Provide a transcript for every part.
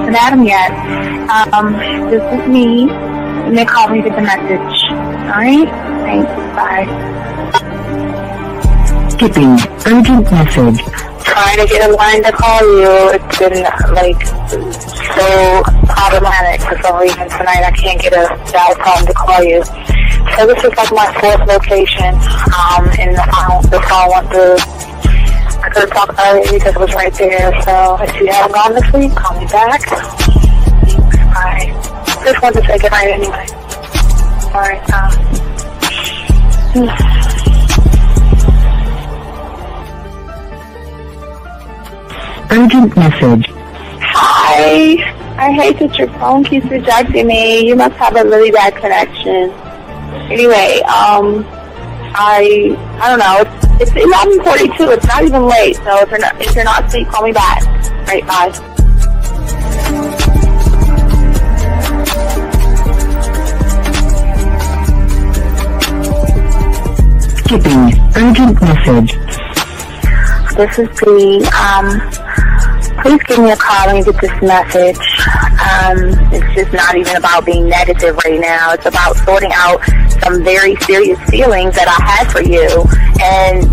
haven't had them yet. This is me. You may call me with the message. Alright? Thanks. Bye. Skipping urgent message. Trying to get a line to call you. It's been, so problematic for some reason tonight. I can't get a dial tone to call you. So this is my fourth location, and the phone went through. I could have talked earlier because it was right there. So if you haven't gone this week, call me back. Bye. Just wanted to say goodnight anyway. Alright, Urgent message. Hi. I hate that your phone keeps rejecting me. You must have a really bad connection. Anyway, I don't know. It's 11:42. It's not even late. So if you're not asleep, call me back. Right, bye. Skipping urgent message. This is Bree. Please give me a call when you get this message. It's just not even about being negative right now. It's about sorting out some very serious feelings that I had for you. And,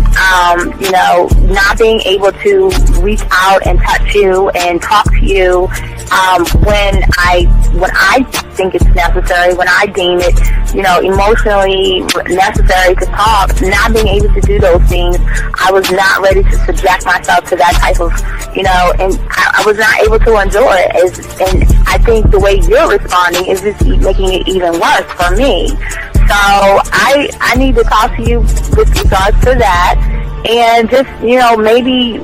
not being able to reach out and touch you and talk to you when I think it's necessary, when I deem it, emotionally necessary to talk. Not being able to do those things, I was not ready to subject myself to that type of, and I was not able to endure it. And I think the way you're responding is just making it even worse for me. So I need to talk to you with regards to that, and just, maybe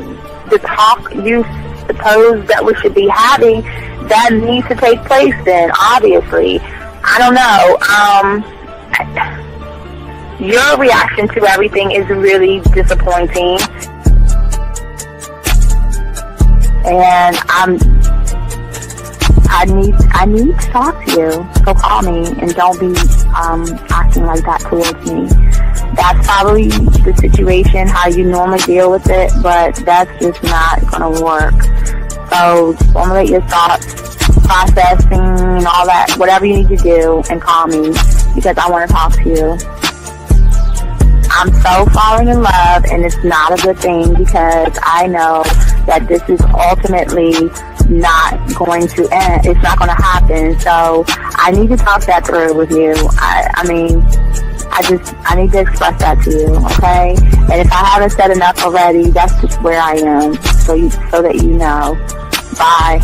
the talk you suppose that we should be having, that needs to take place then, obviously. I don't know. Your reaction to everything is really disappointing. And I need to talk to you. So call me and don't be acting like that towards me. That's probably the situation, how you normally deal with it, but that's just not going to work. So formulate your thoughts, processing and all that, whatever you need to do, and call me because I want to talk to you. I'm so falling in love, and it's not a good thing because I know that this is ultimately not going to end. It's not going to happen. So I need to talk that through with you. I need to express that to you, okay? And if I haven't said enough already, that's just where I am, so that you know. Bye.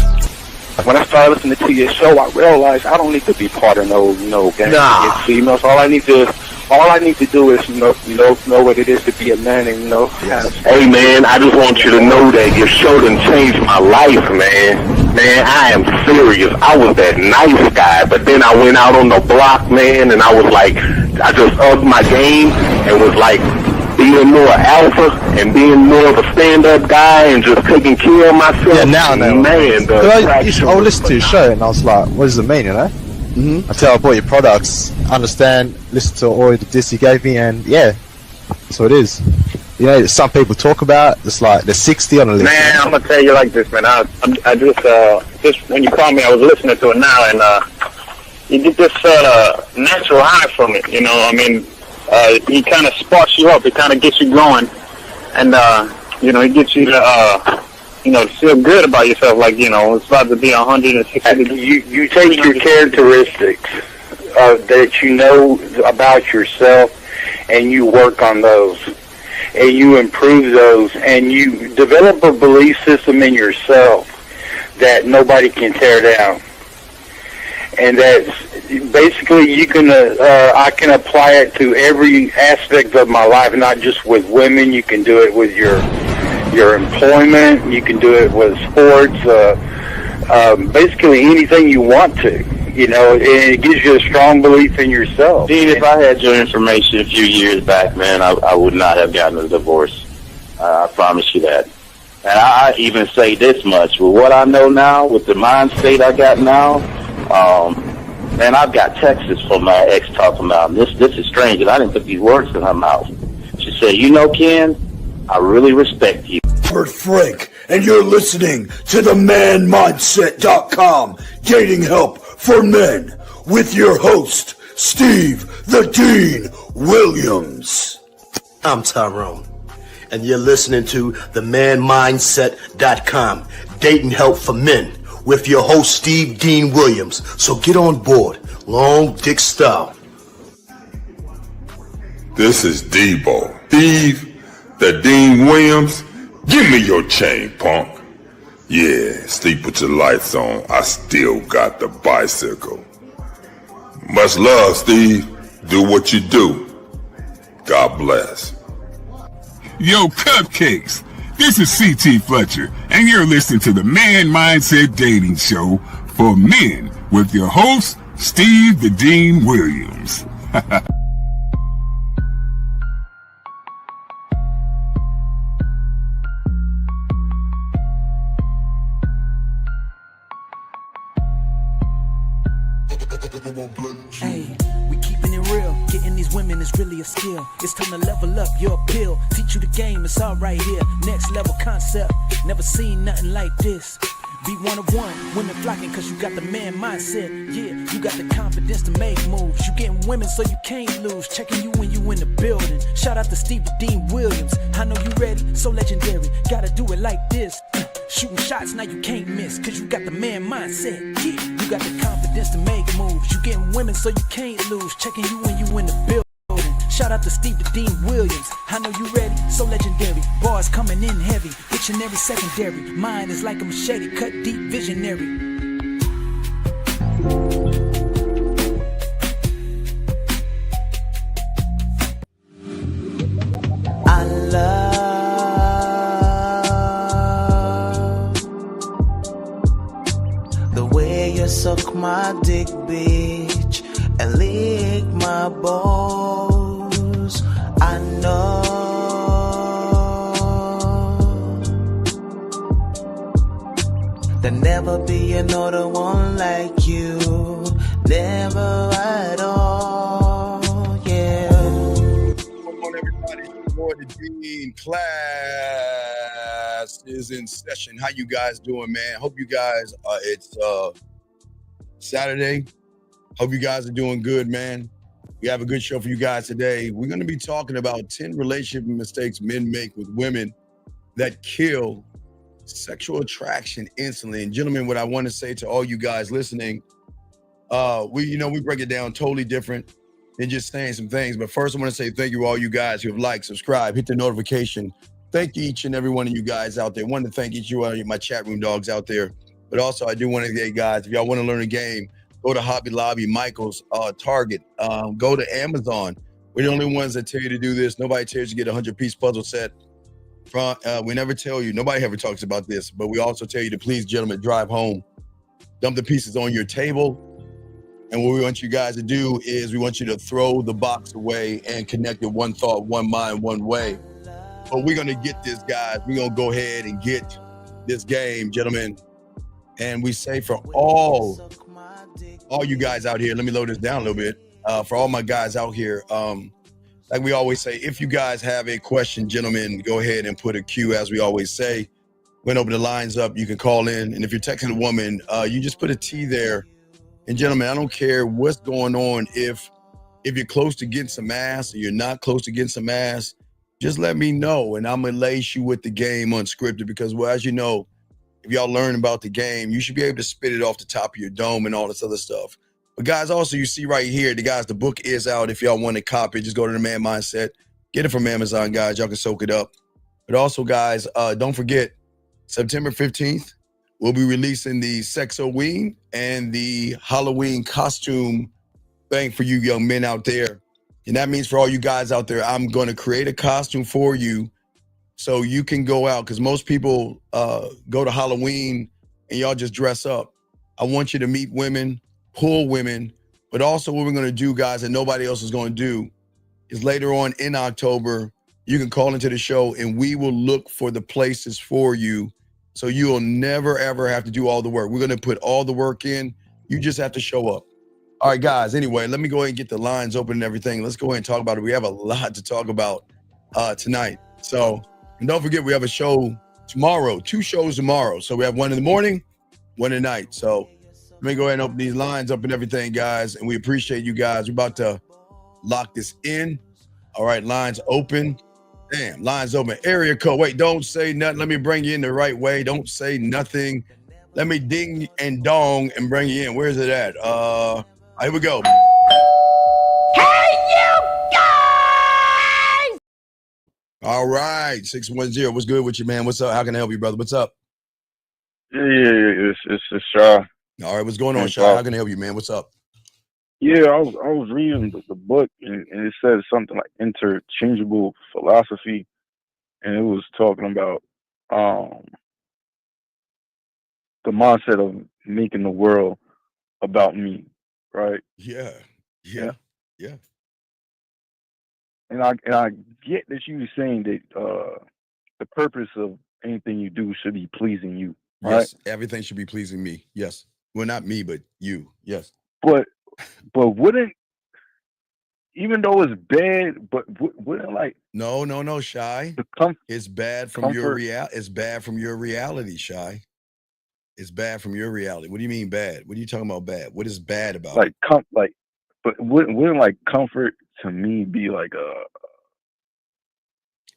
When I started listening to your show, I realized I don't need to be part of no gang against females. All I need to do is know what it is to be a man and Hey man, I just want you to know that your show done changed my life, man. Man, I am serious. I was that nice guy, but then I went out on the block, man, and I was like, I just upped my game and was like being more alpha and being more of a stand-up guy and just taking care of myself. Yeah, now I know. Man, I listened to your show and I was like, what does it mean, Until I bought your products, understand, listen to all the diss you gave me, and yeah, that's what it is. Some people talk about, it's like they're 60 on the list. Man, I'm going to tell you like this, man. I just when you called me, I was listening to it now, and you get this natural high from it, He kind of sparks you up. It kind of gets you going, and it gets you to to feel good about yourself. Like it's about to be 160 degrees. You take your characteristics that you know about yourself, and you work on those, and you improve those, and you develop a belief system in yourself that nobody can tear down. And that's basically I can apply it to every aspect of my life, not just with women. You can do it with your employment. You can do it with sports. Basically anything you want to. And it gives you a strong belief in yourself. Dean, if I had your information a few years back, man, I would not have gotten a divorce. I promise you that. And I even say this much. With what I know now, with the mind state I got now, man, I've got texts from my ex talking about this is strange, and I didn't put these words in her mouth. She said, Ken, I really respect you. Robert Frank and you're listening to the manmindset.com dating help for men with your host, Steve the Dean Williams. I'm Tyrone, and you're listening to the manmindset.com dating help for men with your host, Steve Dean Williams. So get on board, long dick style. This is Debo. Steve the Dean Williams. Give me your chain, punk. Yeah, sleep with your lights on. I still got the bicycle. Much love, Steve. Do what you do. God bless. Yo, cupcakes. This is CT Fletcher, and you're listening to the Man Mindset Dating Show for men with your host, Steve the Dean Williams. Hey, we keeping it real. Getting these women is really a skill. It's time to level up your appeal. Teach you the game, it's all right here. Next level concept. Never seen nothing like this. Be one of one, women flocking cause you got the man mindset. Yeah, you got the confidence to make moves. You getting women so you can't lose. Checking you when you in the building. Shout out to Steve the Dean Williams. I know you ready, so legendary. Gotta do it like this. Shooting shots, now you can't miss. Cause you got the man mindset. Yeah, you got the confidence to make moves. You getting women so you can't lose. Checking you when you in the building. Shout out to Steve the Dean Williams. I know you ready, so legendary. Bars coming in heavy, dictionary secondary. Mine is like a machete, cut deep, visionary. I love the way you suck my dick, bitch, and lick my balls. I know there'll never be another one like you, never at all, yeah. Come on, everybody, it's your boy the Dean. Class is in session. How you guys doing, man? Hope you guys, it's Saturday. Hope you guys are doing good, man. We have a good show for you guys today. We're going to be talking about 10 relationship mistakes men make with women that kill sexual attraction instantly. And gentlemen, what I want to say to all you guys listening, we break it down totally different than just saying some things. But first, I want to say thank you to all you guys who have liked, subscribed, hit the notification. Thank each and every one of you guys out there. I want to thank each of you, my chat room dogs out there. But also, I do want to say, guys, if y'all want to learn a game, go to Hobby Lobby, Michael's, Target. Go to Amazon. We're the only ones that tell you to do this. Nobody tells you to get a 100-piece puzzle set. We never tell you. Nobody ever talks about this. But we also tell you to please, gentlemen, drive home. Dump the pieces on your table. And what we want you guys to do is we want you to throw the box away and connect it one thought, one mind, one way. But we're going to get this, guys. We're going to go ahead and get this game, gentlemen. And we say for all you guys out here, let me load this down a little bit. For all my guys out here, like we always say, if you guys have a question, gentlemen, go ahead and put a Q, as we always say. When open the lines up, you can call in. And if you're texting a woman, you just put a T there. And gentlemen, I don't care what's going on. If you're close to getting some ass or you're not close to getting some ass, just let me know. And I'm going to lace you with the game unscripted because, well, as you know, if y'all learn about the game, you should be able to spit it off the top of your dome and all this other stuff. But guys, also you see right here, the book is out. If y'all want to copy it, just go to the Man Mindset. Get it from Amazon, guys. Y'all can soak it up. But also, guys, don't forget, September 15th, we'll be releasing the Sexoween and the Halloween costume thing for you young men out there. And that means for all you guys out there, I'm going to create a costume for you so you can go out, because most people go to Halloween and y'all just dress up. I want you to meet women, pull women, but also what we're going to do, guys, that nobody else is going to do is later on in October, you can call into the show and we will look for the places for you so you will never, ever have to do all the work. We're going to put all the work in. You just have to show up. All right, guys, anyway, let me go ahead and get the lines open and everything. Let's go ahead and talk about it. We have a lot to talk about tonight. So, and don't forget, we have a show tomorrow. 2 shows tomorrow. So we have one in the morning, one at night. So let me go ahead and open these lines up and everything, guys. And we appreciate you guys. We're about to lock this in. All right, lines open. Damn, lines open. Area code. Wait, don't say nothing. Let me bring you in the right way. Don't say nothing. Let me ding and dong and bring you in. Where's it at? Here we go. Hey, you guys! All right, 610. What's good with you, man? What's up? How can I help you, brother? What's up? Yeah, it's Shaw. All right, what's going on, Shaw? How can I help you, man? What's up? Yeah, I was reading the book and it said something like interchangeable philosophy, and it was talking about the mindset of making the world about me, right? Yeah. And I get that you were saying that the purpose of anything you do should be pleasing you, right? Yes, everything should be pleasing me. Yes. Well, not me, but you. Yes. But wouldn't, even though it's bad, but wouldn't like no, Shy. It's bad from your It's bad from your reality, Shy. It's bad from your reality. What do you mean bad? What are you talking about bad? What is bad about it? But wouldn't like comfort to me be like a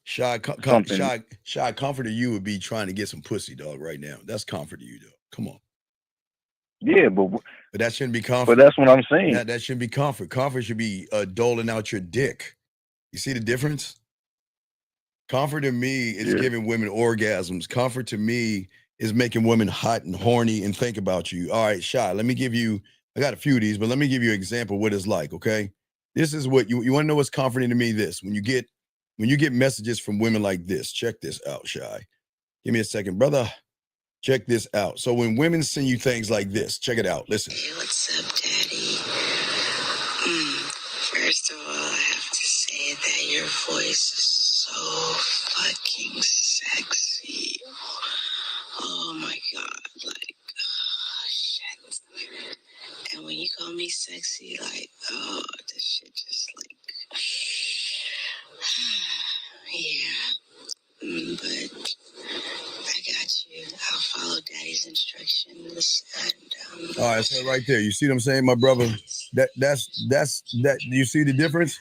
Shy, comfort to you would be trying to get some pussy, dog, right now. That's comfort to you, dog. Come on. Yeah, but that shouldn't be comfort. But that's what I'm saying. That shouldn't be comfort. Comfort should be doling out your dick. You see the difference? Comfort to me is giving women orgasms. Comfort to me is making women hot and horny and think about you. All right, Shy, let me give you, I got a few of these, but let me give you an example of what it's like, okay? This is what you want to know what's comforting to me. This, when you get messages from women like this, check this out, Shy. Give me a second, brother. Check this out. So when women send you things like this, check it out. Listen. Hey, what's up, Daddy? First of all, I have to say that your voice is so fucking sexy. Oh my god, like, oh, shit. And when you call me sexy, like, oh, this shit just like, yeah. But I got you. I'll follow Daddy's instructions. And all right, so right there, you see what I'm saying, my brother? That's you see the difference?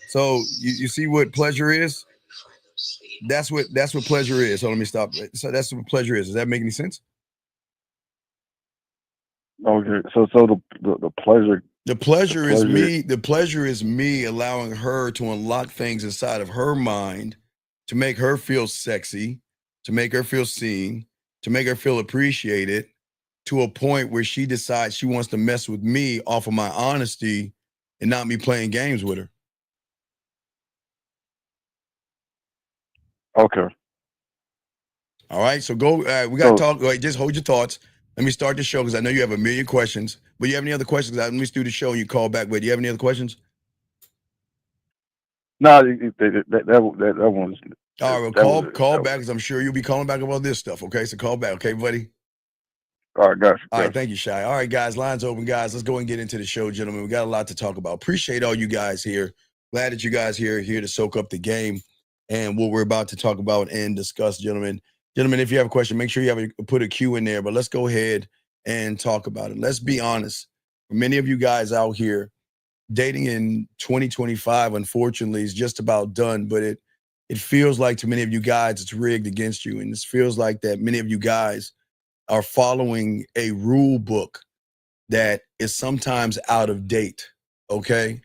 So you see what pleasure is? That's what pleasure is. So let me stop. So that's what pleasure is. Does that make any sense? Okay, so the pleasure. The pleasure is me. The pleasure is me allowing her to unlock things inside of her mind to make her feel sexy, to make her feel seen, to make her feel appreciated, to a point where she decides she wants to mess with me off of my honesty and not me playing games with her. Okay. All right, so go. We got to talk. Wait, just hold your thoughts. Let me start the show because I know you have a million questions. But you have any other questions? Let me do the show and you call back. But do you have any other questions? No, that one's. All right, well, call back because I'm sure you'll be calling back about this stuff. Okay, so call back. Okay, buddy. All right, gotcha. All right, thank you, Shy. All right, guys, lines open, guys. Let's go and get into the show, gentlemen. We got a lot to talk about. Appreciate all you guys here. Glad that you guys here to soak up the game and what we're about to talk about and discuss, gentlemen. Gentlemen, if you have a question, make sure you put a Q in there. But let's go ahead and talk about it. Let's be honest. For many of you guys out here, dating in 2025, unfortunately, is just about done. But it feels like to many of you guys, it's rigged against you. And it feels like that many of you guys are following a rule book that is sometimes out of date, okay?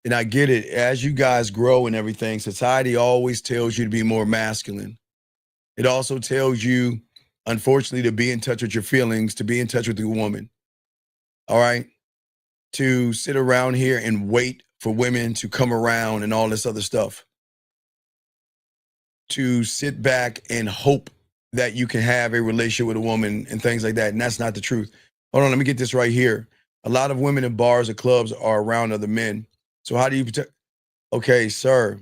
And I get it. As you guys grow and everything, society always tells you to be more masculine. It also tells you, unfortunately, to be in touch with your feelings, to be in touch with your woman, all right? To sit around here and wait for women to come around and all this other stuff. To sit back and hope that you can have a relationship with a woman and things like that. And that's not the truth. Hold on, let me get this right here. A lot of women in bars or clubs are around other men. So how do you protect? Okay, sir,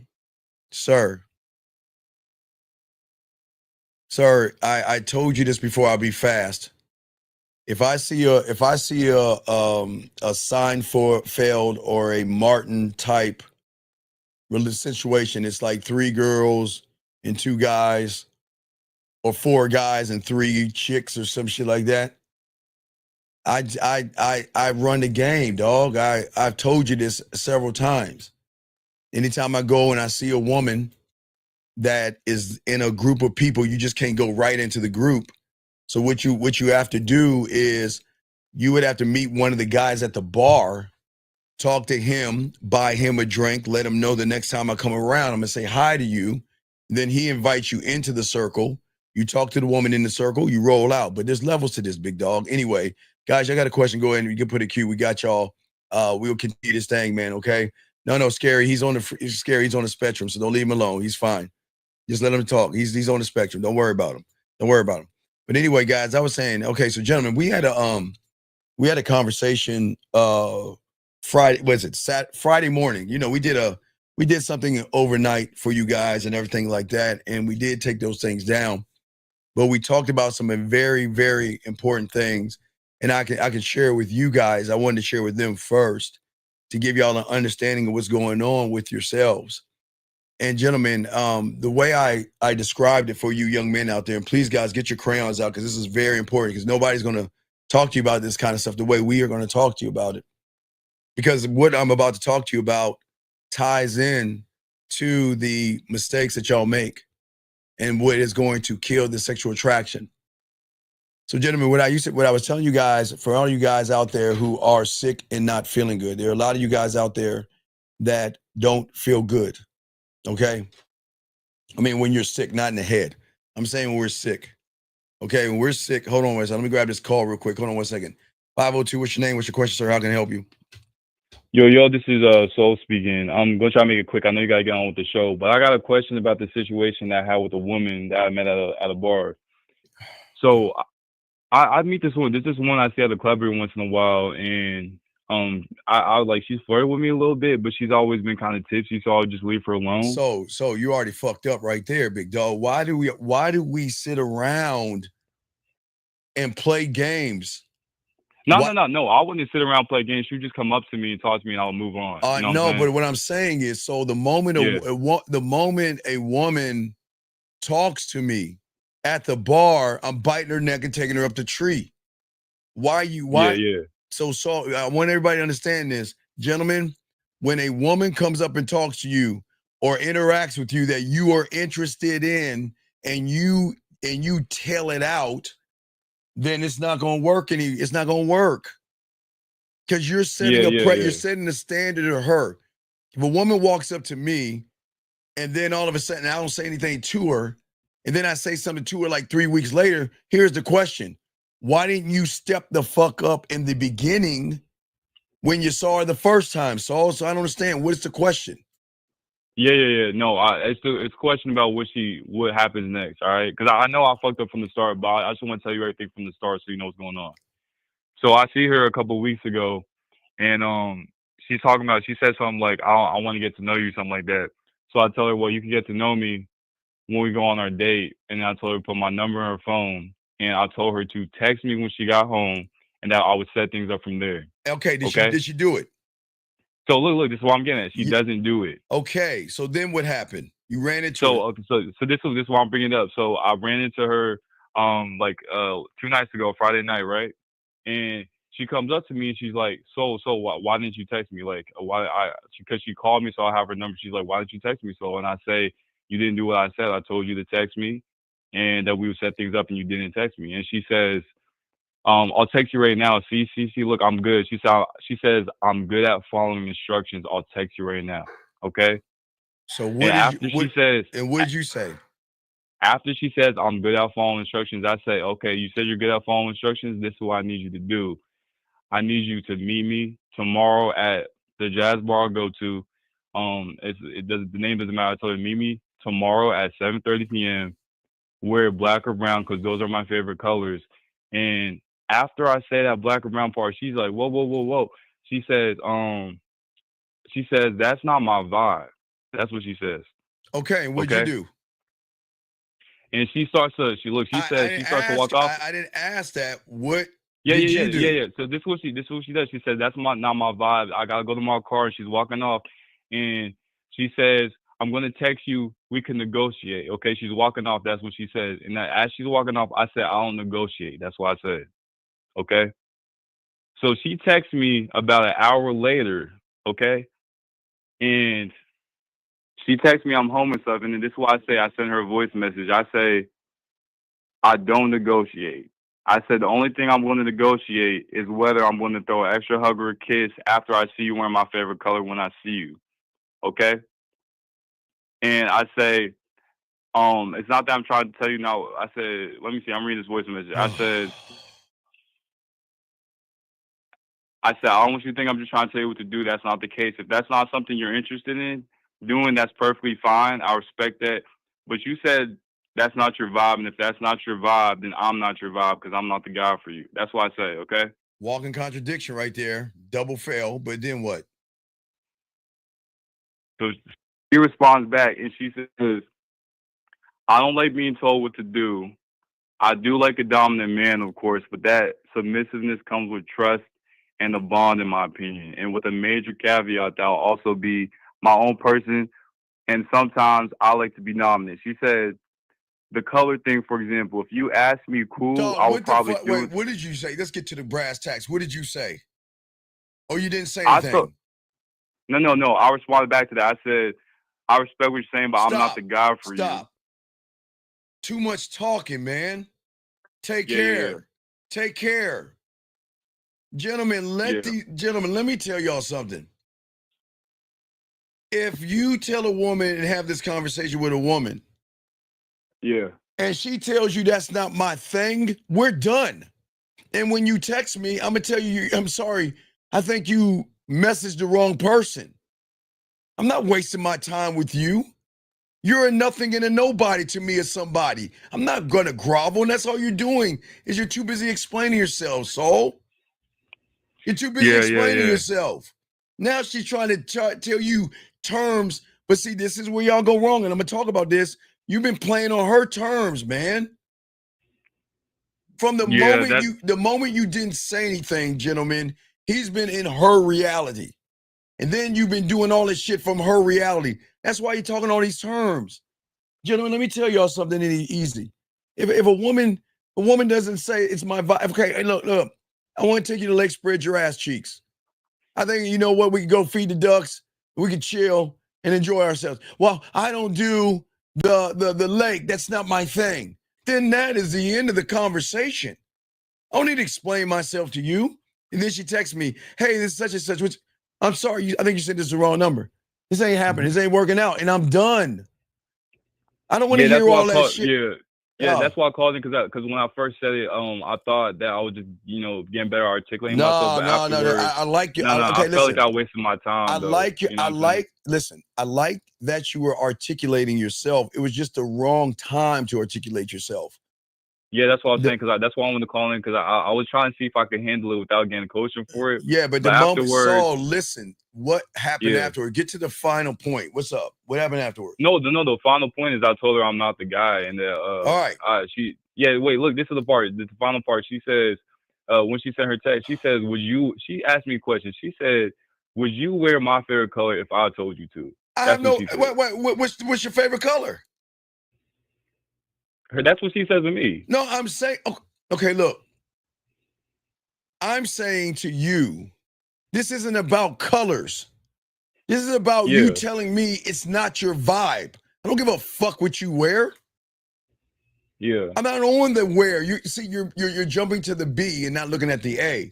I told you this before. I'll be fast. If I see a sign for failed or a Martin type situation, it's like 3 girls and 2 guys or 4 guys and 3 chicks or some shit like that. I run the game, dog. I've told you this several times. Anytime I go and I see a woman that is in a group of people, you just can't go right into the group. So what you have to do is you would have to meet one of the guys at the bar, talk to him, buy him a drink, let him know the next time I come around, I'm gonna say hi to you. Then he invites you into the circle. You talk to the woman in the circle, you roll out. But there's levels to this, big dog. Anyway, guys, I got a question. Go ahead and you can put a cue. We got y'all. We'll continue this thing, man. Okay. No, Scary. He's on the spectrum, so don't leave him alone. He's fine. Just let him talk. He's on the spectrum. Don't worry about him. Don't worry about him. But anyway, guys, I was saying, okay, so gentlemen, we had a conversation Friday morning. You know, we did something overnight for you guys and everything like that, and we did take those things down. But we talked about some very, very important things, and I can share with you guys. I wanted to share with them first to give y'all an understanding of what's going on with yourselves. And gentlemen, the way I described it for you young men out there, and please guys, get your crayons out because this is very important because nobody's going to talk to you about this kind of stuff the way we are going to talk to you about it. Because what I'm about to talk to you about ties in to the mistakes that y'all make and what is going to kill the sexual attraction. So gentlemen, what I was telling you guys, for all you guys out there who are sick and not feeling good, there are a lot of you guys out there that don't feel good. Okay. I mean, when you're sick, not in the head. I'm saying when we're sick. Okay. When we're sick, hold on one second. Let me grab this call real quick. Hold on one second. 502, what's your name? What's your question, sir? How can I help you? Yo, this is Soul speaking. I'm gonna try to make it quick. I know you gotta get on with the show, but I got a question about the situation that I had with a woman that I met at a bar. So I meet this one. This is one I see at the club every once in a while, and I like she's flirting with me a little bit, but she's always been kind of tipsy, so I'll just leave her alone. So you already fucked up right there, big dog. Why do we sit around and play games? No. I wouldn't sit around and play games. She would just come up to me and talk to me, and I'll move on. You know No, but what I'm saying is, so the moment the moment a woman talks to me at the bar, I'm biting her neck and taking her up the tree. Why? Yeah. So I want everybody to understand this, gentlemen. When a woman comes up and talks to you or interacts with you that you are interested in, and you tell it out, then it's not going to work. It's not going to work because you're setting you're setting the standard of her. If a woman walks up to me and then all of a sudden I don't say anything to her, and then I say something to her like 3 weeks later, here's the question. Why didn't you step the fuck up in the beginning when you saw her the first time, Saul? So I don't understand. What's the question? Yeah. No, it's a question about what happens next, all right? Because I know I fucked up from the start, but I just want to tell you everything from the start so you know what's going on. So I see her a couple of weeks ago, and she said something like, I want to get to know you, something like that. So I tell her, well, you can get to know me when we go on our date. And I told her to put my number in her phone, and I told her to text me when she got home, and that I would set things up from there. Okay, did she do it? So look, this is what I'm getting at. She doesn't do it. Okay, so then what happened? You ran into so this is why I'm bringing it up. So I ran into her 2 nights ago, Friday night, right? And she comes up to me and she's like, so why didn't you text me? Like, because she called me, so I have her number. She's like, why didn't you text me? So, and I say, you didn't do what I said. I told you to text me and that we would set things up, and you didn't text me. And she says, I'll text you right now. See, look, I'm good. She says, I'm good at following instructions. I'll text you right now. Okay. So what did you say? After she says, I'm good at following instructions, I say, okay, you said you're good at following instructions. This is what I need you to do. I need you to meet me tomorrow at the jazz bar I go to. The name doesn't matter. I told her, meet me tomorrow at 7:30 p.m. Wear black or brown because those are my favorite colors. And after I say that black or brown part, she's like, whoa. She says, that's not my vibe. That's what she says. Okay, and what'd you do? And she starts to walk off. I didn't ask that. What did you do? Yeah. So this is what she does. She says, that's not my vibe. I gotta go to my car. And she's walking off, and she says, I'm gonna text you. We can negotiate. Okay, she's walking off. That's what she said. And as she's walking off, I said I don't negotiate. That's what I said. Okay. So she texts me about an hour later. Okay, and she texts me I'm home and stuff. And then this is why I say I send her a voice message. I say I don't negotiate. I said the only thing I'm going to negotiate is whether I'm going to throw an extra hug or a kiss after I see you wearing my favorite color when I see you. Okay? And I say, it's not that I'm trying to tell you now. I said, let me see, I'm reading this voice message. I said, I don't want you to think I'm just trying to tell you what to do. That's not the case. If that's not something you're interested in doing, that's perfectly fine. I respect that. But you said that's not your vibe, and if that's not your vibe, then I'm not your vibe because I'm not the guy for you. That's what I say, okay? Walking contradiction right there. Double fail, but then what? So she responds back, and she says, I don't like being told what to do. I do like a dominant man, of course, but that submissiveness comes with trust and a bond, in my opinion. And with a major caveat that I'll also be my own person, and sometimes I like to be dominant. She said, the color thing, for example, if you ask me cool, Dog, I would probably do wait, it. what did you say? Let's get to the brass tacks. What did you say? Oh, you didn't say I anything. thought, no. I responded back to that. I said, I respect what you're saying, but I'm not the guy for you. Stop. Too much talking, man. Take Yeah, care. yeah. Take care. Gentlemen, let me tell y'all something. If you tell a woman and have this conversation with a woman, yeah, and she tells you that's not my thing, we're done. And when you text me, I'm gonna tell you, I'm sorry, I think you messaged the wrong person. I'm not wasting my time with you. You're a nothing and a nobody to me as somebody. I'm not gonna grovel, and that's all you're doing is you're too busy explaining yourself, soul. You're too busy explaining yourself. Now she's trying to tell you terms, but see, this is where y'all go wrong, and I'm gonna talk about this. You've been playing on her terms, man. From the moment you didn't say anything, gentlemen, he's been in her reality. And then you've been doing all this shit from her reality. That's why you're talking all these terms. Gentlemen, let me tell y'all something easy. If a woman doesn't say it's my vibe, okay, hey, look, I want to take you to Lake Spread Your Ass Cheeks. I think, you know what, we can go feed the ducks, we can chill and enjoy ourselves. Well, I don't do the lake. That's not my thing. Then that is the end of the conversation. I don't need to explain myself to you. And then she texts me, hey, this is such and such, which I'm sorry, I think you said this is the wrong number. This ain't happening. This ain't working out. And I'm done. I don't want to hear all that shit. That's why I called it because when I first said it, I thought that I was just getting better articulating myself. But afterwards, I like you. No, I felt like I wasted my time. I like you. I like that you were articulating yourself. It was just the wrong time to articulate yourself. Yeah, that's what I was saying because that's why I wanted to call in because I was trying to see if I could handle it without getting coaching for it. Yeah, but the moment Saul, listen, what happened afterward? Get to the final point. What's up? What happened afterward? No. The final point is I told her I'm not the guy, and all right. Wait, look, this is the part. The final part. She says, when she sent her text, she says, she asked me a question. She said, would you wear my favorite color if I told you to? What's your favorite color? That's what she says to me. No, I'm saying, okay, look. I'm saying to you, this isn't about colors. This is about you telling me it's not your vibe. I don't give a fuck what you wear. Yeah. I'm not on the wear. You see, you're jumping to the B and not looking at the A.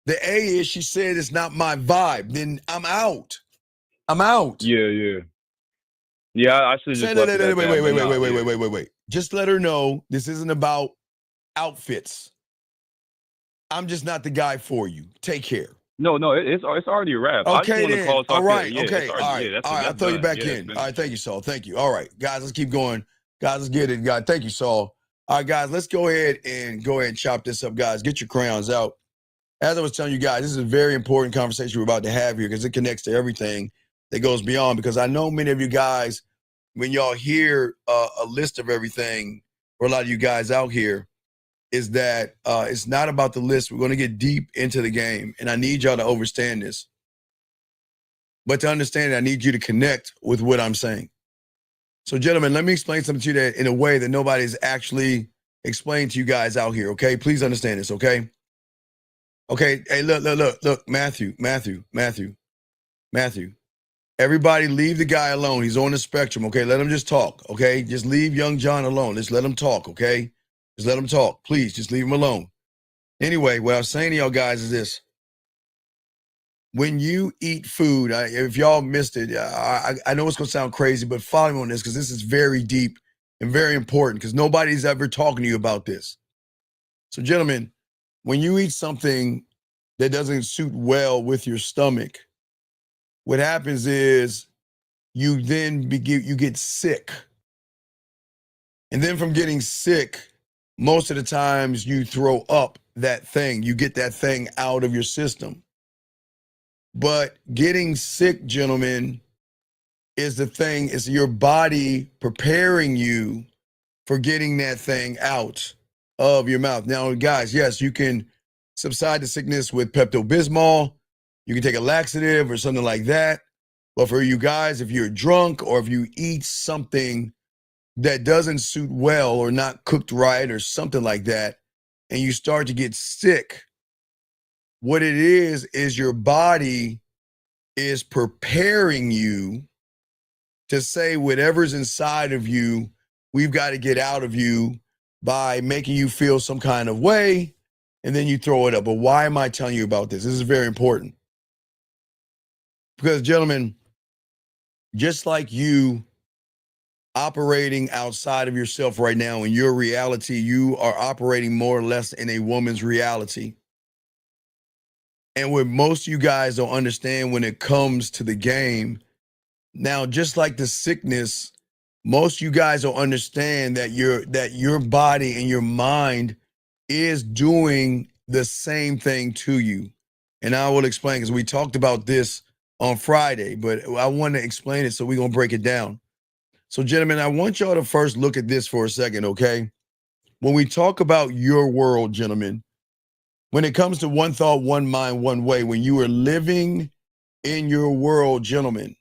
The A is she said it's not my vibe. Then I'm out. Yeah. Yeah, I should just wait. Just let her know this isn't about outfits. I'm just not the guy for you. Take care. No, it's already a wrap. Okay, then. All right. Yeah, okay. All right. I'll throw you back in. All right. Thank you, Saul. Thank you. All right, guys, let's keep going. Guys, let's get it. God, thank you, Saul. All right, guys, let's go ahead and chop this up, guys. Get your crayons out. As I was telling you guys, this is a very important conversation we're about to have here because it connects to everything that goes beyond. Because I know many of you guys, when y'all hear a list of everything, for a lot of you guys out here, is that it's not about the list. We're going to get deep into the game, and I need y'all to understand this. But to understand it, I need you to connect with what I'm saying. So, gentlemen, let me explain something to you that in a way that nobody's actually explained to you guys out here, okay? Please understand this, okay? Okay, hey, look, Matthew. Everybody leave the guy alone. He's on the spectrum, okay? Let him just talk, okay? Just leave young John alone. Just let him talk, okay? Just let him talk. Please, just leave him alone. Anyway, what I was saying to y'all guys is this. When you eat food, if y'all missed it, I know it's going to sound crazy, but follow me on this because this is very deep and very important because nobody's ever talking to you about this. So, gentlemen, when you eat something that doesn't suit well with your stomach, what happens is you then you get sick. And then from getting sick, most of the times you throw up that thing. You get that thing out of your system. But getting sick, gentlemen, is the thing, is your body preparing you for getting that thing out of your mouth. Now, guys, yes, you can subside the sickness with Pepto-Bismol. You can take a laxative or something like that. But for you guys, if you're drunk or if you eat something that doesn't suit well or not cooked right or something like that, and you start to get sick, what it is your body is preparing you to say whatever's inside of you, we've got to get out of you by making you feel some kind of way, and then you throw it up. But why am I telling you about this? This is very important. Because, gentlemen, just like you operating outside of yourself right now in your reality, you are operating more or less in a woman's reality. And what most of you guys don't understand when it comes to the game, now, just like the sickness, most of you guys don't understand that your body and your mind is doing the same thing to you. And I will explain because we talked about this on Friday, but I want to explain it, so we're going to break it down. So, gentlemen, I want y'all to first look at this for a second, okay? When we talk about your world, gentlemen, when it comes to one thought, one mind, one way, when you are living in your world, gentlemen,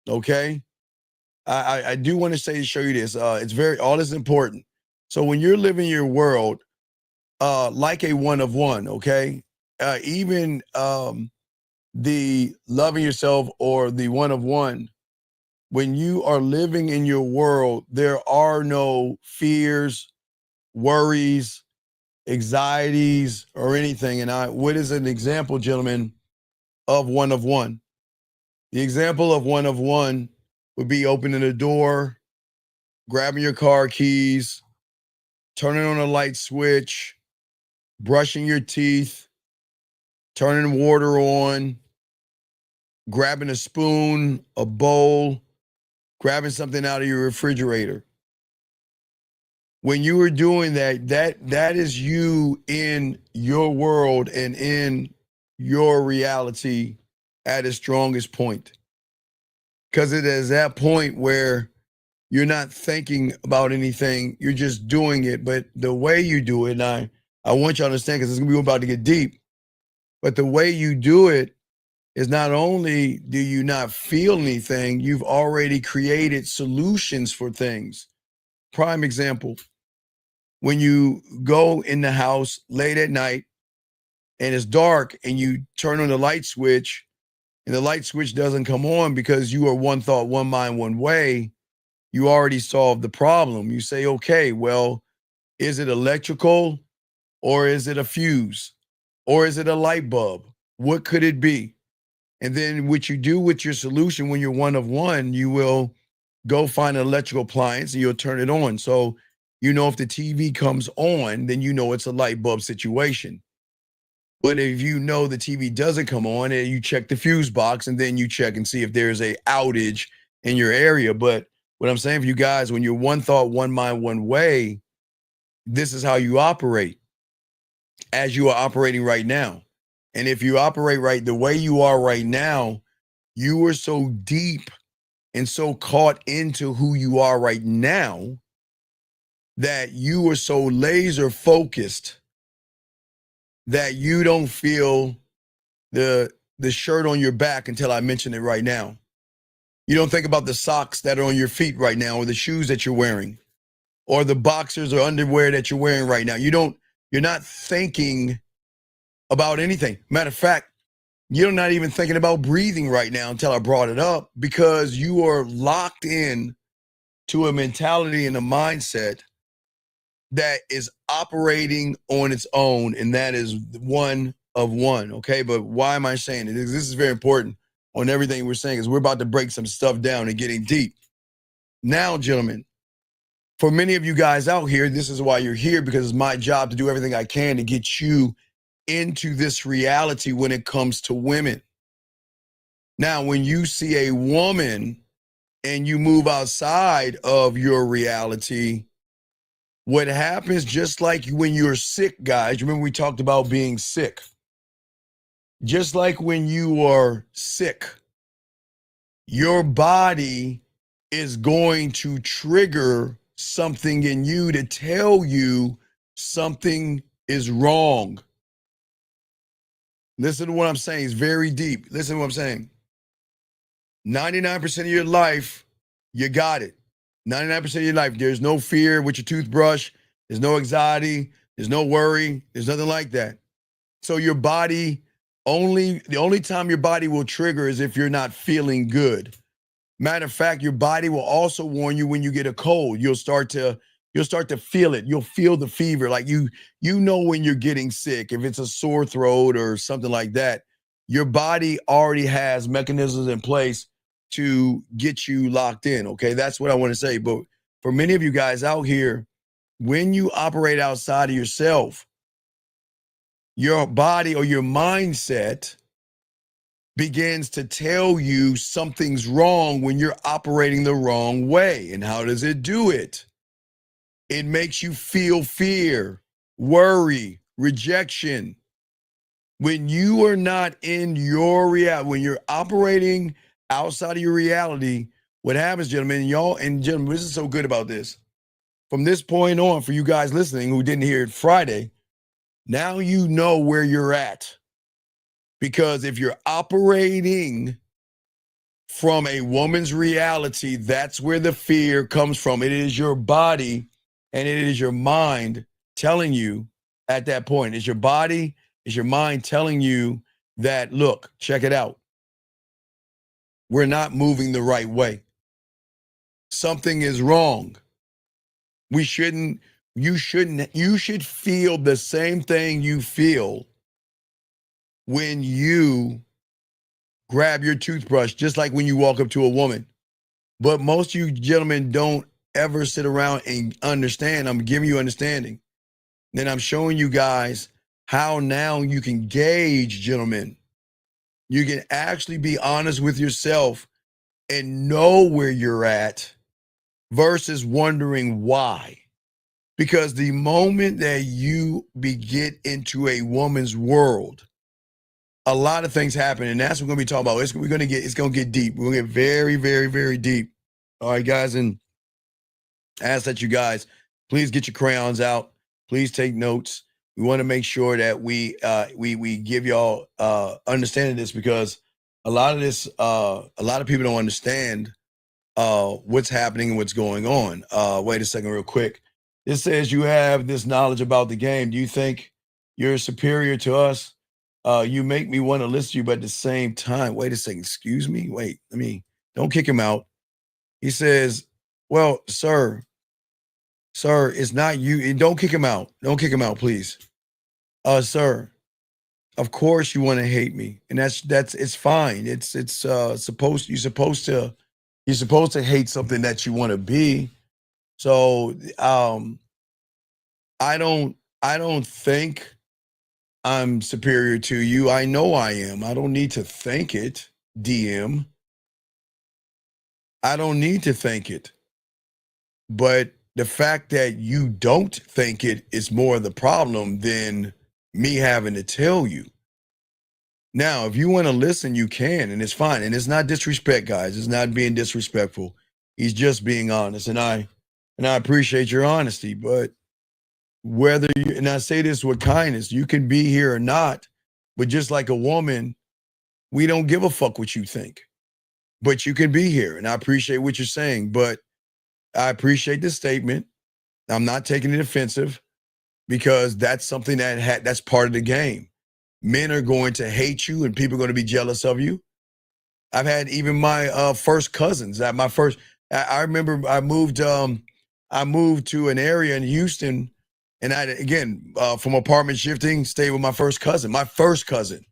okay? I do want to show you this. It's all is important. So when you're living your world, like a one of one, okay? Even the loving yourself or the one of one, when you are living in your world, there are no fears, worries, anxieties, or anything. And what is an example, gentlemen, of one of one? The example of one of one would be opening the door, grabbing your car keys, turning on a light switch, brushing your teeth, turning water on, grabbing a spoon, a bowl, grabbing something out of your refrigerator. When you are doing that is you in your world and in your reality at its strongest point. Because it is that point where you're not thinking about anything, you're just doing it. But the way you do it, and I want you to understand, because it's going to be about to get deep, but the way you do it is not only do you not feel anything, you've already created solutions for things. Prime example, when you go in the house late at night and it's dark and you turn on the light switch and the light switch doesn't come on because you are one thought, one mind, one way, you already solved the problem. You say, okay, well, is it electrical or is it a fuse or is it a light bulb? What could it be? And then what you do with your solution when you're one of one, you will go find an electrical appliance and you'll turn it on. So, you know, if the TV comes on, then you know it's a light bulb situation. But if you know the TV doesn't come on, and you check the fuse box and then you check and see if there's a outage in your area. But what I'm saying for you guys, when you're one thought, one mind, one way, this is how you operate as you are operating right now. And if you operate right the way you are right now, you are so deep and so caught into who you are right now that you are so laser focused that you don't feel the shirt on your back until I mention it right now. You don't think about the socks that are on your feet right now, or the shoes that you're wearing, or the boxers or underwear that you're wearing right now. You're not thinking about anything. Matter of fact, you're not even thinking about breathing right now until I brought it up, because you are locked in to a mentality and a mindset that is operating on its own, and that is one of one, okay? But why am I saying it? This is very important on everything we're saying, is we're about to break some stuff down and getting deep. Now, gentlemen, for many of you guys out here, this is why you're here, because it's my job to do everything I can to get you into this reality when it comes to women. Now, when you see a woman and you move outside of your reality, what happens, just like when you're sick, guys, remember we talked about being sick. Just like when you are sick, your body is going to trigger something in you to tell you something is wrong. Listen to what I'm saying. It's very deep. Listen to what I'm saying. 99% of your life, you got it. 99% of your life, there's no fear with your toothbrush. There's no anxiety. There's no worry. There's nothing like that. So your body, the only time your body will trigger is if you're not feeling good. Matter of fact, your body will also warn you when you get a cold. You'll start to feel it. You'll feel the fever. Like you know when you're getting sick, if it's a sore throat or something like that, your body already has mechanisms in place to get you locked in. Okay, that's what I want to say. But for many of you guys out here, when you operate outside of yourself, your body or your mindset begins to tell you something's wrong when you're operating the wrong way. And how does it do it? It makes you feel fear, worry, rejection. When you are not in your reality, when you're operating outside of your reality, what happens, gentlemen, gentlemen, this is so good about this. From this point on, for you guys listening who didn't hear it Friday, now you know where you're at. Because if you're operating from a woman's reality, that's where the fear comes from. It is your body and it is your mind telling you at that point. It's your body, it's your mind telling you that, look, check it out. We're not moving the right way. Something is wrong. You should feel the same thing you feel when you grab your toothbrush, just like when you walk up to a woman. But most of you gentlemen don't ever sit around and understand. I'm giving you understanding. Then I'm showing you guys how now you can gauge, gentlemen. You can actually be honest with yourself and know where you're at versus wondering why. Because the moment that you get into a woman's world, a lot of things happen, and that's what we're going to be talking about. It's going to get deep. We're going to get very, very, very deep. All right, guys, and I ask that you guys please get your crayons out. Please take notes. We want to make sure that we give y'all understanding this, because a lot of people don't understand what's happening and what's going on. Wait a second, real quick. It says you have this knowledge about the game. Do you think you're superior to us? You make me want to listen to you, but at the same time, wait a second, excuse me. Wait, don't kick him out. He says, well, sir, it's not you. Don't kick him out. Don't kick him out, please. Sir, of course you want to hate me. And that's it's fine. It's supposed you're supposed to hate something that you want to be. So I don't think I'm superior to you. I know I am. I don't need to think it, DM. I don't need to think it. But the fact that you don't think it is more of the problem than me having to tell you. Now, if you want to listen, you can, and it's fine. And it's not disrespect, guys. It's not being disrespectful. He's just being honest. And I appreciate your honesty. But and I say this with kindness, you can be here or not, but just like a woman, we don't give a fuck what you think. but you can be here. And I appreciate what you're saying, but I appreciate the statement. I'm not taking it offensive because that's something that's part of the game. Men are going to hate you and people are going to be jealous of you. I've had even my first cousins. I remember I moved to an area in Houston, and from apartment shifting, stayed with my first cousin.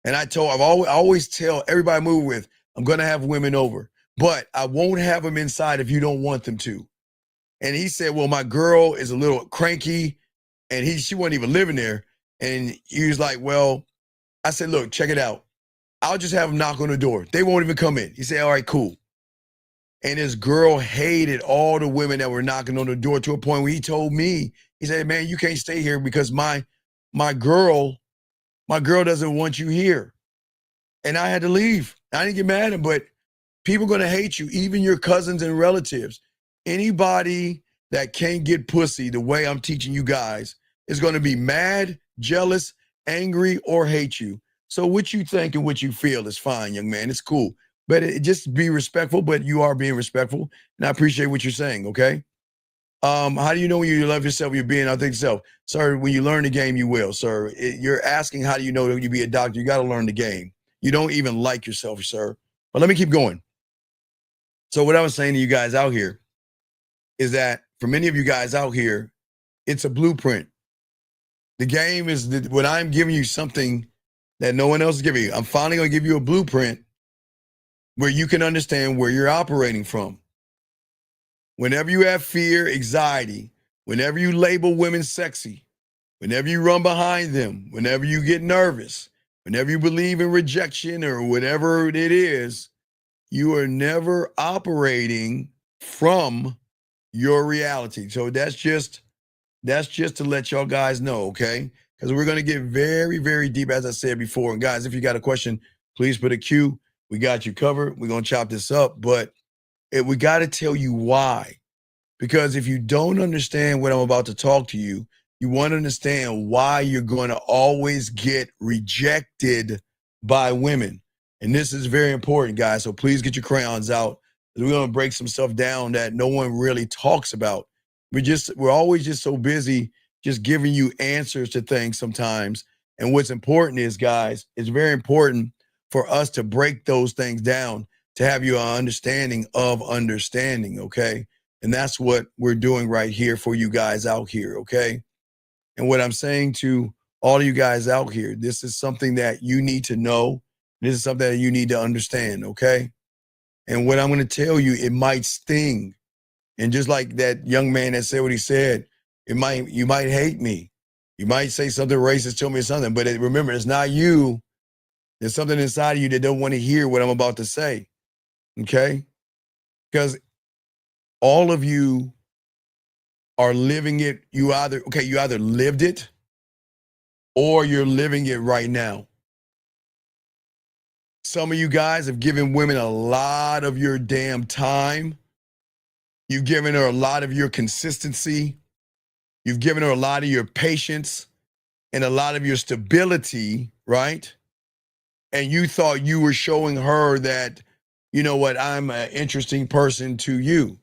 And I always tell everybody I move with, I'm going to have women over, but I won't have them inside if you don't want them to. And he said, well, my girl is a little cranky, and she wasn't even living there. And he was like, well, I said, look, check it out. I'll just have them knock on the door. They won't even come in. He said, all right, cool. And his girl hated all the women that were knocking on the door to a point where he told me, he said, man, you can't stay here because my girl doesn't want you here. And I had to leave. I didn't get mad at him, but people are going to hate you, even your cousins and relatives. Anybody that can't get pussy the way I'm teaching you guys is going to be mad, jealous, angry, or hate you. So what you think and what you feel is fine, young man. It's cool. But just be respectful, but you are being respectful. And I appreciate what you're saying, okay? How do you know when you love yourself, you're being authentic self? Sir, when you learn the game, you will, sir. You're asking how do you know that you be a doctor? You got to learn the game. You don't even like yourself, sir. But let me keep going. So what I was saying to you guys out here is that for many of you guys out here, it's a blueprint. The game is when I'm giving you something that no one else is giving you. I'm finally going to give you a blueprint where you can understand where you're operating from. Whenever you have fear, anxiety, whenever you label women sexy, whenever you run behind them, whenever you get nervous, whenever you believe in rejection or whatever it is, you are never operating from your reality. So that's just to let y'all guys know, okay? Because we're going to get very, very deep, as I said before. And guys, if you got a question, please put a Q. We got you covered. We're going to chop this up, but we got to tell you why. Because if you don't understand what I'm about to talk to you, you want to understand why you're going to always get rejected by women. And this is very important, guys. So please get your crayons out. We're going to break some stuff down that no one really talks about. We're always just so busy just giving you answers to things sometimes. And what's important is, guys, it's very important for us to break those things down to have you an understanding of understanding, okay? And that's what we're doing right here for you guys out here, okay? And what I'm saying to all of you guys out here, this is something that you need to know. This is something that you need to understand, okay? And what I'm going to tell you, it might sting. And just like that young man that said what he said, you might hate me. You might say something racist to me or something, but remember, it's not you. There's something inside of you that don't want to hear what I'm about to say, okay? Because all of you are living it. You either lived it or you're living it right now. Some of you guys have given women a lot of your damn time. You've given her a lot of your consistency. You've given her a lot of your patience and a lot of your stability, right? And you thought you were showing her that, you know what, I'm an interesting person to you.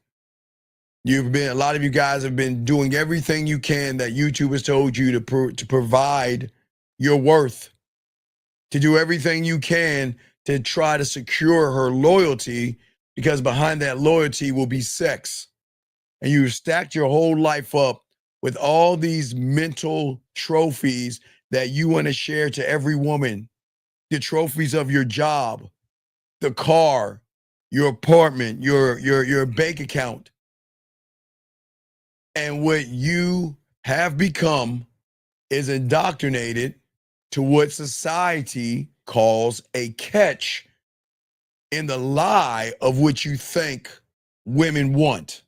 A lot of you guys have been doing everything you can that YouTube has told you to provide your worth, to do everything you can to try to secure her loyalty, because behind that loyalty will be sex. And you've stacked your whole life up with all these mental trophies that you want to share to every woman. The trophies of your job, the car, your apartment, your bank account. And what you have become is indoctrinated to what society calls a catch in the lie of what you think women want.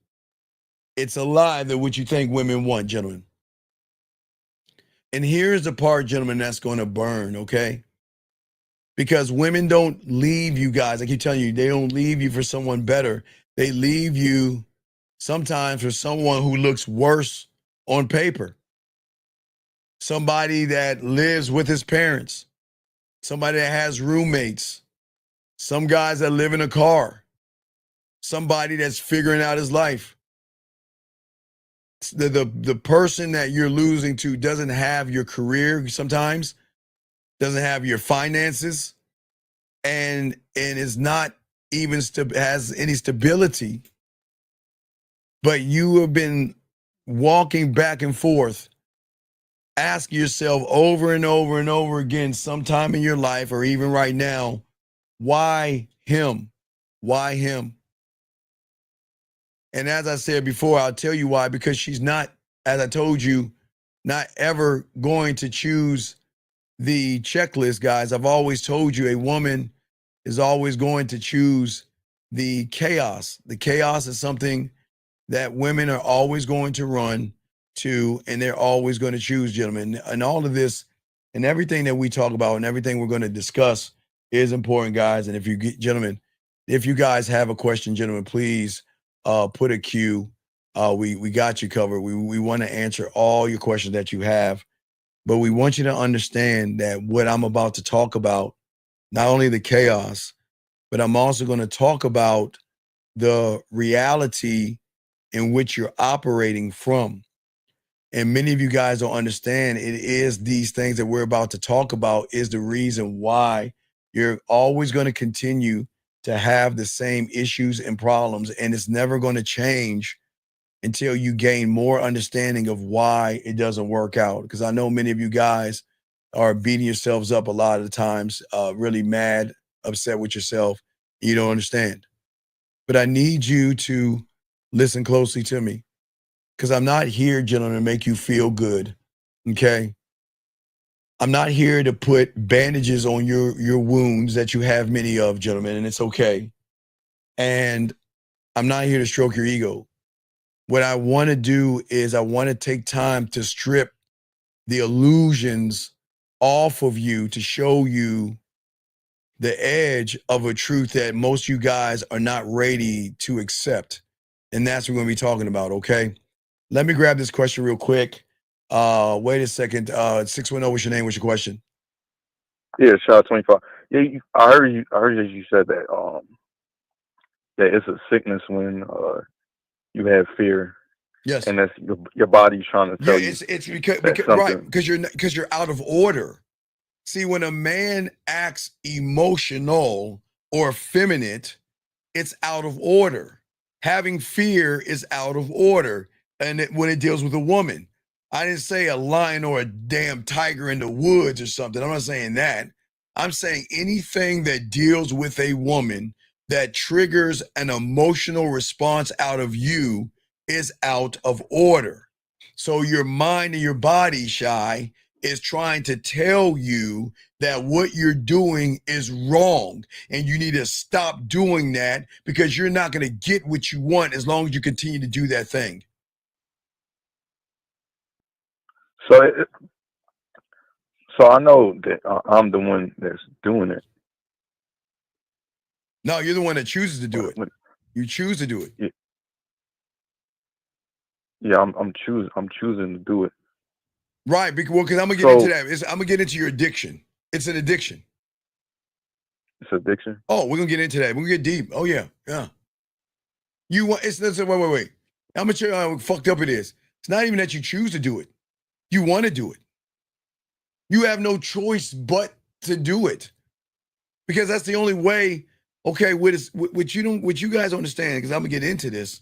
It's a lie that what you think women want, gentlemen. And here's the part, gentlemen, that's going to burn, okay? Because women don't leave you guys. I keep telling you, they don't leave you for someone better. They leave you sometimes for someone who looks worse on paper. Somebody that lives with his parents. Somebody that has roommates. some guys that live in a car, somebody that's figuring out his life. The person that you're losing to doesn't have your career sometimes, doesn't have your finances, and is not even has any stability. But you have been walking back and forth, ask yourself over and over and over again, sometime in your life or even right now, why him? Why him? And as I said before, I'll tell you why, because she's not, as I told you, not ever going to choose the checklist, guys. I've always told you a woman is always going to choose the chaos. The chaos is something that women are always going to run to, and they're always going to choose, gentlemen. And all of this and everything that we talk about and everything we're going to discuss is important, guys. And if you get, gentlemen, if you guys have a question, gentlemen, please put a Q. We got you covered. We want to answer all your questions that you have, but we want you to understand that what I'm about to talk about, not only the chaos, but I'm also going to talk about the reality in which you're operating from. And many of you guys don't understand it is these things that we're about to talk about is the reason why you're always going to continue to have the same issues and problems. And it's never going to change until you gain more understanding of why it doesn't work out. Because I know many of you guys are beating yourselves up a lot of the times, really mad, upset with yourself. You don't understand. But I need you to listen closely to me, because I'm not here, gentlemen, to make you feel good, okay? I'm not here to put bandages on your wounds that you have many of, gentlemen, and it's okay. And I'm not here to stroke your ego. What I want to do is I want to take time to strip the illusions off of you to show you the edge of a truth that most of you guys are not ready to accept. And that's what we're going to be talking about, okay? Let me grab this question real quick. Wait a second. 610, what's your name? What's your question? Yeah, shot 25. Yeah, I heard you. I heard that you said that that it's a sickness when you have fear. Yes. And that's your body's trying to tell you. It's because that right, something. because you're out of order. See, when a man acts emotional or effeminate, it's out of order. Having fear is out of order. And when it deals with a woman, I didn't say a lion or a damn tiger in the woods or something. I'm not saying that. I'm saying anything that deals with a woman that triggers an emotional response out of you is out of order. So your mind and your body, Shy, is trying to tell you that what you're doing is wrong and you need to stop doing that, because you're not going to get what you want as long as you continue to do that thing. So I know that I'm the one that's doing it. No, you're the one that chooses to do it. You choose to do it. Yeah, I'm choosing to do it. Right, because I'm gonna get into that. I'm gonna get into your addiction. It's an addiction. It's addiction. Oh, we're gonna get into that. We're gonna get deep. Oh yeah. You want? It's wait. How much fucked up it is? It's not even that you choose to do it. You want to do it. You have no choice but to do it, because that's the only way. Okay, what you guys understand, because I'm gonna get into this,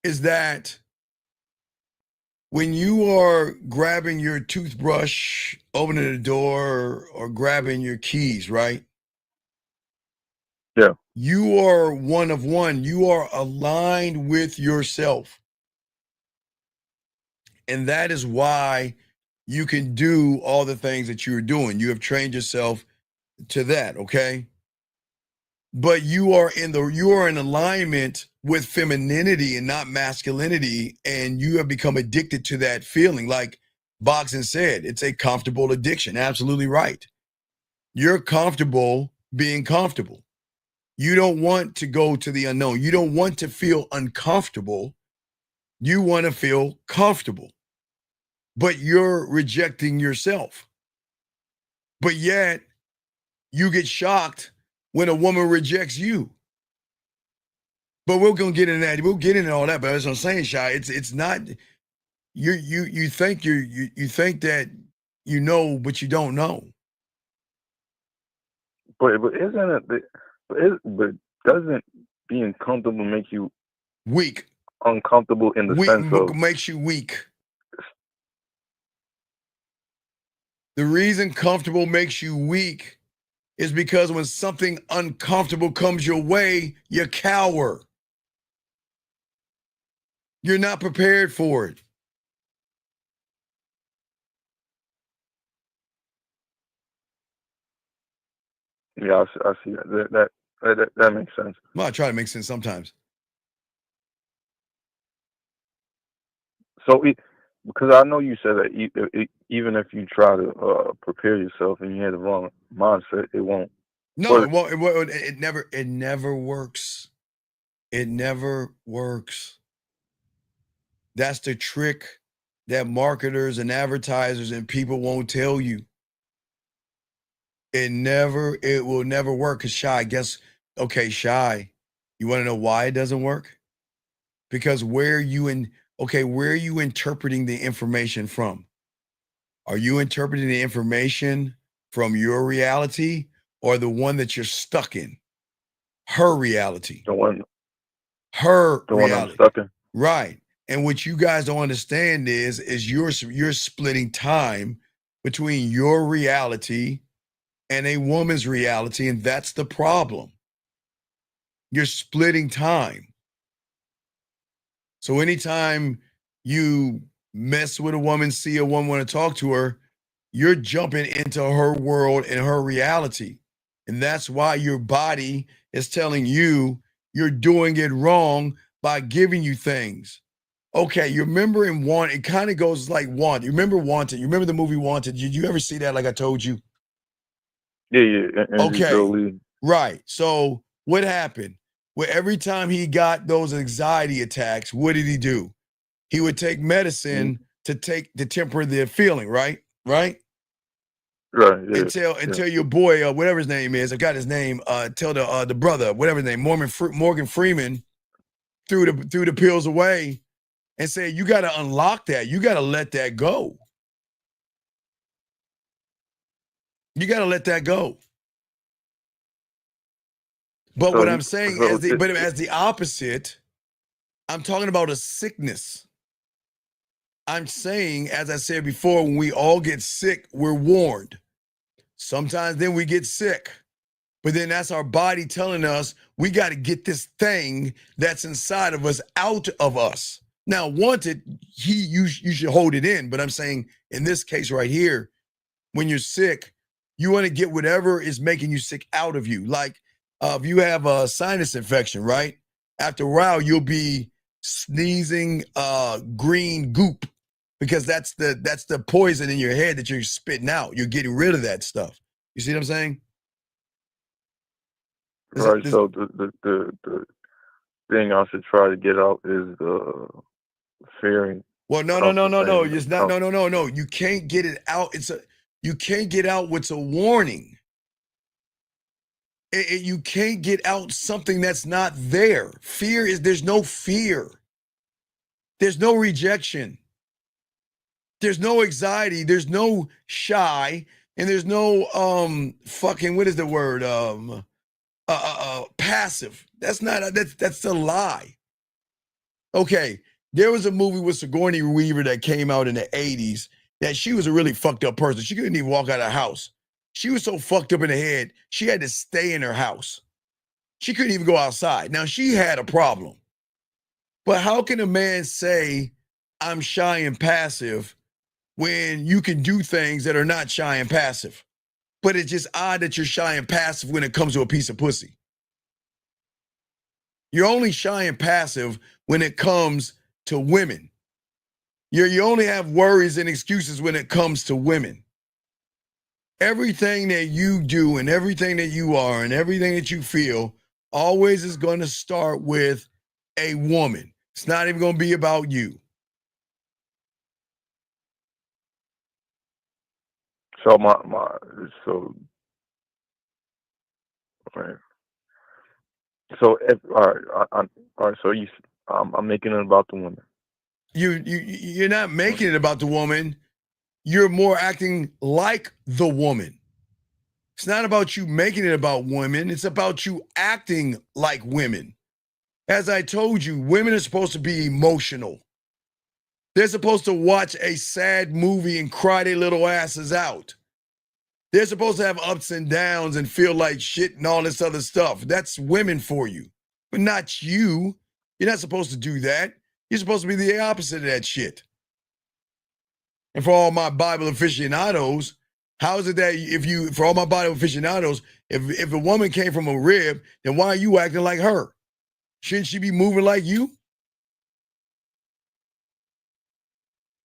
is that when you are grabbing your toothbrush, opening the door, or grabbing your keys, right? Yeah. You are one of one. You are aligned with yourself. And that is why you can do all the things that you're doing. You have trained yourself to that, okay? But you are in alignment with femininity and not masculinity, and you have become addicted to that feeling. Like Boxing said, it's a comfortable addiction. Absolutely right. You're comfortable being comfortable. You don't want to go to the unknown. You don't want to feel uncomfortable. You want to feel comfortable. But you're rejecting yourself. But yet you get shocked when a woman rejects you. But we're gonna get into that. We'll get into all that. But as I'm saying, Shy, it's not you think you think that you know, but you don't know. But isn't it? But doesn't being comfortable make you weak? Uncomfortable in the sense of makes you weak. The reason comfortable makes you weak is because when something uncomfortable comes your way, you cower. You're not prepared for it. Yeah, I see that. That makes sense. Well, I try to make sense sometimes. So, because I know you said that even if you try to prepare yourself and you have the wrong mindset, it won't. No, it won't. It never works. It never works. That's the trick that marketers and advertisers and people won't tell you. It will never work. Because Shy, Shy, you want to know why it doesn't work? Because where are you interpreting the information from? Are you interpreting the information from your reality or the one that you're stuck in? Her reality. The one reality. I'm stuck in. Right. And what you guys don't understand is you're splitting time between your reality and a woman's reality, and that's the problem. You're splitting time. So anytime you mess with a woman, see a woman, want to talk to her, you're jumping into her world and her reality. And that's why your body is telling you you're doing it wrong by giving you things. Okay, you remember in Wanted, it kind of goes like Wanted. You remember Wanted? You remember the movie Wanted? Did you ever see that like I told you? Yeah. Okay. Right. So what happened? Well, every time he got those anxiety attacks, what did he do? He would take medicine to temper the feeling, right? Right? Right. Yeah. Until your boy, whatever his name is, I got his name, tell the brother, whatever his name, Morgan Freeman, threw the pills away and said, you got to unlock that. You got to let that go. You got to let that go. But what I'm saying as the opposite, I'm talking about a sickness. I'm saying, as I said before, when we all get sick, we're warned. Sometimes then we get sick. But then that's our body telling us we got to get this thing that's inside of us out of us. Now, Wanted, you should hold it in. But I'm saying in this case right here, when you're sick, you want to get whatever is making you sick out of you. Like if you have a sinus infection, right? After a while, you'll be sneezing green goop because that's the poison in your head that you're spitting out. You're getting rid of that stuff. You see what I'm saying? Right. So the thing I should try to get out is the fearing. Well, no. It's not. No. You can't get it out. You can't get out what's a warning. You can't get out something that's not there. There's no fear. There's no rejection. There's no anxiety. There's no shy. And there's no fucking, what is the word? Passive. That's a lie. Okay. There was a movie with Sigourney Weaver that came out in the 80s that she was a really fucked up person. She couldn't even walk out of the house. She was so fucked up in the head, she had to stay in her house. She couldn't even go outside. Now, she had a problem. But how can a man say, I'm shy and passive, when you can do things that are not shy and passive? But it's just odd that you're shy and passive when it comes to a piece of pussy. You're only shy and passive when it comes to women. You only have worries and excuses when it comes to women. Everything that you do and everything that you are and everything that you feel always is going to start with a woman. It's not even going to be about you. So Right. So, all right, all right. So I'm making it about the woman. You're not making it about the woman. You're more acting like the woman. It's not about you making it about women. It's about you acting like women. As I told you, women are supposed to be emotional. They're supposed to watch a sad movie and cry their little asses out. They're supposed to have ups and downs and feel like shit and all this other stuff. That's women for you, but not you. You're not supposed to do that. You're supposed to be the opposite of that shit. And for all my Bible aficionados, how is it that for all my Bible aficionados, if a woman came from a rib, then why are you acting like her? Shouldn't she be moving like you?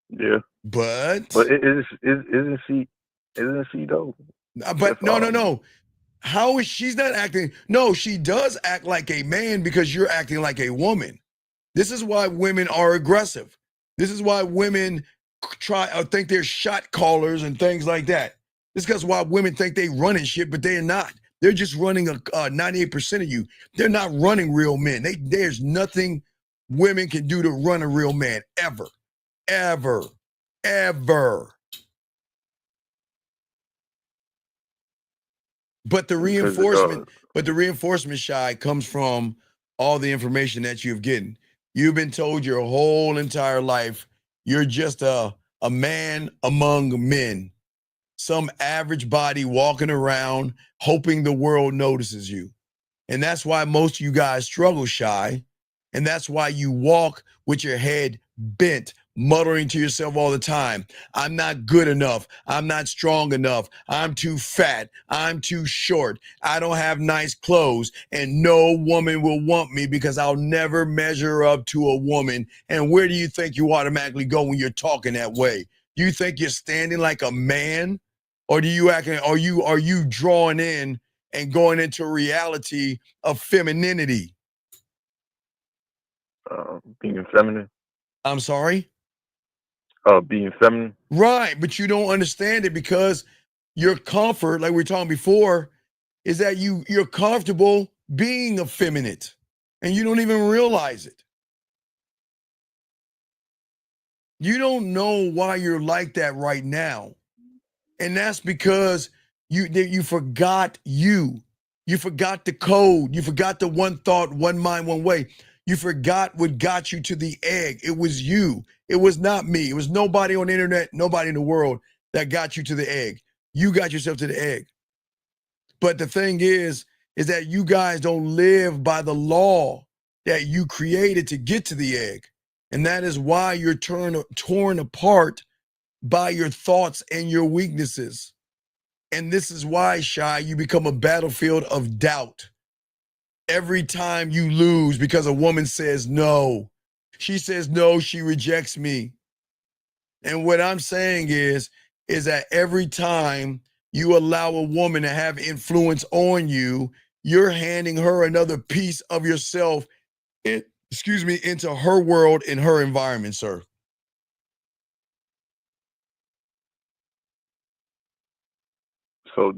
Yeah. But isn't she though? But no. How is she's not acting? No, she does act like a man because you're acting like a woman. This is why women are aggressive. This is why women think they're shot callers and things like that. This is why women think they running shit, but they're not. They're just running 98% of you. They're not running real men. There's nothing women can do to run a real man ever, ever, ever. But the reinforcement, Shy, comes from all the information that you've gotten. You've been told your whole entire life you're just a man among men, some average body walking around hoping the world notices you. And that's why most of you guys struggle, Shy. And that's why you walk with your head bent, muttering to yourself all the time, I'm not good enough. I'm not strong enough. I'm too fat. I'm too short. I don't have nice clothes. And no woman will want me because I'll never measure up to a woman. And where do you think you automatically go when you're talking that way? Do you think you're standing like a man? Or are you drawing in and going into a reality of femininity? Being feminine. I'm sorry? Being feminine. Right, but you don't understand it because your comfort, like we were talking before, is that you're comfortable being effeminate and you don't even realize it. You don't know why you're like that right now. And that's because you forgot you. You forgot the code. You forgot the one thought, one mind, one way. You forgot what got you to the egg. It was you. It was not me. It was nobody on the internet, nobody in the world that got you to the egg. You got yourself to the egg. But the thing is that you guys don't live by the law that you created to get to the egg. And that is why you're torn apart by your thoughts and your weaknesses. And this is why, Shy, you become a battlefield of doubt. Every time you lose because a woman says no, she says no, she rejects me. And what I'm saying is that every time you allow a woman to have influence on you, you're handing her another piece of yourself, into her world and her environment, sir. So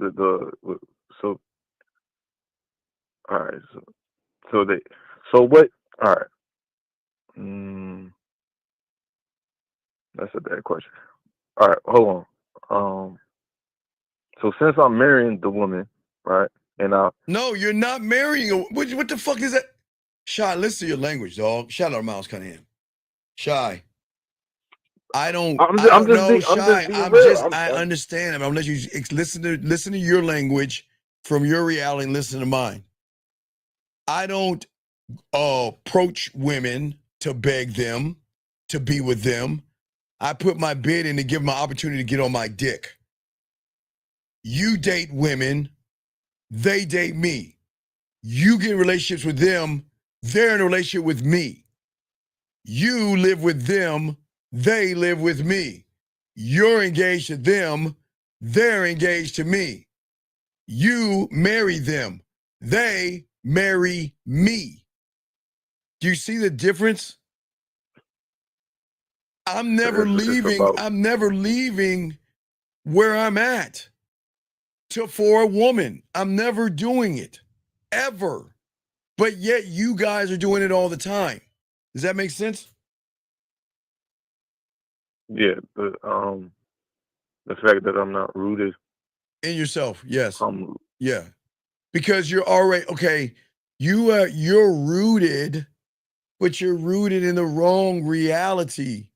all right. So what? All right. That's a bad question. All right, hold on. So since I'm marrying the woman, right, and No, you're not marrying. What the fuck is that? Shy, listen to your language, dog. Shout out Mouse Cunningham. Shy. I understand. I'm gonna let you listen to your language from your reality and listen to mine. I don't approach women to beg them to be with them. I put my bid in to give them an opportunity to get on my dick. You date women, they date me. You get in relationships with them, they're in a relationship with me. You live with them, they live with me. You're engaged to them, they're engaged to me. You marry them, they marry me. Do you see the difference? I'm never leaving where I'm at for a woman. I'm never doing it. ever. But yet you guys are doing it all the time. Does that make sense? Yeah, the fact that I'm not rooted In yourself, yes. I'm Yeah. Because you're already okay, you're rooted, but you're rooted in the wrong reality.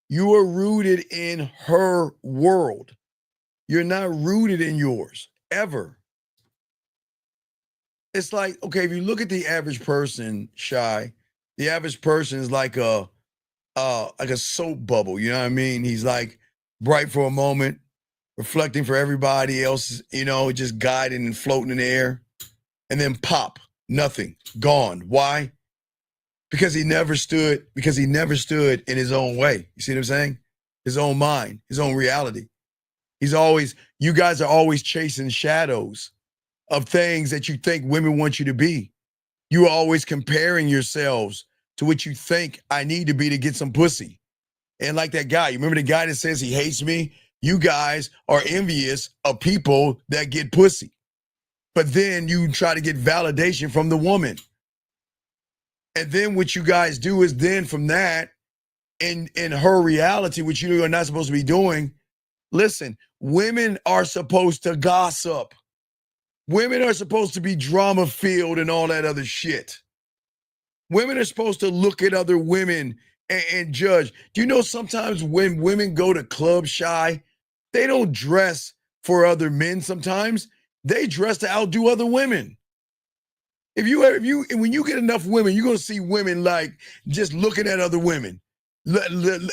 You are rooted in her world. You're not rooted in yours ever. It's like, okay, if you look at the average person, Shy, the average person is like a soap bubble, you know what I mean? He's like bright for a moment, reflecting for everybody else, just guiding and floating in the air, and then pop, nothing, gone. Why? Because he never stood in his own way. You see what I'm saying? His own mind, his own reality. You guys are always chasing shadows of things that you think women want you to be. You are always comparing yourselves to what you think I need to be to get some pussy. And like that guy, you remember the guy that says he hates me? You guys are envious of people that get pussy. But then you try to get validation from the woman. And then what you guys do is then from that, in her reality, which you are not supposed to be doing, listen, women are supposed to gossip. Women are supposed to be drama filled and all that other shit. Women are supposed to look at other women and judge. Do you know sometimes when women go to club, Shy, they don't dress for other men sometimes. They dress to outdo other women. When you get enough women, you're gonna see women like just looking at other women.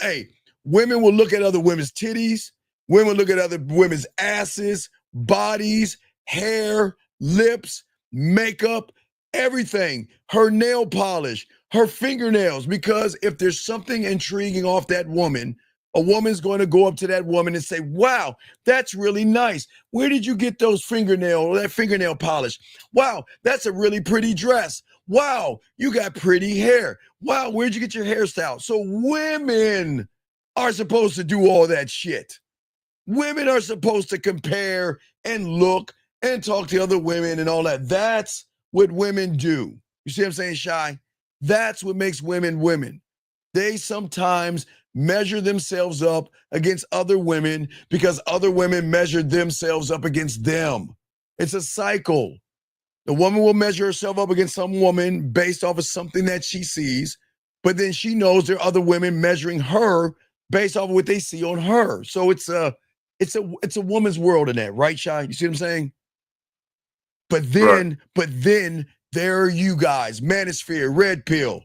Hey, women will look at other women's titties. Women look at other women's asses, bodies, hair, lips, makeup, everything. Her nail polish, her fingernails. Because if there's something intriguing off that woman, a woman's going to go up to that woman and say, wow, that's really nice. Where did you get that fingernail polish? Wow, that's a really pretty dress. Wow, you got pretty hair. Wow, where'd you get your hairstyle? So women are supposed to do all that shit. Women are supposed to compare and look and talk to other women and all that. That's what women do. You see what I'm saying, Shy? That's what makes women women. They sometimes measure themselves up against other women because other women measure themselves up against them. It's a cycle. The woman will measure herself up against some woman based off of something that she sees, but then she knows there are other women measuring her based off of what they see on her. So it's a woman's world in that, right, Shy? You see what I'm saying? But then there are you guys, Manosphere, Red Pill,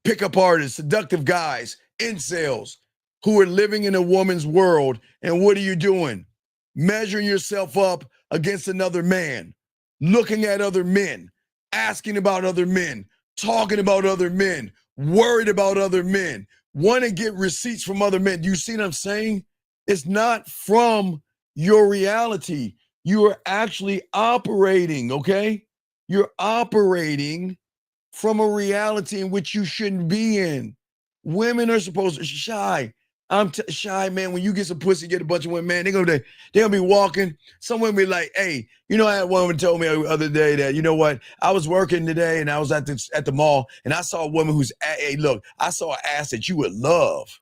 pickup artists, seductive guys, incels, who are living in a woman's world. And what are you doing? Measuring yourself up against another man, looking at other men, asking about other men, talking about other men, worried about other men, want to get receipts from other men. Do you see what I'm saying? It's not from your reality. You are actually operating, okay? You're operating from a reality in which you shouldn't be in. Women are supposed to Shy. Shy, man. When you get some pussy, get a bunch of women, man. They're gonna be walking. Some women be like, "Hey, I had one woman told me the other day that you know what? I was working today and I was at the mall and I saw a woman who's, hey, look, I saw an ass that you would love."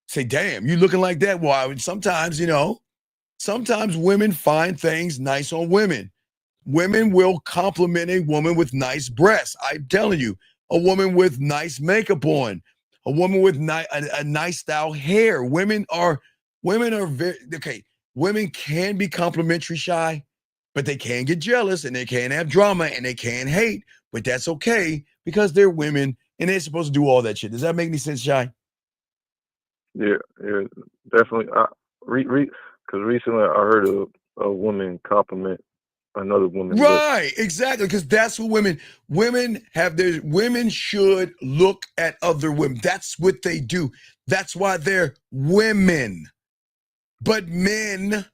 Say, damn, you looking like that? Well, sometimes women find things nice on women. Women will compliment a woman with nice breasts. I'm telling you, a woman with nice makeup on, a woman with a nice style hair. Women are very okay. Women can be complimentary, Shy, but they can get jealous and they can have drama and they can hate. But that's okay because they're women and they're supposed to do all that shit. Does that make any sense, Shy? Yeah, definitely. Because recently I heard a woman compliment another woman. Right, exactly. Because that's what women should look at other women. That's what they do. That's why they're women. But men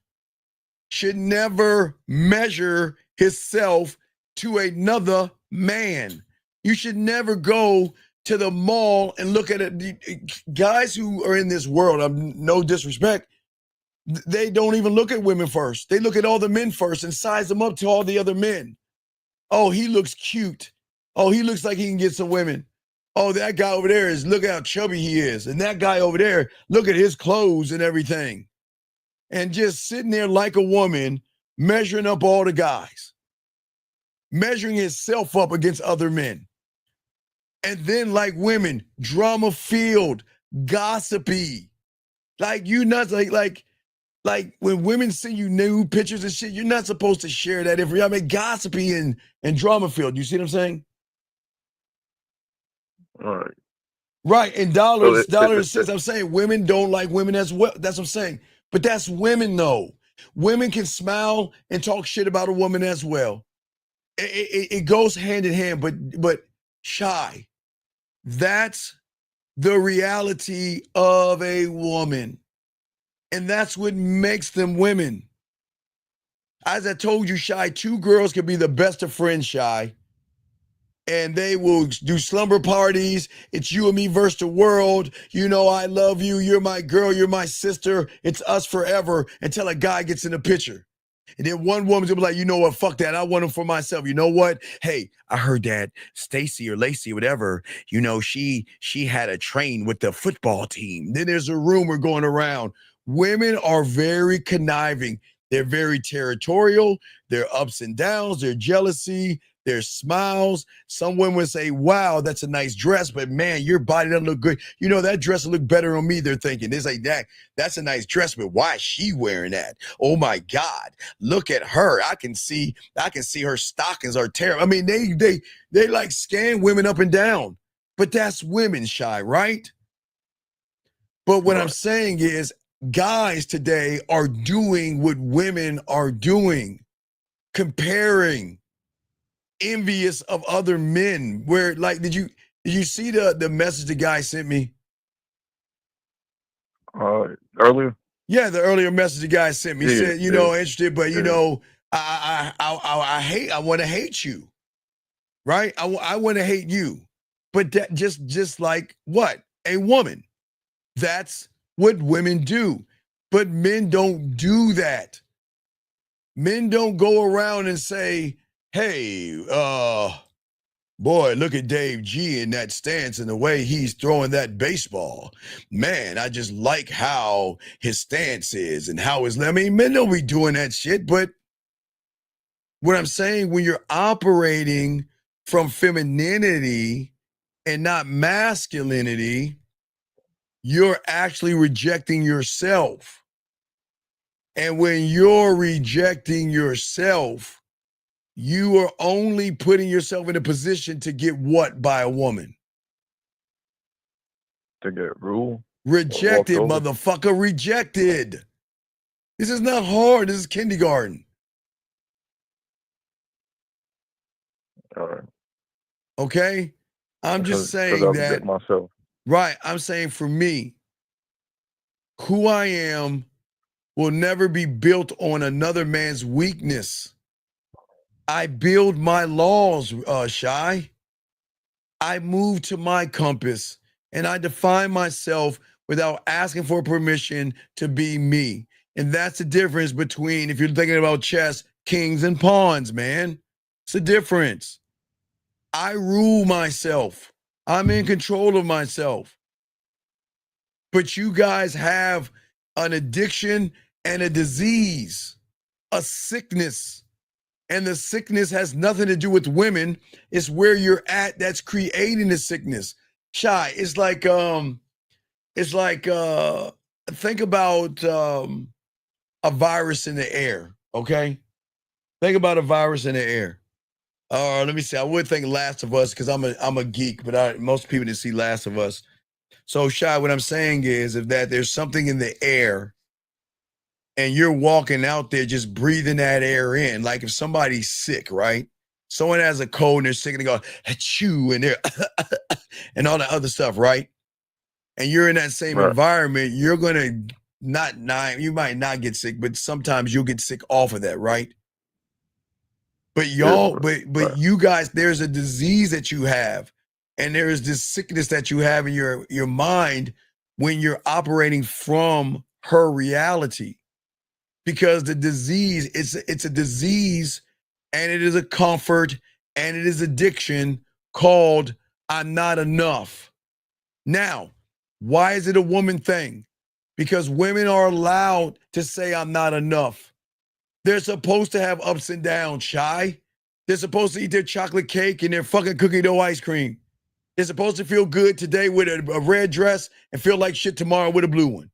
should never measure himself to another man. You should never go to the mall and look at it. Guys who are in this world, no disrespect, they don't even look at women first. They look at all the men first and size them up to all the other men. Oh, he looks cute. Oh, he looks like he can get some women. Oh, that guy over there look how chubby he is. And that guy over there, look at his clothes and everything. And just sitting there like a woman, measuring up all the guys, measuring himself up against other men. And then, like women, drama filled, gossipy. Like you nuts, like when women send you nude pictures and shit, you're not supposed to share that information. I mean, gossipy and drama filled. You see what I'm saying? All right. Right. And So dollars and cents. I'm saying women don't like women as well. That's what I'm saying. But that's women, though. Women can smile and talk shit about a woman as well. It goes hand in hand. But shy. That's the reality of a woman. And that's what makes them women. As I told you, Shy, two girls can be the best of friends, Shy. And they will do slumber parties. It's you and me versus the world. You know, I love you. You're my girl. You're my sister. It's us forever until a guy gets in the picture. And then one woman's gonna be like, you know what? Fuck that. I want him for myself. You know what? Hey, I heard that Stacy or Lacey, whatever, you know, she had a train with the football team. Then there's a rumor going around. Women are very conniving. They're very territorial. Their ups and downs, their jealousy, their smiles. Some women say, wow, that's a nice dress, but man, your body doesn't look good. You know, that dress will look better on me, they're thinking. It's like, that's a nice dress, but why is she wearing that? Oh my God, look at her. I can see her stockings are terrible. I mean, they like scan women up and down, but that's women, Shy, right? But what I'm saying is guys today are doing what women are doing, comparing, envious of other men. Where, like, did you see the message the guy sent me? Earlier? Yeah, the earlier message the guy sent me said, you know, interested, but you know, I want to hate you, right? I want to hate you, but that just like what? A woman. That's what women do, but men don't do that. Men don't go around and say, hey, boy, look at Dave G in that stance and the way he's throwing that baseball. Man, I just like how his stance is and how his, I mean, men don't be doing that shit, but what I'm saying, when you're operating from femininity and not masculinity, you're actually rejecting yourself. And when you're rejecting yourself, you are only putting yourself in a position to get what by a woman? To get ruled? Rejected, motherfucker, rejected. This is not hard. This is kindergarten. All right. Okay? I'm just saying that. Myself. Right. I'm saying for me, who I am will never be built on another man's weakness. I build my laws, Shy. I move to my compass and I define myself without asking for permission to be me. And that's the difference between, if you're thinking about chess, kings and pawns, man. It's a difference. I rule myself. I'm in control of myself. But you guys have an addiction and a disease, a sickness. And the sickness has nothing to do with women. It's where you're at that's creating the sickness. Shy, it's like think about a virus in the air, okay? Think about a virus in the air. Let me see. I would think Last of Us because I'm a geek, but most people didn't see Last of Us. So, Shy, what I'm saying is that there's something in the air and you're walking out there just breathing that air in. Like if somebody's sick, right? Someone has a cold and they're sick and they go, achoo, and they're and all that other stuff, right? And you're in that same environment, you're gonna you might not get sick, but sometimes you'll get sick off of that, right? But but you guys, there's a disease that you have, and there is this sickness that you have in your mind when you're operating from her reality. Because the disease, it's a disease and it is a comfort and it is addiction called I'm not enough. Now, why is it a woman thing? Because women are allowed to say I'm not enough. They're supposed to have ups and downs, Shy. They're supposed to eat their chocolate cake and their fucking cookie dough ice cream. They're supposed to feel good today with a red dress and feel like shit tomorrow with a blue one.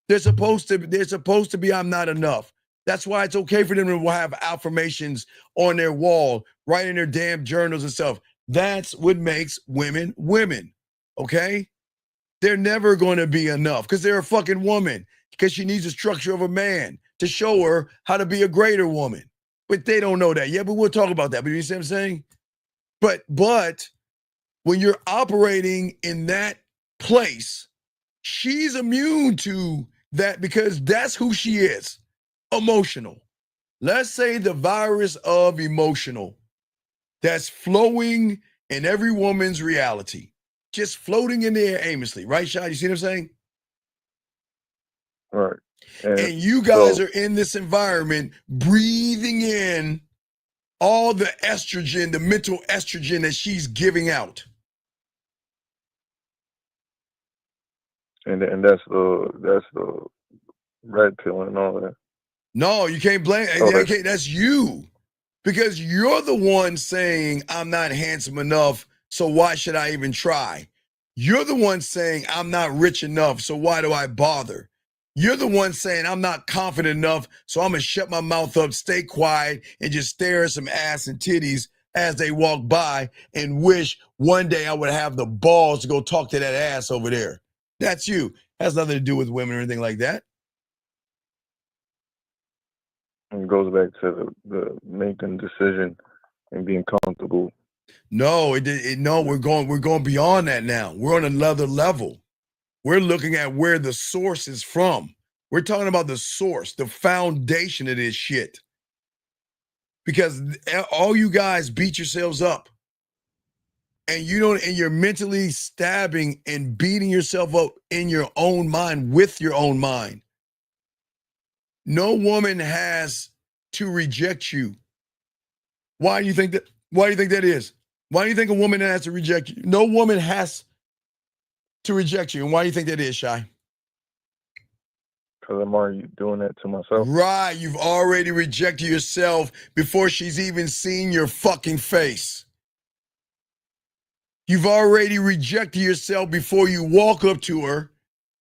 They're supposed to be I'm not enough. That's why it's okay for them to have affirmations on their wall, write in their damn journals and stuff. That's what makes women women, okay? They're never going to be enough because they're a fucking woman, because she needs the structure of a man to show her how to be a greater woman. But they don't know that yet, but we'll talk about that. But you see what I'm saying? But when you're operating in that place, she's immune to that because that's who she is, emotional. Let's say the virus of emotional that's flowing in every woman's reality, just floating in the air aimlessly. Right, Shai? You see what I'm saying? Right. And you guys are in this environment breathing in all the estrogen, the mental estrogen that she's giving out. And that's the red pill and all that. No, you can't blame. Okay. That's you, because you're the one saying I'm not handsome enough, so why should I even try? You're the one saying I'm not rich enough, so why do I bother? You're the one saying I'm not confident enough, so I'm gonna shut my mouth up, stay quiet, and just stare at some ass and titties as they walk by and wish one day I would have the balls to go talk to that ass over there. That's you. Has nothing to do with women or anything like that. And it goes back to the making decision and being comfortable. No, no, we're going beyond that now. We're on another level. We're looking at where the source is from. We're talking about the source, the foundation of this shit. Because all you guys beat yourselves up. And you're mentally stabbing and beating yourself up in your own mind with your own mind. No woman has to reject you. Why do you think that is? Why do you think a woman has to reject you? No woman has to reject you. And why do you think that is, Shy? Because I'm already doing that to myself. Right. You've already rejected yourself before she's even seen your fucking face. You've already rejected yourself before you walk up to her,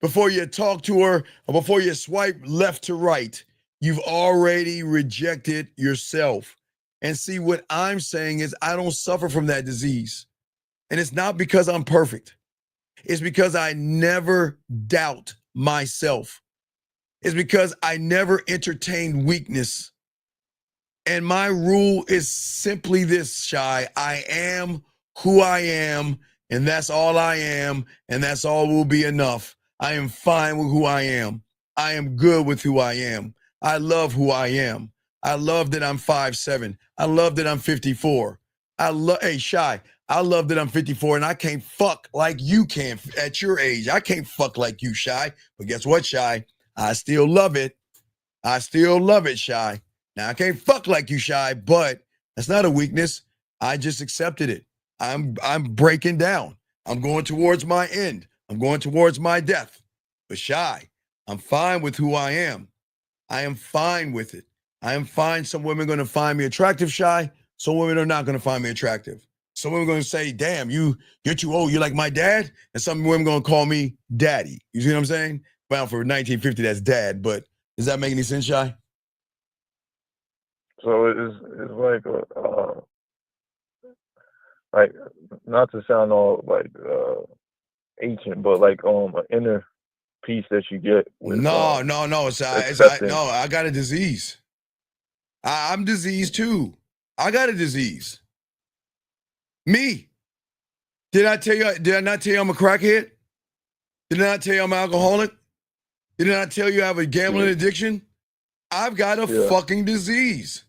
before you talk to her, or before you swipe left to right. You've already rejected yourself. And see, what I'm saying is I don't suffer from that disease. And it's not because I'm perfect. It's because I never doubt myself. It's because I never entertain weakness. And my rule is simply this, Shy. I am who I am, and that's all I am, and that's all will be enough. I am fine with who I am. I am good with who I am. I love who I am. I love that I'm 5'7". I love that I'm 54. Hey, Shy, I love that I'm 54 and I can't fuck like you can at your age. I can't fuck like you, Shy. But guess what, Shy? I still love it. I still love it, Shy. Now, I can't fuck like you, Shy, but that's not a weakness. I just accepted it. I'm breaking down. I'm going towards my end. I'm going towards my death. But Shy, I'm fine with who I am. I am fine with it. I am fine. Some women are going to find me attractive, Shy. Some women are not going to find me attractive. Some women are going to say, damn, you're too old. You're like my dad. And some women are going to call me daddy. You see what I'm saying? Well, for 1950, that's dad. But does that make any sense, Shy? So it's like not to sound all like ancient, but like an inner peace that you get with No. I got a disease. I'm diseased too. I got a disease. Me. Did I not tell you I'm a crackhead? Did I not tell you I'm an alcoholic? Did I not tell you I have a gambling addiction? I've got a fucking disease.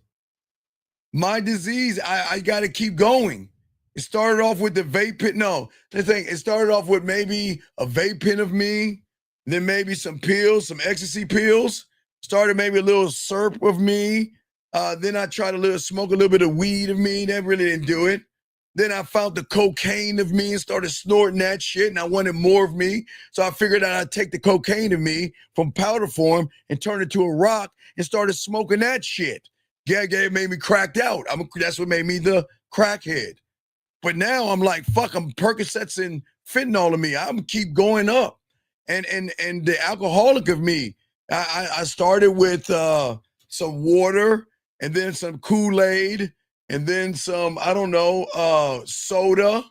My disease, I got to keep going. It started off with the vape pen. No, the thing, it started off with maybe a vape pen of me, then maybe some pills, some ecstasy pills. Started maybe a little syrup of me. Then I tried to smoke a little bit of weed of me. That really didn't do it. Then I found the cocaine of me and started snorting that shit, and I wanted more of me. So I figured out I'd take the cocaine of me from powder form and turn it to a rock and started smoking that shit. Yeah, it made me cracked out. That's what made me the crackhead. But now I'm like, fuck, I'm Percocets and fentanyl in me. I'm keep going up. And the alcoholic of me, I started with some water and then some Kool-Aid and then some, I don't know, soda.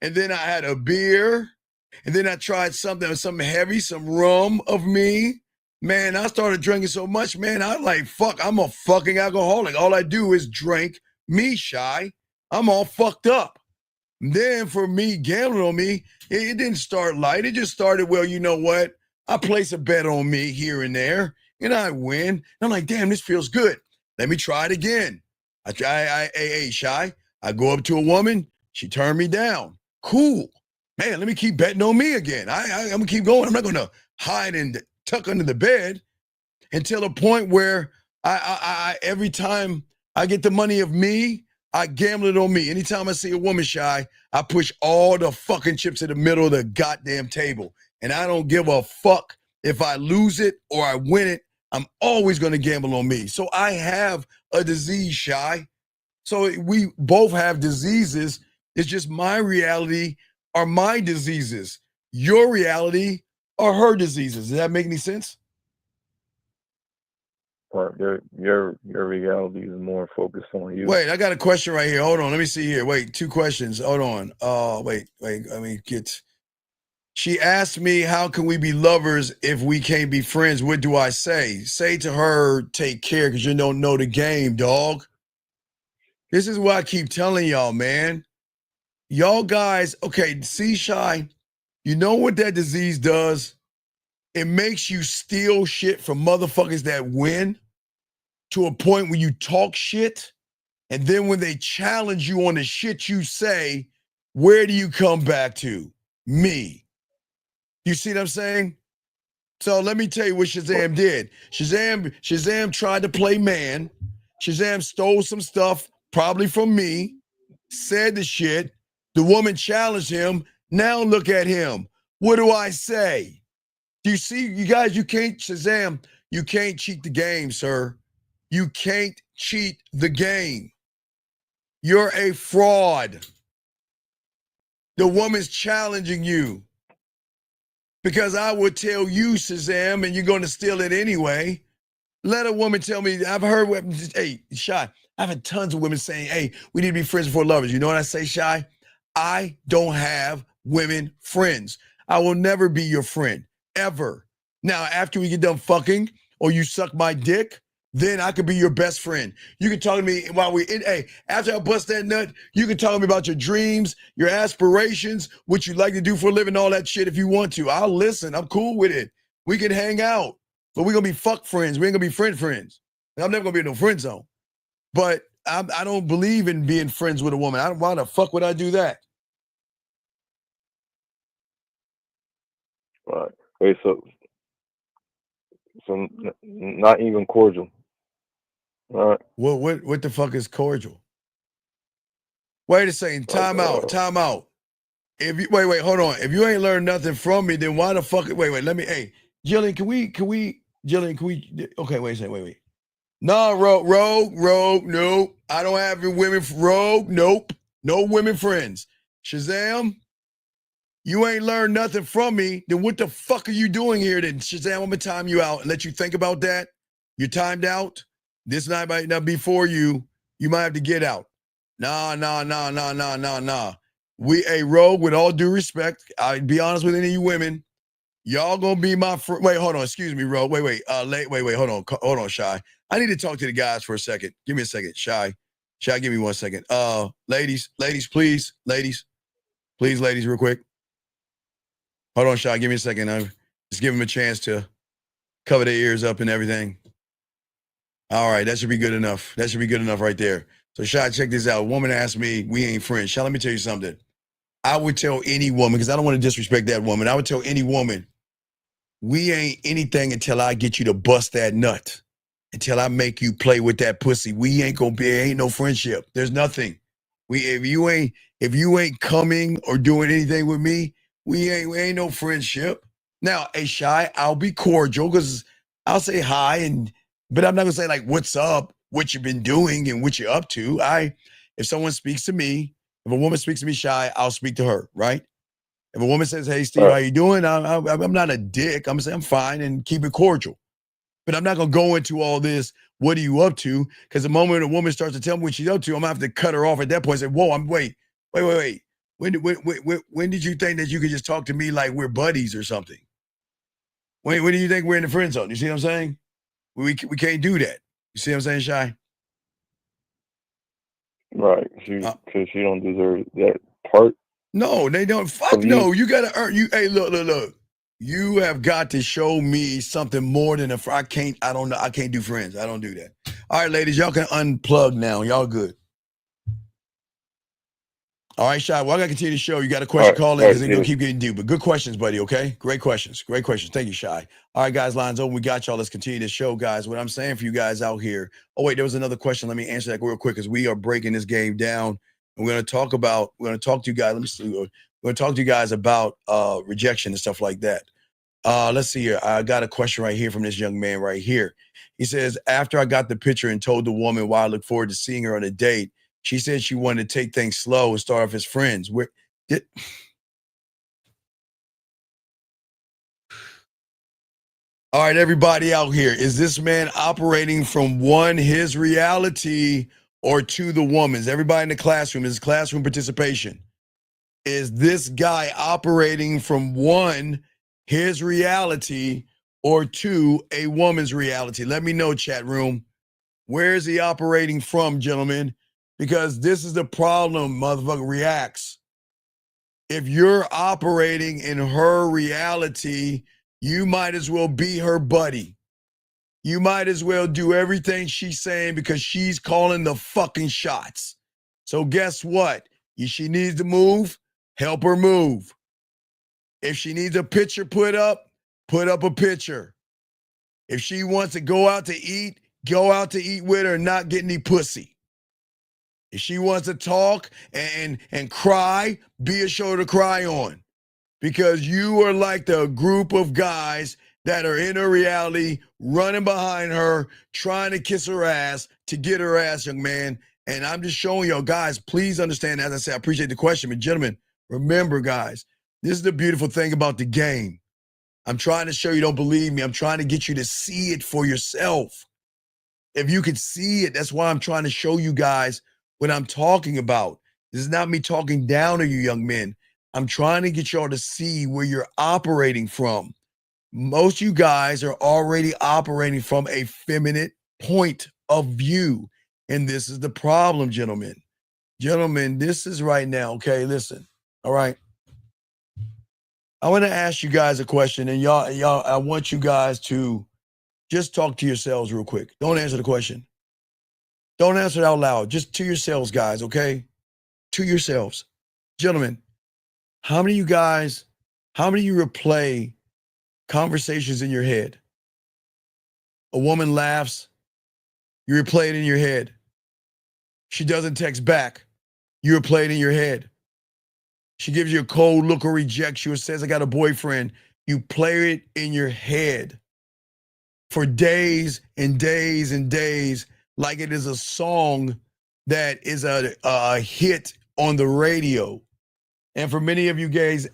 And then I had a beer. And then I tried something heavy, some rum of me. Man, I started drinking so much, man, I like, fuck, I'm a fucking alcoholic. All I do is drink me, Shy. I'm all fucked up. Then for me, gambling on me, it didn't start light. It just started, well, you know what? I place a bet on me here and there, and I win. And I'm like, damn, this feels good. Let me try it again. Hey, Shy, I go up to a woman. She turned me down. Cool. Man, let me keep betting on me again. I'm going to keep going. I'm not going to hide and tuck under the bed until the point where I every time I get the money of me, I gamble it on me. Anytime I see a woman, Shy, I push all the fucking chips in the middle of the goddamn table. And I don't give a fuck if I lose it or I win it. I'm always going to gamble on me. So I have a disease, Shy. So we both have diseases. It's just my reality are my diseases. Your reality are her diseases. Does that make any sense? Or your reality is more focused on you. Wait, I got a question right here. Hold on. Let me see here. Wait, 2 questions. Hold on. Wait. I mean, she asked me, how can we be lovers if we can't be friends? What do I say? Say to her, take care, because you don't know the game, dog. This is what I keep telling y'all, man. Y'all guys, okay, see, Shy, you know what that disease does? It makes you steal shit from motherfuckers that win to a point where you talk shit, and then when they challenge you on the shit you say, where do you come back to? Me. You see what I'm saying? So let me tell you what Shazam did. Shazam tried to play man. Shazam stole some stuff, probably from me, said the shit. The woman challenged him. Now look at him. What do I say? Do you see, you guys, you can't, Shazam, you can't cheat the game, sir. You can't cheat the game. You're a fraud. The woman's challenging you. Because I would tell you, Shazam, and you're going to steal it anyway. Let a woman tell me, I've heard, hey, Shy, I've had tons of women saying, hey, we need to be friends before lovers. You know what I say, Shy? I don't have women friends. I will never be your friend, ever. Now, after we get done fucking, or you suck my dick, then I could be your best friend. You can talk to me while hey, after I bust that nut, you can talk to me about your dreams, your aspirations, what you like to do for a living, all that shit if you want to. I'll listen. I'm cool with it. We can hang out, but we're going to be fuck friends. We ain't going to be friends. I'm never going to be in no friend zone. But I don't believe in being friends with a woman. Why the fuck would I do that? Right. Wait, so not even cordial. All right. What the fuck is cordial? Wait a second. Time out. If you wait, hold on. If you ain't learned nothing from me, then why the fuck? Wait. Let me. Hey, Jillian, can we? Jillian, can we? Okay, wait a second. Wait. No, Rogue. Nope. I don't have women. Rogue. Nope. No women friends. Shazam. You ain't learned nothing from me. Then what the fuck are you doing here? Then Shazam, I'm gonna time you out and let you think about that. You're timed out. This night might not be for you. You might have to get out. Nah. Rogue, with all due respect, I'd be honest with any of you women. Y'all gonna be my friend. Wait, hold on. Excuse me, Rogue. Wait. Hold on, Shy. I need to talk to the guys for a second. Give me a second, Shy. Shy, give me 1 second. Ladies, please. Ladies, real quick. Hold on, Shy. Give me a second. Just give them a chance to cover their ears up and everything. All right, that should be good enough. That should be good enough right there. So, Shy, check this out. A woman asked me, we ain't friends. Shy, let me tell you something. I would tell any woman, because I don't want to disrespect that woman. I would tell any woman, we ain't anything until I get you to bust that nut. until I make you play with that pussy. We ain't gonna be, ain't no friendship. There's nothing. If you ain't coming or doing anything with me, we ain't no friendship. Now, hey, Shy, I'll be cordial because I'll say hi, but I'm not gonna say like what's up, what you've been doing, and what you're up to. If someone speaks to me, if a woman speaks to me, Shy, I'll speak to her, right? If a woman says, "Hey, Steve, how you doing?" I'm not a dick. I'm gonna say I'm fine and keep it cordial. But I'm not gonna go into all this. What are you up to? Because the moment a woman starts to tell me what she's up to, I'm gonna have to cut her off at that point. And say, "Whoa, wait. When did you think that you could just talk to me like we're buddies or something? When do you think we're in the friend zone? You see what I'm saying? We can't do that. You see what I'm saying, Shy? Right. Because she don't deserve that part. No, they don't. Fuck no. You gotta earn. Hey, look. You have got to show me something more than I can't do friends. I don't do that. All right, ladies, y'all can unplug now. Y'all good. All right, Shy. Well, I got to continue the show. You got a question, call in because they're going to keep getting deep. But good questions, buddy, okay? Great questions. Thank you, Shy. All right, guys, lines open. We got y'all. Let's continue the show, guys. What I'm saying for you guys out here. Oh, wait, there was another question. Let me answer that real quick because we are breaking this game down. And we're going to talk to you guys. Let me see. We're going to talk to you guys about rejection and stuff like that. Let's see here. I got a question right here from this young man right here. He says, after I got the picture and told the woman why I look forward to seeing her on a date, she said she wanted to take things slow and start off as friends. All right, everybody out here, is this man operating from his reality or two, the woman's? Everybody in the classroom, is classroom participation. Is this guy operating from his reality or two, a woman's reality? Let me know, chat room. Where is he operating from, gentlemen? Because this is the problem, motherfucker reacts. If you're operating in her reality, you might as well be her buddy. You might as well do everything she's saying because she's calling the fucking shots. So guess what? If she needs to move, help her move. If she needs a picture put up a picture. If she wants to go out to eat with her and not get any pussy. If she wants to talk and cry, be a shoulder to cry on. Because you are like the group of guys that are in her reality, running behind her, trying to kiss her ass to get her ass, young man. And I'm just showing y'all, guys, please understand, as I said, I appreciate the question, but gentlemen, remember, guys, this is the beautiful thing about the game. I'm trying to show you don't believe me. I'm trying to get you to see it for yourself. If you could see it, that's why I'm trying to show you guys what I'm talking about. This is not me talking down on you, young men. I'm trying to get y'all to see where you're operating from. Most of you guys are already operating from a feminine point of view. And this is the problem, gentlemen. Gentlemen, this is right now, okay? Listen, all right? I want to ask you guys a question, and y'all, I want you guys to just talk to yourselves real quick. Don't answer the question. Don't answer it out loud. Just to yourselves, guys, okay? To yourselves. Gentlemen, how many of you replay conversations in your head? A woman laughs, you replay it in your head. She doesn't text back, you replay it in your head. She gives you a cold look or rejects you or says, I got a boyfriend. You play it in your head for days and days and days like it is a song that is a hit on the radio. And for many of you guys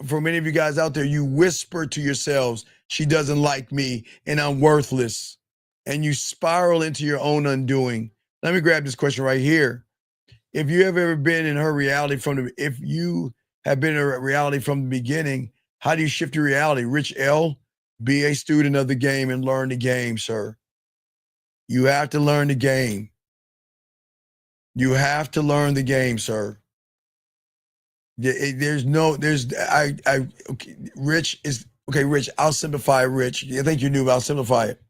out there, you whisper to yourselves, she doesn't like me and I'm worthless. And you spiral into your own undoing. Let me grab this question right here. If you have ever been in her reality if you have been in her reality from the beginning, how do you shift your reality? Rich L, be a student of the game and learn the game, sir. You have to learn the game. You have to learn the game, sir. Rich is, okay, Rich, I'll simplify it, Rich. I think you knew, but I'll simplify it.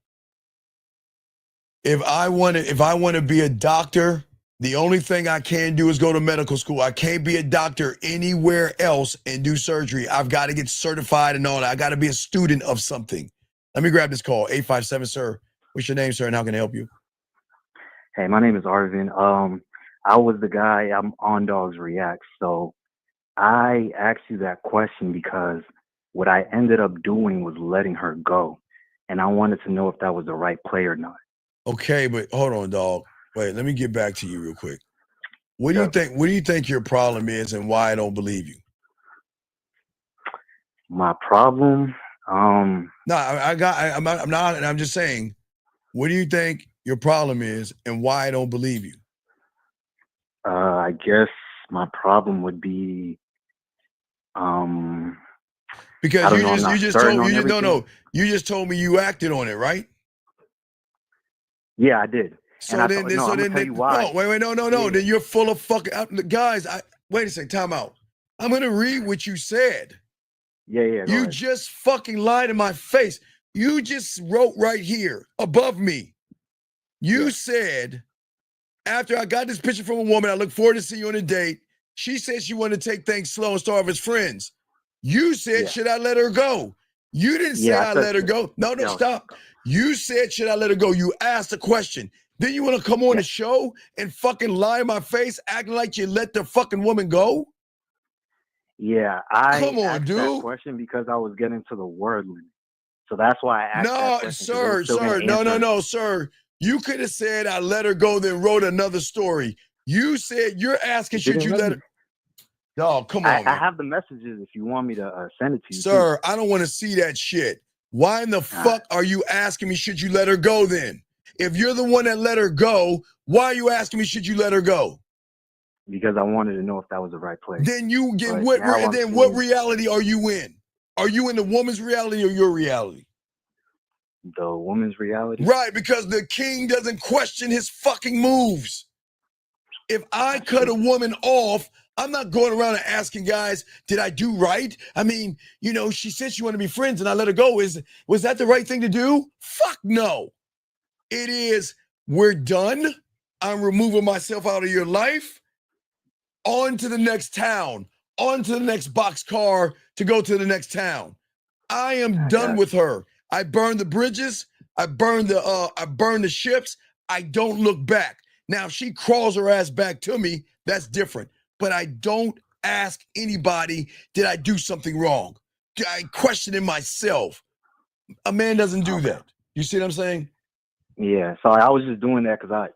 If I want to be a doctor, the only thing I can do is go to medical school. I can't be a doctor anywhere else and do surgery. I've got to get certified and all that. I got to be a student of something. Let me grab this call. 857, sir. What's your name, sir, and how can I help you? Hey, my name is Arvin. I was the guy. I'm on Dogs React. So I asked you that question because what I ended up doing was letting her go, and I wanted to know if that was the right play or not. Okay, but hold on, dog. Wait, let me get back to you real quick. What do you Sure. think? What do you think your problem is, and why I don't believe you? My problem, No, I'm not. And I'm just saying. What do you think your problem is, and why I don't believe you? I guess my problem would be, I Because don't you know. I'm just not you just certain told on you no everything. no you just told me you acted on it, right? Yeah, I did. And So I then, thought, no, I'm gonna tell you why. no, wait, no. Yeah, Then you're full of fucking guys. Wait a second, time out. I'm gonna read what you said. yeah. Go You ahead. just fucking lied in my face. You just wrote right here above me. You said, after I got this picture from a woman, I look forward to seeing you on a date. She said she wanted to take things slow and start as friends. You said, Yeah. should I let her go? You didn't say Yeah, I I said let her shit. go. No, Yeah. stop. You said, should I let her go? You asked a question. Then you want to come on the show and fucking lie in my face, acting like you let the fucking woman go? Yeah, I Come on, asked that dude. question because I was getting to the word limit. So that's why I asked that No, question, because it was still sir. gonna answer. No, sir. You could have said I let her go, then wrote another story. You said you're asking, should Didn't you let let me. her? Dog, come I on, man. have the messages if you want me to send it to you too. Sir, I don't want to see that shit. Why in the fuck are you asking me, should you let her go then? If you're the one that let her go, why are you asking me, should you let her go? Because I wanted to know if that was the right play. Then you get But what? now I'm Then what seeing reality are you in? Are you in the woman's reality or your reality? the woman's reality. Right, because the king doesn't question his fucking moves. If I cut a woman off, I'm not going around and asking guys, did I do right? I mean, she said she wanted to be friends and I let her go. Was that the right thing to do? Fuck no. It is, we're done. I'm removing myself out of your life. On to the next town. On to the next boxcar to go to the next town. I am done with her. I burned the bridges. I burned the ships. I don't look back. Now, if she crawls her ass back to me, that's different. But I don't ask anybody, did I do something wrong? I question it myself. A man doesn't do that. You see what I'm saying? Yeah. So I was just doing that because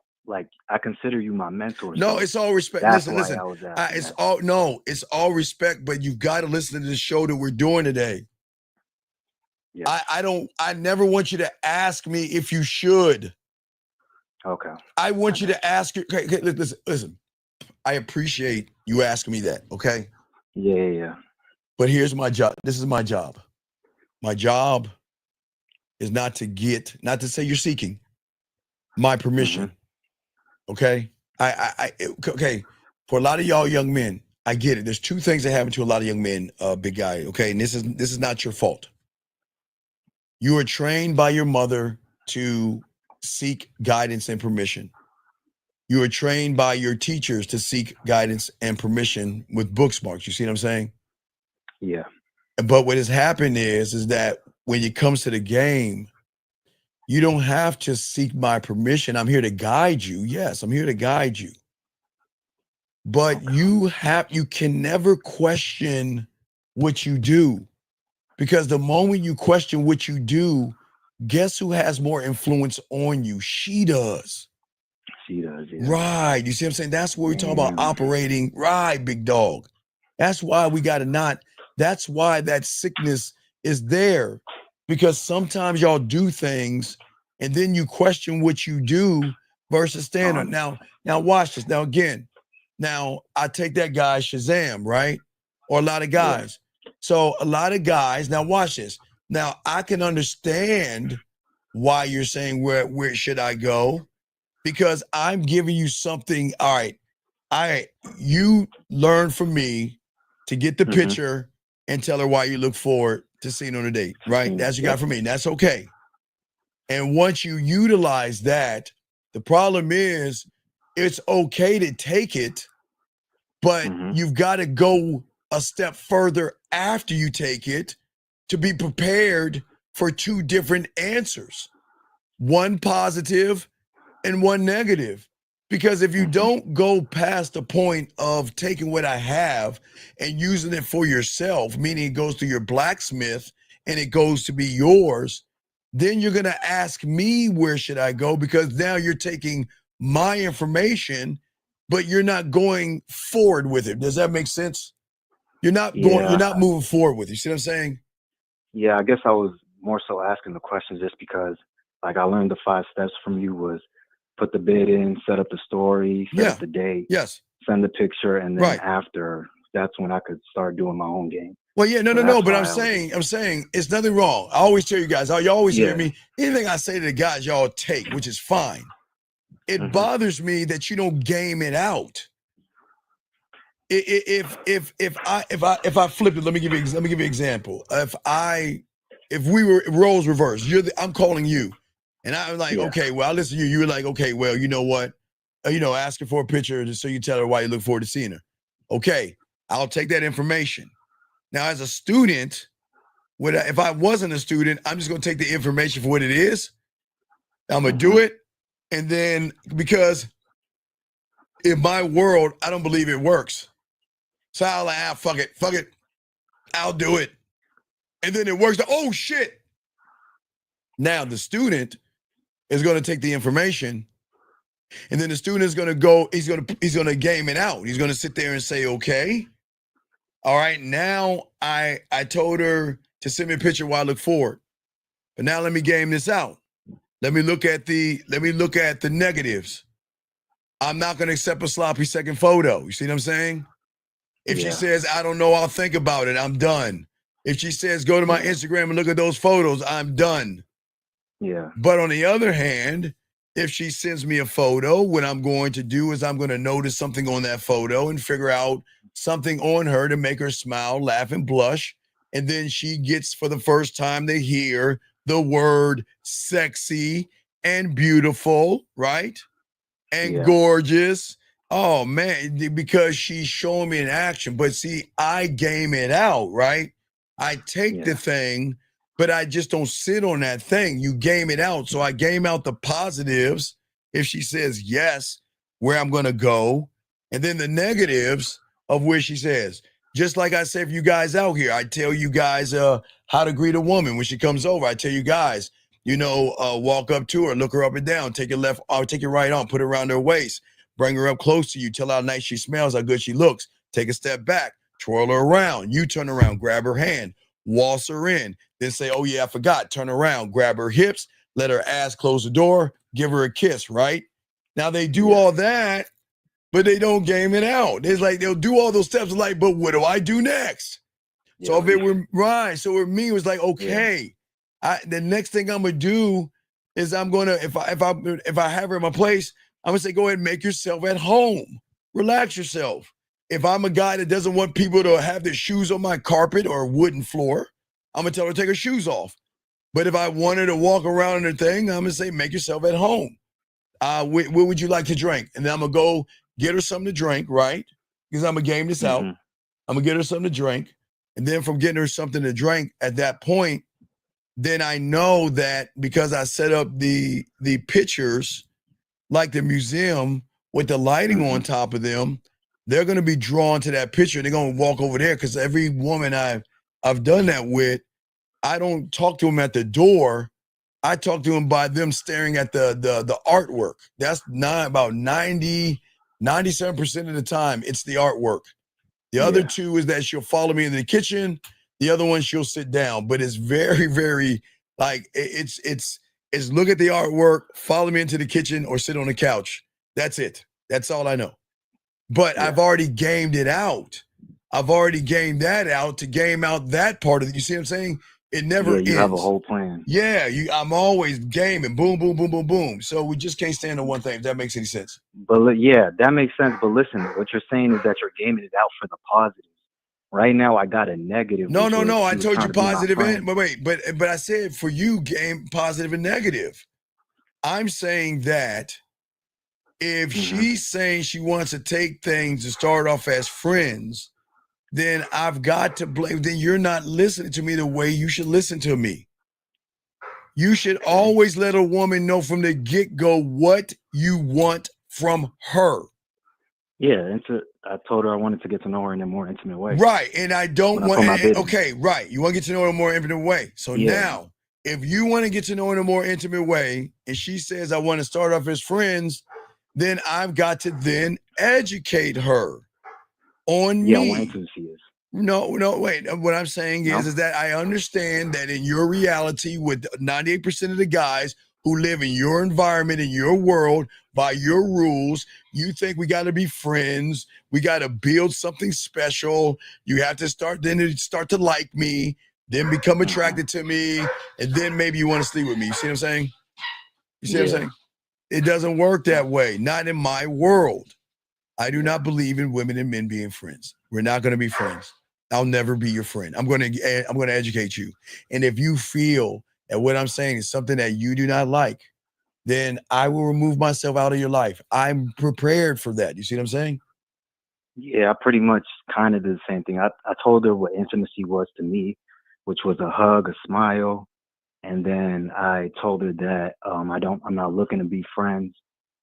I consider you my mentor. No, So it's all respect. that's Listen, why I was asking it's that. it's all respect, but you've got to listen to the show that we're doing today. Yeah. I never want you to ask me if you should. Okay. I want you to ask you. Okay, listen. I appreciate you asking me that. Okay. Yeah. But here's my job. This is my job. My job is not to say you're seeking my permission. Okay. Okay. For a lot of y'all young men, I get it. There's two things that happen to a lot of young men, big guy. Okay. And this is not your fault. You are trained by your mother to seek guidance and permission. You are trained by your teachers to seek guidance and permission with book smarts. You see what I'm saying? Yeah. But what has happened is that when it comes to the game, you don't have to seek my permission. I'm here to guide you. Yes, I'm here to guide you. But you can never question what you do, because the moment you question what you do, guess who has more influence on you? She does. She does, yeah. Right. You see what I'm saying? That's what we're talking about operating. Right, big dog. That's why we got to that's why that sickness is there, because sometimes y'all do things and then you question what you do versus standard. Now watch this. Now I take that guy Shazam, right? Or a lot of guys. So a lot of guys, now watch this. Now I can understand why you're saying where should I go? Because I'm giving you something. All right, you learn from me to get the picture and tell her why you look forward to seeing her on a date, right? That's what you got from me. And that's okay. And once you utilize that, the problem is it's okay to take it, but you've got to go a step further after you take it to be prepared for two different answers, one positive and one negative. Because if you don't go past the point of taking what I have and using it for yourself, meaning it goes to your blacksmith and it goes to be yours, then you're going to ask me where should I go, because now you're taking my information, but you're not going forward with it. Does that make sense? You're not going, you're not moving forward with it. You see what I'm saying? Yeah, I guess I was more so asking the question just because, like, I learned the 5 steps from you was put the bid in, set up the story, set up the date, send the picture, and then after, that's when I could start doing my own game. Well, yeah, no, but I'm saying it's nothing wrong. I always tell you guys, you always hear me. Anything I say to the guys, y'all take, which is fine. It bothers me that you don't game it out. If I flip it, let me give you an example. If we were roles reversed, I'm calling you, and I'm like, okay, well, I listen to you. You're like, okay, well, you know what? Asking for a picture just so you tell her why you look forward to seeing her. Okay, I'll take that information. Now, as a student, if I wasn't a student, I'm just gonna take the information for what it is. I'm gonna do it, and then because in my world, I don't believe it works. So I'll like, fuck it, I'll do it. And then it works. Oh shit. Now the student is going to take the information, and then the student is going to go, he's going to game it out. He's going to sit there and say, okay, all right, now I told her to send me a picture while I look forward. But now let me game this out. Let me look at the negatives. I'm not going to accept a sloppy second photo. You see what I'm saying? If she says, I don't know, I'll think about it, I'm done. If she says, go to my Instagram and look at those photos, I'm done. Yeah. But on the other hand, if she sends me a photo, what I'm going to do is I'm going to notice something on that photo and figure out something on her to make her smile, laugh, and blush. And then she gets, for the first time, to hear the word sexy and beautiful, right? And gorgeous. Oh man, because she's showing me in action. But see, I game it out, right? I take the thing, but I just don't sit on that thing. You game it out. So I game out the positives if she says yes, where I'm gonna go, and then the negatives of where she says. Just like I say for you guys out here, I tell you guys how to greet a woman when she comes over. I tell you guys, walk up to her, look her up and down, take your left, take your right arm, put it around her waist. Bring her up close to you. Tell her how nice she smells, how good she looks. Take a step back. Twirl her around. You turn around. Grab her hand. Waltz her in. Then say, oh, yeah, I forgot. Turn around. Grab her hips. Let her ass close the door. Give her a kiss, right? Now, they do all that, but they don't game it out. It's like they'll do all those steps. Like, but what do I do next? So if it were right, so with me, it was like, okay, the next thing I'm going to do is I'm going to, if I have her in my place, I'm gonna say, go ahead and make yourself at home. Relax yourself. If I'm a guy that doesn't want people to have their shoes on my carpet or wooden floor, I'm gonna tell her to take her shoes off. But if I want her to walk around in her thing, I'm gonna say, make yourself at home. What would you like to drink? And then I'm gonna go get her something to drink, right? Because I'm gonna game this out. I'm gonna get her something to drink. And then from getting her something to drink at that point, then I know that because I set up the pictures, like the museum with the lighting on top of them, they're going to be drawn to that picture. They're going to walk over there because every woman I've done that with, I don't talk to them at the door. I talk to them by them staring at the artwork. That's not about 97% of the time. It's the artwork. The other two is that she'll follow me in the kitchen. The other one, she'll sit down. But it's very, very like it's look at the artwork, follow me into the kitchen, or sit on the couch. That's it. That's all I know. But I've already gamed it out. I've already gamed that out to game out that part of it. You see what I'm saying? It never ends. You have a whole plan. Yeah, I'm always gaming. Boom, boom, boom, boom, boom. So we just can't stand on one thing, if that makes any sense. But yeah, that makes sense. But listen, what you're saying is that you're gaming it out for the positives. Right now, I got a negative. No. I told you positive and but I said for you, game positive and negative. I'm saying that if she's saying she wants to take things to start off as friends, then I've got to blame. Then you're not listening to me the way you should listen to me. You should always let a woman know from the get-go what you want from her. Yeah, I told her I wanted to get to know her in a more intimate way. Right, and I don't When I want. put my bid in. Okay, right. You want to get to know her in a more intimate way. So Yeah. now, if you want to get to know her in a more intimate way, and she says I want to start off as friends, then I've got to then educate her on Yeah, me. what intimacy is. No, wait. What I'm saying is that I understand that in your reality, with 98% of the guys who live in your environment, in your world, by your rules, you think we got to be friends. We got to build something special. You have to start to like me, then become attracted to me, and then maybe you want to sleep with me. You see what I'm saying? You see what I'm saying? It doesn't work that way. Not in my world. I do not believe in women and men being friends. We're not going to be friends. I'll never be your friend. I'm going to educate you. And if you feel that what I'm saying is something that you do not like, then I will remove myself out of your life. I'm prepared for that. You see what I'm saying? Yeah, I pretty much kind of did the same thing. I told her what intimacy was to me, which was a hug, a smile, and then I told her that I'm not looking to be friends,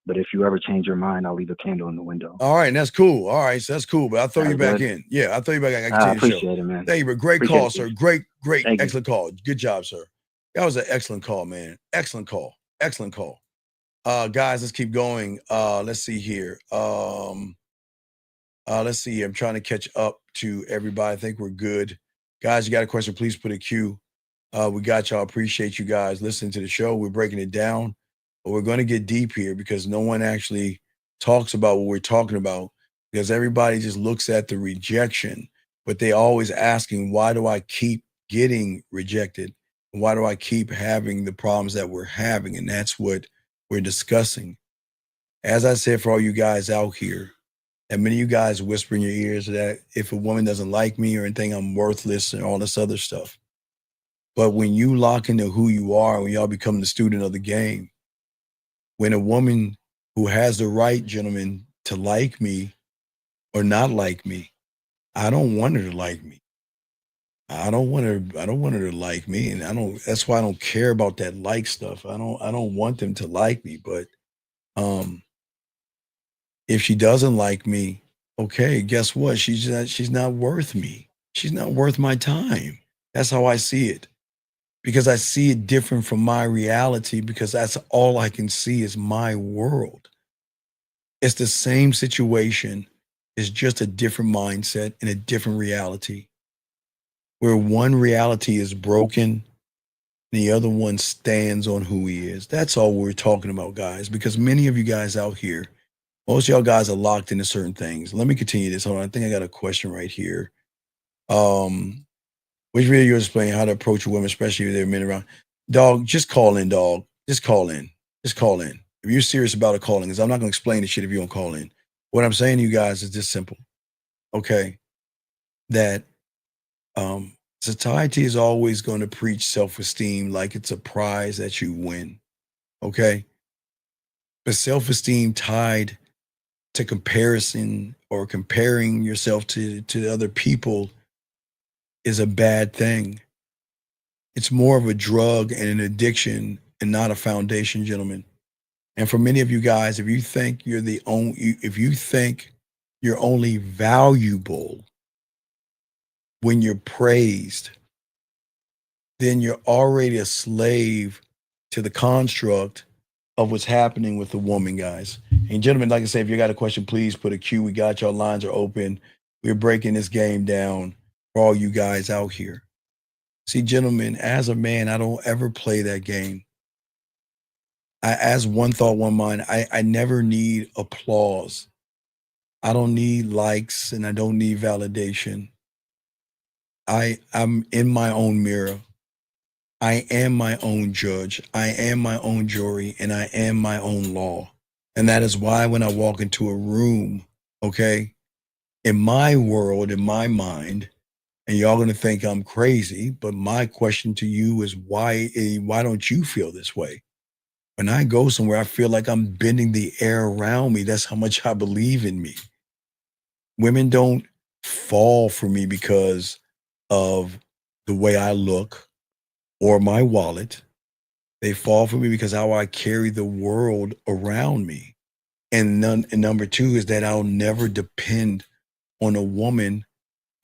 but if you ever change your mind, I'll leave a candle in the window. All right, and that's cool. All right, so that's cool. But I'll throw you back good? in. Yeah, I'll throw you back in. I I continue the show. appreciate it, man. Thank you, but great Appreciate call, it, sir. Steve. Great, Thank you. excellent call. Good job, sir. That was an excellent call, man. Excellent call. Excellent call. Guys, let's keep going. Let's see here. Let's see. I'm trying to catch up to everybody. I think we're good. Guys, you got a question, please put a Q. We got y'all. Appreciate you guys listening to the show. We're breaking it down, but we're going to get deep here because no one actually talks about what we're talking about, because everybody just looks at the rejection, but they always asking, why do I keep getting rejected? Why do I keep having the problems that we're having? And that's what we're discussing. As I said, for all you guys out here, and many of you guys whisper in your ears that if a woman doesn't like me or anything, I'm worthless and all this other stuff. But when you lock into who you are, when y'all become the student of the game, when a woman who has the right, gentlemen, to like me or not like me, I don't want her to like me. I don't want her to like me. And that's why I don't care about that like stuff. I don't want them to like me. But if she doesn't like me, okay, guess what? She's not worth me. She's not worth my time. That's how I see it. Because I see it different from my reality, because that's all I can see is my world. It's the same situation. It's just a different mindset and a different reality, where one reality is broken, the other one stands on who he is. That's all we're talking about, guys, because many of you guys out here, most of y'all guys are locked into certain things. Let me continue this. Hold on. I think I got a question right here. Which video you're explaining how to approach a woman, especially if there are men around. Dog, just call in, dog. Just call in. Just call in. If you're serious about a calling, because I'm not going to explain the shit if you don't call in. What I'm saying to you guys is just simple. Okay. That society is always going to preach self-esteem like it's a prize that you win. Okay. But self-esteem tied to comparison or comparing yourself to other people is a bad thing. It's more of a drug and an addiction and not a foundation, gentlemen. And for many of you guys, if you think if you think you're only valuable when you're praised, then you're already a slave to the construct of what's happening with the woman, guys. And gentlemen, like I said, if you got a question, please put a Q. We got y'all. Lines are open. We're breaking this game down for all you guys out here. See, gentlemen, as a man, I don't ever play that game. As one thought, one mind, I never need applause. I don't need likes and I don't need validation. I'm in my own mirror. I am my own judge. I am my own jury, and I am my own law. And that is why when I walk into a room, okay, in my world, in my mind, and y'all gonna think I'm crazy, but my question to you is why don't you feel this way? When I go somewhere, I feel like I'm bending the air around me. That's how much I believe in me. Women don't fall for me because of the way I look or my wallet. They fall for me because how I carry the world around me. And number two is that I'll never depend on a woman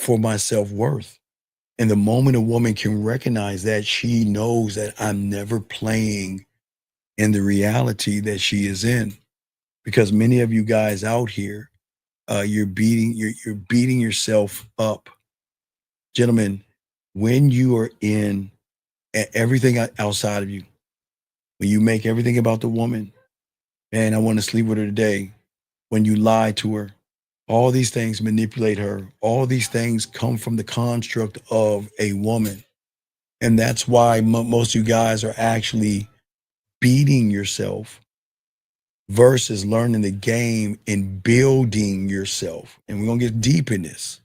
for my self-worth. And the moment a woman can recognize that, she knows that I'm never playing in the reality that she is in. Because many of you guys out here, you're beating yourself up. Gentlemen, when you are in everything outside of you, when you make everything about the woman, man, I want to sleep with her today. When you lie to her, all these things manipulate her. All these things come from the construct of a woman. And that's why most of you guys are actually beating yourself versus learning the game and building yourself. And we're going to get deep in this.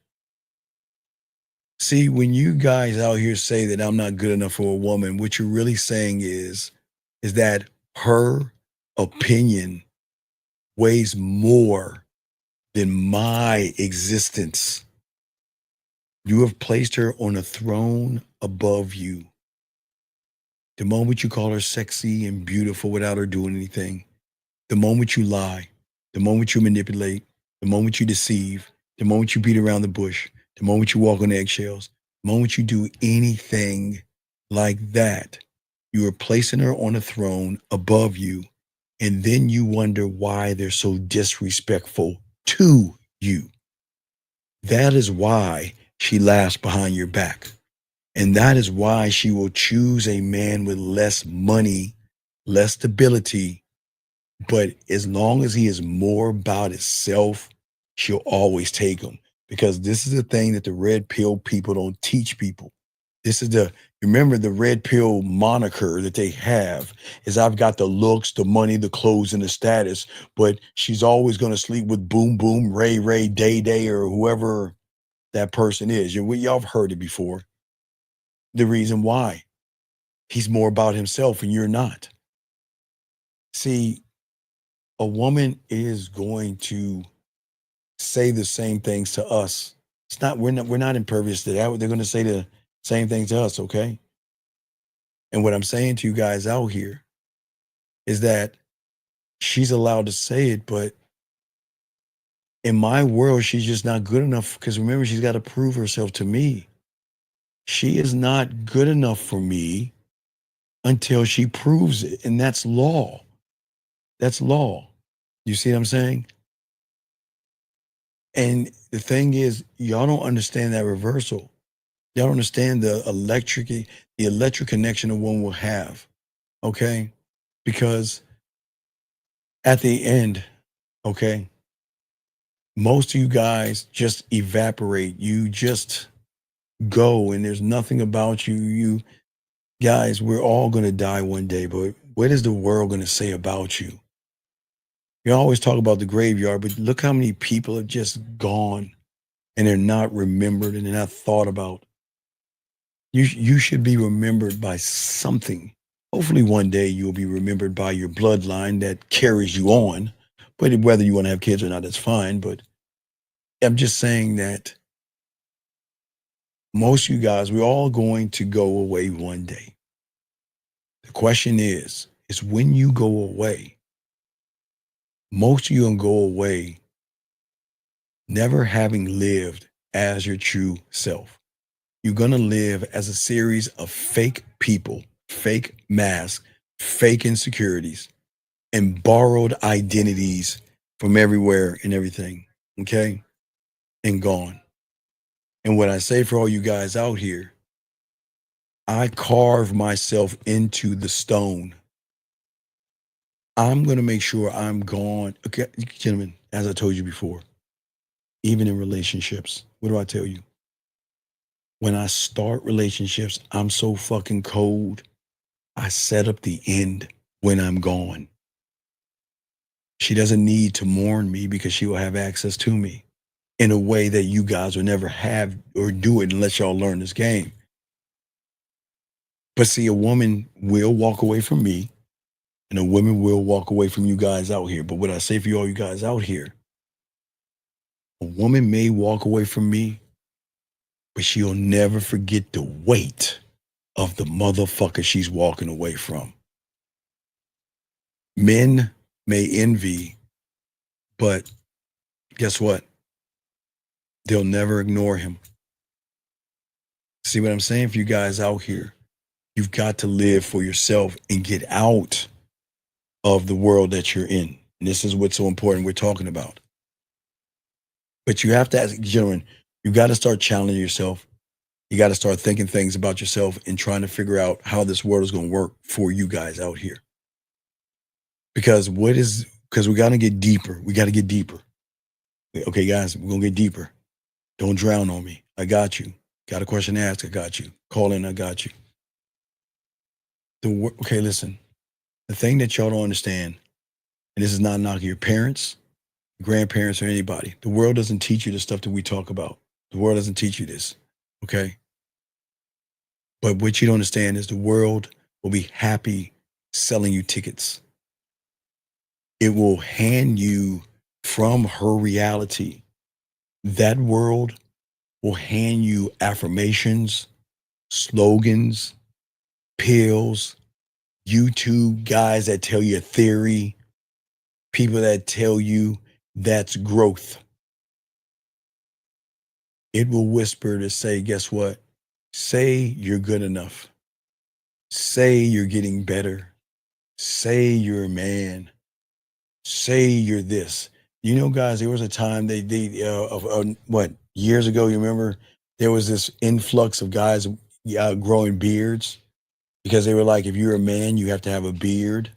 See, when you guys out here say that I'm not good enough for a woman, what you're really saying is that her opinion weighs more than my existence. You have placed her on a throne above you. The moment you call her sexy and beautiful without her doing anything, the moment you lie, the moment you manipulate, the moment you deceive, the moment you beat around the bush, the moment you walk on eggshells, the moment you do anything like that, you are placing her on a throne above you. And then you wonder why they're so disrespectful to you. That is why she laughs behind your back. And that is why she will choose a man with less money, less stability. But as long as he is more about himself, she'll always take him. Because this is the thing that the red pill people don't teach people. This is remember the red pill moniker that they have is I've got the looks, the money, the clothes, and the status, but she's always going to sleep with Boom Boom, Ray Ray, Day Day, or whoever that person is. Y'all have heard it before. The reason why he's more about himself and you're not. See, a woman is going to say the same things to us. We're not impervious to that. They're going to say the same thing to us, okay? And what I'm saying to you guys out here is that she's allowed to say it, but in my world, she's just not good enough because remember, she's got to prove herself to me. She is not good enough for me until she proves it. And that's law. That's law. You see what I'm saying? And the thing is, y'all don't understand that reversal. Y'all don't understand the electric connection a woman will have. Okay? Because at the end, okay, most of you guys just evaporate. You just go and there's nothing about you. You guys, we're all going to die one day, but what is the world going to say about you? You always talk about the graveyard, but look how many people have just gone and they're not remembered and they're not thought about. You should be remembered by something. Hopefully one day you'll be remembered by your bloodline that carries you on. But whether you want to have kids or not, that's fine. But I'm just saying that most of you guys, we're all going to go away one day. The question is when you go away, most of you going to go away never having lived as your true self. You're going to live as a series of fake people, fake masks, fake insecurities, and borrowed identities from everywhere and everything, okay? And gone. And what I say for all you guys out here, I carve myself into the stone. I'm going to make sure I'm gone. Okay, gentlemen, as I told you before, even in relationships, what do I tell you? When I start relationships, I'm so fucking cold. I set up the end when I'm gone. She doesn't need to mourn me because she will have access to me in a way that you guys will never have or do it unless y'all learn this game. But see, a woman will walk away from me and a woman will walk away from you guys out here. But what I say for all you guys out here, a woman may walk away from me, but she'll never forget the weight of the motherfucker she's walking away from. Men may envy But guess what? They'll never ignore him. See what I'm saying for you guys out here? You've got to live for yourself and get out of the world that you're in. And this is what's so important we're talking about. But you have to ask, gentlemen, you got to start challenging yourself. You got to start thinking things about yourself and trying to figure out how this world is going to work for you guys out here. Because we got to get deeper. We got to get deeper. Okay, guys, we're going to get deeper. Don't drown on me. I got you. Got a question to ask? I got you. Call in, I got you. Okay, listen. The thing that y'all don't understand, and this is not knocking your parents, grandparents, or anybody. The world doesn't teach you the stuff that we talk about. The world doesn't teach you this, okay? But what you don't understand is the world will be happy selling you tickets. It will hand you from her reality. That world will hand you affirmations, slogans, pills, YouTube guys that tell you a theory, people that tell you that's growth. It will whisper to say, guess what? Say you're good enough. Say you're getting better. Say you're a man. Say you're this. You know, guys, there was a time years ago, you remember, there was this influx of guys growing beards because they were like, if you're a man, you have to have a beard.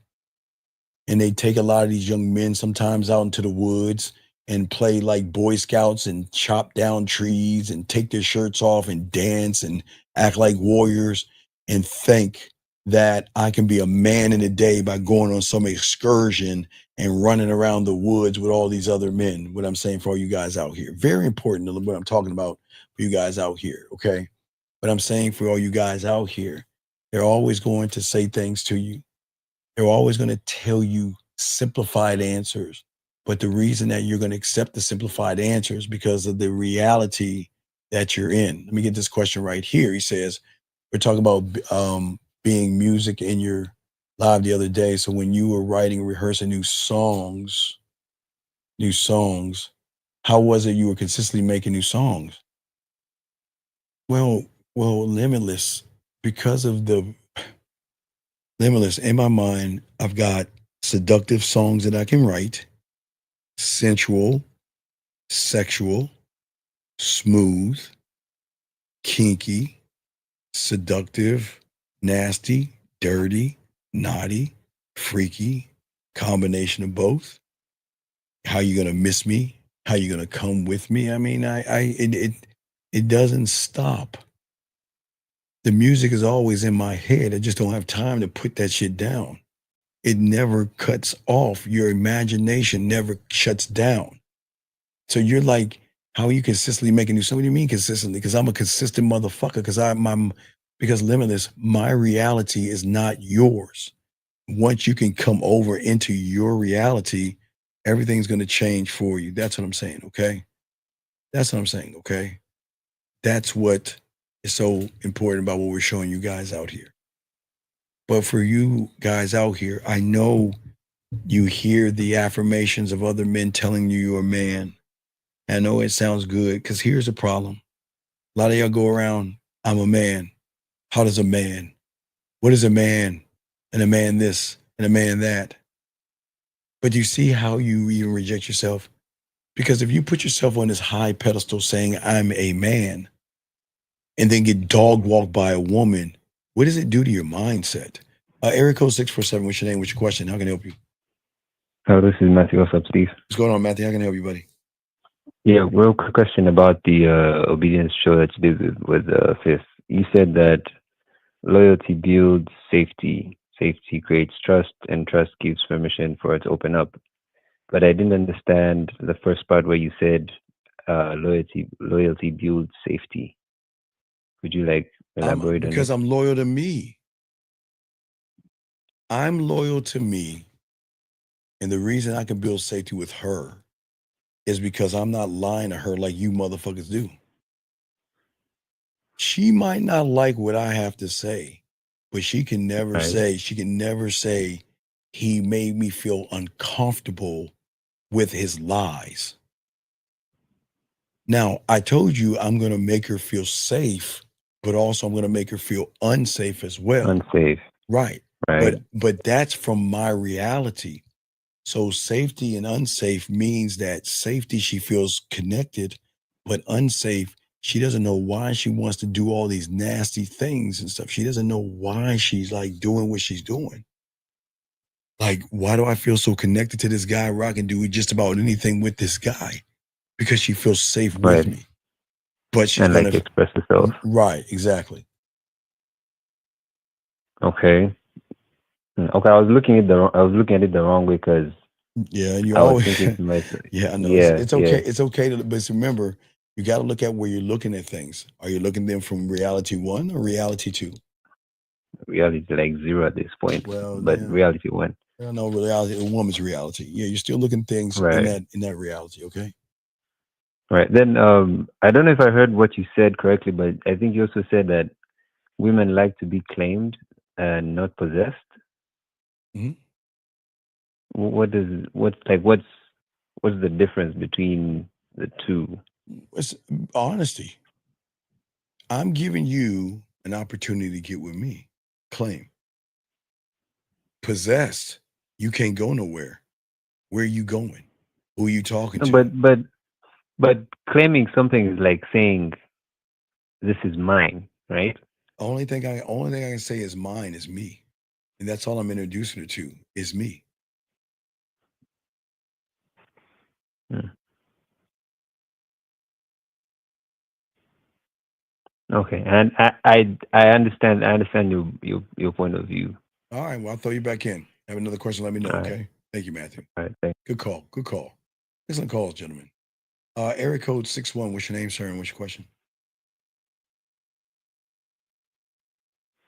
And they take a lot of these young men sometimes out into the woods and play like Boy Scouts and chop down trees and take their shirts off and dance and act like warriors and think that I can be a man in a day by going on some excursion and running around the woods with all these other men. What I'm saying for all you guys out here. Very important to what I'm talking about for you guys out here, okay? But I'm saying for all you guys out here, they're always going to say things to you. They're always going to tell you simplified answers. But the reason that you're going to accept the simplified answers because of the reality that you're in. Let me get this question right here. He says, we're talking about being music in your live the other day. So when you were writing and rehearsing new songs, how was it you were consistently making new songs? Well, Limitless, because of the Limitless, in my mind, I've got seductive songs that I can write, sensual, sexual, smooth, kinky, seductive, nasty, dirty, naughty, freaky, combination of both. How you gonna miss me? How you gonna come with me? I mean, it doesn't stop. The music is always in my head. I just don't have time to put that shit down. It never cuts off. Your imagination never shuts down. So you're like, how are you consistently making new songs? What do you mean consistently? Because I'm a consistent motherfucker. Because Limitless, my reality is not yours. Once you can come over into your reality, everything's going to change for you. That's what I'm saying, okay? That's what I'm saying, okay? That's what is so important about what we're showing you guys out here. But for you guys out here, I know you hear the affirmations of other men telling you you're a man. I know it sounds good because here's the problem. A lot of y'all go around, I'm a man. How does a man? What is a man? And a man this and a man that. But you see how you even reject yourself? Because if you put yourself on this high pedestal saying, I'm a man, and then get dog walked by a woman, what does it do to your mindset? Area code 647, what's your name? What's your question? How can I help you? Oh, this is Matthew. What's up, Steve? What's going on, Matthew? How can I help you, buddy? Yeah, real quick question about the obedience show that you did with Fifth. You said that loyalty builds safety, safety creates trust, and trust gives permission for it to open up. But I didn't understand the first part where you said loyalty builds safety. Could you elaborate on it? Because I'm loyal to me. I'm loyal to me. And the reason I can build safety with her is because I'm not lying to her like you motherfuckers do. She might not like what I have to say, but she can never say he made me feel uncomfortable with his lies. Now, I told you I'm going to make her feel safe, but also I'm going to make her feel unsafe as well. Unsafe. Right. Right. But that's from my reality. So safety and unsafe means that safety, she feels connected, but unsafe, she doesn't know why she wants to do all these nasty things and stuff. She doesn't know why she's like doing what she's doing. Like, why do I feel so connected to this guy where I can do just about anything with this guy? Because she feels safe with Right. me. But she's And gonna like express herself. Right, exactly. Okay. Okay, I was looking at it the wrong way because Yeah, you I was always thinking to myself. yeah, I know. Yeah, It's yeah. okay. It's okay to, but remember, you got to look at where you're looking at things. Are you looking at them from reality 1 or reality 2? Reality like 0 at this point, Well, but yeah. reality 1. I don't know reality, a woman's reality. Yeah, you're still looking at things Right. in that reality, okay? Right. Then I don't know if I heard what you said correctly, but I think you also said that women like to be claimed and not possessed. Mhm. What's the difference between the two? It's honesty. I'm giving you an opportunity to get with me. Claim. Possessed. You can't go nowhere. Where are you going? Who are you talking No, to? but claiming something is like saying this is mine, right? Only thing I can say is mine is me. And that's all I'm introducing her to is me. Hmm. Okay, and I understand your point of view. All right, well, I'll throw you back in. Have another question, let me know, All right. okay? Thank you, Matthew. All right, thanks. Good call. Good call. Excellent calls, gentlemen. Area code 61. What's your name, sir, and what's your question?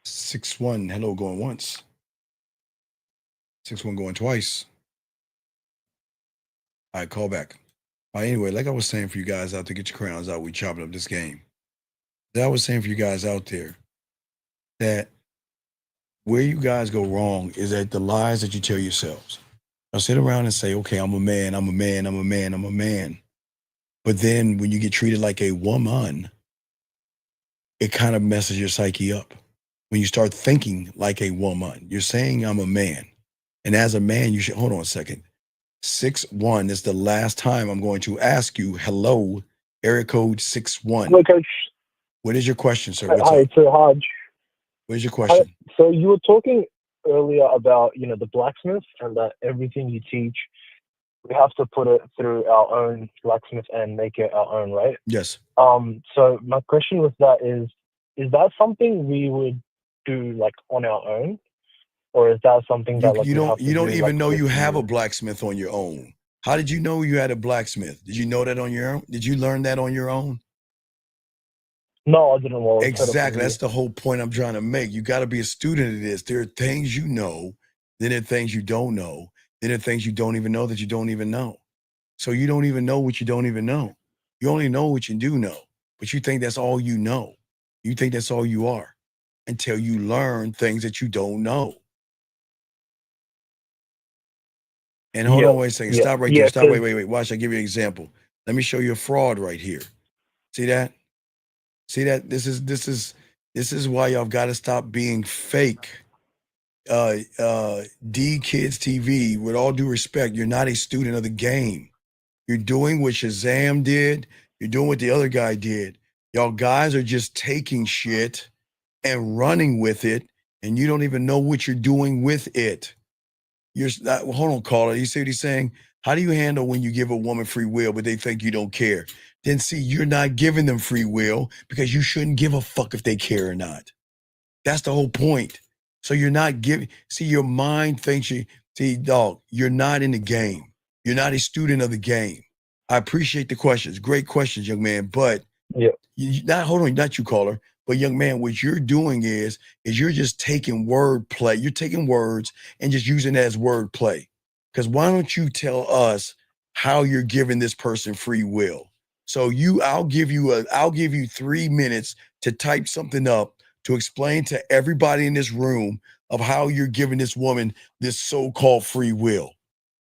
61. Hello, going once. 61 going twice. All right, call back. Anyway, like I was saying for you guys out there, get your crowns out. We chopping up this game. That I was saying for you guys out there that where you guys go wrong is at the lies that you tell yourselves. Now sit around and say, okay, I'm a man, I'm a man, I'm a man, I'm a man. But then when you get treated like a woman, it kind of messes your psyche up. When you start thinking like a woman, you're saying I'm a man. And as a man, you should hold on a second. 61 is the last time I'm going to ask you, hello, area code 61. Hello, Coach. What is your question, sir? What's Hi, up? it's Haj. What is your question? So you were talking earlier about, the blacksmith and that everything you teach, we have to put it through our own blacksmith and make it our own, right? Yes. So my question with that is that something we would do like on our own? Or is that something that like You we don't have to you don't do, even like, know with you have a you? blacksmith on your own. How did you know you had a blacksmith? Did you know that on your own? Did you learn that on your own? No, I didn't. Well, Exactly. That's the whole point I'm trying to make. You got to be a student of this. There are things you know, then there are things you don't know, then there are things you don't even know that you don't even know. So you don't even know what you don't even know. You only know what you do know, but you think that's all you know. You think that's all you are until you learn things that you don't know. And hold on, wait a second. Stop right there. Stop. Wait. Watch. I give you an example. Let me show you a fraud right here. See that? See that? This is why y'all got to stop being fake. D Kids TV, with all due respect, you're not a student of the game. You're doing what Shazam did. You're doing what the other guy did. Y'all guys are just taking shit and running with it, and you don't even know what you're doing with it. You're not, hold on, caller. You see what he's saying? How do you handle when you give a woman free will, but they think you don't care? Then see, you're not giving them free will because you shouldn't give a fuck if they care or not. That's the whole point. So you're not giving, see, your mind thinks dog, you're not in the game. You're not a student of the game. I appreciate the questions. Great questions, young man. But hold on, not you, caller. But young man, what you're doing is you're just taking word play. You're taking words and just using it as word play. Because why don't you tell us how you're giving this person free will? So I'll give you 3 minutes to type something up to explain to everybody in this room of how you're giving this woman this so-called free will.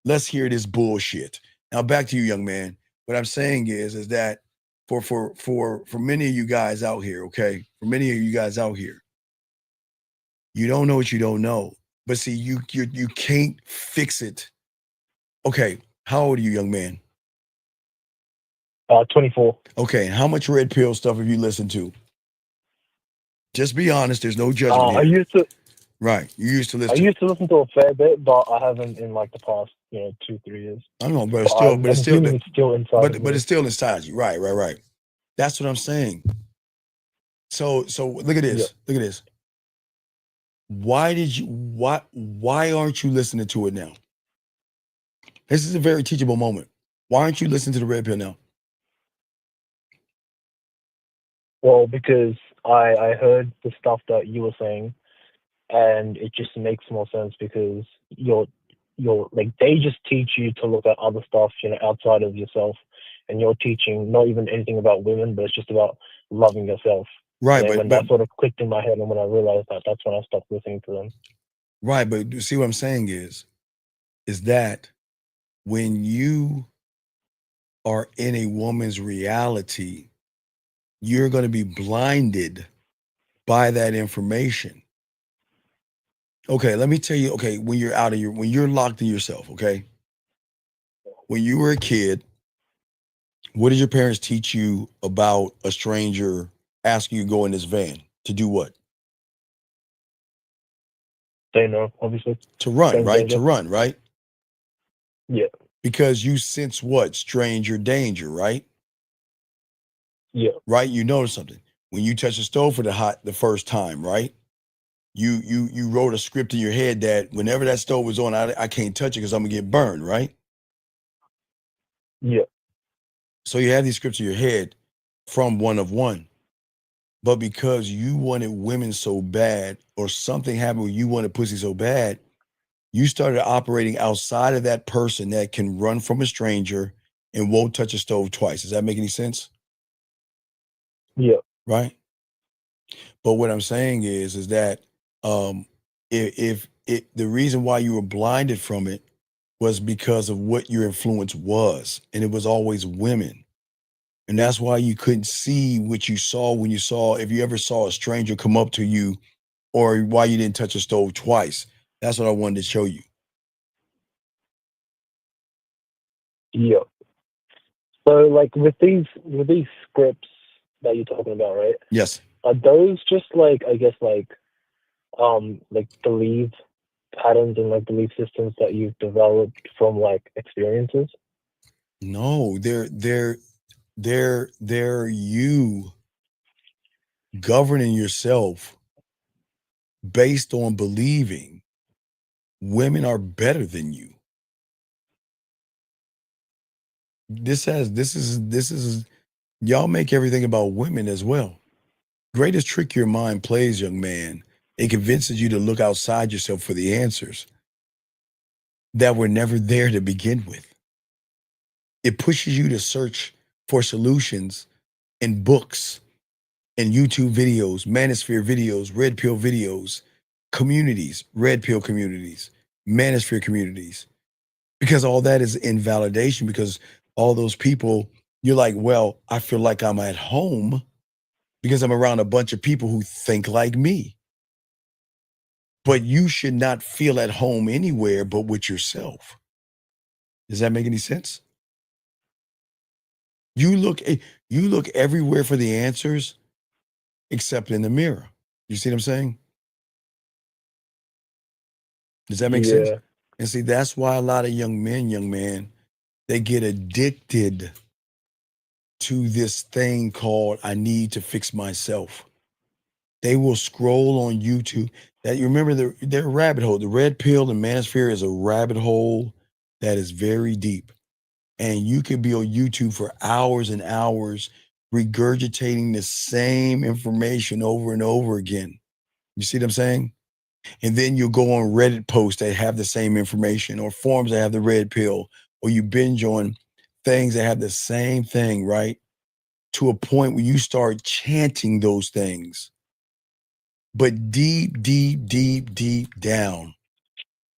Let's hear this bullshit. Now back to you, young man. What I'm saying is that for many of you guys out here, okay, for many of you guys out here, you don't know what you don't know. But see, you can't fix it. Okay, how old are you, young man? 24. Okay, how much red pill stuff have you listened to? Just be honest. There's no judgment here. I used to. Right, you used to I listen. used to listen to a fair bit, but I haven't in like the past, 2-3 years. I know, but But it's still, I'm but assuming it's still inside of but me. it's still inside you. Right. That's what I'm saying. So look at this. Yeah. Look at this. Why aren't you listening to it now? This is a very teachable moment. Why aren't you listening to the red pill now? Well, because I heard the stuff that you were saying, and it just makes more sense because you're like they just teach you to look at other stuff, outside of yourself, and you're teaching not even anything about women, but it's just about loving yourself. Right, And but when that sort of clicked in my head, and when I realized that, that's when I stopped listening to them. right, but you see what I'm saying is that when you are in a woman's reality, you're going to be blinded by that information. Okay, let me tell you, okay, when you're locked in yourself, okay? When you were a kid, what did your parents teach you about a stranger asking you to go in this van? To do what? They know, obviously. To run, Same right? danger. To run, right? Yeah. Because you sense what? Stranger danger, right? Yeah. Right? You notice something. When you touch the stove for the first time, right? You wrote a script in your head that whenever that stove was on, I can't touch it because I'm gonna get burned, right? Yeah. So you have these scripts in your head from one of one. But because you wanted women so bad, or something happened where you wanted pussy so bad, you started operating outside of that person that can run from a stranger and won't touch a stove twice. Does that make any sense? Yeah. Right? But what I'm saying is that if the reason why you were blinded from it was because of what your influence was, and it was always women. And that's why you couldn't see what you saw when you saw, if you ever saw a stranger come up to you, or why you didn't touch a stove twice. That's what I wanted to show you. Yeah. So like with these scripts that you're talking about, right? Yes. Are those just like, I guess, like belief patterns and like belief systems that you've developed from like experiences? No, they're you governing yourself based on believing women are better than you. This is y'all make everything about women as well. Greatest trick your mind plays, young man. It convinces you to look outside yourself for the answers that were never there to begin with. It pushes you to search for solutions in books and YouTube videos, manosphere videos, red pill videos, communities, red pill communities, manosphere communities, because all that is invalidation, because all those people, you're like, well, I feel like I'm at home because I'm around a bunch of people who think like me. But you should not feel at home anywhere but with yourself. Does that make any sense? You look everywhere for the answers except in the mirror. You see what I'm saying? Does that make sense? Yeah. And see, that's why a lot of young men, they get addicted to this thing called I need to fix myself. They will scroll on YouTube. That, you remember, their rabbit hole. The red pill and manosphere is a rabbit hole that is very deep. And you could be on YouTube for hours and hours regurgitating the same information over and over again. You see what I'm saying? And then you'll go on Reddit posts that have the same information, or forums that have the red pill, or you binge on things that have the same thing, right? To a point where you start chanting those things. But deep, deep, deep, deep down,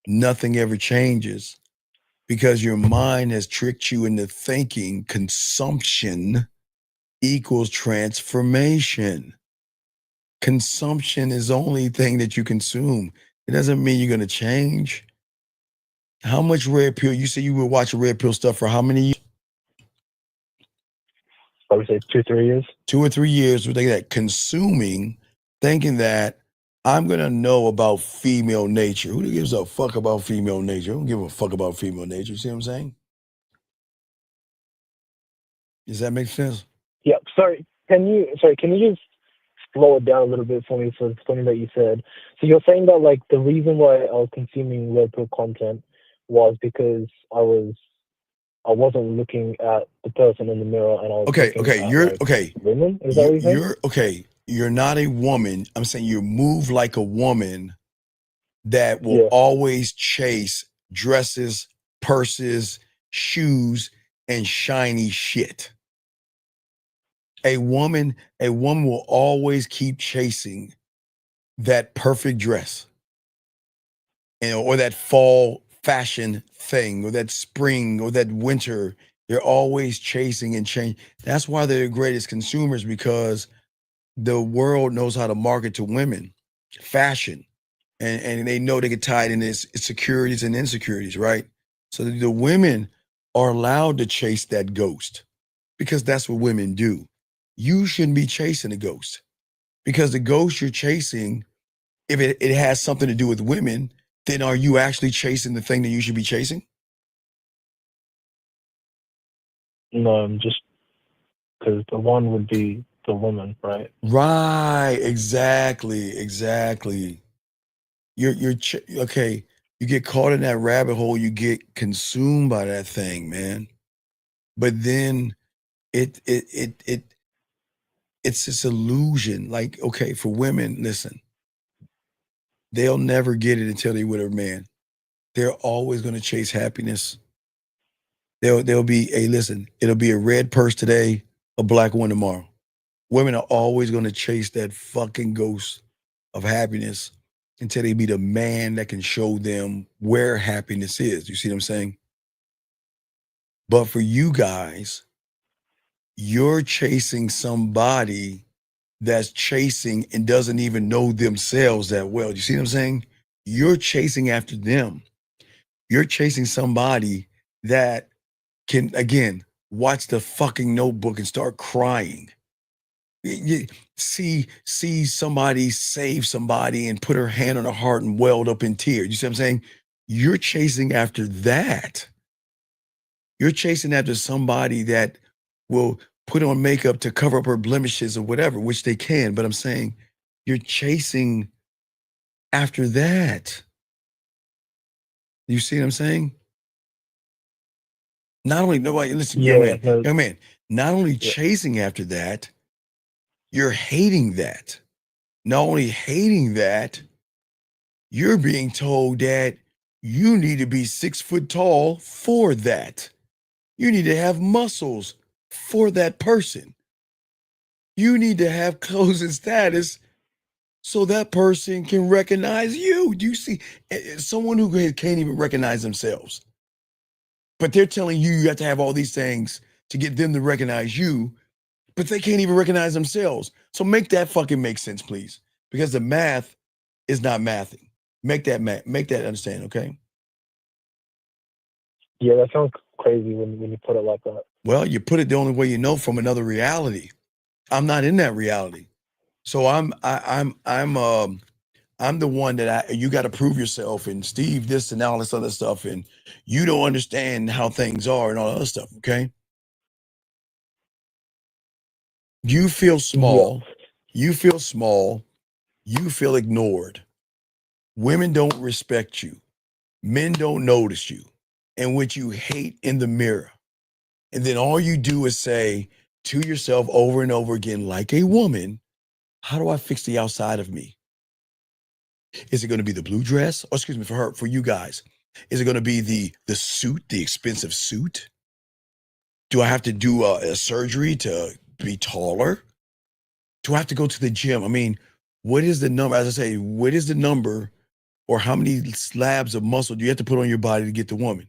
nothing ever changes because your mind has tricked you into thinking consumption equals transformation. Consumption is the only thing that you consume. It doesn't mean you're going to change. How much red pill? You say you were watching red pill stuff for how many years? I would say 2-3 years. 2 or 3 years with that consuming, thinking that I'm going to know about female nature. Who gives a fuck about female nature? I don't give a fuck about female nature. You see what I'm saying? Does that make sense? Yeah. Sorry. Can you just slow it down a little bit for me for something that you said? So you're saying that like the reason why I was consuming red pill content was because I wasn't looking at the person in the mirror and I was Okay, looking at, you're like, okay. women. Is that what you're saying? You're okay. You're not a woman. I'm saying you move like a woman that will always chase dresses, purses, shoes, and shiny shit. A woman will always keep chasing that perfect dress, or that fall fashion thing, or that spring, or that winter. They're always chasing and change. That's why they're the greatest consumers, because the world knows how to market to women fashion, and they know they get tied in this securities and insecurities, right? So the women are allowed to chase that ghost because that's what women do. You shouldn't be chasing a ghost, because the ghost you're chasing, if it has something to do with women, then are you actually chasing the thing that you should be chasing? No, just because the one would be the woman, right? Right, exactly. Okay. You get caught in that rabbit hole, you get consumed by that thing, man. But then it's this illusion. Like, okay, for women, listen, they'll never get it until they're with a man. They're always going to chase happiness. They'll be it'll be a red purse today, a black one tomorrow. Women are always going to chase that fucking ghost of happiness until they meet a man that can show them where happiness is. You see what I'm saying? But for you guys, you're chasing somebody that's chasing and doesn't even know themselves that well. You see what I'm saying? You're chasing after them. You're chasing somebody that can, again, watch the fucking Notebook and start crying. You see somebody save somebody and put her hand on her heart and welled up in tears. You see what I'm saying? You're chasing after that. You're chasing after somebody that will put on makeup to cover up her blemishes or whatever, which they can. But I'm saying you're chasing after that. You see what I'm saying? Not only nobody listen, young man, not only chasing after that, you're hating that. Not only hating that, you're being told that you need to be 6 foot tall for that. You need to have muscles for that person. You need to have clothes and status so that person can recognize you. Do you see someone who can't even recognize themselves? But they're telling you you have to have all these things to get them to recognize you, but they can't even recognize themselves. So make that fucking make sense, please. Because the math is not mathing. Make that understand, okay? Yeah, that sounds crazy when you put it like that. Well, you put it the only way you know, from another reality. I'm not in that reality. So I'm the one that you got to prove yourself, and Steve this and all this other stuff, and you don't understand how things are and all that other stuff, okay? You feel small. You feel small. You feel ignored. Women don't respect you. Men don't notice you. And what you hate in the mirror. And then all you do is say to yourself over and over again, like a woman, how do I fix the outside of me? Is it going to be the blue dress? Or excuse me, for you guys. Is it going to be the suit, the expensive suit? Do I have to do a surgery to be taller? Do I have to go to the gym? I mean, what is the number? As I say, what is the number, or how many slabs of muscle do you have to put on your body to get the woman?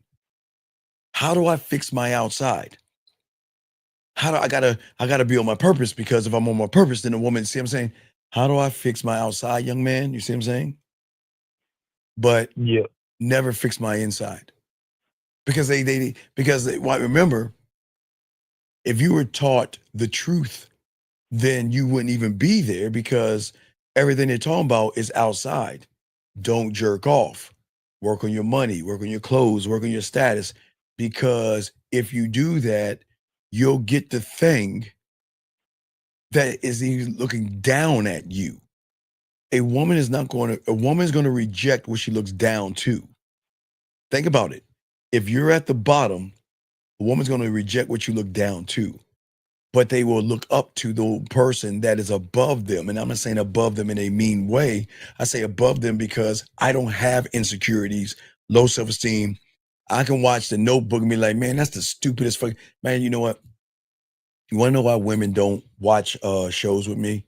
How do I fix my outside? How do I gotta be on my purpose, because if I'm on my purpose, then a woman, see what I'm saying? How do I fix my outside, young man? You see what I'm saying? But Yeah. never fix my inside. Because remember, if you were taught the truth, then you wouldn't even be there, because everything they're talking about is outside. Don't jerk off. Work on your money, work on your clothes, work on your status. Because if you do that, you'll get the thing that is even looking down at you. A woman is going to reject what she looks down to. Think about it. If you're at the bottom, a woman's going to reject what you look down to, but they will look up to the person that is above them. And I'm not saying above them in a mean way. I say above them because I don't have insecurities, low self-esteem. I can watch The Notebook and be like, man, that's the stupidest fucking, man, you know what? You want to know why women don't watch shows with me?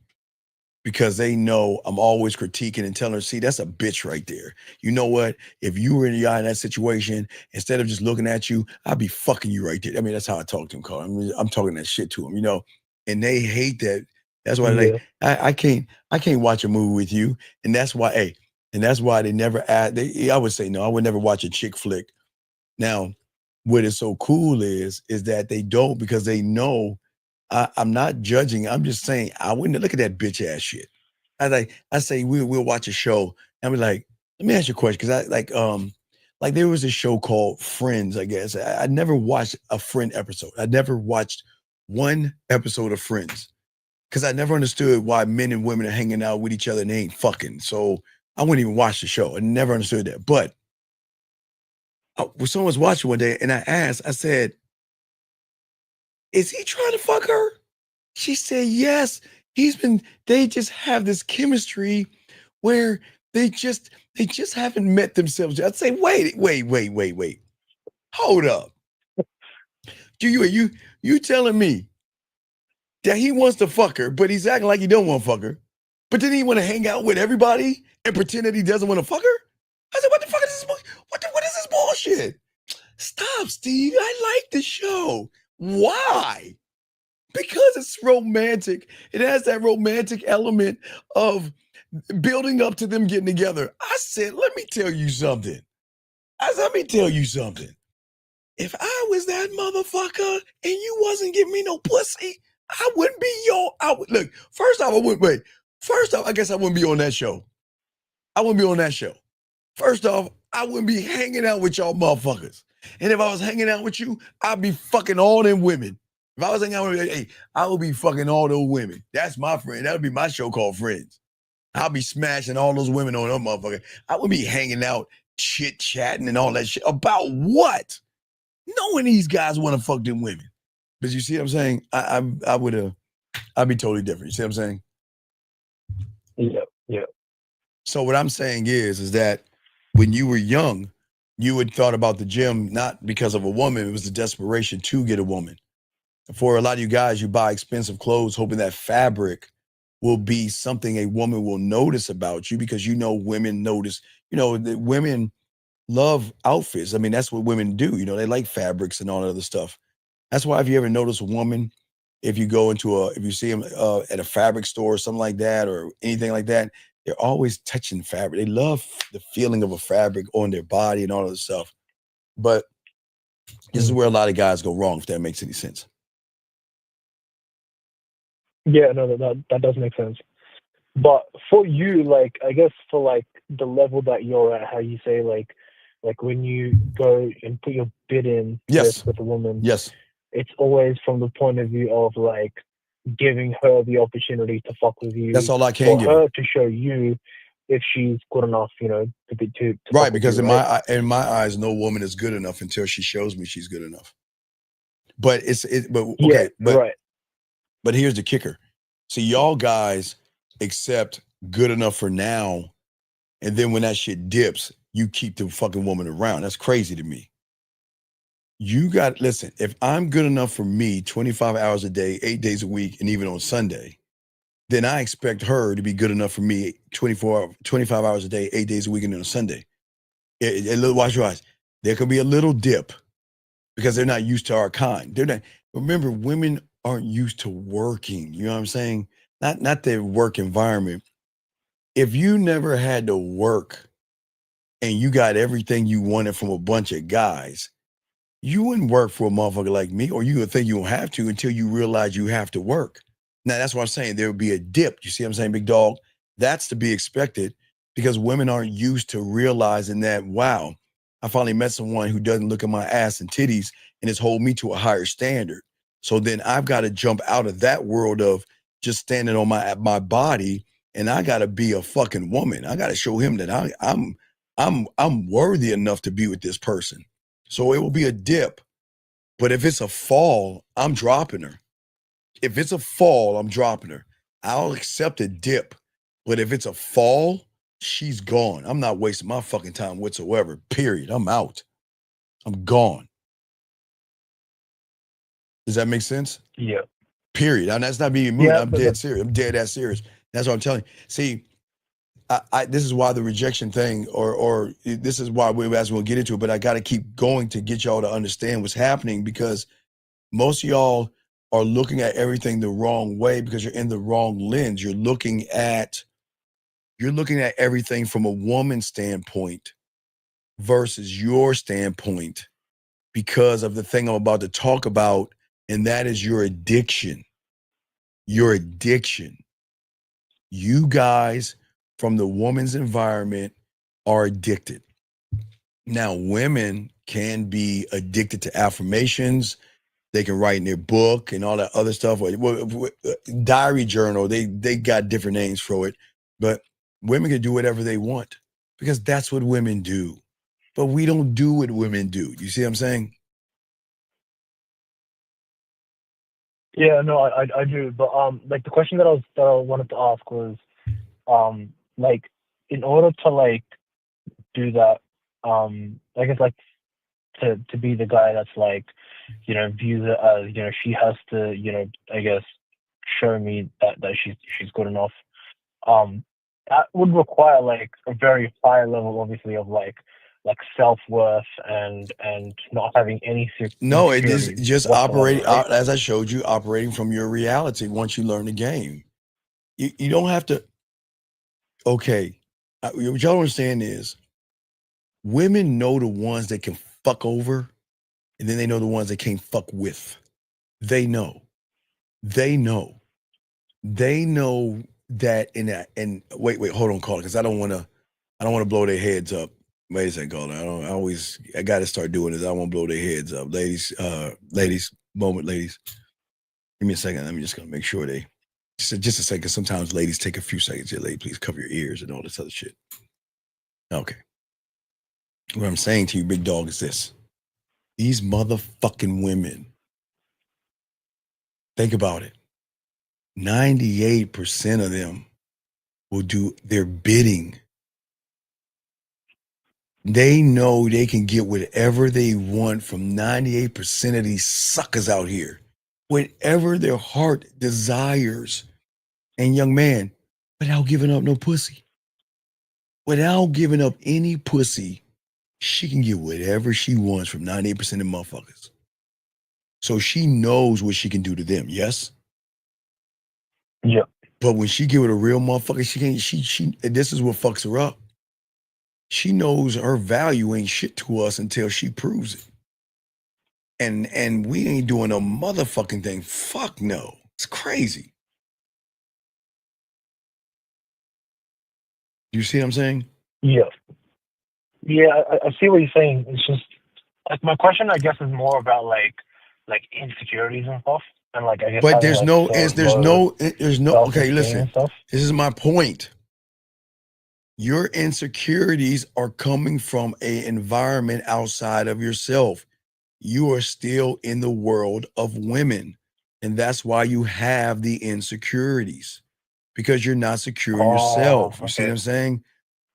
Because they know I'm always critiquing and telling her, see, that's a bitch right there. You know what? If you were in that situation, instead of just looking at you, I'd be fucking you right there. I mean, that's how I talk to them, Carl. I mean, I'm talking that shit to them, you know, and they hate that. That's why Yeah. I can't watch a movie with you. And that's why, they never add, I would say, no, I would never watch a chick flick. Now, what is so cool is that they don't, because they know I'm not judging. I'm just saying I wouldn't look at that bitch ass shit. I say we'll watch a show and be like, let me ask you a question, because like there was a show called Friends. I guess I never watched a Friend episode. I never watched one episode of Friends because I never understood why men and women are hanging out with each other and they ain't fucking. So I wouldn't even watch the show. I never understood that. But someone was watching one day and I asked, I said, is he trying to fuck her? She said, yes. They just have this chemistry where they just haven't met themselves. I'd say, wait. Hold up. You telling me that he wants to fuck her, but he's acting like he don't want to fuck her, but then he want to hang out with everybody and pretend that he doesn't want to fuck her? I said, what the fuck is this? What is this bullshit? Stop, Steve. I like the show. Why? Because it's romantic. It has that romantic element of building up to them getting together. I said, let me tell you something. If I was that motherfucker and you wasn't giving me no pussy, I wouldn't be look, first off, I wouldn't wait. First off, I guess I wouldn't be on that show. First off, I wouldn't be hanging out with y'all motherfuckers. And if I was hanging out with you, I'd be fucking all them women. If I was hanging out with you, hey, I would be fucking all those women. That's my friend. That would be my show called Friends. I'll be smashing all those women on them motherfuckers. I would be hanging out, chit-chatting and all that shit. About what? Knowing these guys want to fuck them women. But you see what I'm saying? I'd be totally different. You see what I'm saying? Yeah. So what I'm saying is that when you were young, you had thought about the gym not because of a woman. It was the desperation to get a woman. For a lot of you guys, you buy expensive clothes hoping that fabric will be something a woman will notice about you, because you know women notice, the women love outfits. I mean, that's what women do. They like fabrics and all that other stuff. That's why if you ever notice a woman, if you see them at a fabric store or something like that or anything like that, they're always touching fabric. They love the feeling of a fabric on their body and all of this stuff. But this is where a lot of guys go wrong, if that makes any sense. Yeah, no, that does make sense. But for you, like, I guess for like the level that you're at, how you say like when you go and put your bid in with a woman, yes, it's always from the point of view of like giving her the opportunity to fuck with you. That's all I can for give her to show you if she's good enough, to right. Because you, in my eyes, no woman is good enough until she shows me she's good enough. But But here's the kicker. See, y'all guys accept good enough for now, and then when that shit dips, you keep the fucking woman around. That's crazy to me. Listen, if I'm good enough for me 25 hours a day, 8 days a week, and even on Sunday, then I expect her to be good enough for me 25 hours a day, 8 days a week, and on a Sunday. Watch your eyes. There could be a little dip, because they're not used to our kind. They're not. Remember, women aren't used to working. You know what I'm saying? Not their work environment. If you never had to work and you got everything you wanted from a bunch of guys, you wouldn't work for a motherfucker like me, or you would think you don't have to until you realize you have to work. Now, that's what I'm saying. There would be a dip. You see what I'm saying, big dog? That's to be expected because women aren't used to realizing that, wow, I finally met someone who doesn't look at my ass and titties and is hold me to a higher standard. So then I've got to jump out of that world of just standing on my body, and I got to be a fucking woman. I got to show him that I'm worthy enough to be with this person. So it will be a dip. But if it's a fall, I'm dropping her. If it's a fall, I'm dropping her. I'll accept a dip. But if it's a fall, she's gone. I'm not wasting my fucking time whatsoever. Period. I'm out. I'm gone. Does that make sense? Yeah. Period. And that's not being moody. Yeah, I'm but dead serious. I'm dead ass serious. That's what I'm telling you. See, I this is why the rejection thing, or this is why we'll get into it, but I got to keep going to get y'all to understand what's happening, because most of y'all are looking at everything the wrong way because you're in the wrong lens. You're looking at everything from a woman's standpoint versus your standpoint because of the thing I'm about to talk about, and that is your addiction. Your addiction. You guys from the woman's environment are addicted. Now, women can be addicted to affirmations. They can write in their book and all that other stuff. Diary journal, they got different names for it. But women can do whatever they want because that's what women do. But we don't do what women do. You see what I'm saying? yeah, no, I do. But like the question that I wanted to ask was, like in order to like do that, I guess like to be the guy that's like, views it as, she has to, I guess show me that she's good enough. That would require like a very high level, obviously, of like self-worth and not having any No, it is insecurities just whatsoever, operating, right? as I showed you, operating from your reality once you learn the game. You don't have to, okay, what y'all don't understand is women know the ones that can fuck over, and then they know the ones that can't fuck with. They know. They know. They know that and wait, hold on, caller, because I don't want to blow their heads up. Wait a second, caller. I gotta start doing this. I won't blow their heads up. Ladies, ladies. Give me a second. Let me just gonna make sure they just a second. Sometimes ladies take a few seconds here, lady. Please cover your ears and all this other shit. Okay. What I'm saying to you, big dog, is this. These motherfucking women, think about it. 98% of them will do their bidding. They know they can get whatever they want from 98% of these suckers out here. Whatever their heart desires. And young man, without giving up no pussy. Without giving up any pussy, she can get whatever she wants from 98% of motherfuckers. So she knows what she can do to them, yes? Yeah. But when she get with a real motherfucker, she this is what fucks her up. She knows her value ain't shit to us until she proves it. And we ain't doing a motherfucking thing. Fuck no. It's crazy. You see what I'm saying? Yeah. Yeah, I see what you're saying. It's just like my question, I guess, is more about like insecurities and stuff, and like I guess But having there's like no, so there's low no, okay, self-esteem listen. and stuff. This is my point. Your insecurities are coming from an environment outside of yourself. You are still in the world of women. And that's why you have the insecurities, because you're not secure in Oh, yourself. You see what okay. I'm saying?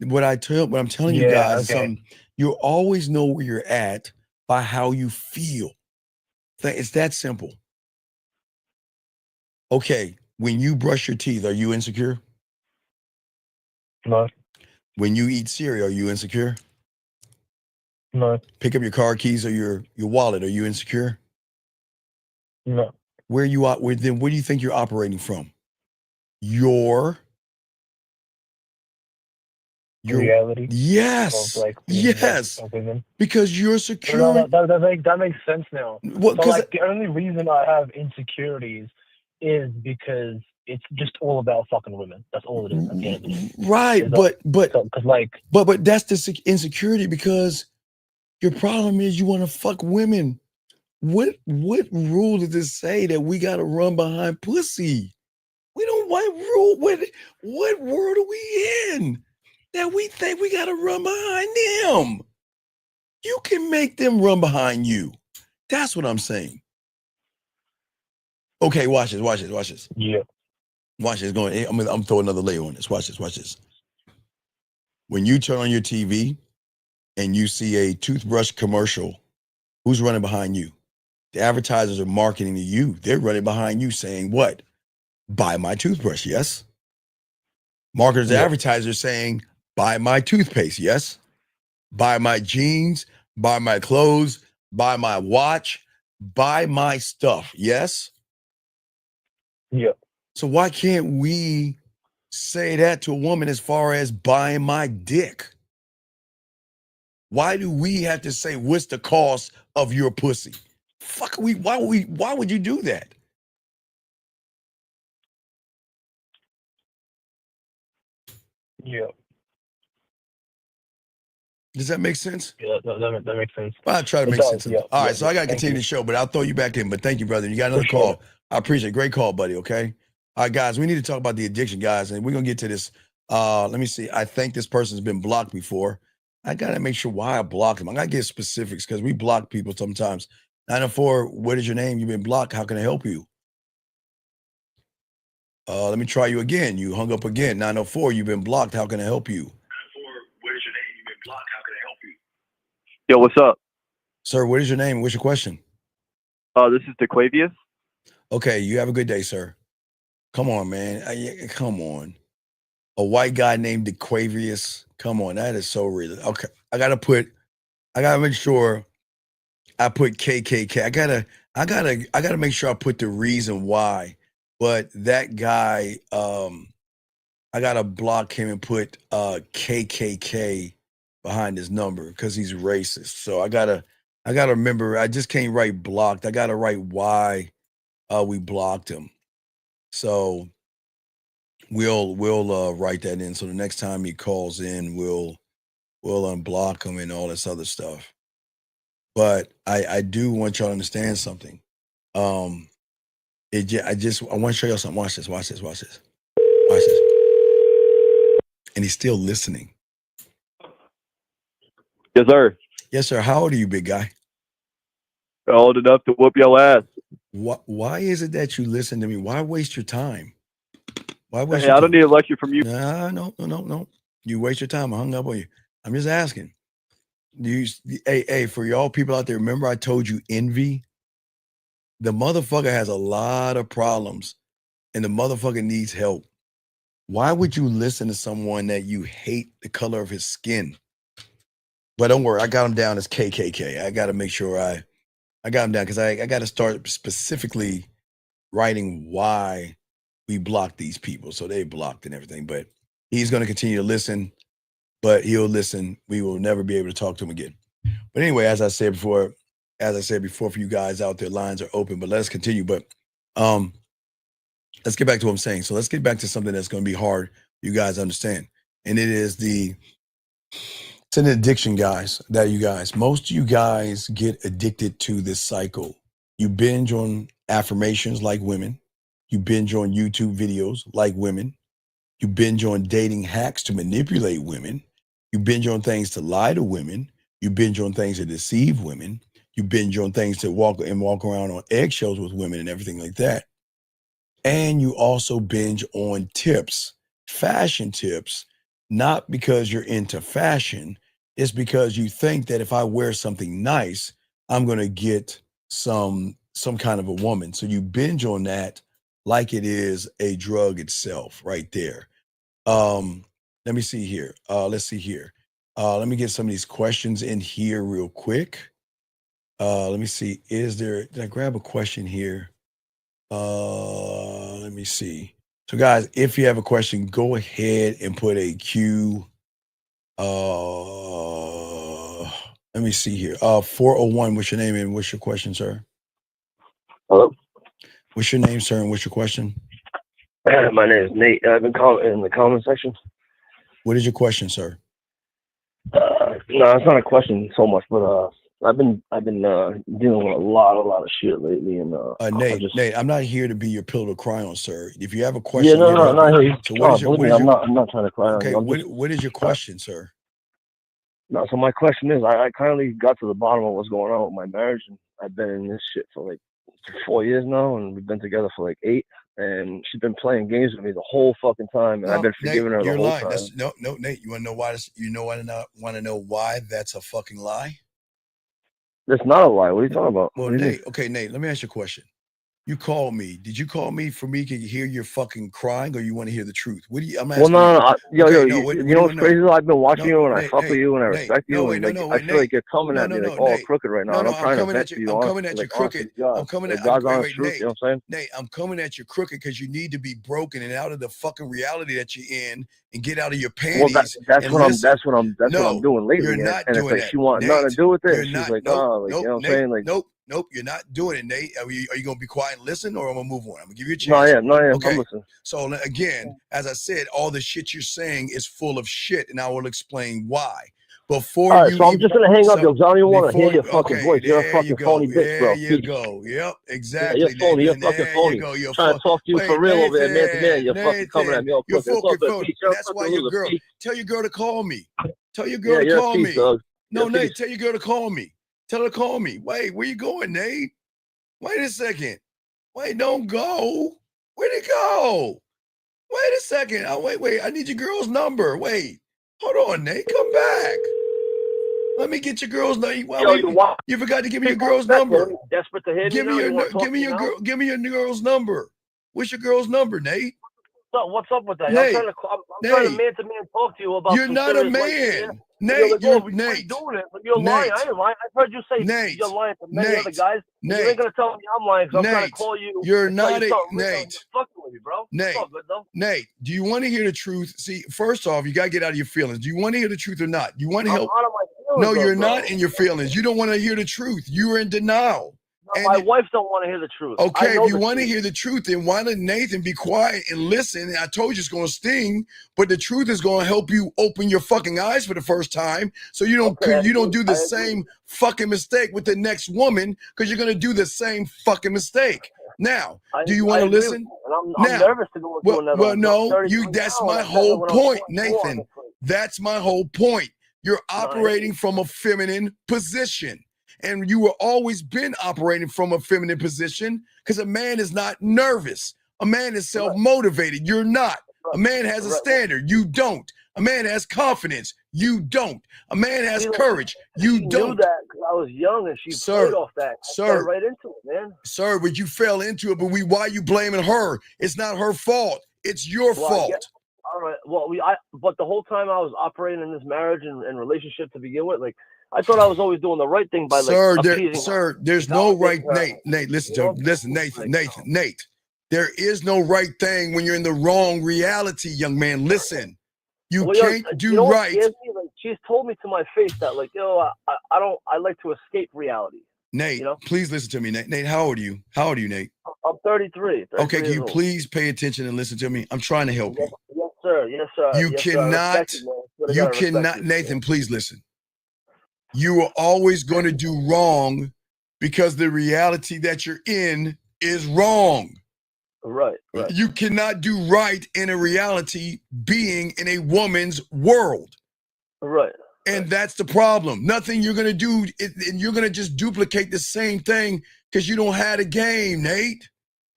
What I'm telling you Yeah, guys is okay. something. You always know where you're at by how you feel. It's that simple. Okay, when you brush your teeth, are you insecure? No. When you eat cereal, are you insecure? No. Pick up your car keys or your wallet. Are you insecure? No. Where you are? Where do you think you're operating from? Your reality. Yes. Of like Yes. of women. Because you're No, secure. that makes sense now. Well, So 'cause like the only reason I have insecurities is because it's just all about fucking women. That's all it is at the end of the day. Right, but because like but that's the insecurity because your problem is you want to fuck women. What rule does it say that we got to run behind pussy? We don't. What rule? What world are we in that we think we got to run behind them? You can make them run behind you. That's what I'm saying. Okay, watch this. Watch this. Watch this. Yeah. Watch this. Going. I'm throwing another layer on this. Watch this. Watch this. When you turn on your TV and you see a toothbrush commercial, who's running behind you? The advertisers are marketing to you. They're running behind you saying what? Buy my toothbrush, yes? Marketers, advertisers saying, buy my toothpaste, yes? Buy my jeans, buy my clothes, buy my watch, buy my stuff, yes? Yeah. So why can't we say that to a woman as far as buying my dick? Why do we have to say what's the cost of your pussy? Why would you do that? Yeah. Does that make sense? Yeah, that makes sense. Well, I'll try to It make does, sense of yeah, it. All right, so I got to thank continue you. the show, but I'll throw you back in. But thank you, brother. You got another For sure. call. I appreciate it. Great call, buddy, okay? All right, guys, we need to talk about the addiction, guys, and we're going to get to this. Let me see. I think this person's been blocked before. I got to make sure why I blocked him. I got to get specifics because we block people sometimes. 904, what is your name? You've been blocked. How can I help you? Let me try you again. You hung up again. 904, you've been blocked. How can I help you? Yo, what's up? Sir, what is your name? What's your question? This is DeQuavius. Okay, you have a good day, sir. Come on, man. Come on. A white guy named DeQuavius. Come on, that is so real. Okay, I gotta make sure I put KKK. I gotta make sure I put the reason why. But that guy, I gotta block him and put KKK behind his number because he's racist. So I gotta remember. I just can't write blocked. I gotta write why we blocked him. So we'll write that in. So the next time he calls in, we'll unblock him and all this other stuff. But I do want y'all to understand something. I want to show y'all something. Watch this. Watch this. Watch this. Watch this. And he's still listening. Yes, sir. Yes, sir. How old are you, big guy? Old enough to whoop your ass. Why is it that you listen to me? Why waste your time? Why waste Hey, your I time? don't need a lecture from you. No. You waste your time. I hung up on you. I'm just asking. Hey, for y'all people out there, remember I told you envy? The motherfucker has a lot of problems and the motherfucker needs help. Why would you listen to someone that you hate the color of his skin? But don't worry, I got him down as KKK. I got to make sure I got him down because I got to start specifically writing why we blocked these people. So they blocked and everything. But he's going to continue to listen, but he'll listen. We will never be able to talk to him again. But anyway, as I said before, for you guys out there, lines are open, but let us continue. But let's get back to what I'm saying. So let's get back to something that's going to be hard for you guys to understand. And it is it's an addiction, guys, most of you guys get addicted to this cycle. You binge on affirmations like women. You binge on YouTube videos like women. You binge on dating hacks to manipulate women. You binge on things to lie to women. You binge on things to deceive women. You binge on things to walk around on eggshells with women and everything like that. And you also binge on tips, fashion tips, not because you're into fashion. It's because you think that if I wear something nice, I'm going to get some kind of a woman. So you binge on that like it is a drug itself right there. Let me see here. Let's see here. Let me get some of these questions in here real quick. Let me see. Did I grab a question here? Let me see. So guys, if you have a question, go ahead and put a Q. Let me see here. 401, what's your name and what's your question, sir? Hello. What's your name, sir, and what's your question? My name is Nate. I've been in the comment section. What is your question, sir? No, it's not a question so much, but I've been dealing with a lot of shit lately, and Nate, I'm not here to be your pillow to cry on, sir. If you have a yeah, question, no, I'm no, here to no, help you. So what is your? believe What me, is your? I'm not trying to cry Okay, on you. what is your question, sir? No, so my question is, I kindly got to the bottom of what's going on with my marriage, and I've been in this shit for like 4 years now, and we've been together for like 8, and she's been playing games with me the whole fucking time, and I've been forgiving her the You're whole lying. time. That's, no, Nate. You want to know why? Want to know why that's a fucking lie? That's not a lie. What are you talking about? Well, What do you mean? Nate. Okay, Nate. Let me ask you a question. You called me. Did you call me for me to hear your fucking crying, or you want to hear the truth? What do you? I'm asking Well, no, you. yo, What you do know you what's want to crazy know? though? I've been watching No, you, and I Nate, fuck with you, and I Nate, respect you, and like I feel like you're coming at me like all crooked right now, and I'm trying to vent to you. I'm coming at you crooked. I'm coming at God's honest truth. Nate, You know what I'm saying? Nate, I'm coming at you crooked because you need to be broken and out of the fucking reality that you're in, and get out of your Well, panties. that's what I'm No, doing lately, you're and not it's doing like that. she want Nate, nothing to do with it. You're And she's not. like, Nope. oh, like, Nope. you know what I'm Nate, saying? Like, nope. You're not doing it, Nate. Are you gonna be quiet and listen, or I'm gonna move on? I'm gonna give you a chance. no, I am. Okay. I'm listening. So again, as I said, all the shit you're saying is full of shit, and I will explain why. Before all right, you so I'm just gonna hang up, yo, because I don't even want to hear your fucking okay, voice. You're a there you fucking go. phony bitch, bro. There you go. Yep, Yeah, exactly. you're phony. You're Nathan. fucking There phony. you go. You're Trying to talk to you for real over there, man to man. You're fucking coming at me all You're quick. It's all fucking good. phony. Peace. You're a That's why fucking your loser. girl. Peace. Tell your girl to call me. Tell your girl Yeah, to you're call a piece, me. dog. No, You're a Nate. piece. Tell your girl to call me. Tell her to call me. Wait, where you going, Nate? Wait a second. Wait, don't go. Where'd it go? Wait a second. Oh, wait. I need your girl's number. Wait. Hold on, Nate. Come back. Let me get your girl's number. You forgot to give me your girl's number. Desperate to hear Give me me now? your give me your girl. Give me your girl's number. What's your girl's number, Nate? So what's up with that? Nate, I'm trying to man to man talk to you about you're some not a serious life shit, man. yeah? Nate, You're like, you're oh, you Nate. ain't doing it. But you're Nate. lying. I ain't lying. I've heard you say Nate. you're lying to many Nate. other guys. Nate. You ain't gonna tell me I'm lying because I'm trying to Nate. call you. You're and tell not you a something real. Nate. You're fucking with me, bro. Nate. It's all good though. Nate, do you want to hear the truth? See, first off, you gotta get out of your feelings. Do you want to hear the truth or not? You want to help? I'm out of my feelings. No, you're bro. not in your feelings. You don't want to hear the truth. You are in denial. No, my wife don't want to hear the truth. Okay, if you want to hear the truth, then why don't Nathan be quiet and listen? And I told you it's going to sting, but the truth is going to help you open your fucking eyes for the first time, so you don't do the same fucking mistake with the next woman, because you're going to do the same fucking mistake. Now, do you want to listen? I'm nervous to go into another one. No, that's my whole point, Nathan. That's my whole point. You're operating from a feminine position. And you were always been operating from a feminine position, because a man is not nervous. A man is self-motivated. You're not. A man has a standard. You don't. A man has confidence. You don't. A man has courage. You don't. Knew that because I was young and she played off that. I fell right into it, man. Sir, but you fell into it. But why are you blaming her? It's not her fault. It's your fault. All right. Well, but the whole time I was operating in this marriage and relationship to begin with, like, I thought I was always doing the right thing by appeasing her. There's no right. Nate, listen, Nate. There is no right thing when you're in the wrong reality, young man. Listen, you can't do right. Like, she's told me to my face that, like, I like to escape reality. Nate, please listen to me, Nate. Nate, how old are you? How old are you, Nate? I'm 33. Okay, can you please pay attention and listen to me? I'm trying to help you. Yes, sir. Yes, sir. You cannot, Nathan, please listen. You are always going to do wrong because the reality that you're in is wrong. Right. You cannot do right in a reality being in a woman's world. Right. And that's the problem. Nothing you're going to do, and you're going to just duplicate the same thing because you don't have a game, Nate.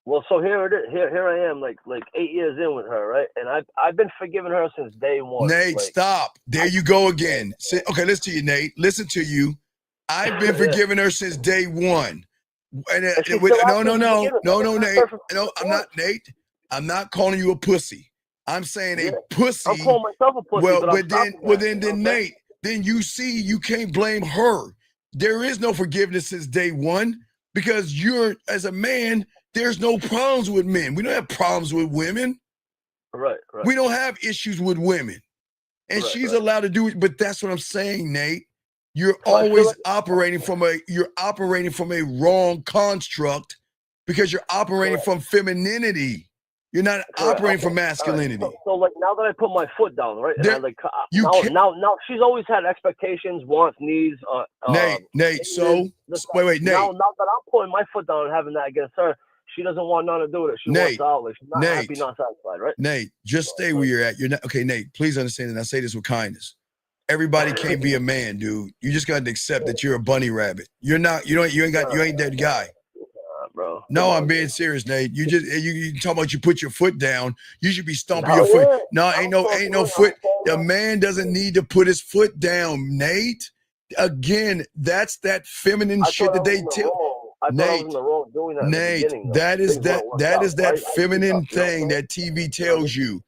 Well, so here it is. Here I am, like 8 years in with her, right? And I've been forgiving her since day one. Nate, stop. There you go again. Okay, listen to you, Nate. Listen to you. I've been forgiving her since day one. And no, Nate. No, I'm not, Nate. I'm not calling you a pussy. I'm saying a pussy. I'm calling myself a pussy. Well, then, Nate, then you see you can't blame her. There is no forgiveness since day one because you're, as a man, there's no problems with men. We don't have problems with women. Right. We don't have issues with women. And Right, she's right. allowed to do it, but that's what I'm saying, Nate. You're So I feel always like- operating from a wrong construct because you're operating from femininity. You're not operating from masculinity. So like now that I put my foot down, right? And There- I like you now, can't- now she's always had expectations, wants, needs. Nate, Nate. wait, Nate. Now that I'm putting my foot down and having that against her, she doesn't want nothing to do with it. She wants Nate, out. Like she's not happy, Nate. not satisfied, right? Nate, just stay where you're at. You're not okay, Nate. Please understand, and I say this with kindness. Everybody can't be a man, dude. You just got to accept that you're a bunny rabbit. You're not. You ain't that guy. Bro. No, I'm being serious, Nate. You just you talk about you put your foot down. You should be stomping No, your foot. yeah. No, ain't no foot. The man doesn't need to put his foot down, Nate. Again, that's that feminine shit that they tell. I thought I was in the wrong doing that in the Nate, beginning. though. that is Things that wouldn't work that out, is that right? I feminine screwed up, thing that TV tells you.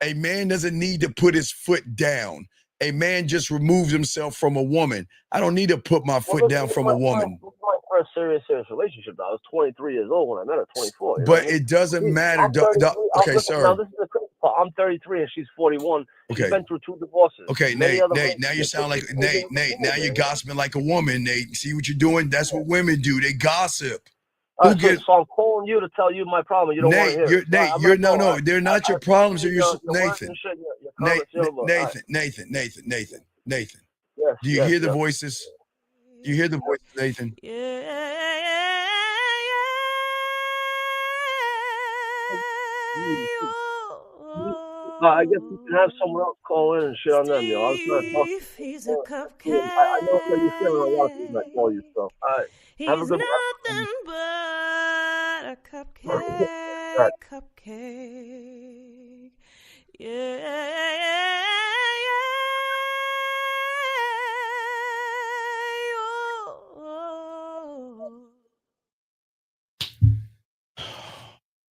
A man doesn't need to put his foot down. A man just removes himself from a woman. I don't need to put my foot down from a woman. This is my first serious relationship. Though. I was 23 years old when I met her. 24. You know But what I mean? it doesn't matter. I'm 33. Okay, Listen, sir. Now this is the crazy part. I'm 33 and she's 41. Okay. She's been through 2 divorces. Okay, Many Nate, other Nate, now you relationships. sound like Nate. Now you're gossiping like a woman, Nate. See what you're doing? That's what women do. They gossip. All right, so I'm calling you to tell you my problem. You don't want to hear it. Nate, I'm you're gonna go. they're not your problems. They're your words Nathan. and shit, your comments, Nathan. Yes, Do you yes, hear the yes. voices? Do you hear the voices, Nathan? I guess you can have someone else call in and shit on them, yo. I was trying to talk to you. He's a cupcake. I know how you're feeling a lot of things I call you, so. All right. Have a He's good nothing but a cupcake, cupcake.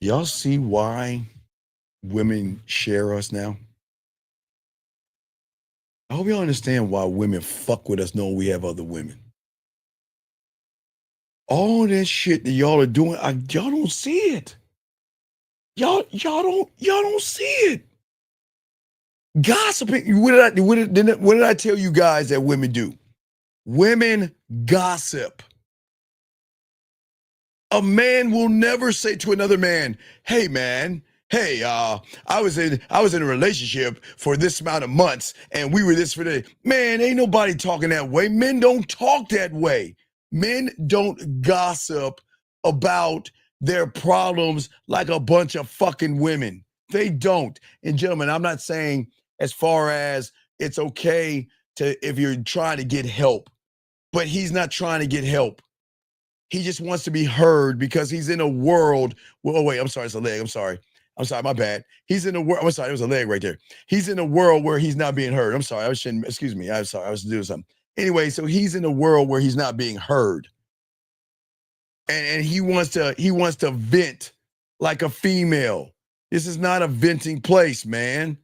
Y'all see why women share us now? I hope y'all understand why women fuck with us knowing we have other women. All that shit that y'all are doing, y'all don't see it. Y'all don't see it. Gossiping. What did I tell you guys that women do? Women gossip. A man will never say to another man, "Hey man, hey, I was in a relationship for this amount of months and we were this for the." Man, ain't nobody talking that way. Men don't talk that way. Men don't gossip about their problems like a bunch of fucking women. They don't. And gentlemen, I'm not saying as far as it's okay if you're trying to get help, but he's not trying to get help. He just wants to be heard because he's in a world. Oh, wait, I'm sorry. It's a leg. I'm sorry, my bad. He's in a world. I'm sorry, it was a leg right there. He's in a world where he's not being heard. I'm sorry. Excuse me. I'm sorry. I was doing something. Anyway, so he's in a world where he's not being heard. And he wants to vent like a female. This is not a venting place, man.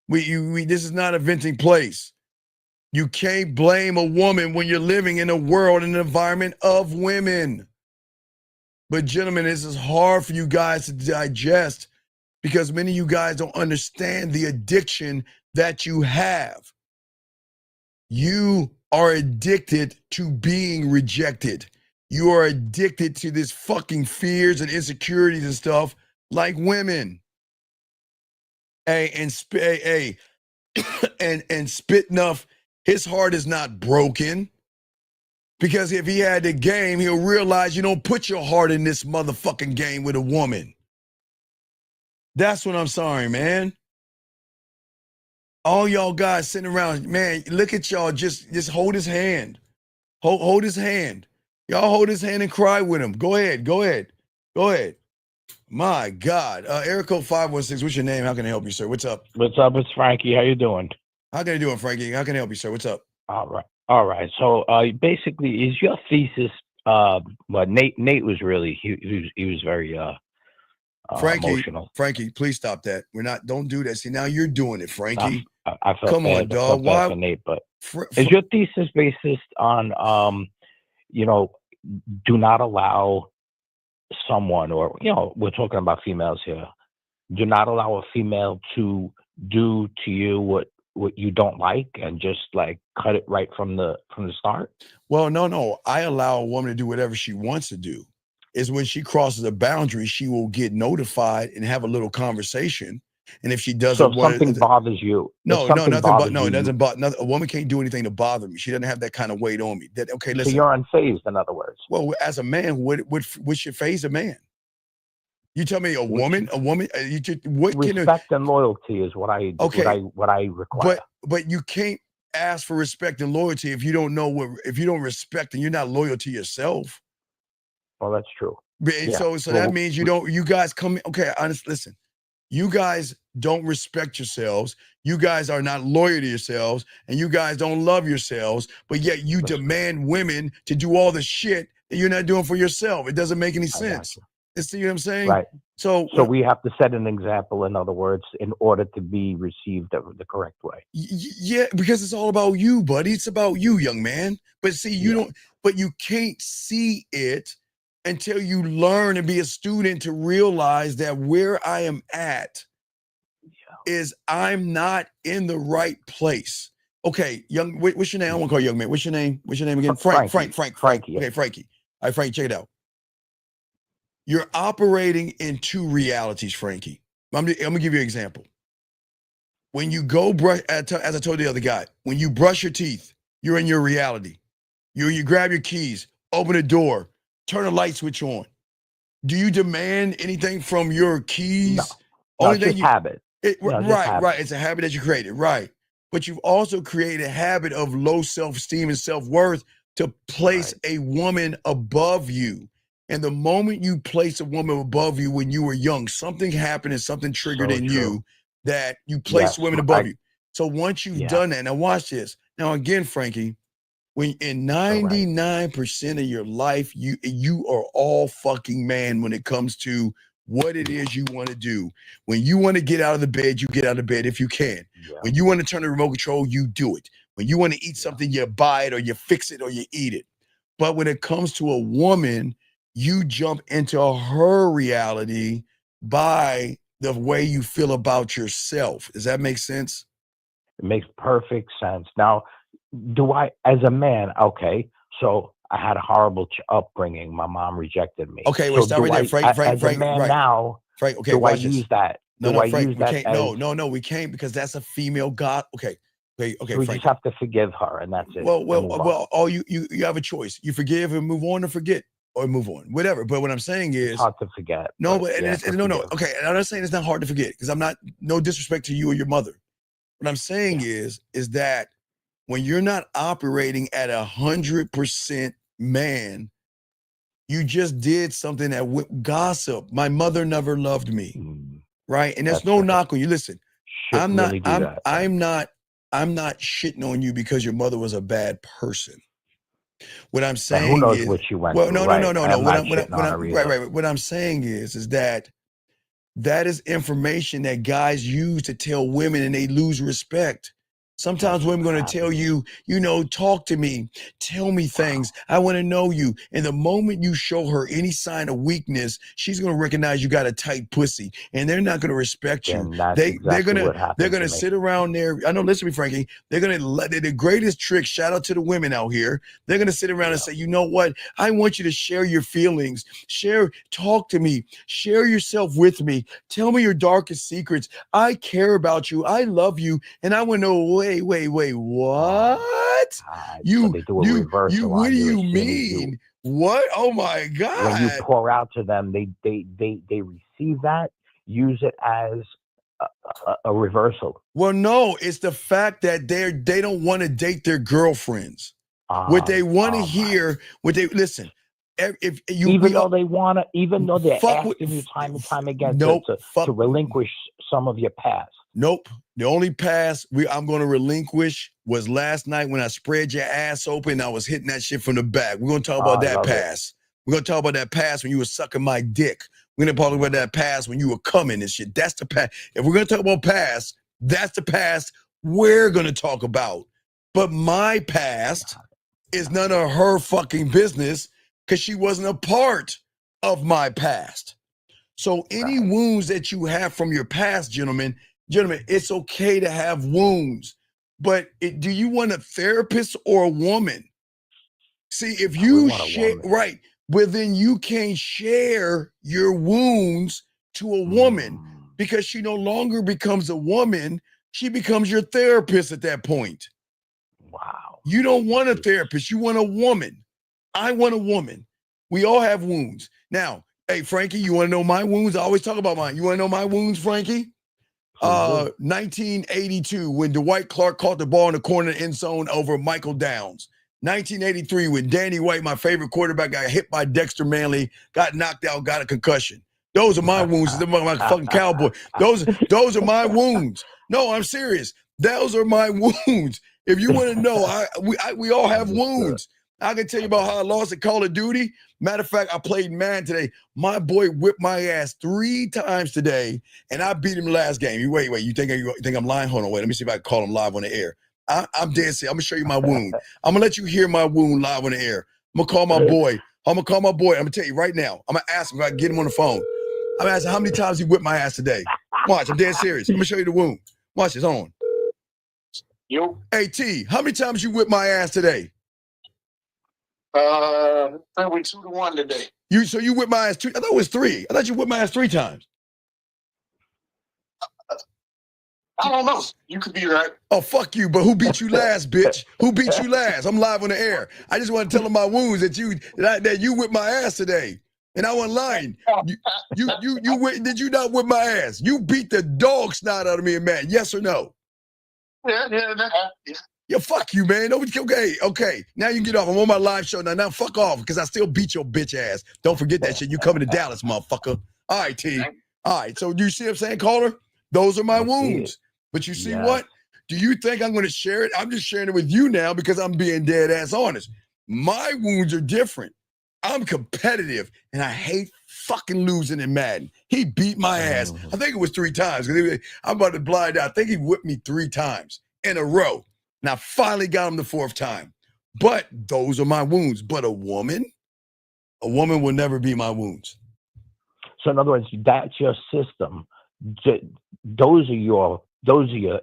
This is not a venting place. You can't blame a woman when you're living in a world and an environment of women. But gentlemen, this is hard for you guys to digest because many of you guys don't understand the addiction that you have. You are addicted to being rejected. You are addicted to this fucking fears and insecurities and stuff like women. And Spitnuff, his heart is not broken. Because if he had the game, he'll realize you don't put your heart in this motherfucking game with a woman. That's what I'm sorry, man. All y'all guys sitting around, man, look at y'all, just hold his hand. Hold his hand. Y'all hold his hand and cry with him. Go ahead. My God. Eric Code 516, what's your name? How can I help you, sir? What's up? What's up? It's Frankie. How you doing? How can I do it, Frankie? How can I help you, sir? What's up? All right. So basically, is your thesis? Well, Nate was really he was very Frankie, Frankie, please stop that. Don't do that. See, now you're doing it, Frankie. I felt Come on, bad. I dog. felt bad Why? for Nate, but is your thesis based on, do not allow someone, or we're talking about females here, do not allow a female to do to you what you don't like, and just like cut it right from the start? Well, no. I allow a woman to do whatever she wants to do. Is when she crosses a boundary, she will get notified and have a little conversation. And if she doesn't So if want something bothers you, nothing. But no, it doesn't. A woman can't do anything to bother me. She doesn't have that kind of weight on me. Okay, listen. So you're unfazed, in other words. Well, as a man, what should phase a man? You tell me a woman. Respect and loyalty is what I require. But you can't ask for respect and loyalty if you don't know if you don't respect and you're not loyal to yourself. Well, that's true. So that means you guys come. Okay, honestly, listen. You guys don't respect yourselves. You guys are not loyal to yourselves, and you guys don't love yourselves. But yet you demand women to do all the shit that you're not doing for yourself. It doesn't make any sense. You see what I'm saying? Right. So we have to set an example, in other words, in order to be received the correct way. Yeah, because it's all about you, buddy. It's about you, young man. But see, you can't see it until you learn and be a student to realize that where I am at is I'm not in the right place. Okay, what's your name? I want to call you young man. What's your name? What's your name again? Frankie. Frankie. Okay, Frankie. All right, Frankie, check it out. You're operating in two realities, Frankie. I'm gonna give you an example. When you go brush, as I told the other guy, when you brush your teeth, you're in your reality. You grab your keys, open the door, turn a light switch on. Do you demand anything from your keys? No, it's just habit. Right. It's a habit that you created, right? But you've also created a habit of low self-esteem and self-worth to place a woman above you. And the moment you place a woman above you when you were young, something happened and something triggered in you that you placed women above you. So once you've done that, now watch this. Now again, Frankie, when in 99% of your life, you are all fucking man when it comes to what it is you want to do. When you want to get out of the bed, you get out of bed if you can. When you want to turn the remote control, you do it. When you want to eat something, you buy it or you fix it or you eat it. But when it comes to a woman, you jump into her reality by the way you feel about yourself. Does that make sense? It makes perfect sense. Now, as a man, okay, so I had a horrible upbringing. My mom rejected me. Okay, wait, stop right there, Frank. As a man now, Frank, okay, do I use that? Frank, we can't. No, we can't, because that's a female god. Okay, we Frank. just have to forgive her, and that's it. Well. All you have a choice. You forgive and move on, or forget. Or move on, whatever. But what I'm saying is, it's hard to forget. No, Okay, and I'm not saying it's not hard to forget, because I'm not. No disrespect to you or your mother. What I'm saying is that when you're not operating at 100% man, you just did something that gossip. My mother never loved me, right? And there's no knock on you. Listen, I'm not shitting on you because your mother was a bad person. What I'm saying who knows is, what you went well, through, no. What I'm saying is that is information that guys use to tell women, and they lose respect. Sometimes women are going to tell you, talk to me, tell me things. I want to know you. And the moment you show her any sign of weakness, she's going to recognize you got a tight pussy, and they're not going to respect you. They're going to sit around there. I know, listen to me, Frankie. They're going to, the greatest trick, shout out to the women out here. They're going to sit around and say, you know what? I want you to share your feelings. Talk to me. Share yourself with me. Tell me your darkest secrets. I care about you. I love you. And I want to know, wait, what? They do a reversal. What do you mean? What? Oh my God. When you pour out to them, they receive that, use it as a reversal. Well, no, it's the fact that they don't want to date their girlfriends. What they want to hear, listen. Even though they're asking you time and time again to relinquish some of your past. Nope. The only pass I'm going to relinquish was last night when I spread your ass open. I was hitting that shit from the back. We're going to talk about that pass. We're going to talk about that pass when you were sucking my dick. We're gonna talk about that past when you were coming and shit. That's the past. If we're gonna talk about past, that's the past we're gonna talk about. But my past is none of her fucking business because she wasn't a part of my past. So any wounds that you have from your past, gentlemen, it's okay to have wounds. But do you want a therapist or a woman? See, if you share, right, well, then you can't share your wounds to a woman because she no longer becomes a woman. She becomes your therapist at that point. Wow. You don't want a therapist. You want a woman. I want a woman. We all have wounds. Now, hey, Frankie, you want to know my wounds? I always talk about mine. You want to know my wounds, Frankie? 1982, when Dwight Clark caught the ball in the corner of the end zone over Michael Downs. 1983, when Danny White, my favorite quarterback, got hit by Dexter Manley, got knocked out, got a concussion. Those are my wounds. They're my fucking cowboy. Those are my wounds. No, I'm serious. Those are my wounds. If you want to know, we all have wounds. I can tell you about how I lost at Call of Duty. Matter of fact, I played Madden today. My boy whipped my ass 3 times today, and I beat him last game. You wait. You think I'm lying? Hold on, wait. Let me see if I can call him live on the air. I'm dead serious. I'm gonna show you my wound. I'm gonna let you hear my wound live on the air. I'm gonna call my boy. I'm gonna tell you right now. I'm gonna ask him if I can get him on the phone. I'm gonna ask him how many times he whipped my ass today. Watch, I'm dead serious. I'm gonna show you the wound. Watch this. Hold on. Yo. Hey T, how many times you whipped my ass today? Probably 2-1 today. So you whipped my ass 2? I thought it was 3. I thought you whipped my ass 3 times. I don't know. You could be right. Oh, fuck you, but who beat you last, bitch? Who beat you last? I'm live on the air. I just want to tell them my wounds that you whipped my ass today. And I wasn't lying. Did you not whip my ass? You beat the dog snot out of me and Matt. Yes or no? Yeah. Yeah, fuck you, man. Okay. Now you can get off. I'm on my live show now. Now fuck off, because I still beat your bitch ass. Don't forget that shit. You coming to Dallas, motherfucker. All right, T. All right. So do you see what I'm saying, caller? Those are my wounds. But you see what? Do you think I'm going to share it? I'm just sharing it with you now because I'm being dead ass honest. My wounds are different. I'm competitive, and I hate fucking losing in Madden. He beat my ass. I think it was 3 times. I'm about to blind out. I think he whipped me 3 times in a row. And I finally got him the 4th time. But those are my wounds. But a woman will never be my wounds. So in other words, that's your system. Those are your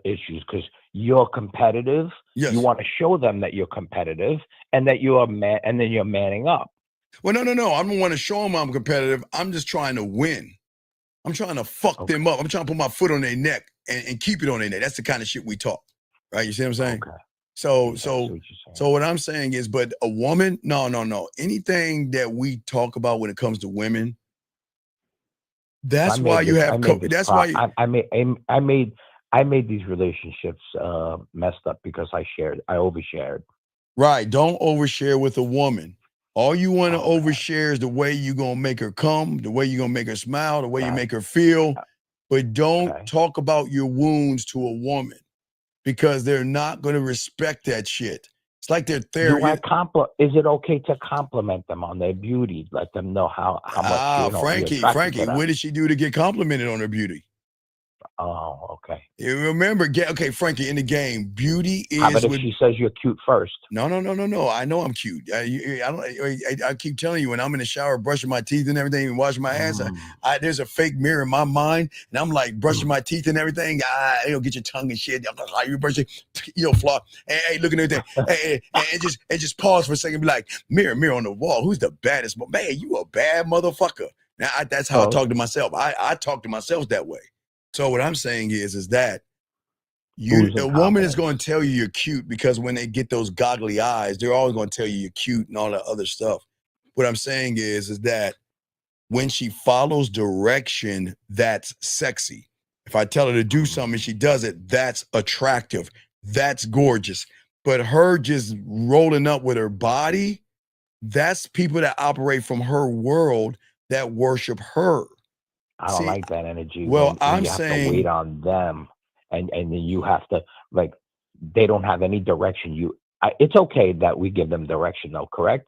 issues because you're competitive. Yes. You want to show them that you're competitive and that you're and then you're manning up. Well, no. I don't want to show them I'm competitive. I'm just trying to win. I'm trying to fuck them up. I'm trying to put my foot on their neck and keep it on their neck. That's the kind of shit we talk. Right? You see what I'm saying? Okay. So what I'm saying is, but a woman, no. Anything that we talk about when it comes to women, that's why you have. That's why I made these relationships messed up because I overshared. Right. Don't overshare with a woman. All you want to overshare is the way you're going to make her come, the way you're going to make her smile, the way you make her feel. But don't talk about your wounds to a woman because they're not going to respect that shit. It's like they're there. Is it okay to compliment them on their beauty? Let them know how much, Frankie, what did she do to get complimented on her beauty? Oh, okay. You remember, Frankie, in the game, beauty is. How about if she says you're cute first? No. I know I'm cute. I keep telling you, when I'm in the shower brushing my teeth and everything and washing my ass, there's a fake mirror in my mind, and I'm like brushing my teeth and everything. Get your tongue and shit. How you brush it? Flaw. Hey, looking at everything. And just pause for a second. And be like, mirror on the wall. Who's the baddest? Man, you a bad motherfucker. Now that's how I talk to myself. I talk to myself that way. So what I'm saying is that a woman is going to tell you you're cute because when they get those goggly eyes, they're always going to tell you you're cute and all that other stuff. What I'm saying is that when she follows direction, that's sexy. If I tell her to do something and she does it, that's attractive. That's gorgeous. But her just rolling up with her body, that's people that operate from her world that worship her. I don't like that energy. Well, I'm saying have to wait on them, and then you have to they don't have any direction. It's okay that we give them direction, though. Correct?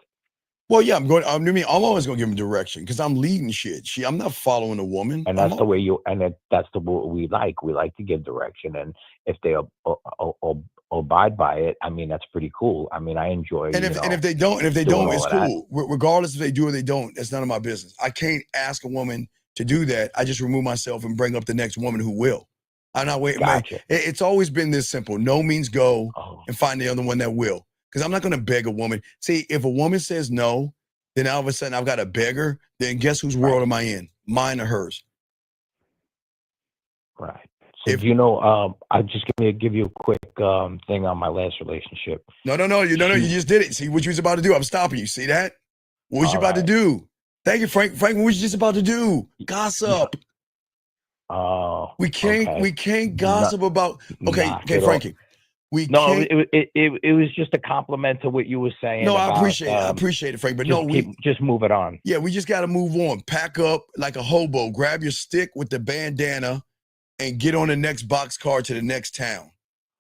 Well, yeah, I'm always gonna give him direction because I'm leading shit. I'm not following a woman. And that's the way that's the way we like. We like to give direction, and if they abide by it, I mean, that's pretty cool. I mean, I enjoy. And if they don't, it's cool. Regardless if they do or they don't, that's none of my business. I can't ask a woman to do that. I just remove myself and bring up the next woman who will. I'm not waiting. Gotcha. It's always been this simple. No means go, and find the other one that will. Because I'm not going to beg a woman. See, if a woman says no, then all of a sudden I've got to beg her. Then guess whose world am I in? Mine or hers? Right. So do you know? I just give you a quick thing on my last relationship. No. You just did it. See what you was about to do. I'm stopping you. See that? What was you about to do? Thank you, Frank. Frank, what was you just about to do? Gossip. Oh. We can't gossip about. Okay, Frankie. It was just a compliment to what you were saying. No, about, I appreciate it, Frank. But just move it on. Yeah, we just got to move on. Pack up like a hobo. Grab your stick with the bandana, and get on the next boxcar to the next town.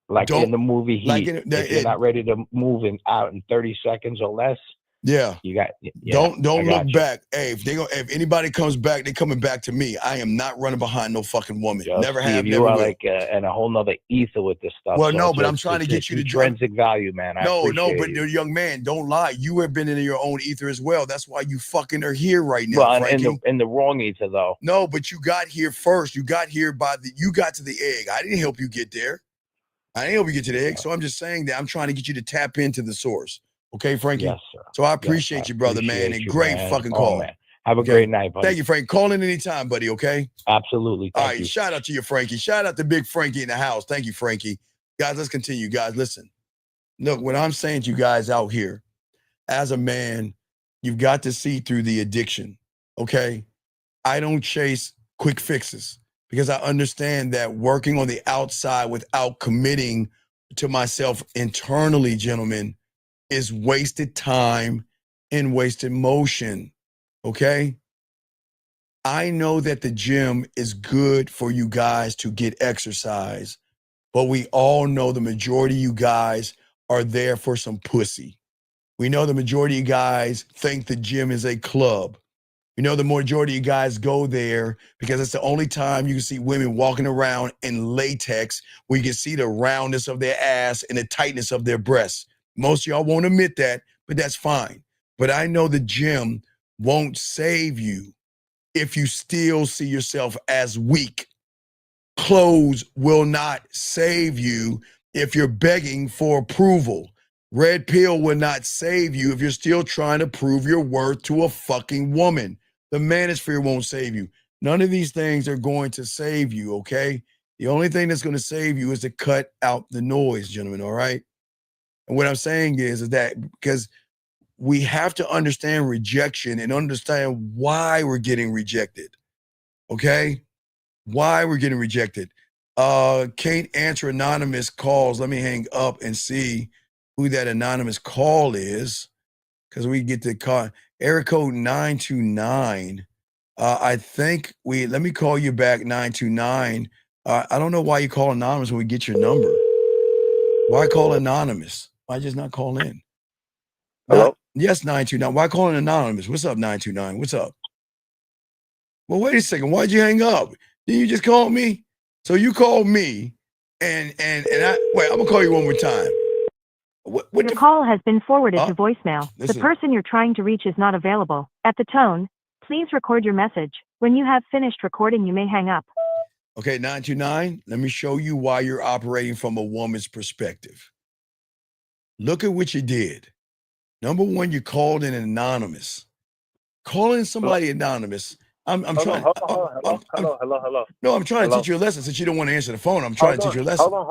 Like in the movie Heat. If you're not ready to move out in 30 seconds or less. Yeah. You got. Don't look back. Hey, if anybody comes back, they're coming back to me. I am not running behind no fucking woman. Never have. You never are will. like in a whole nother ether with this stuff. Well, no, but I'm trying to get you to intrinsic value, man. No, but the young man, don't lie. You have been in your own ether as well. That's why you fucking are here right now. Well, Frankie. in the wrong ether though. No, but you got here first. You got here you got to the egg. I didn't help you get there. I didn't help you get to the egg. So I'm just saying that I'm trying to get you to tap into the source. Okay, Frankie? Yes, sir. So I appreciate you, brother, man. And great fucking call. Man. Have a great night, buddy. Thank you, Frank. Call in anytime, buddy, okay? Absolutely. All right, shout out to you, Frankie. Shout out to Big Frankie in the house. Thank you, Frankie. Guys, let's continue. Guys, listen. Look, what I'm saying to you guys out here, as a man, you've got to see through the addiction, okay? I don't chase quick fixes because I understand that working on the outside without committing to myself internally, gentlemen, is wasted time and wasted motion, okay? I know that the gym is good for you guys to get exercise, but we all know the majority of you guys are there for some pussy. We know the majority of guys think the gym is a club. We know the majority of guys go there because it's the only time you can see women walking around in latex where you can see the roundness of their ass and the tightness of their breasts. Most of y'all won't admit that, but that's fine. But I know the gym won't save you if you still see yourself as weak. Clothes will not save you if you're begging for approval. Red pill will not save you if you're still trying to prove your worth to a fucking woman. The manosphere won't save you. None of these things are going to save you, okay? The only thing that's going to save you is to cut out the noise, gentlemen, all right? And what I'm saying is that because we have to understand rejection and understand why we're getting rejected, okay? Why we're getting rejected. Can't answer anonymous calls. Let me hang up and see who that anonymous call is because we get the call. Area code 929. I think let me call you back, 929. I don't know why you call anonymous when we get your number. Why call anonymous? Why just not call in? Hello? Yes, 929. Why call an anonymous? What's up, 929? What's up? Well, wait a second. Why'd you hang up? Didn't you just call me? So you called me and I'm gonna call you one more time. Your call has been forwarded to voicemail. The person you're trying to reach is not available. At the tone, please record your message. When you have finished recording, you may hang up. Okay, 929, let me show you why you're operating from a woman's perspective. Look at what you did. Number one, you called in anonymous. Calling somebody anonymous. I'm trying. Hello. No, I'm trying to teach you a lesson since you don't want to answer the phone. I'm trying to teach you a lesson. Hold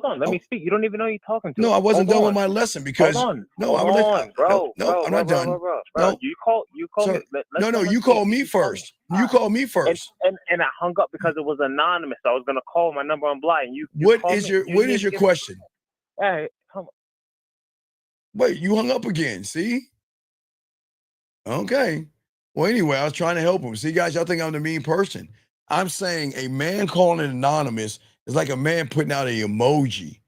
on. Let me speak. You don't even know you're talking to. No, I wasn't done with my lesson because I'm not done. No, you call sir, me. You called me first. You called me first. And I hung up because it was anonymous. I was gonna call my number on blind. What is your question? Hey, come on. Wait, you hung up again. See? Okay. Well, anyway, I was trying to help him. See, guys, y'all think I'm the mean person. I'm saying a man calling it anonymous is like a man putting out an emoji.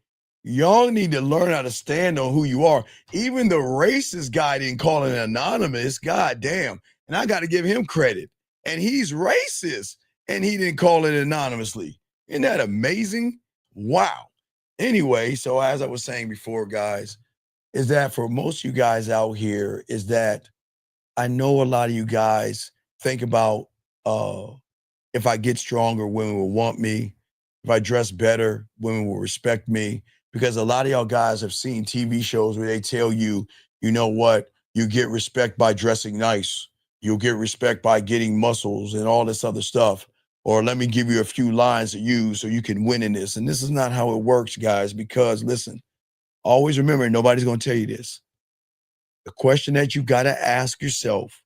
Y'all need to learn how to stand on who you are. Even the racist guy didn't call it anonymous. God damn. And I got to give him credit. And he's racist. And he didn't call it anonymously. Isn't that amazing? Wow. Anyway, so as I was saying before, guys, is that for most of you guys out here, is that I know a lot of you guys think about if I get stronger, women will want me. If I dress better, women will respect me. Because a lot of y'all guys have seen TV shows where they tell you, you know what, you get respect by dressing nice. You'll get respect by getting muscles and all this other stuff. Or let me give you a few lines to use so you can win in this. And this is not how it works, guys, because listen, always remember, nobody's going to tell you this. The question that you got to ask yourself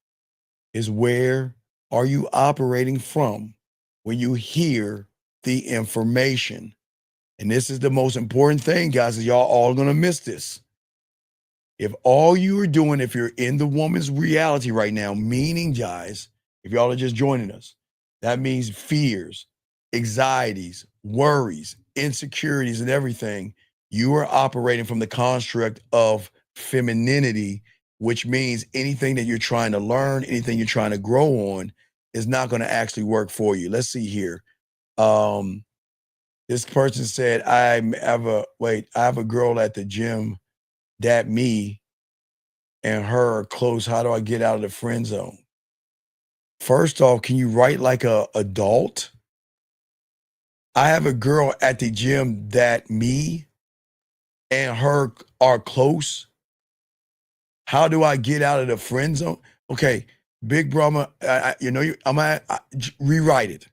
is, where are you operating from when you hear the information? And this is the most important thing, guys, is y'all all going to miss this. If all you are doing, if you're in the woman's reality right now, meaning, guys, if y'all are just joining us, that means fears, anxieties, worries, insecurities, and everything. You are operating from the construct of femininity, which means anything that you're trying to learn, anything you're trying to grow on is not going to actually work for you. Let's see here. This person said, I have a girl at the gym that me and her are close. How do I get out of the friend zone? First off, can you write like a adult? I have a girl at the gym that me and her are close. How do I get out of the friend zone? Okay, big brother, I'm gonna rewrite it.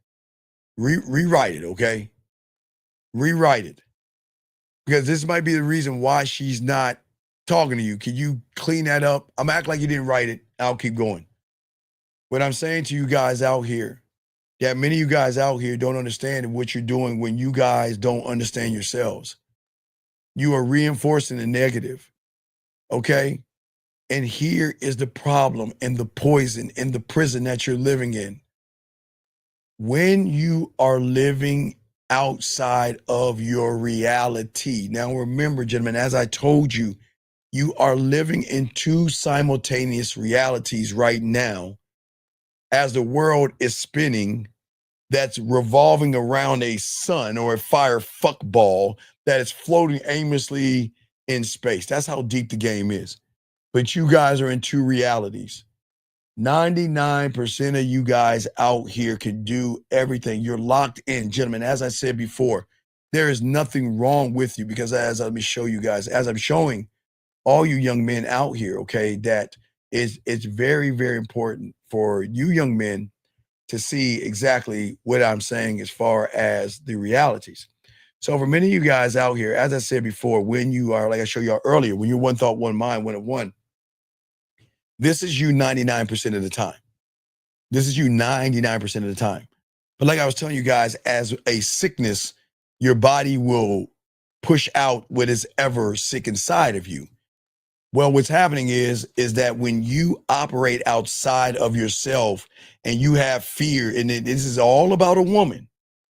Rewrite it, okay? Rewrite it. Because this might be the reason why she's not talking to you. Can you clean that up? I'm act like you didn't write it. I'll keep going. What I'm saying to you guys out here, that many of you guys out here don't understand what you're doing when you guys don't understand yourselves. You are reinforcing the negative, okay? And here is the problem and the poison and the prison that you're living in. When you are living outside of your reality. Now, remember, gentlemen, as I told you, you are living in two simultaneous realities right now as the world is spinning, that's revolving around a sun or a fire fuck ball that is floating aimlessly in space. That's how deep the game is. But you guys are in two realities. 99% of you guys out here can do everything. You're locked in, gentlemen. As I said before, there is nothing wrong with you, because let me show you guys, as I'm showing all you young men out here, okay, that it's very, very important for you young men to see exactly what I'm saying as far as the realities. So for many of you guys out here, as I said before, when you are, like I showed y'all earlier, when you're one thought, one mind, one at one, this is you 99% of the time. This is you 99% of the time. But like I was telling you guys, as a sickness, your body will push out what is ever sick inside of you. Well, what's happening is that when you operate outside of yourself and you have fear, and this is all about a woman.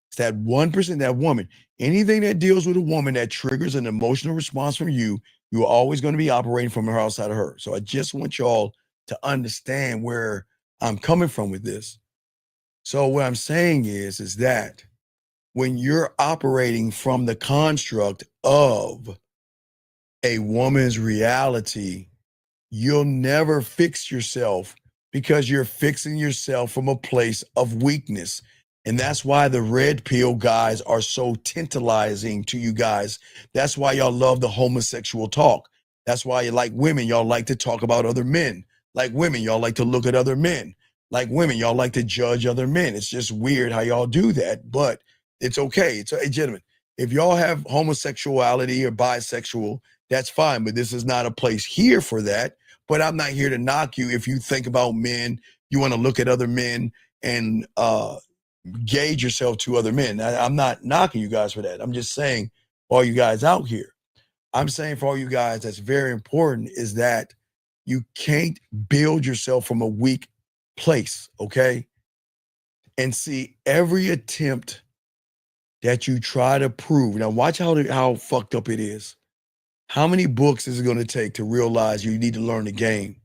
It's that 1%, that woman. Anything that deals with a woman that triggers an emotional response from you, you're always going to be operating from her outside of her. So I just want y'all to understand where I'm coming from with this. So what I'm saying is that when you're operating from the construct of a woman's reality, you'll never fix yourself, because you're fixing yourself from a place of weakness. And that's why the red pill guys are so tantalizing to you guys. That's why y'all love the homosexual talk. That's why you like women. Y'all like to talk about other men. Like women, y'all like to look at other men. Like women, y'all like to judge other men. It's just weird how y'all do that, but it's okay. Hey, gentlemen, if y'all have homosexuality or bisexual, that's fine, but this is not a place here for that. But I'm not here to knock you if you think about men, you want to look at other men and gauge yourself to other men. I'm not knocking you guys for that. I'm just saying, all you guys out here, I'm saying for all you guys, that's very important, is that you can't build yourself from a weak place, okay? And see, every attempt that you try to prove. Now watch how fucked up it is. How many books is it going to take to realize you need to learn the game?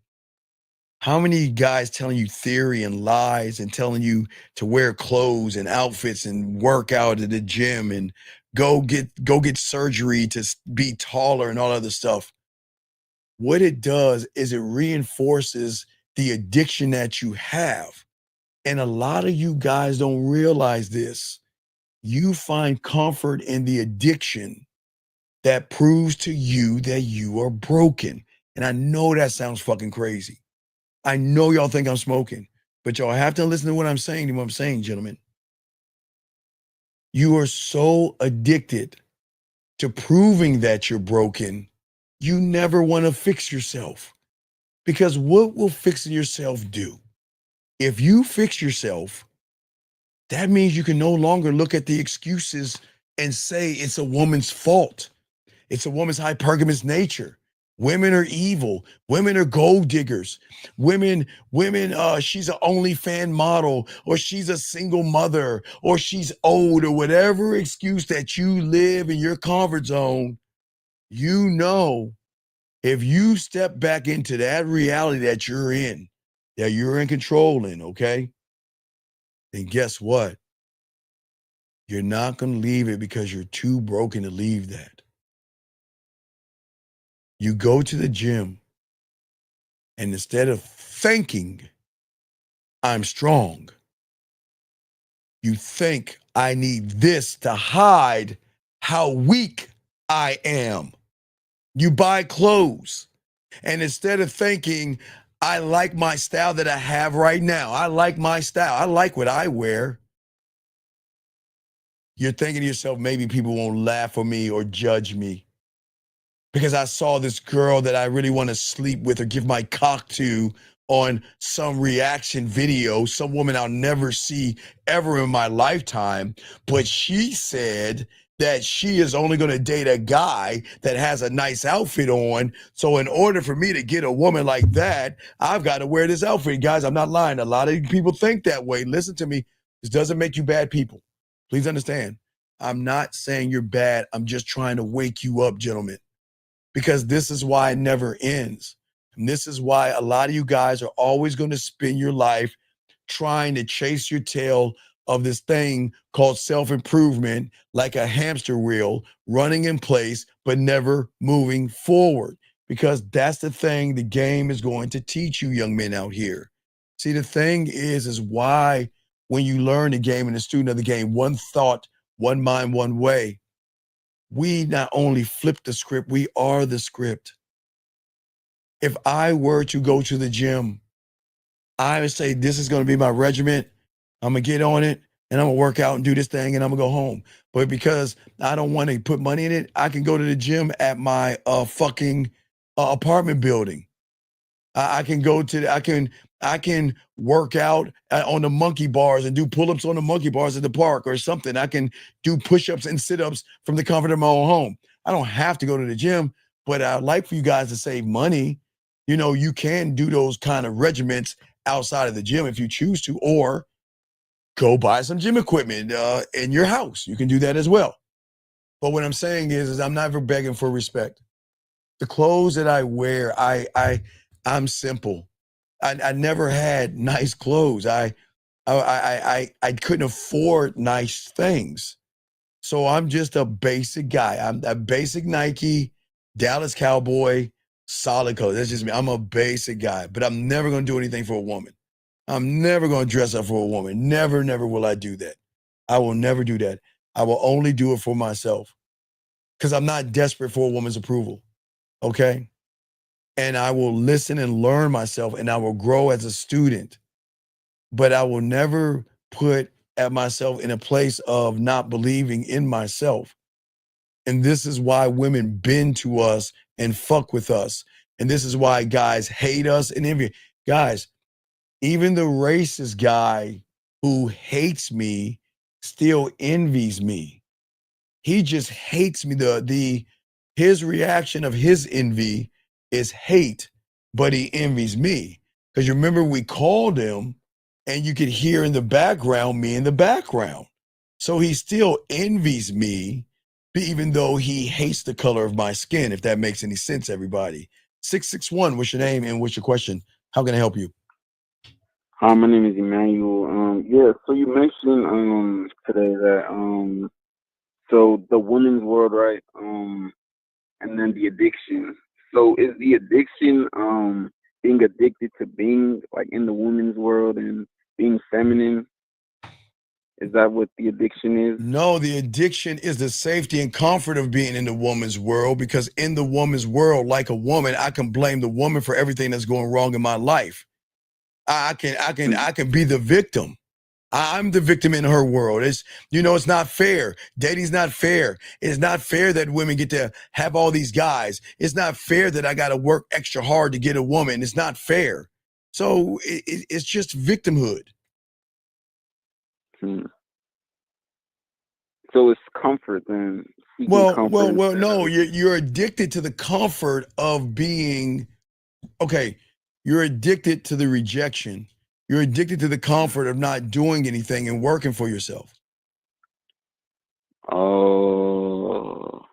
How many guys telling you theory and lies and telling you to wear clothes and outfits and work out at the gym and go get surgery to be taller and all other stuff? What it does is it reinforces the addiction that you have. And a lot of you guys don't realize this. You find comfort in the addiction that proves to you that you are broken. And I know that sounds fucking crazy. I know y'all think I'm smoking, but y'all have to listen to what I'm saying, gentlemen. You are so addicted to proving that you're broken, you never want to fix yourself. Because what will fixing yourself do? If you fix yourself, that means you can no longer look at the excuses and say it's a woman's fault. It's a woman's hypergamous nature. Women are evil. Women are gold diggers. Women, she's an OnlyFans model, or she's a single mother, or she's old, or whatever excuse that you live in your comfort zone. You know, if you step back into that reality that you're in control in, okay? Then guess what? You're not going to leave it because you're too broken to leave that. You go to the gym, and instead of thinking, I'm strong, you think, I need this to hide how weak I am. You buy clothes, and instead of thinking, I like my style that I have right now, I like my style, I like what I wear, you're thinking to yourself, maybe people won't laugh at me or judge me because I saw this girl that I really want to sleep with or give my cock to on some reaction video, some woman I'll never see ever in my lifetime, but she said that she is only going to date a guy that has a nice outfit on. So in order for me to get a woman like that, I've got to wear this outfit. Guys, I'm not lying. A lot of people think that way. Listen to me. This doesn't make you bad people. Please understand. I'm not saying you're bad. I'm just trying to wake you up, gentlemen, because this is why it never ends. And this is why a lot of you guys are always going to spend your life trying to chase your tail of this thing called self-improvement, like a hamster wheel, running in place, but never moving forward. Because that's the thing the game is going to teach you young men out here. See, the thing is why when you learn the game and a student of the game, one thought, one mind, one way, we not only flip the script, we are the script. If I were to go to the gym, I would say, this is going to be my regiment. I'm going to get on it and I'm going to work out and do this thing and I'm going to go home. But because I don't want to put money in it, I can go to the gym at my fucking apartment building. I can go to, I can work out on the monkey bars and do pull-ups on the monkey bars at the park or something. I can do push-ups and sit-ups from the comfort of my own home. I don't have to go to the gym, but I'd like for you guys to save money. You know, you can do those kind of regiments outside of the gym if you choose to, or go buy some gym equipment in your house. You can do that as well. But what I'm saying is I'm never begging for respect. The clothes that I wear, I'm simple. I never had nice clothes. I couldn't afford nice things. So I'm just a basic guy. I'm a basic Nike, Dallas Cowboy, solid color. That's just me. I'm a basic guy, but I'm never going to do anything for a woman. I'm never going to dress up for a woman. Never, never will I do that. I will never do that. I will only do it for myself because I'm not desperate for a woman's approval. Okay? And I will listen and learn myself, and I will grow as a student. But I will never put at myself in a place of not believing in myself. And this is why women bend to us and fuck with us. And this is why guys hate us and envy. Guys, even the racist guy who hates me still envies me. He just hates me. His reaction of his envy is hate, but he envies me. Because you remember we called him and you could hear in the background me in the background. So he still envies me, even though he hates the color of my skin, if that makes any sense, everybody. 661, what's your name and what's your question? How can I help you? Hi, my name is Emmanuel. Yeah, so you mentioned today that so the women's world, right? And then the addiction. So is the addiction being addicted to being like in the women's world and being feminine? Is that what the addiction is? No, the addiction is the safety and comfort of being in the woman's world, because in the woman's world, like a woman, I can blame the woman for everything that's going wrong in my life. I can be the victim. I'm the victim in her world. It's not fair. Dating's not fair. It's not fair that women get to have all these guys. It's not fair that I got to work extra hard to get a woman. It's not fair. So it's just victimhood. So it's comfort then. Well, no, you're addicted to the comfort of being, okay, you're addicted to the rejection. You're addicted to the comfort of not doing anything and working for yourself. Oh.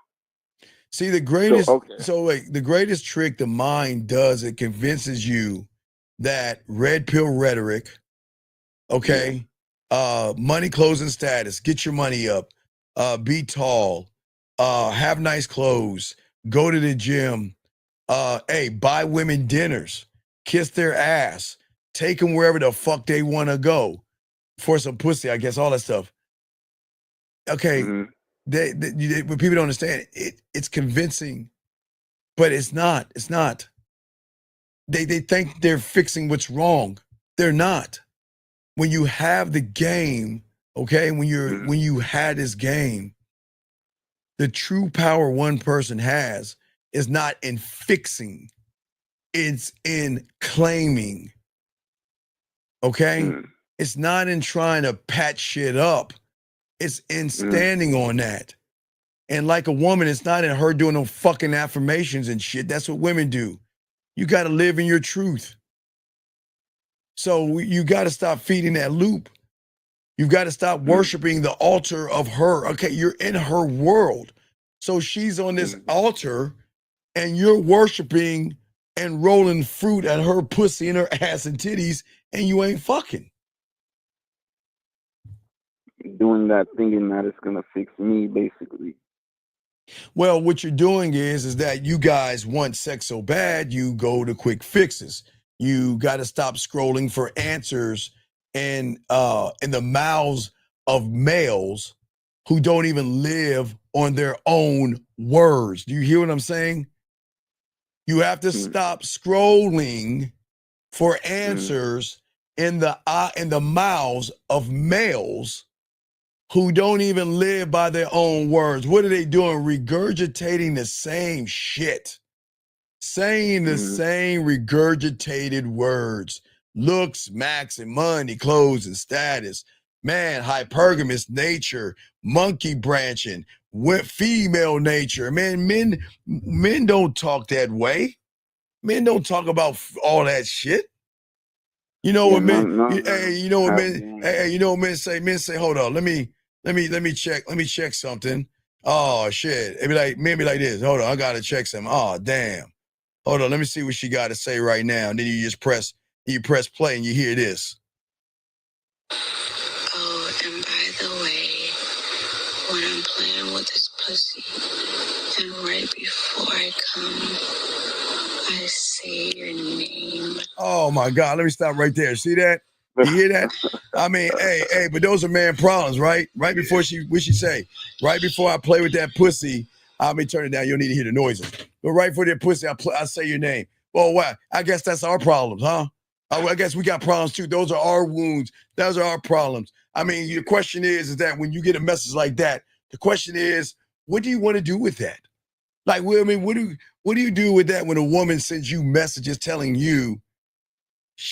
See, the greatest, the greatest trick the mind does, it convinces you that red pill rhetoric, okay, money, clothes, and status, get your money up, be tall, have nice clothes, go to the gym, hey, buy women dinners, kiss their ass, take them wherever the fuck they want to go for some pussy, I guess, all that stuff. Okay, what people don't understand, it's convincing, but it's not. It's not. They think they're fixing what's wrong. They're not. When you have the game, okay, when you had this game, the true power one person has is not in fixing, it's in claiming. Okay? It's not in trying to patch shit up. It's in standing on that. And like a woman, it's not in her doing no fucking affirmations and shit. That's what women do. You got to live in your truth. So you got to stop feeding that loop. You've got to stop worshiping the altar of her. Okay, you're in her world. So she's on this altar and you're worshiping and rolling fruit at her pussy and her ass and titties, and you ain't fucking. Doing that, thinking that it's going to fix me, basically. Well, what you're doing is that you guys want sex so bad, you go to quick fixes. You got to stop scrolling for answers in the mouths of males who don't even live on their own words. Do you hear what I'm saying? You have to stop scrolling for answers in the mouths of males who don't even live by their own words. What are they doing? Regurgitating the same shit. Saying the same regurgitated words. Looks, max, and money, clothes, and status. Man, hypergamous nature, monkey branching, female nature. Man, men don't talk that way. Men don't talk about all that shit. You know what men? You know what men? Hey, you know what men say? Men say, "Hold on, let me check something." Oh shit! It be like men be like this. Hold on, I gotta check something. Oh damn! Hold on, let me see what she got to say right now. And then you just press play and you hear this. Oh, and by the way, when I'm playing with this pussy, and right before I come, I say your name. Oh my God, let me stop right there. See that? You hear that? I mean, hey, but those are man problems, right? Right before what she say? Right before I play with that pussy, I'll be turning down. You don't need to hear the noises. But right for that pussy, I say your name. Well, what? I guess that's our problems, huh? I guess we got problems too. Those are our wounds. Those are our problems. I mean, the question is that when you get a message like that, the question is, what do you want to do with that? Like, I mean, what do you do with that when a woman sends you messages telling you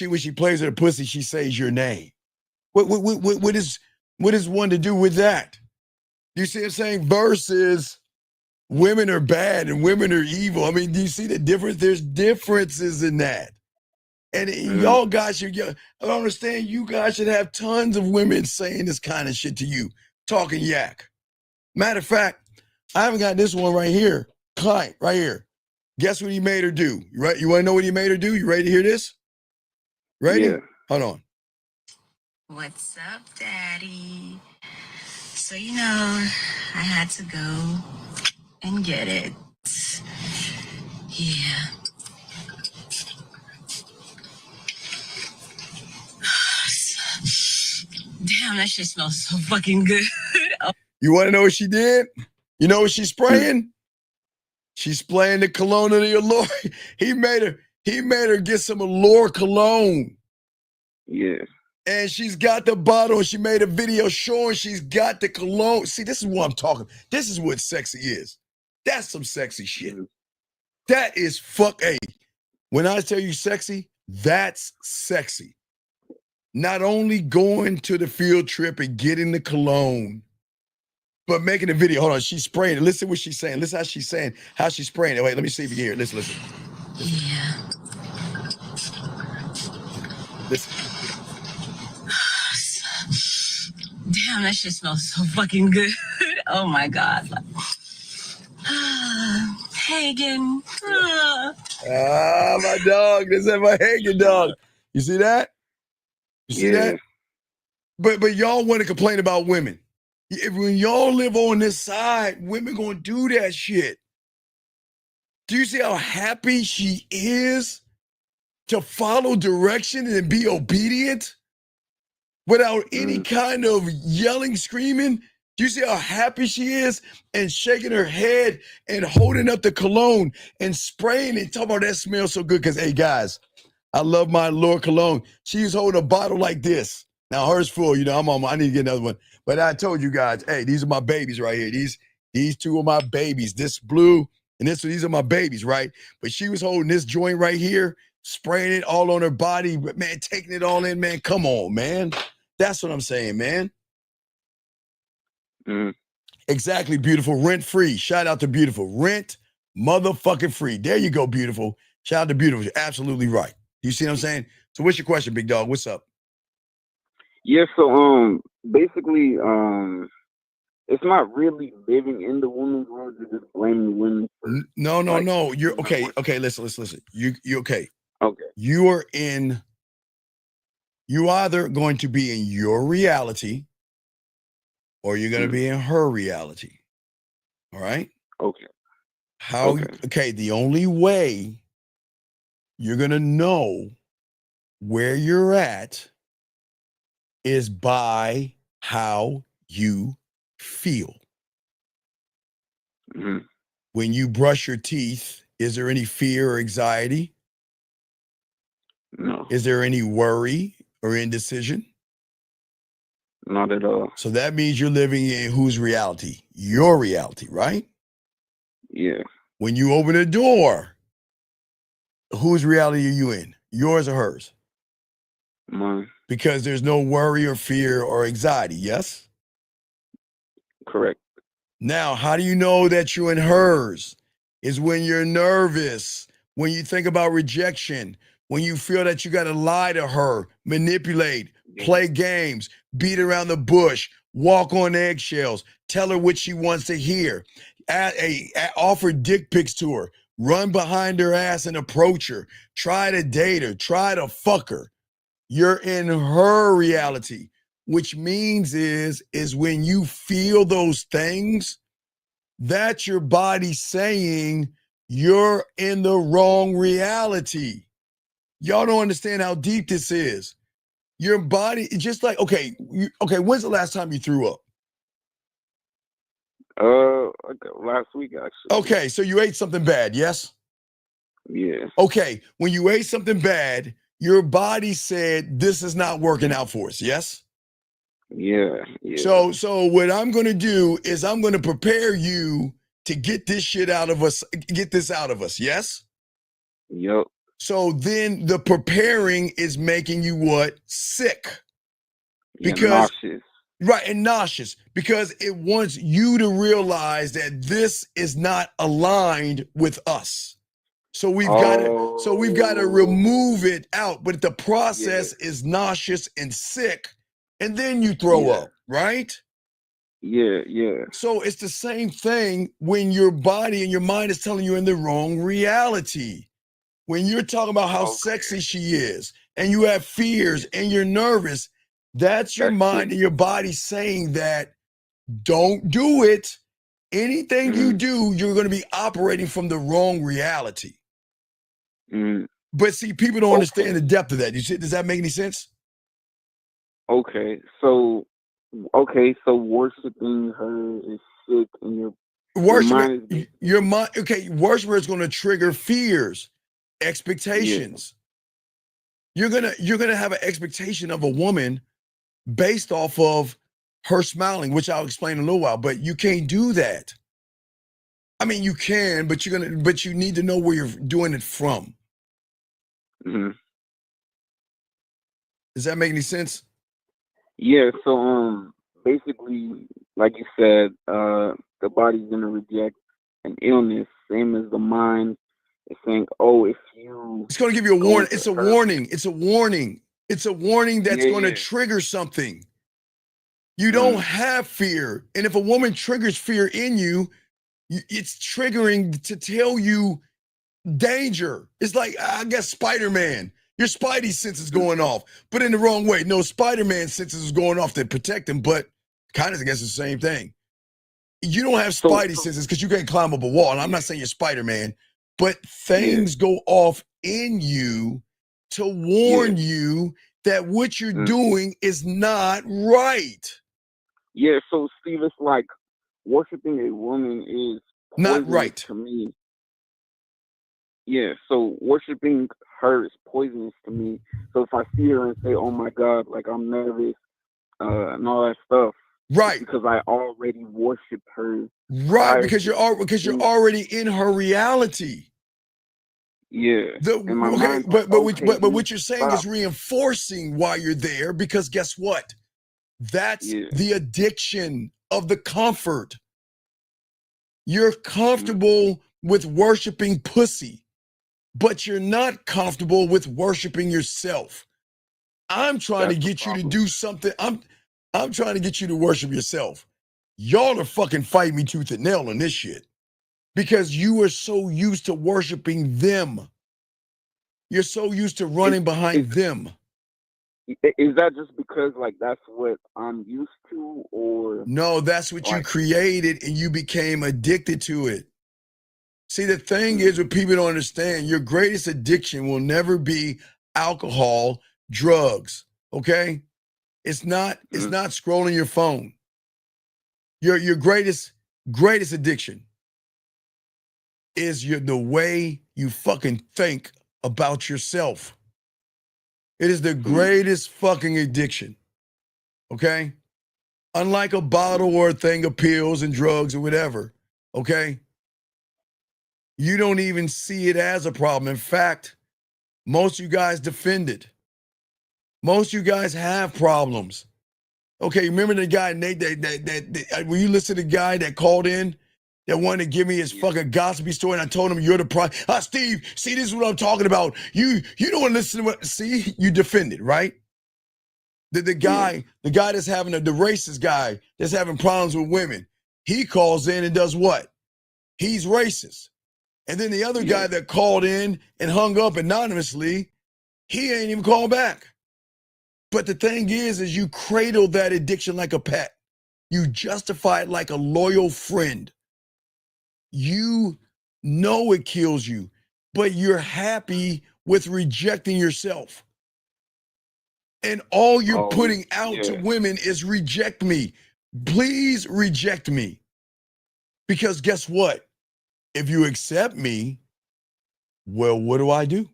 when she plays with her pussy, she says your name? What is one to do with that? You see what I'm saying? Versus women are bad and women are evil. I mean, do you see the difference? There's differences in that. And y'all guys should, I don't understand, you guys should have tons of women saying this kind of shit to you. talking yak. Matter of fact, I haven't got this one right here. Client, right here. Guess what he made her do? Right? You want to know what he made her do? You ready to hear this? Ready? Yeah. Hold on. What's up, Daddy? So, I had to go and get it. Yeah. Damn, that shit smells so fucking good. You want to know what she did? You know what she's spraying? She's spraying the cologne of the allure. He made her get some allure cologne. Yeah. And she's got the bottle, and she made a video showing she's got the cologne. See, this is what I'm talking. This is what sexy is. That's some sexy shit. That is hey, when I tell you sexy, that's sexy. Not only going to the field trip and getting the cologne, but making a video. Hold on, she's spraying it. Listen what she's saying. Listen how she's saying, how she's spraying it. Wait, let me see if you can hear it. Listen. Yeah. Listen. Damn, that shit smells so fucking good. Oh my God. Hagen. My dog. This is my Hagen dog. You see that? You see that? But y'all want to complain about women. When y'all live on this side, women gonna do that shit. Do you see how happy she is to follow direction and be obedient without any kind of yelling, screaming? Do you see how happy she is and shaking her head and holding up the cologne and spraying it? Talking about that smells so good. Because, hey, guys, I love my Allure cologne. She's holding a bottle like this. Now, hers full. I need to get another one. But I told you guys, hey, these are my babies right here. These two are my babies. This blue and these are my babies, right? But she was holding this joint right here, spraying it all on her body. But, man, taking it all in, man. Come on, man. That's what I'm saying, man. Exactly, beautiful. Rent free. Shout out to beautiful. Rent motherfucking free. There you go, beautiful. Shout out to beautiful. You're absolutely right. You see what I'm saying? So what's your question, big dog? What's up? Yeah, so basically, it's not really living in the women's world, you're just blaming the women for No. You're okay. Okay, listen. You okay. Okay. You either going to be in your reality or you're going to be in her reality. All right? Okay. Okay, the only way you're going to know where you're at is by how you feel. When you brush your teeth, is there any fear or anxiety? No. Is there any worry or indecision? Not at all. So that means you're living in whose reality? Your reality, right? Yeah. When you open a door, whose reality are you in? Yours or hers? Mine. Because there's no worry or fear or anxiety, yes? Correct. Now, how do you know that you're in hers? Is when you're nervous, when you think about rejection, when you feel that you got to lie to her, manipulate, play games, beat around the bush, walk on eggshells, tell her what she wants to hear, offer dick pics to her, run behind her ass and approach her, try to date her, try to fuck her. You're in her reality, which means is when you feel those things, that's your body saying you're in the wrong reality. Y'all don't understand how deep this is. Your body, just like, okay, when's the last time you threw up? Last week, actually. Okay, so you ate something bad, yes? Yeah. Okay, when you ate something bad, your body said, this is not working out for us, yes? Yeah. So what I'm going to do is I'm going to prepare you to get this shit out of us, get this out of us, yes? Yep. So then the preparing is making you what? Sick. Because nauseous. Right, and nauseous. Because it wants you to realize that this is not aligned with us. So we've got to remove it out. But the process is nauseous and sick, and then you throw up, right? Yeah. So it's the same thing when your body and your mind is telling you in the wrong reality. When you're talking about how sexy she is and you have fears and you're nervous, that's your mind and your body saying that don't do it. Anything you do, you're going to be operating from the wrong reality. But see, people don't understand the depth of that. You see, does that make any sense? Okay, so worshiping her is sick, and your mind is Worship is going to trigger fears, expectations. You're gonna have an expectation of a woman based off of her smiling, which I'll explain in a little while. But you can't do that. I mean, you can, but you need to know where you're doing it from. Does that make any sense? Yeah. So basically, like you said, the body's gonna reject an illness, same as the mind is saying, "Oh, if you," it's going to give you a warning. It's a warning. It's a warning. It's a warning that's going to trigger something. You don't have fear, and if a woman triggers fear in you, it's triggering to tell you danger. It's like, I guess, Spider-Man. Your Spidey sense is going off, but in the wrong way. No, Spider-Man senses is going off to protect him, but kind of, I guess, the same thing. You don't have Spidey senses because you can't climb up a wall, and I'm not saying you're Spider-Man, but things go off in you to warn you that what you're doing is not right. Yeah, so Steve, it's like worshiping a woman is not right to me. Yeah, so worshiping her is poisonous to me. So if I see her and say, "Oh my God," like I'm nervous, and all that stuff, right? Because I already worship her, right? Because you're already in her reality. Yeah. But what you're saying is reinforcing why you're there, because guess what? That's the addiction of the comfort. You're comfortable with worshiping pussy, but you're not comfortable with worshiping yourself. I'm trying to get you to do something. I'm trying to get you to worship yourself. Y'all are fucking fighting me tooth and nail on this shit because you are so used to worshiping them. You're so used to running behind them. Is that just because, like, that's what I'm used to, or? No, that's what you created, and you became addicted to it. See, the thing is, what people don't understand, your greatest addiction will never be alcohol, drugs, okay? It's not scrolling your phone. Your greatest addiction is the way you fucking think about yourself. It is the greatest fucking addiction. Okay? Unlike a bottle or a thing of pills and drugs or whatever, okay? You don't even see it as a problem. In fact, most of you guys defend it. Most of you guys have problems. Okay, remember the guy, Nate, that when you listen to the guy that called in that wanted to give me his fucking gossipy story, and I told him you're the problem. Steve, see, this is what I'm talking about. You don't want to listen to what, see, you defend it, right? The guy that's having the racist guy that's having problems with women, he calls in and does what? He's racist. And then the other guy that called in and hung up anonymously, he ain't even called back. But the thing is you cradle that addiction like a pet. You justify it like a loyal friend. You know it kills you, but you're happy with rejecting yourself. And all you're putting out to women is reject me. Please reject me. Because guess what? If you accept me, well, what do?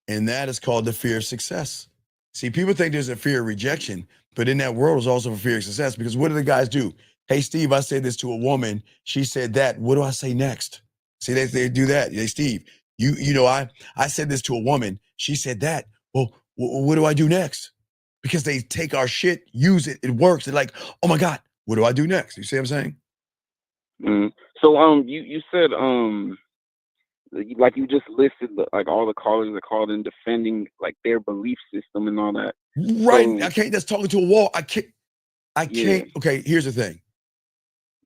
And that is called the fear of success. See, people think there's a fear of rejection, but in that world is also a fear of success, because what do the guys do? Hey, Steve, I said this to a woman. She said that. What do I say next? See, they do that. Hey, Steve, I said this to a woman. She said that. Well, what do I do next? Because they take our shit, use it, it works. They're like, oh my God, what do I do next? You see what I'm saying? So you said like you just listed like all the callers that called in defending like their belief system and all that. Right. So, I can't just talking to a wall. I can't. I can't. Okay, here's the thing.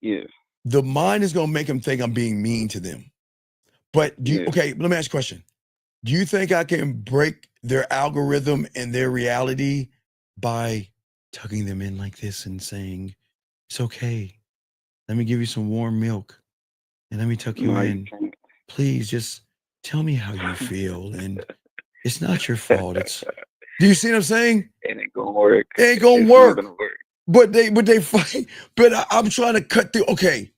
Yeah. The mind is gonna make them think I'm being mean to them. But do you, okay, let me ask you a question. Do you think I can break their algorithm and their reality by tucking them in like this and saying, it's okay. Let me give you some warm milk and let me tuck you in. Please just tell me how you feel. And it's not your fault. Do you see what I'm saying? It ain't gonna work. It ain't gonna It's work. not gonna work. But they fight. But I'm trying to cut through. Okay.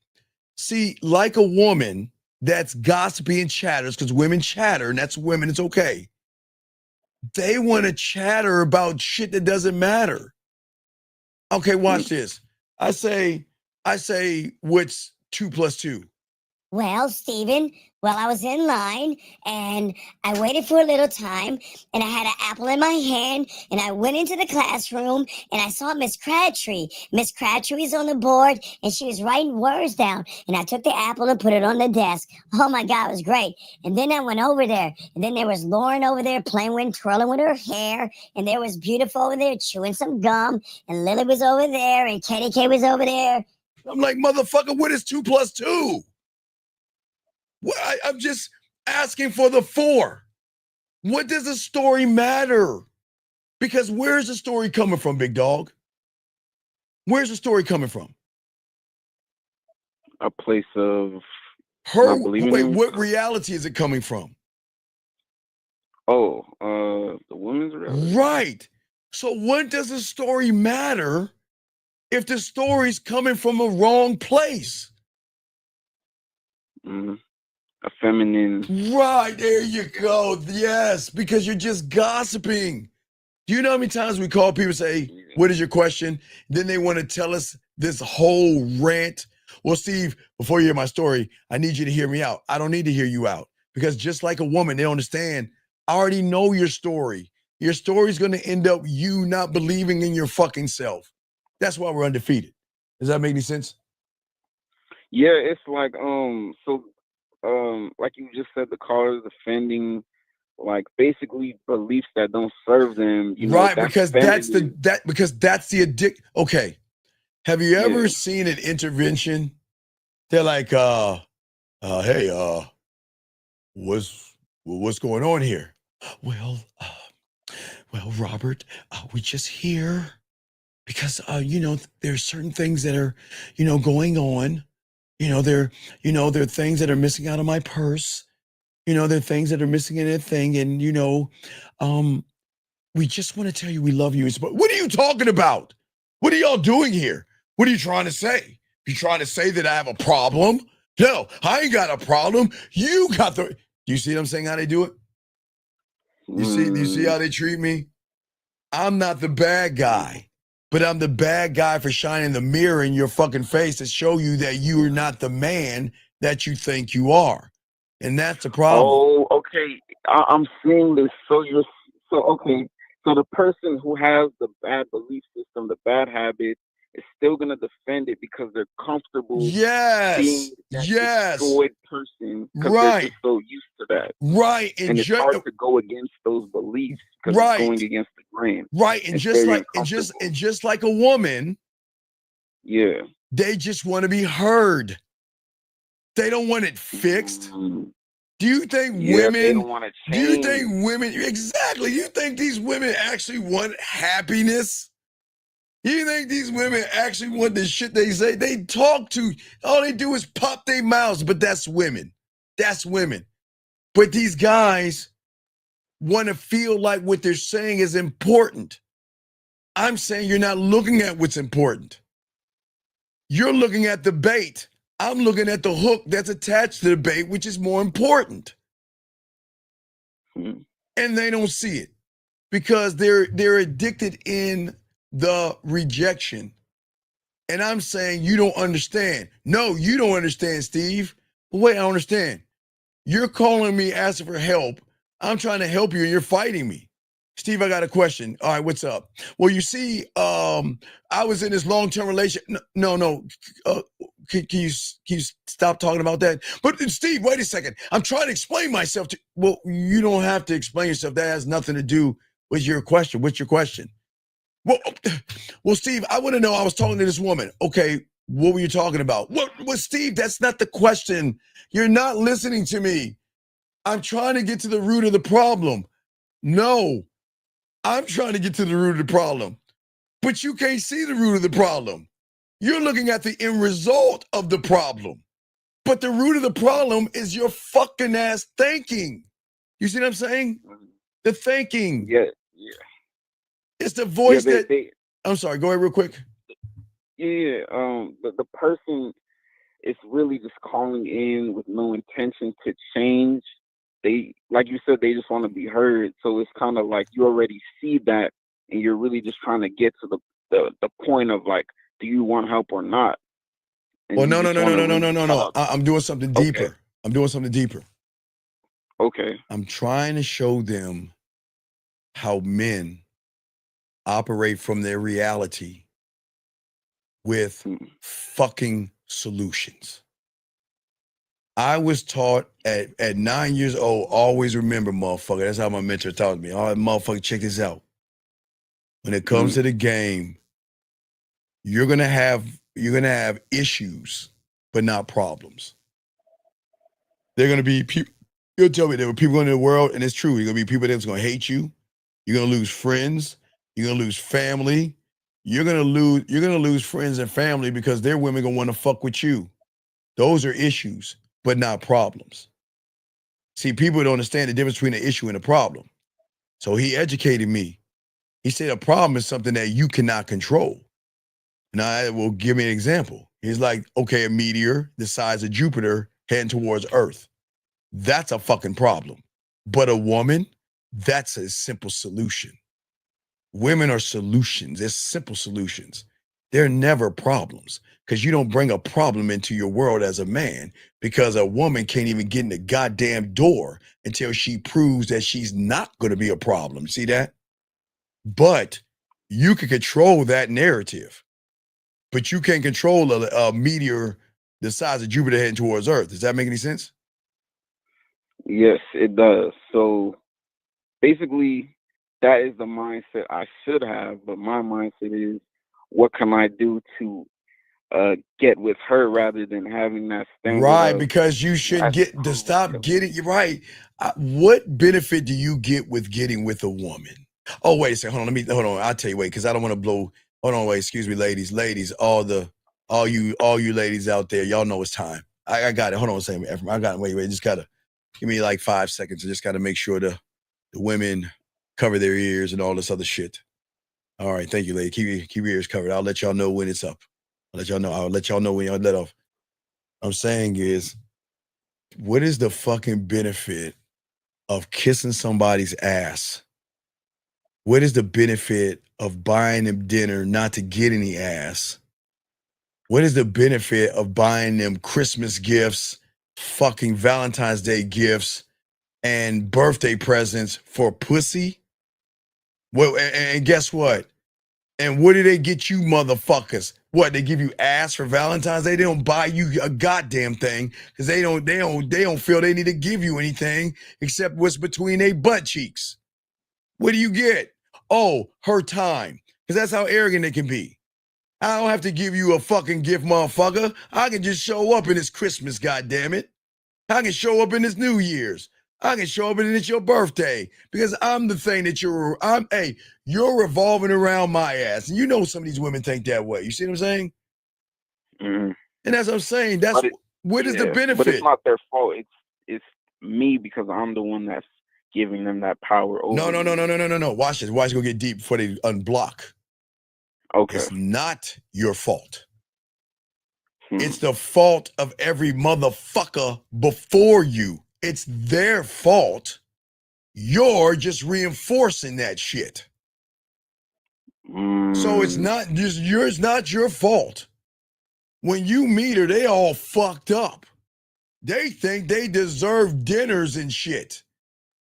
See, like a woman that's gossipy and chatters, because women chatter, and that's women, it's okay. They want to chatter about shit that doesn't matter. Okay, watch this. I say, what's 2 + 2? Well, Stephen, I was in line and I waited for a little time and I had an apple in my hand and I went into the classroom and I saw Miss Crabtree. Miss Crabtree was on the board and she was writing words down and I took the apple and put it on the desk. Oh my God, it was great. And then I went over there and then there was Lauren over there twirling with her hair, and there was Beautiful over there chewing some gum, and Lily was over there and Katie K was over there. I'm like, motherfucker, what is 2 + 2? Well, I'm just asking for the 4. What does the story matter? Because where's the story coming from, big dog? Where's the story coming from? A place of her. Not believing Wait, in what reality is it coming from? Oh, the women's reality. Right. So what does the story matter if the story's coming from a wrong place? A feminine. Right, there you go. Yes, because you're just gossiping. Do you know how many times we call people and say, what is your question? Then they want to tell us this whole rant. Well, Steve, before you hear my story, I need you to hear me out. I don't need to hear you out because just like a woman, they don't understand. I already know your story. Your story's going to end up you not believing in your fucking self. That's why we're undefeated. Does that make any sense? Yeah, it's like, like you just said, the callers defending, like basically beliefs that don't serve them. You know, right, because that's the addict. Okay, have you ever seen an intervention? They're like, hey, what's going on here? Well, Robert, we're just here because there's certain things that are, going on. There are things that are missing out of my purse. There are things that are missing in that thing, and we just want to tell you we love you. What are you talking about? What are y'all doing here? What are you trying to say? You trying to say that I have a problem? No, I ain't got a problem. You got the. Do you see what I'm saying? How they do it? Do you see how they treat me? I'm not the bad guy, but I'm the bad guy for shining the mirror in your fucking face to show you that you are not the man that you think you are. And that's the problem. Oh, okay. I'm seeing this. So okay. So the person who has the bad belief system, the bad habit, is still gonna defend it because they're comfortable being that destroyed person because they're just so used to that. Right. And it's hard to go against those beliefs because it's going against the grain. Right. And just like a woman, they just want to be heard. They don't want it fixed. Do you think women they don't want to change. Do you think women exactly? You think these women actually want happiness? You think these women actually want the shit they say? They talk to, all they do is pop their mouths, but that's women. That's women. But these guys want to feel like what they're saying is important. I'm saying you're not looking at what's important. You're looking at the bait. I'm looking at the hook that's attached to the bait, which is more important. And they don't see it because they're addicted in the rejection. And I'm saying you don't understand. No, you don't understand, Steve. Wait, I don't understand. You're calling me asking for help. I'm trying to help you and you're fighting me. Steve, I got a question. All right, what's up? Well, you see, I was in this long-term relationship. No. Can you stop talking about that? But Steve, wait a second. I'm trying to explain myself to. Well, you don't have to explain yourself. That has nothing to do with your question. What's your question? Well, Steve, I want to know. I was talking to this woman. Okay, what were you talking about? What, Steve? That's not the question. You're not listening to me. I'm trying to get to the root of the problem. No, I'm trying to get to the root of the problem, but you can't see the root of the problem. You're looking at the end result of the problem, but the root of the problem is your fucking ass thinking. You see what I'm saying? The thinking. Yeah. It's the voice Yeah, that. I'm sorry. Go ahead real quick. Yeah. The person is really just calling in with no intention to change. They, like you said, they just want to be heard. So it's kind of like you already see that, and you're really just trying to get to the point of like, do you want help or not? And Well, you no. just wanna really try to- I'm doing something deeper. Okay. I'm doing something deeper. Okay. I'm trying to show them how men operate from their reality with fucking solutions. I was taught at 9 years old, always remember, motherfucker. That's how my mentor taught me. All right, motherfucker, check this out. When it comes to the game, you're gonna have issues, but not problems. They're gonna be people. You'll tell me there were people in the world, and it's true. You're gonna be people that's gonna hate you. You're gonna lose friends. You're gonna lose family. You're gonna lose friends and family because their women gonna want to fuck with you. Those are issues, but not problems. See, people don't understand the difference between an issue and a problem. So he educated me. He said a problem is something that you cannot control. Now, I will give me an example. He's like, okay, a meteor the size of Jupiter heading towards Earth. That's a fucking problem. But a woman, that's a simple solution. Women are solutions. They're simple solutions. They're never problems because you don't bring a problem into your world as a man because a woman can't even get in the goddamn door until she proves that she's not going to be a problem. See that? But you can control that narrative, but you can't control a meteor the size of Jupiter heading towards Earth. Does that make any sense? Yes, it does. So basically, that is the mindset I should have, but my mindset is, what can I do to get with her rather than having that standard Right, of because you should get to stop getting. You're right. What benefit do you get with getting with a woman? Oh, wait a second. Hold on. I'll tell you. Wait, because I don't want to blow. Hold on. Wait. Excuse me, ladies. All you ladies out there. Y'all know it's time. I got it. Hold on a second. I got it. Wait. Just gotta give me like 5 seconds. I just gotta make sure the women cover their ears and all this other shit. All right. Thank you, lady. Keep your ears covered. I'll let y'all know when it's up. I'll let y'all know when y'all let off. I'm saying is, what is the fucking benefit of kissing somebody's ass? What is the benefit of buying them dinner not to get any ass? What is the benefit of buying them Christmas gifts, fucking Valentine's Day gifts, and birthday presents for pussy? Well, and guess what? And what do they get you motherfuckers? What, they give you ass for Valentine's Day? They don't buy you a goddamn thing because they don't feel they need to give you anything except what's between their butt cheeks. What do you get? Oh, her time. Because that's how arrogant they can be. I don't have to give you a fucking gift, motherfucker. I can just show up in this Christmas, goddammit. I can show up in this New Year's. I can show up and it's your birthday because I'm the thing that you're revolving around my ass. And you know some of these women think that way. You see what I'm saying? Mm-hmm. And that's what I'm saying. What is the benefit? But it's not their fault. It's me because I'm the one that's giving them that power over. No. Watch this. Watch it go get deep before they unblock. Okay. It's not your fault. It's the fault of every motherfucker before you. It's their fault. You're just reinforcing that shit. So it's not your fault. When you meet her, they all fucked up. They think they deserve dinners and shit.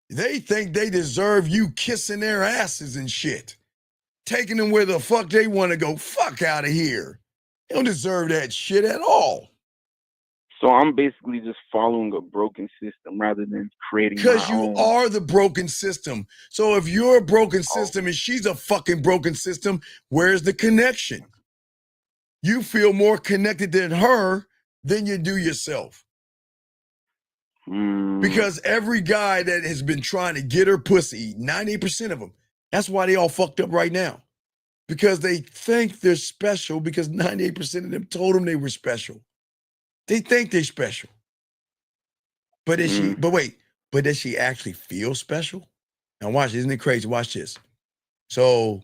They think they deserve you kissing their asses and shit. Taking them where the fuck they want to go. Fuck out of here. They don't deserve that shit at all. So I'm basically just following a broken system rather than creating my Because you own. are the broken system. So if you're a broken system and she's a fucking broken system, where's the connection? You feel more connected than her than you do yourself. Because every guy that has been trying to get her pussy, 90% of them, that's why they all fucked up right now. Because they think they're special because 98% of them told them they were special. They think they're special. But is she, but wait, but does she actually feel special? Now watch, isn't it crazy? Watch this. So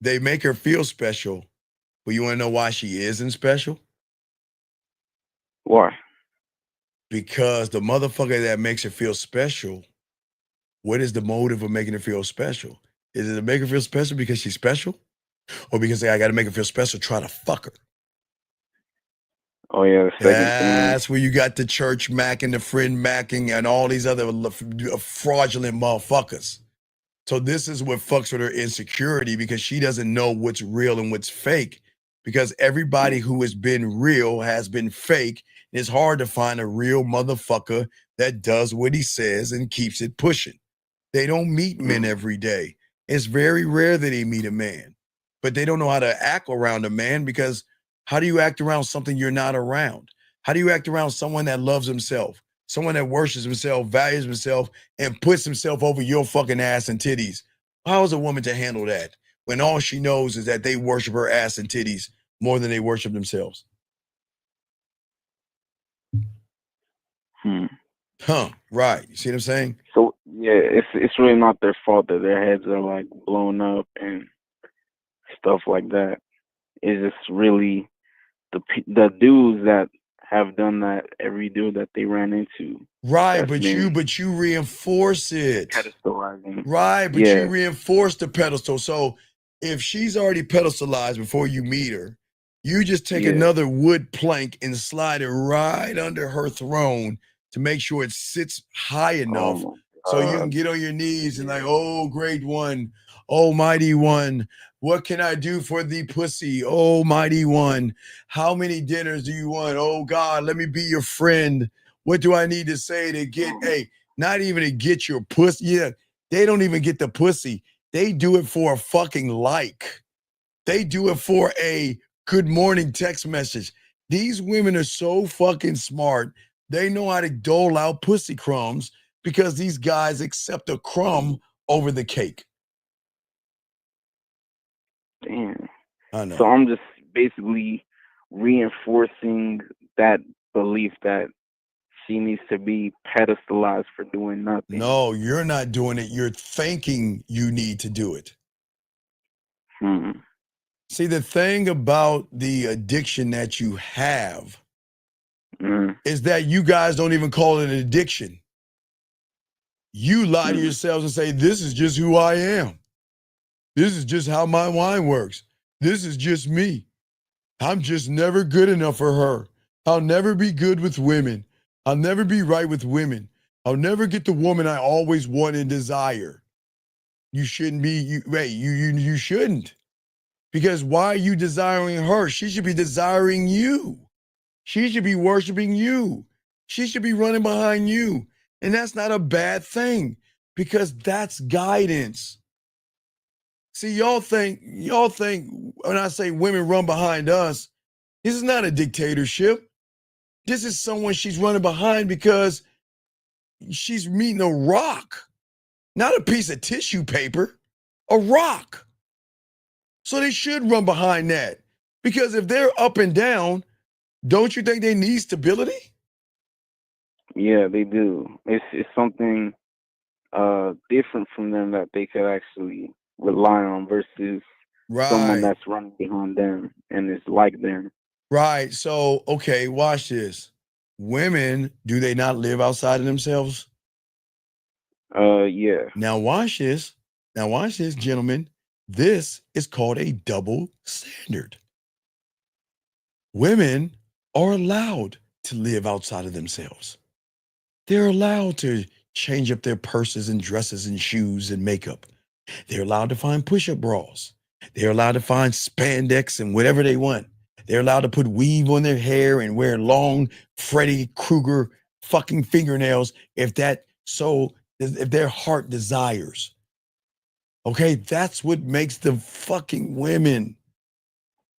they make her feel special, but you want to know why she isn't special? Why? Because the motherfucker that makes her feel special, what is the motive of making her feel special? Is it to make her feel special because she's special? Or because I got to make her feel special, try to fuck her? Oh yeah, the second thing. That's where you got the church macking, the friend macking, and all these other fraudulent motherfuckers. So this is what fucks with her insecurity because she doesn't know what's real and what's fake. Because everybody who has been real has been fake. It's hard to find a real motherfucker that does what he says and keeps it pushing. They don't meet men every day. It's very rare that they meet a man, but they don't know how to act around a man because how do you act around something you're not around? How do you act around someone that loves himself, someone that worships himself, values himself, and puts himself over your fucking ass and titties? How is a woman to handle that when all she knows is that they worship her ass and titties more than they worship themselves? Huh, right. You see what I'm saying? So yeah, it's really not their fault that their heads are like blown up and stuff like that. It's just really the dudes that have done that. Every dude that they ran into. Right, but you reinforce it. Pedestalizing. Right, but Yeah. you reinforce the pedestal. So if she's already pedestalized before you meet her, you just take another wood plank and slide it right under her throne to make sure it sits high enough so you can get on your knees and like, oh, great one, oh, mighty one, what can I do for thee, pussy? Oh, mighty one, how many dinners do you want? Oh, God, let me be your friend. What do I need to say to get, not even to get your pussy? Yeah, they don't even get the pussy. They do it for a fucking like. They do it for a good morning text message. These women are so fucking smart. They know how to dole out pussy crumbs because these guys accept a crumb over the cake. Damn. I know. So I'm just basically reinforcing that belief that she needs to be pedestalized for doing nothing. No, you're not doing it. You're thinking you need to do it. See, the thing about the addiction that you have is that you guys don't even call it an addiction. You lie to yourselves and say, this is just who I am. This is just how my mind works. This is just me. I'm just never good enough for her. I'll never be good with women. I'll never be right with women. I'll never get the woman I always want and desire. You shouldn't be, you shouldn't. Because why are you desiring her? She should be desiring you. She should be worshiping you. She should be running behind you. And that's not a bad thing because that's guidance. See, y'all think when I say women run behind us, this is not a dictatorship. This is someone she's running behind because she's meeting a rock, not a piece of tissue paper, a rock. So they should run behind that because if they're up and down, don't you think they need stability? Yeah, they do. It's something different from them that they could actually rely on versus someone that's running behind them and is like them. Right. So, okay, watch this. Women, do they not live outside of themselves? Yeah. Now watch this. Now watch this, gentlemen. This is called a double standard. Women are allowed to live outside of themselves. They're allowed to change up their purses and dresses and shoes and makeup. They're allowed to find push-up bras. They're allowed to find spandex and whatever they want. They're allowed to put weave on their hair and wear long Freddy Krueger fucking fingernails if their heart desires. Okay, that's what makes them fucking women.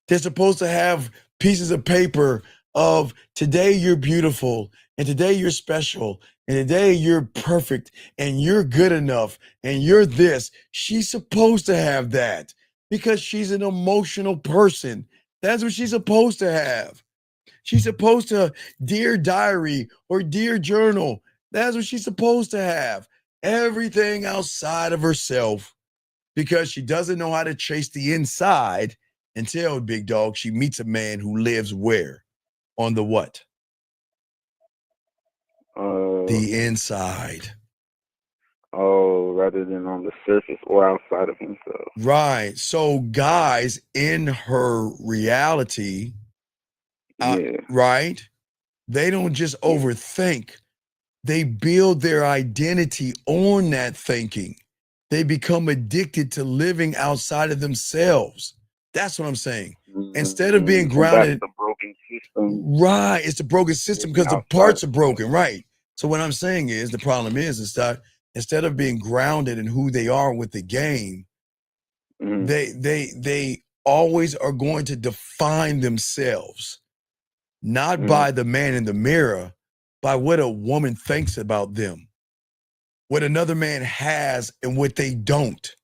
They're supposed to have pieces of paper of today you're beautiful and today you're special and today you're perfect and you're good enough and you're this. She's supposed to have that because she's an emotional person. That's what she's supposed to have. She's supposed to, dear diary or dear journal. That's what she's supposed to have. Everything outside of herself, because she doesn't know how to chase the inside until, big dog, she meets a man who lives where? On the what? The inside. Oh, rather than on the surface or outside of himself. Right. So guys, in her reality, right, they don't just overthink. They build their identity on that thinking. They become addicted to living outside of themselves. That's what I'm saying. Instead of being grounded. And that's the broken system. Right. It's a broken system because the parts are broken. Right. So what I'm saying is the problem is that instead of being grounded in who they are with the game, they always are going to define themselves, not by the man in the mirror, by what a woman thinks about them, what another man has and what they don't,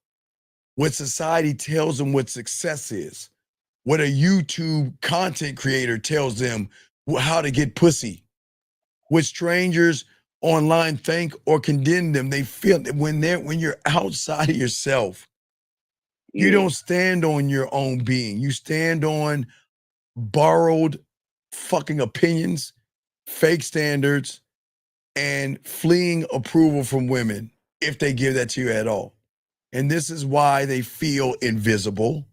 what society tells them what success is, what a YouTube content creator tells them how to get pussy, what strangers online think or condemn them. They feel that when you're outside of yourself, you don't stand on your own being. You stand on borrowed fucking opinions, fake standards, and fleeing approval from women if they give that to you at all. And this is why they feel invisible.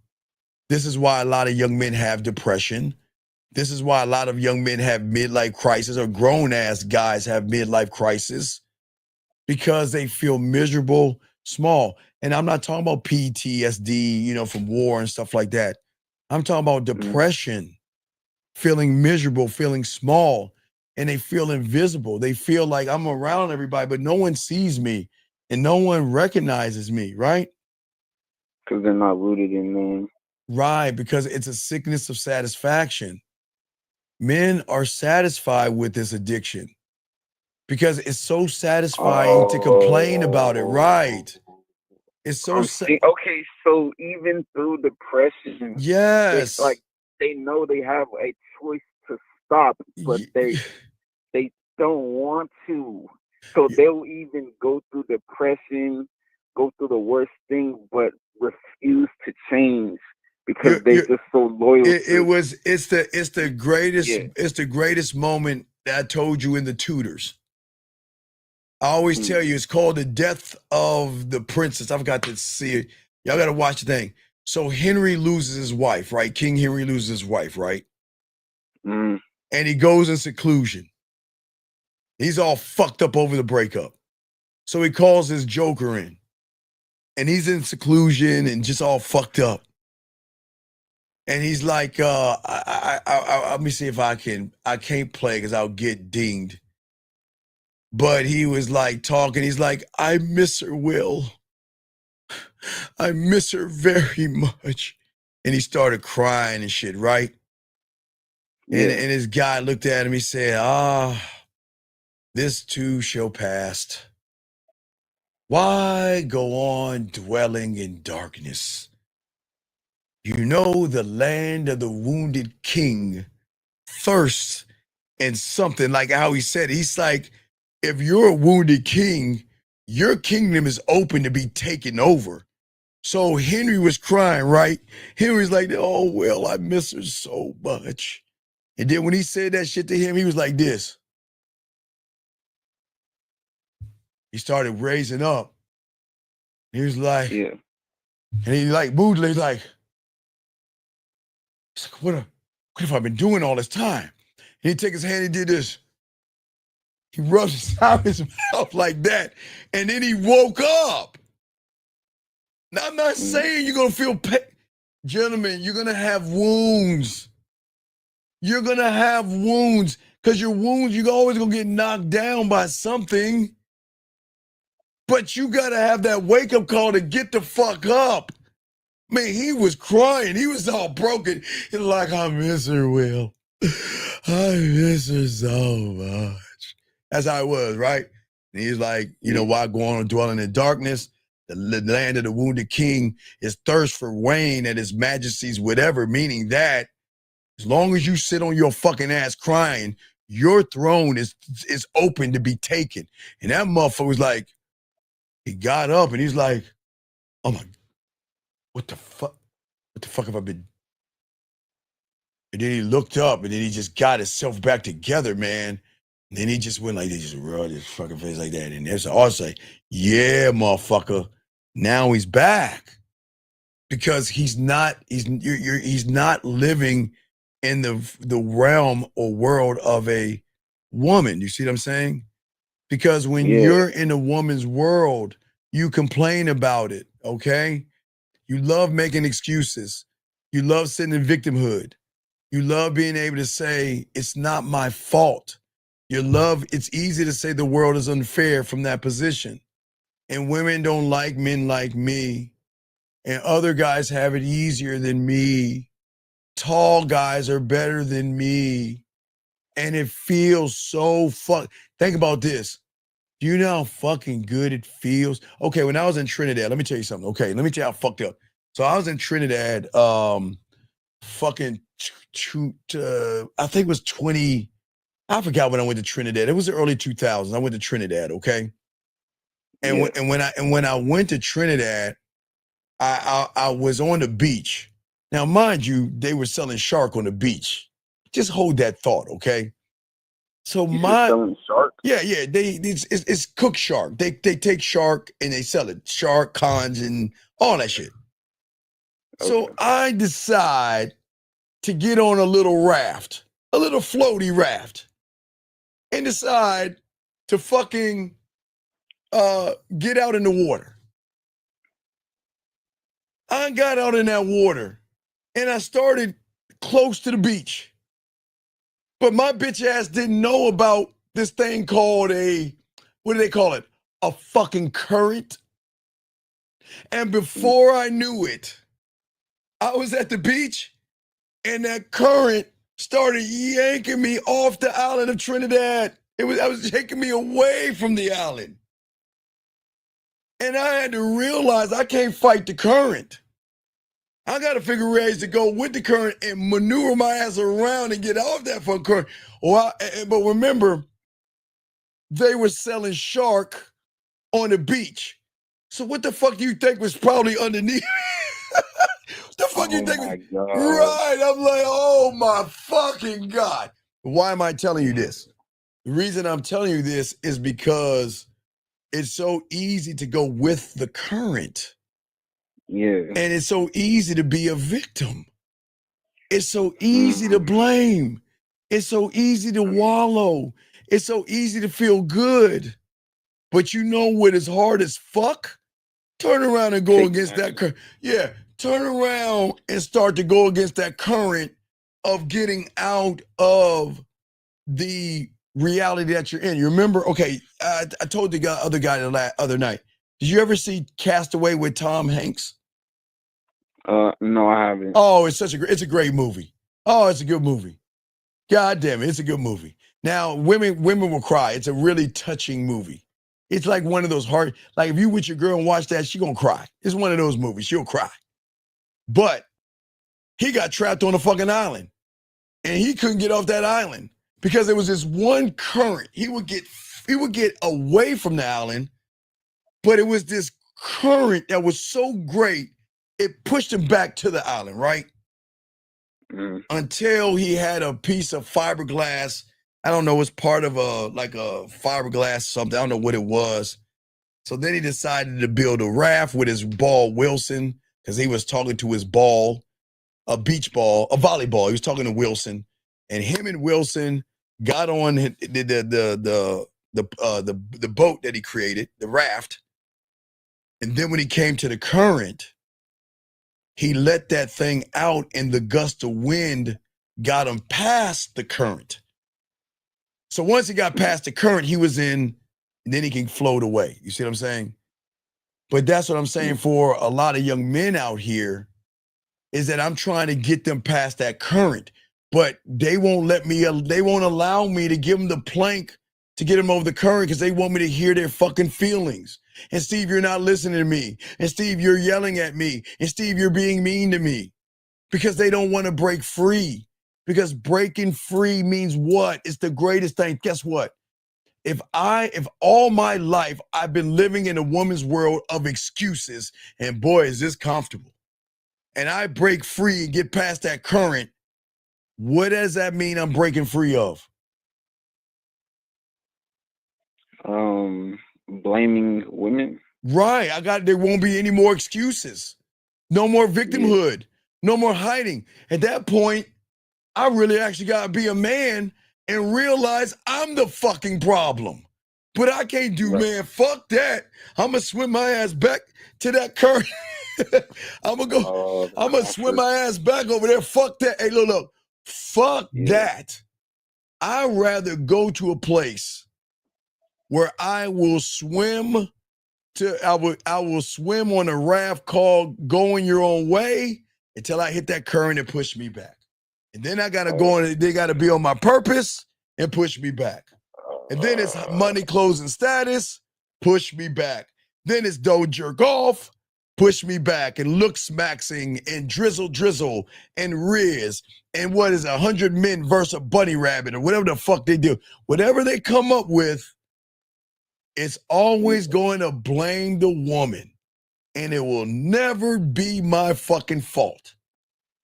This is why a lot of young men have depression. This is why a lot of young men have midlife crisis, or grown-ass guys have midlife crisis, because they feel miserable, small. And I'm not talking about PTSD, from war and stuff like that. I'm talking about depression, feeling miserable, feeling small, and they feel invisible. They feel like I'm around everybody, but no one sees me and no one recognizes me, right? Because they're not rooted in men. Right, because it's a sickness of satisfaction. Men are satisfied with this addiction because it's so satisfying to complain about it, right? It's so okay, so even through depression, yes, like they know they have a choice to stop, but they don't want to. So they'll even go through depression, go through the worst thing, but refuse to change because they're just so loyal. It's the greatest moment that I told you in the Tudors. I always tell you, it's called The Death of the Princess. I've got to see it. Y'all got to watch the thing. So Henry loses his wife, right? King Henry loses his wife, right? And he goes in seclusion. He's all fucked up over the breakup. So he calls his joker in. And he's in seclusion and just all fucked up. And he's like, let me see if I can't play because I'll get dinged. But he was like talking. He's like, I miss her, Will. I miss her very much. And he started crying and shit, right? And his guy looked at him. He said, this too shall pass. Why go on dwelling in darkness? You know the land of the wounded king thirsts and something, like how he said, he's like, if you're a wounded king, your kingdom is open to be taken over. So Henry was crying, right? Henry's like, oh, well, I miss her so much. And then when he said that shit to him, he was like this. He started raising up. He was like, and he like moved, he's like, what have I been doing all this time? And he took his hand and did this. He rubbed his mouth like that. And then he woke up. Now, I'm not saying you're going to feel pain. Gentlemen, you're going to have wounds. You're going to have wounds because your wounds, you're always going to get knocked down by something. But you got to have that wake-up call to get the fuck up. Man, he was crying. He was all broken. He's like, I miss her, Will. I miss her so much. That's how it was, right? And he's like, you know, why go on and dwell in the darkness? The land of the wounded king is thirst for rain at his majesty's whatever, meaning that as long as you sit on your fucking ass crying, your throne is open to be taken. And that motherfucker was like, he got up and he's like, oh my, what the fuck? What the fuck have I been? And then he looked up and then he just got himself back together, man. And then he just went like, they just rubbed his fucking face like that. And there's also like, yeah, motherfucker. Now he's back. Because he's not living in the realm or world of a woman. You see what I'm saying? Because when you're in a woman's world, you complain about it, okay? You love making excuses. You love sitting in victimhood. You love being able to say, it's not my fault. It's easy to say the world is unfair from that position. And women don't like men like me. And other guys have it easier than me. Tall guys are better than me. And it feels so Think about this. Do you know how fucking good it feels? Okay, when I was in Trinidad, let me tell you something. Okay, let me tell you how fucked up. So I was in Trinidad, I think it was 20, I forgot when I went to Trinidad. It was the early 2000s. I went to Trinidad, okay? And when I went to Trinidad, I was on the beach. Now, mind you, they were selling shark on the beach. Just hold that thought, okay? So selling shark? Yeah, it's cooked shark. They take shark and they sell it. Shark, cons, and all that shit. Okay. So I decide to get on a little raft, a little floaty raft, and decide to fucking get out in the water. I got out in that water and I started close to the beach. But my bitch ass didn't know about this thing called what do they call it? A fucking current. And before I knew it, I was at the beach and that current started yanking me off the island of Trinidad. I was taking me away from the island. And I had to realize I can't fight the current. I got to figure ways to go with the current and maneuver my ass around and get off that fucking current. But remember, they were selling shark on the beach. So what the fuck do you think was probably underneath? What the fuck you think? Right. I'm like, oh my fucking God. Why am I telling you this? The reason I'm telling you this is because it's so easy to go with the current. Yeah. And it's so easy to be a victim. It's so easy to blame. It's so easy to wallow. It's so easy to feel good. But you know what is hard as fuck? Turn around and go against that current. Yeah, turn around and start to go against that current of getting out of the reality that you're in. You remember? Okay, I told the other guy the other night. Did you ever see Castaway with Tom Hanks? No, I haven't. Oh, it's a great movie. Oh, it's a good movie. God damn it, it's a good movie. Now, women will cry. It's a really touching movie. It's like one of those hard, like if you with your girl and watch that, she gonna cry. It's one of those movies, she'll cry. But he got trapped on a fucking island and he couldn't get off that island because there was this one current. He would get away from the island, but it was this current that was so great, it pushed him back to the island, right? Until he had a piece of fiberglass. I don't know, it's part of a fiberglass something. I don't know what it was. So then he decided to build a raft with his ball Wilson, because he was talking to his ball, a beach ball, a volleyball. He was talking to Wilson, and him and Wilson got on the boat that he created, the raft. And then when he came to the current, he let that thing out, and the gust of wind got him past the current. So once he got past the current, he was in, and then he can float away. You see what I'm saying? But that's what I'm saying for a lot of young men out here, is that I'm trying to get them past that current, but they won't allow me to give them the plank to get them over the current because they want me to hear their fucking feelings. And Steve, you're not listening to me. And Steve, you're yelling at me. And Steve, you're being mean to me, because they don't want to break free. Because breaking free means what? It's the greatest thing. Guess what? If all my life I've been living in a woman's world of excuses, and boy, is this comfortable, and I break free and get past that current, what does that mean I'm breaking free of? Blaming women. Right. There won't be any more excuses. No more victimhood. No more hiding. At that point, I really actually got to be a man and realize I'm the fucking problem. But I can't do, man, fuck that. I'm going to swim my ass back to that current. I'm going to swim my ass back over there. Fuck that. Hey, look. Fuck that. I'd rather go to a place where I will swim I will swim on a raft called Going Your Own Way until I hit that current and push me back. And then I got to go on, they got to be on my purpose and push me back. And then it's money, clothes, and status, push me back. Then it's dough jerk off, push me back. And look smaxing and drizzle and Riz. And what is 100 men versus a bunny rabbit or whatever the fuck they do. Whatever they come up with, it's always going to blame the woman. And it will never be my fucking fault.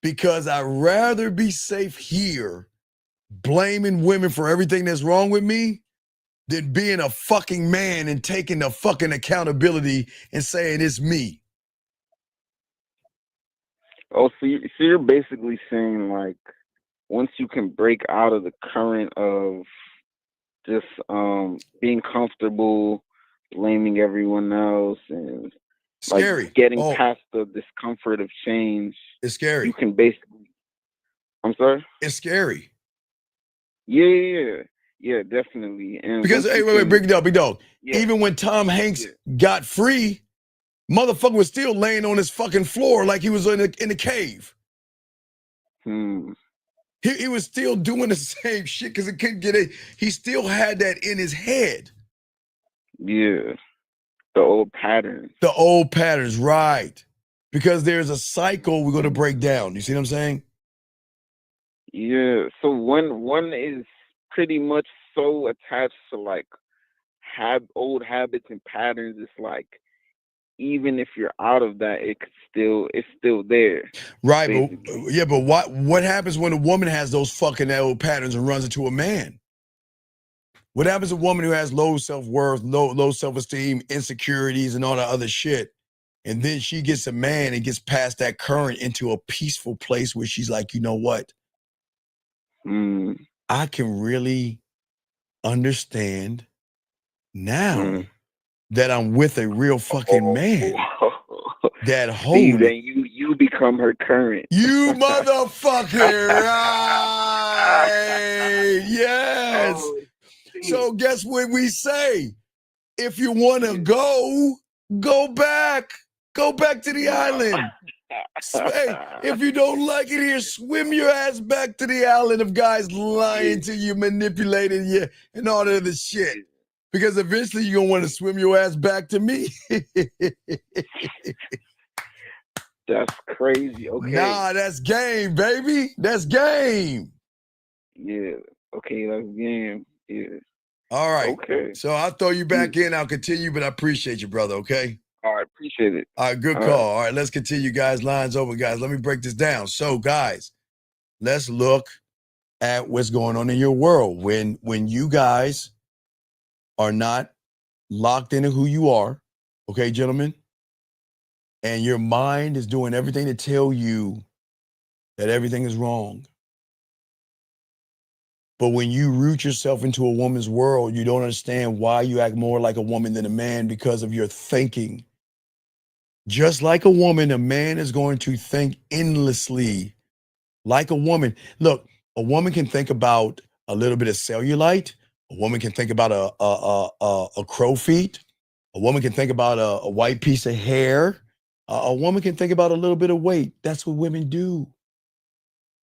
Because I'd rather be safe here blaming women for everything that's wrong with me than being a fucking man and taking the fucking accountability and saying it's me. Oh, so you're basically saying, like, once you can break out of the current of just being comfortable, blaming everyone else, and scary. Like getting past the discomfort of change, it's scary. You can basically. I'm sorry. It's scary. Yeah, definitely. And because hey, wait, big dog. Yeah. Even when Tom Hanks got free, motherfucker was still laying on his fucking floor like he was in a cave. He was still doing the same shit because it couldn't get it. He still had that in his head. Yeah. The old patterns. The old patterns, right. Because there's a cycle we're going to break down. You see what I'm saying? Yeah. So one is pretty much so attached to like old habits and patterns. It's like, even if you're out of that, it's still there. Right. But what happens when a woman has those fucking old patterns and runs into a man? What happens to a woman who has low self-worth, low self-esteem, insecurities, and all that other shit? And then she gets a man and gets past that current into a peaceful place where she's like, you know what? I can really understand now that I'm with a real fucking man that holds. Then you become her current. You motherfucker! Right? Yes. Oh, so guess what we say? If you want to go back. Go back to the island. Hey, if you don't like it here, swim your ass back to the island of guys lying to you, manipulating you, and all that other shit. Because eventually you're going to want to swim your ass back to me. That's crazy. Okay. Nah, that's game, baby. That's game. Yeah. Okay, that's game. Yeah. All right. Okay. So I'll throw you back in. I'll continue, but I appreciate you, brother, okay? All right, appreciate it. All right, good call. All right, let's continue, guys. Lines open, guys. Let me break this down. So, guys, let's look at what's going on in your world. When you guys are not locked into who you are, okay, gentlemen, and your mind is doing everything to tell you that everything is wrong. But when you root yourself into a woman's world, you don't understand why you act more like a woman than a man because of your thinking. Just like a woman, a man is going to think endlessly like a woman. Look, A woman can think about a little bit of cellulite. A woman can think about a crow feet. A woman can think about a white piece of hair. A woman can think about a little bit of weight. That's what women do.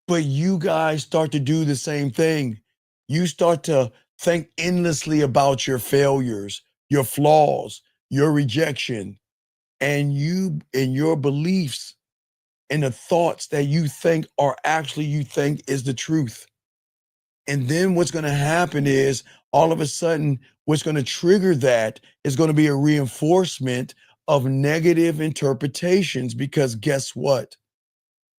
But you guys start to do the same thing. You start to think endlessly about your failures, your flaws, your rejection, and your beliefs and the thoughts that you think are actually you think is the truth. And then what's going to happen is all of a sudden, what's going to trigger that is going to be a reinforcement of negative interpretations. Because guess what?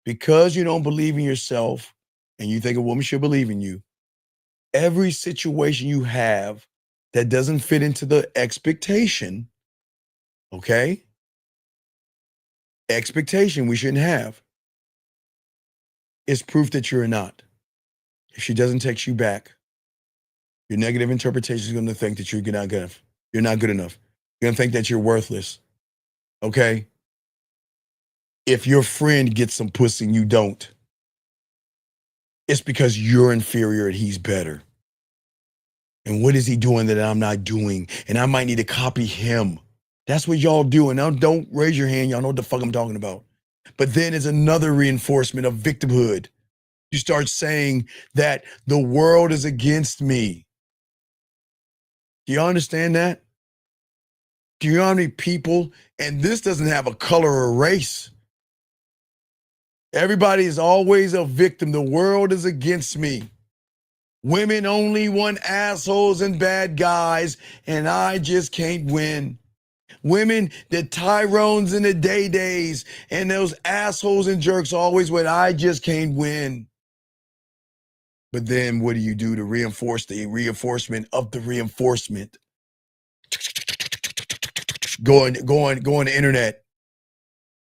Because you don't believe in yourself and you think a woman should believe in you, every situation you have that doesn't fit into the expectation, okay? Expectation we shouldn't have is proof that you're not. If she doesn't text you back, your negative interpretation is going to think that you're not good enough. You're not good enough. You're going to think that you're worthless. Okay? If your friend gets some pussy and you don't, it's because you're inferior and he's better. And what is he doing that I'm not doing? And I might need to copy him. That's what y'all do. And now don't raise your hand. Y'all know what the fuck I'm talking about. But then it's another reinforcement of victimhood. You start saying that the world is against me. Do you understand that? Do you know how many people, and this doesn't have a color or race. Everybody is always a victim. The world is against me. Women only want assholes and bad guys, and I just can't win. Women, the Tyrones and the Day-Days, and those assholes and jerks always win. I just can't win. But then what do you do to reinforce the reinforcement of the reinforcement? Go on the internet.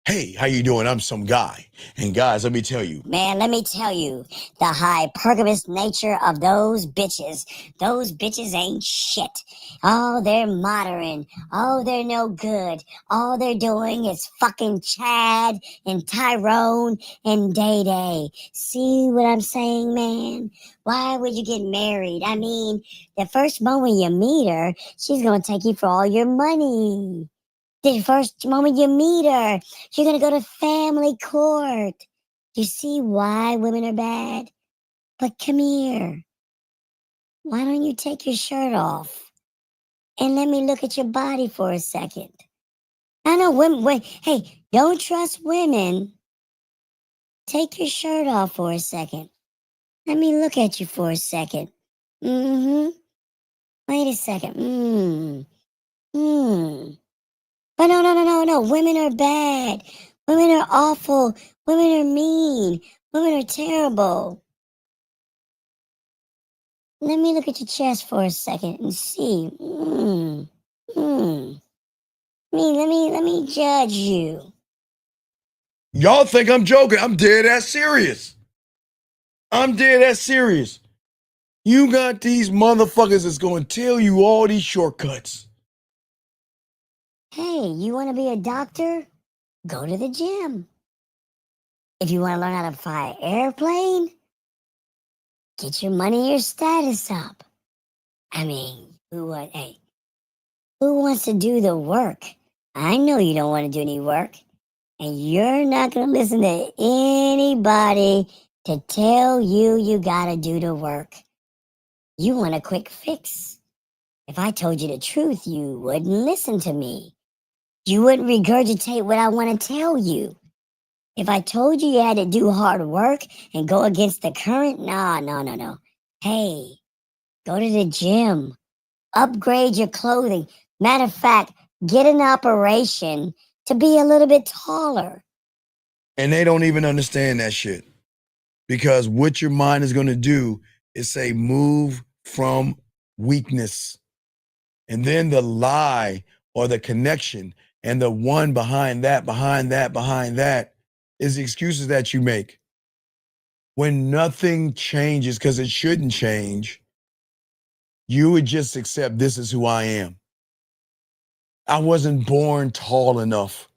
Hey, how you doing? I'm some guy. And guys, let me tell you. Man, let me tell you, the hypergamous nature of those bitches ain't shit. Oh, they're modern. Oh, they're no good. All they're doing is fucking Chad and Tyrone and Day Day. See what I'm saying, man? Why would you get married? I mean, the first moment you meet her, she's gonna take you for all your money. The first moment you meet her, you're going to go to family court. You see why women are bad? But come here. Why don't you take your shirt off and let me look at your body for a second? I know women, hey, don't trust women. Take your shirt off for a second. Let me look at you for a second. Mm-hmm. Wait a second. But no. Women are bad. Women are awful. Women are mean. Women are terrible. Let me look at your chest for a second and see. Let me judge you. Y'all think I'm joking. I'm dead ass serious. I'm dead ass serious. You got these motherfuckers that's going to tell you all these shortcuts. Hey, you want to be a doctor? Go to the gym. If you want to learn how to fly an airplane, get your money, your status up. I mean, who wants to do the work? I know you don't want to do any work, and you're not going to listen to anybody to tell you got to do the work. You want a quick fix. If I told you the truth, you wouldn't listen to me. You wouldn't regurgitate what I want to tell you. If I told you you had to do hard work and go against the current, no. Hey, go to the gym. Upgrade your clothing. Matter of fact, get an operation to be a little bit taller. And they don't even understand that shit. Because what your mind is going to do is say, move from weakness. And then the lie or the connection and the one behind that is the excuses that you make. When nothing changes, because it shouldn't change, you would just accept this is who I am. I wasn't born tall enough.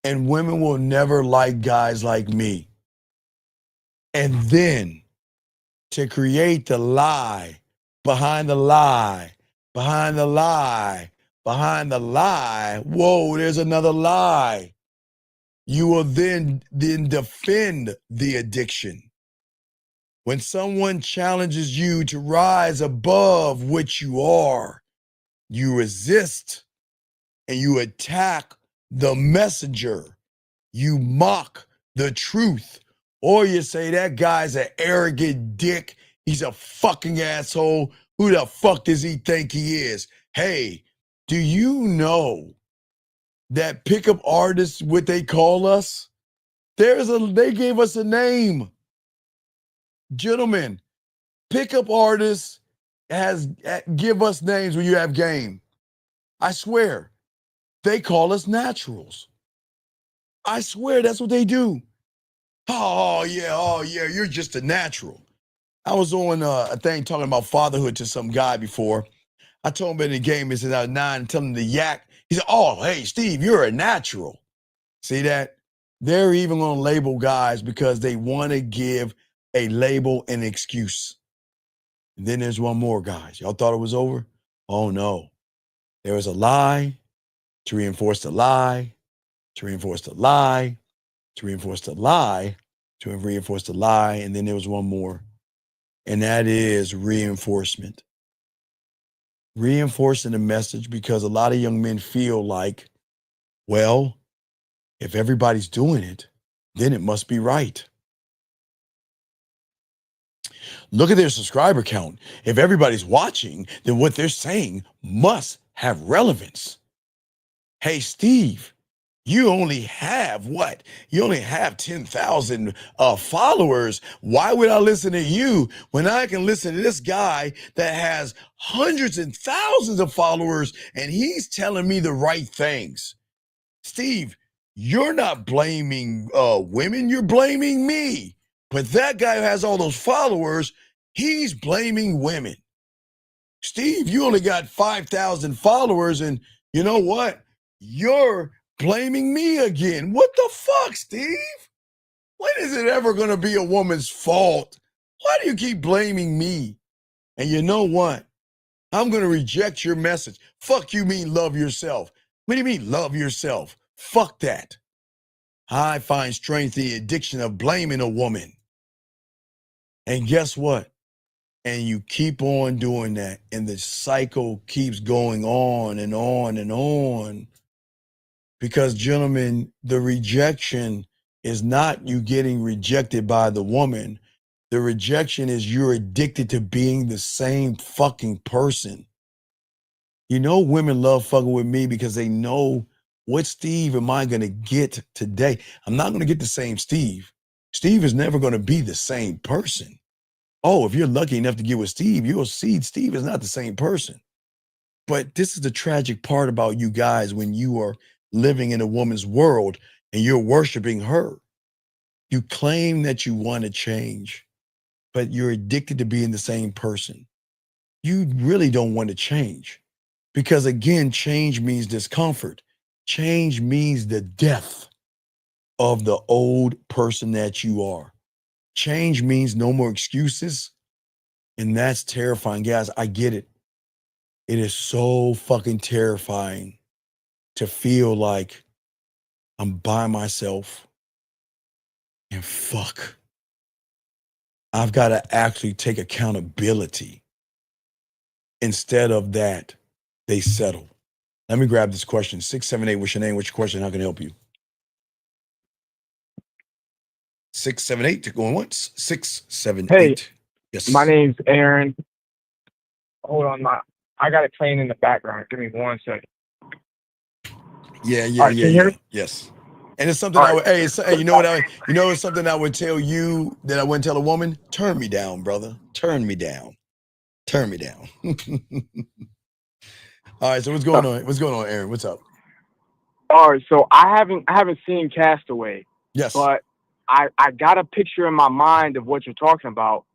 And women will never like guys like me. And then to create the lie behind the lie, behind the lie, behind the lie. Whoa, there's another lie. You will then defend the addiction. When someone challenges you to rise above what you are, you resist and you attack the messenger. You mock the truth. Or you say, that guy's an arrogant dick. He's a fucking asshole. Who the fuck does he think he is? Hey, do you know that pickup artists, what they call us? They gave us a name. Gentlemen, pickup artists give us names when you have game. I swear, they call us naturals. I swear that's what they do. Oh yeah, you're just a natural. I was on a thing talking about fatherhood to some guy before. I told him in the game, he said I was 9, telling him to yak. He said, oh, hey, Steve, you're a natural. See that? They're even gonna label guys because they want to give a label and excuse. And then there's one more, guys. Y'all thought it was over? Oh no. There was a lie to reinforce the lie, to reinforce the lie, to reinforce the lie, to reinforce the lie. And then there was one more. And that is reinforcement. Reinforcing the message, because a lot of young men feel like, well, if everybody's doing it, then it must be right. Look at their subscriber count. If everybody's watching, then what they're saying must have relevance. Hey, Steve, you only have what? You only have 10,000 followers. Why would I listen to you when I can listen to this guy that has hundreds and thousands of followers and he's telling me the right things? Steve, you're not blaming women, you're blaming me. But that guy who has all those followers, he's blaming women. Steve, you only got 5,000 followers, and you know what? You're blaming me again. What the fuck, Steve? When is it ever going to be a woman's fault? Why do you keep blaming me? And you know what? I'm going to reject your message. Fuck you mean love yourself. What do you mean love yourself? Fuck that. I find strength in the addiction of blaming a woman. And guess what? And you keep on doing that, and the cycle keeps going on and on and on. Because, gentlemen, the rejection is not you getting rejected by the woman. The rejection is you're addicted to being the same fucking person. You know, women love fucking with me because they know, what Steve am I going to get today? I'm not going to get the same Steve. Steve is never going to be the same person. Oh, if you're lucky enough to get with Steve, you'll see Steve is not the same person. But this is the tragic part about you guys when you are living in a woman's world and you're worshiping her. You claim that you want to change, but you're addicted to being the same person. You really don't want to change because, again, change means discomfort. Change means the death of the old person that you are. Change means no more excuses. And that's terrifying. Guys, I get it. It is so fucking terrifying to feel like I'm by myself and fuck. I've got to actually take accountability. Instead of that, they settle. Let me grab this question. 678, what's your name? What's your question? How can I help you? 678, going once. 678. Hey, yes. my name's Aaron. Hold on, I got it playing in the background. Give me 1 second. Yeah. Right, can you hear me? Yes. And it's something I would, hey, you know what it's something I would tell you that I wouldn't tell a woman? Turn me down, brother. Turn me down. Turn me down. All right, so what's going on? What's going on, Aaron? What's up? All right, so I haven't seen Castaway. Yes. But I got a picture in my mind of what you're talking about.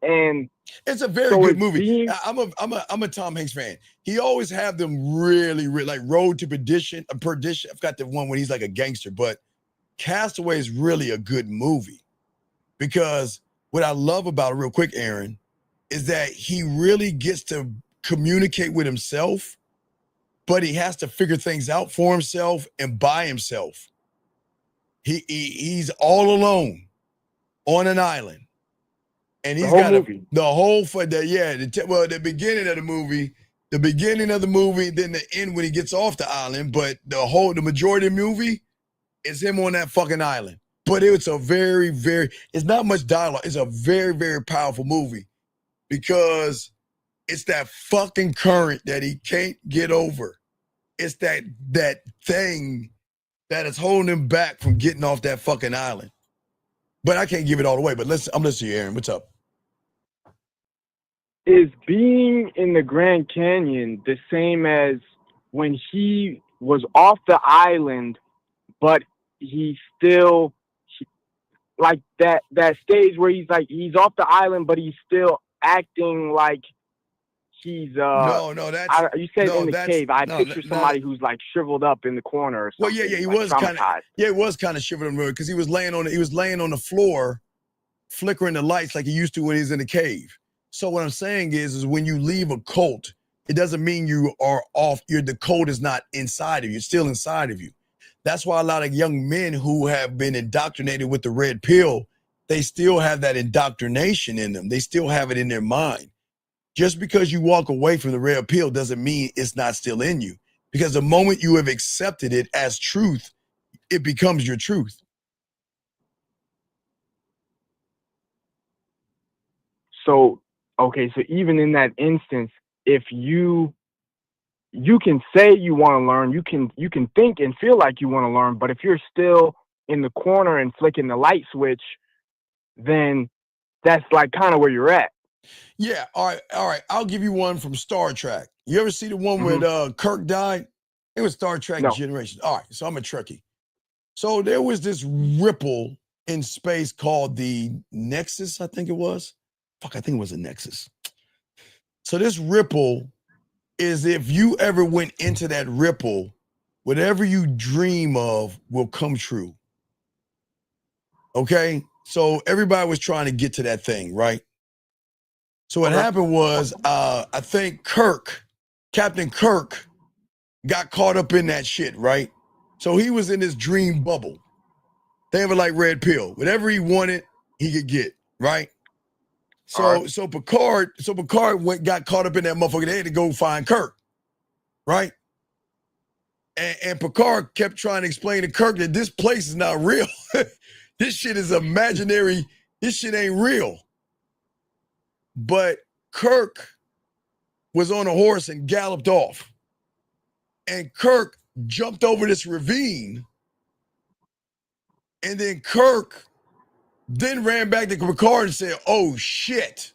And it's a very good movie. I'm a Tom Hanks fan. He always have them really like Road to Perdition. I forgot the one when he's like a gangster, but Castaway is really a good movie because what I love about it, real quick, Aaron, is that he really gets to communicate with himself, but he has to figure things out for himself and by himself. He's all alone on an island, and he's got the whole for the the beginning of the movie, then the end when he gets off the island. But the majority of the movie is him on that fucking island. But it's a very, very, it's not much dialogue. It's a very, very powerful movie because it's that fucking current that he can't get over. It's that thing that is holding him back from getting off that fucking island. But I can't give it all away. But I'm listening to you, Aaron. What's up? Is being in the Grand Canyon the same as when he was off the island, but he still like that stage where he's off the island, but he's still acting like he's that's you said in the cave. I picture somebody who's like shriveled up in the corner or something. Well, he like was kind of shriveled up because he was laying on the floor, flickering the lights like he used to when he was in the cave. So what I'm saying is when you leave a cult, it doesn't mean you are off. The cult is not inside of you. It's still inside of you. That's why a lot of young men who have been indoctrinated with the red pill, they still have that indoctrination in them. They still have it in their mind. Just because you walk away from the red pill doesn't mean it's not still in you. Because the moment you have accepted it as truth, it becomes your truth. So, okay, so even in that instance, if you can say you want to learn, you can think and feel like you want to learn, but if you're still in the corner and flicking the light switch, then that's like kind of where you're at. Yeah, all right. I'll give you one from Star Trek. You ever see the one where Kirk died? It was Star Trek Generation. All right, so I'm a Trekkie. So there was this ripple in space called the Nexus, I think it was. I think it was a Nexus. So this ripple is if you ever went into that ripple, whatever you dream of will come true. Okay? So everybody was trying to get to that thing, right? So what happened was, I think Captain Kirk got caught up in that shit, right? So he was in this dream bubble. They have it like red pill. Whatever he wanted, he could get, right? So Picard got caught up in that motherfucker. They had to go find Kirk, right? And Picard kept trying to explain to Kirk that this place is not real. This shit is imaginary. This shit ain't real. But Kirk was on a horse and galloped off. And Kirk jumped over this ravine. And then Kirk then ran back to Picard and said, "Oh shit.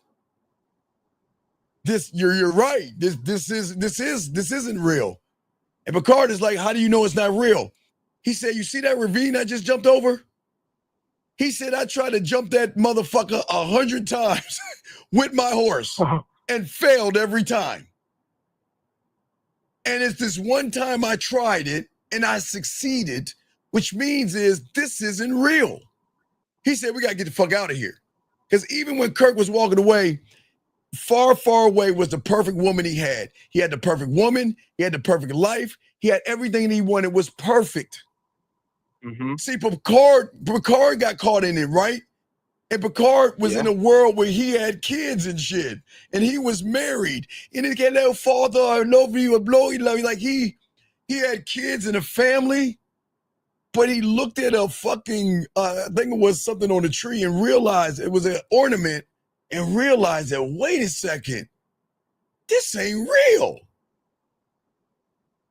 You're right. This isn't real." And Picard is like, "How do you know it's not real?" He said, "You see that ravine I just jumped over?" He said, "I tried to jump that motherfucker 100 times with my horse and failed every time. And it's this one time I tried it and I succeeded, which means this isn't real." He said, "We got to get the fuck out of here." Because even when Kirk was walking away, far, far away was the perfect woman he had. He had the perfect woman. He had the perfect life. He had everything he wanted was perfect. Mm-hmm. See, Picard got caught in it, right? And Picard was in a world where he had kids and shit. And he was married. And he got that father, I love you, I blow you, love you. Like he had kids and a family. But he looked at a fucking, I think it was something on the tree and realized it was an ornament and realized that, wait a second, this ain't real.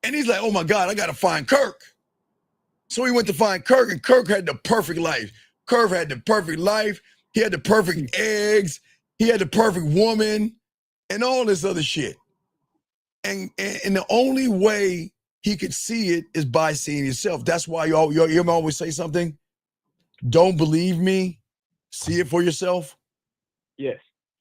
And he's like, "Oh my God, I got to find Kirk." So he went to find Kirk, and Kirk had the perfect life. Kirk had the perfect life. He had the perfect eggs. He had the perfect woman and all this other shit. And the only way he could see it is by seeing himself. That's why you always say something. Don't believe me. See it for yourself. Yes.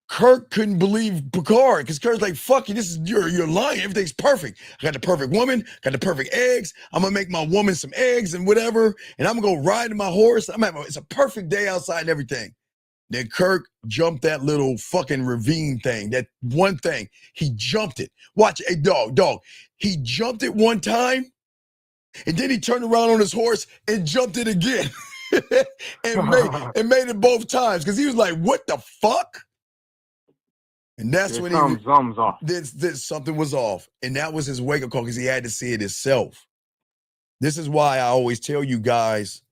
Kirk couldn't believe Picard because Kirk's like, "Fuck you, you're lying. Everything's perfect. I got the perfect woman, got the perfect eggs. I'm gonna make my woman some eggs and whatever, and I'm gonna go ride my horse. It's a perfect day outside and everything." Then Kirk jumped that little fucking ravine thing, that one thing. He jumped it. Watch, hey, dog. He jumped it one time, and then he turned around on his horse and jumped it again. and made it both times because he was like, what the fuck? And that's when something's off. This something was off. And that was his wake-up call because he had to see it himself. This is why I always tell you guys,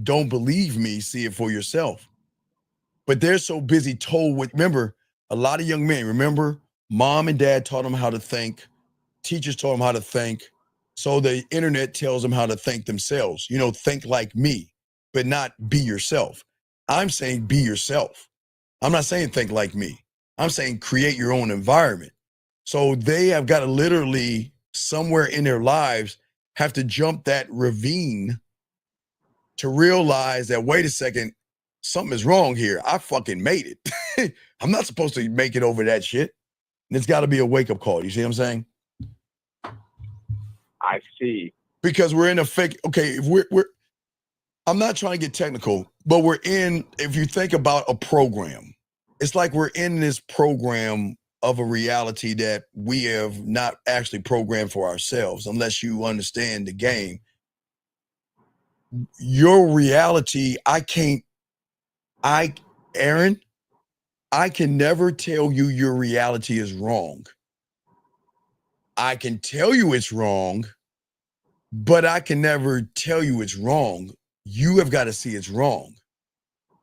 don't believe me, see it for yourself. But they're so busy told with, remember, a lot of young men, remember, mom and dad taught them how to think, teachers taught them how to think, so the internet tells them how to think themselves. You know, think like me, but not be yourself. I'm saying be yourself. I'm not saying think like me. I'm saying create your own environment. So they have got to literally, somewhere in their lives, have to jump that ravine to realize that, wait a second, something is wrong here. I fucking made it. I'm not supposed to make it over that shit. And it's got to be a wake-up call. You see what I'm saying? I see. Because we're in a fake, okay, if we're I'm not trying to get technical, but we're in, if you think about a program, it's like we're in this program of a reality that we have not actually programmed for ourselves, unless you understand the game. Your reality, Aaron, I can never tell you your reality is wrong. I can tell you it's wrong, but I can never tell you it's wrong. You have got to see it's wrong.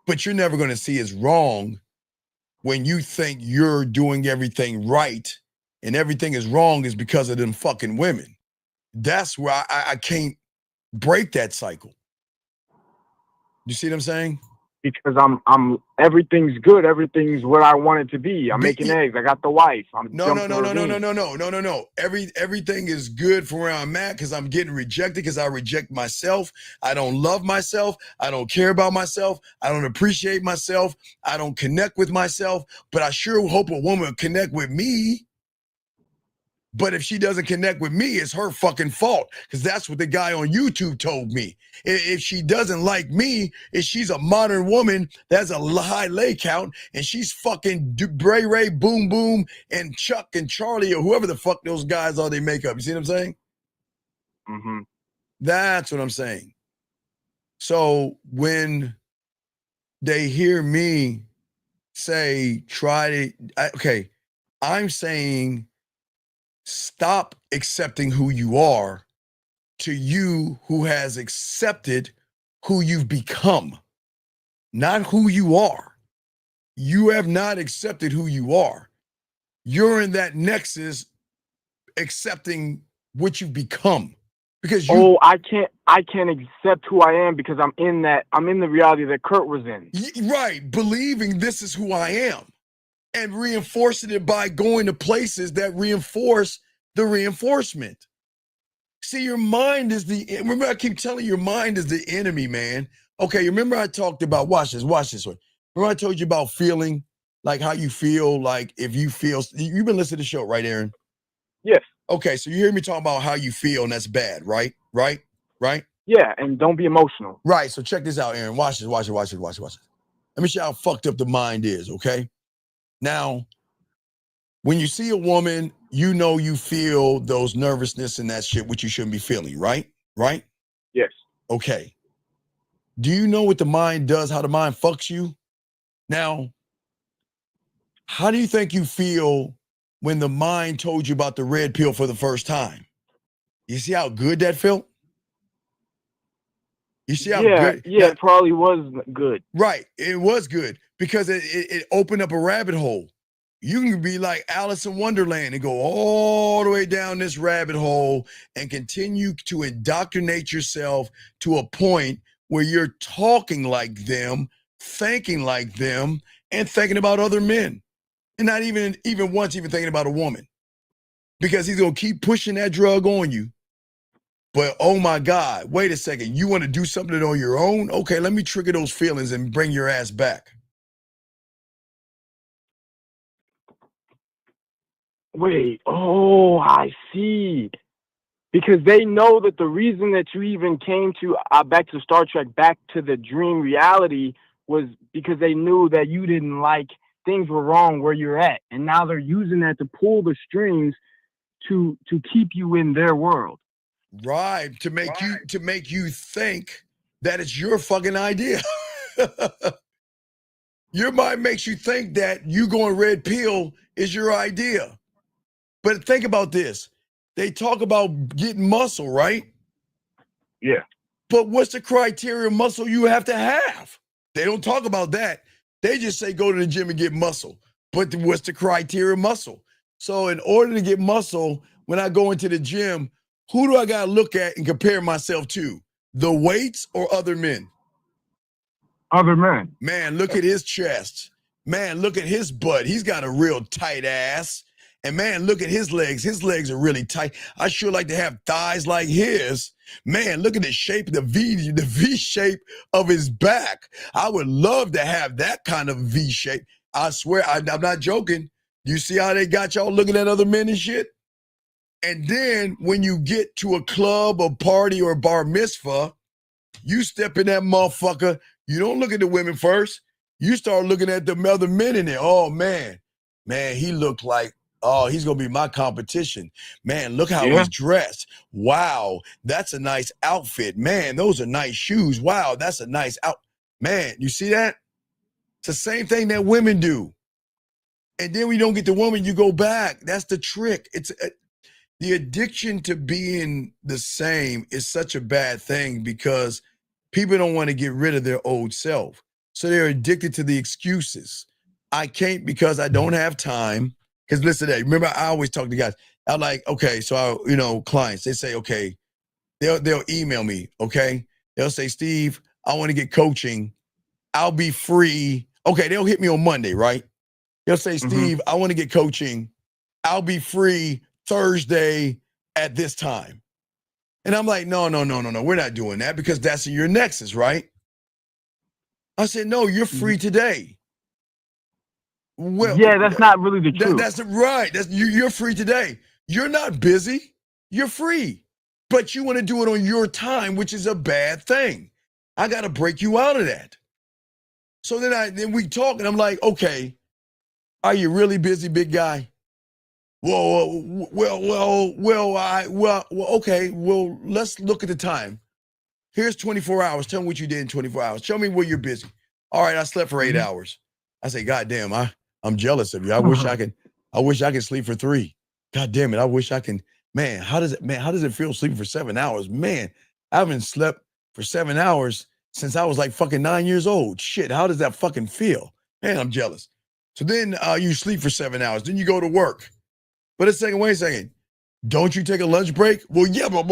But you're never going to see it's wrong when you think you're doing everything right and everything is wrong is because of them fucking women. That's where I can't break that cycle. You see what I'm saying? Because I'm everything's good. Everything's what I want it to be. I'm making eggs. I got the wife. No. Everything is good for where I'm at because I'm getting rejected because I reject myself. I don't love myself. I don't care about myself. I don't appreciate myself. I don't connect with myself. But I sure hope a woman will connect with me. But if she doesn't connect with me, it's her fucking fault. Because that's what the guy on YouTube told me. If she doesn't like me, if she's a modern woman, that's a high lay count, and she's fucking Bray Ray, Boom Boom, and Chuck and Charlie, or whoever the fuck those guys are they make up. You see what I'm saying? Mm-hmm. That's what I'm saying. So when they hear me say, I'm saying, stop accepting who you are to you who has accepted who you've become, not who you are. You have not accepted who you are. You're in that nexus accepting what you've become. Because I can't accept who I am because I'm in the reality that Kurt was in. Right, believing this is who I am and reinforcing it by going to places that reinforce the reinforcement. See, your mind is remember I keep telling you, your mind is the enemy, man. Okay, remember I talked about, watch this one. Remember I told you about feeling, like how you feel, like if you feel, you've been listening to the show, right, Aaron? Yes. Okay, so you hear me talking about how you feel and that's bad, right? Right? Yeah, and don't be emotional. Right, so check this out, Aaron. Watch this. Let me show you how fucked up the mind is, okay? Now, when you see a woman, you know you feel those nervousness and that shit, which you shouldn't be feeling, right? Right? Yes. Okay. Do you know what the mind does, how the mind fucks you? Now, how do you think you feel when the mind told you about the red pill for the first time? You see how good that felt? You see how good? Yeah, it probably was good. Right, it was good because it opened up a rabbit hole. You can be like Alice in Wonderland and go all the way down this rabbit hole and continue to indoctrinate yourself to a point where you're talking like them, thinking like them, and thinking about other men. And not even once thinking about a woman. Because he's going to keep pushing that drug on you. But oh my God, wait a second. You want to do something on your own? Okay, let me trigger those feelings and bring your ass back. Wait, I see. Because they know that the reason that you even came to back to Star Trek, back to the dream reality, was because they knew that you didn't like things were wrong where you're at, and now they're using that to pull the strings to keep you in their world. Right, to make you think that it's your fucking idea. Your mind makes you think that you going red pill is your idea. But think about this. They talk about getting muscle, right? Yeah. But what's the criteria of muscle you have to have? They don't talk about that. They just say go to the gym and get muscle. But what's the criteria of muscle? So in order to get muscle, when I go into the gym, who do I got to look at and compare myself to? The weights or other men? Other men. Man, look at his chest. Man, look at his butt. He's got a real tight ass. And man, look at his legs. His legs are really tight. I sure like to have thighs like his. Man, look at the shape, the V shape of his back. I would love to have that kind of V shape. I swear, I'm not joking. You see how they got y'all looking at other men and shit? And then when you get to a club or party or bar mitzvah, you step in that motherfucker. You don't look at the women first. You start looking at the other men in there. Oh, man, he looked like, oh, he's going to be my competition. Man, look how he's dressed. Wow, that's a nice outfit. Man, those are nice shoes. Wow, that's a nice out. Man, you see that? It's the same thing that women do. And then when you don't get the woman, you go back. That's the trick. It's the addiction to being the same is such a bad thing because people don't want to get rid of their old self. So they're addicted to the excuses. I can't because I don't have time. Because listen to that. Remember, I always talk to guys. I'm like, okay, so clients, they say, okay, they'll email me, okay? They'll say, Steve, I want to get coaching. I'll be free. Okay, they'll hit me on Monday, right? They'll say, Steve, I want to get coaching. I'll be free Thursday at this time. And I'm like, no, we're not doing that because that's in your nexus, right? I said, no, you're free today. Well, yeah, that's not really the truth. That's right. You're free today. You're not busy. You're free. But you want to do it on your time, which is a bad thing. I got to break you out of that. So then we talk and I'm like, okay, are you really busy, big guy? Well, okay. Well, let's look at the time. Here's 24 hours. Tell me what you did in 24 hours. Show me where you're busy. All right, I slept for 8 hours. I say, God damn, I'm jealous of you. I wish I could sleep for 3. God damn it. I wish I can. Man, how does it feel sleeping for 7 hours? Man, I haven't slept for 7 hours since I was like fucking 9 years old. Shit, how does that fucking feel? Man, I'm jealous. So then you sleep for 7 hours. Then you go to work. But wait a second. Don't you take a lunch break? Well, yeah, but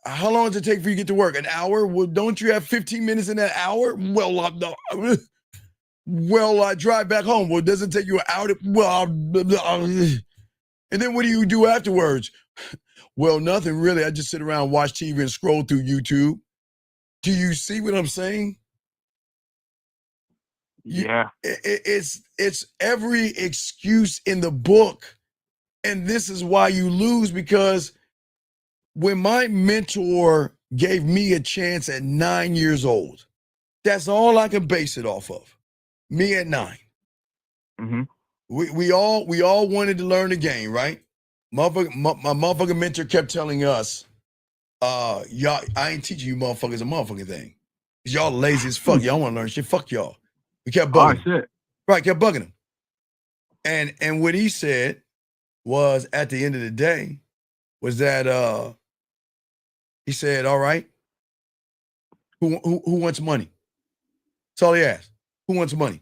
how long does it take for you to get to work? An hour? Well, don't you have 15 minutes in that hour? Well, I drive back home. Well, does it take you an hour? And then what do you do afterwards? Well, nothing really. I just sit around, watch TV, and scroll through YouTube. Do you see what I'm saying? Yeah. It's every excuse in the book. And this is why you lose, because when my mentor gave me a chance at 9 years old, that's all I can base it off of. Me at 9. We all wanted to learn the game, right? My motherfucking mentor kept telling us, y'all, I ain't teaching you motherfuckers a motherfucking thing. Y'all lazy as fuck. Y'all want to learn shit. Fuck y'all. We kept bugging him. Right, kept bugging him. And what he said was, at the end of the day, was that he said, all right, who wants money? That's all he asked. Who wants money?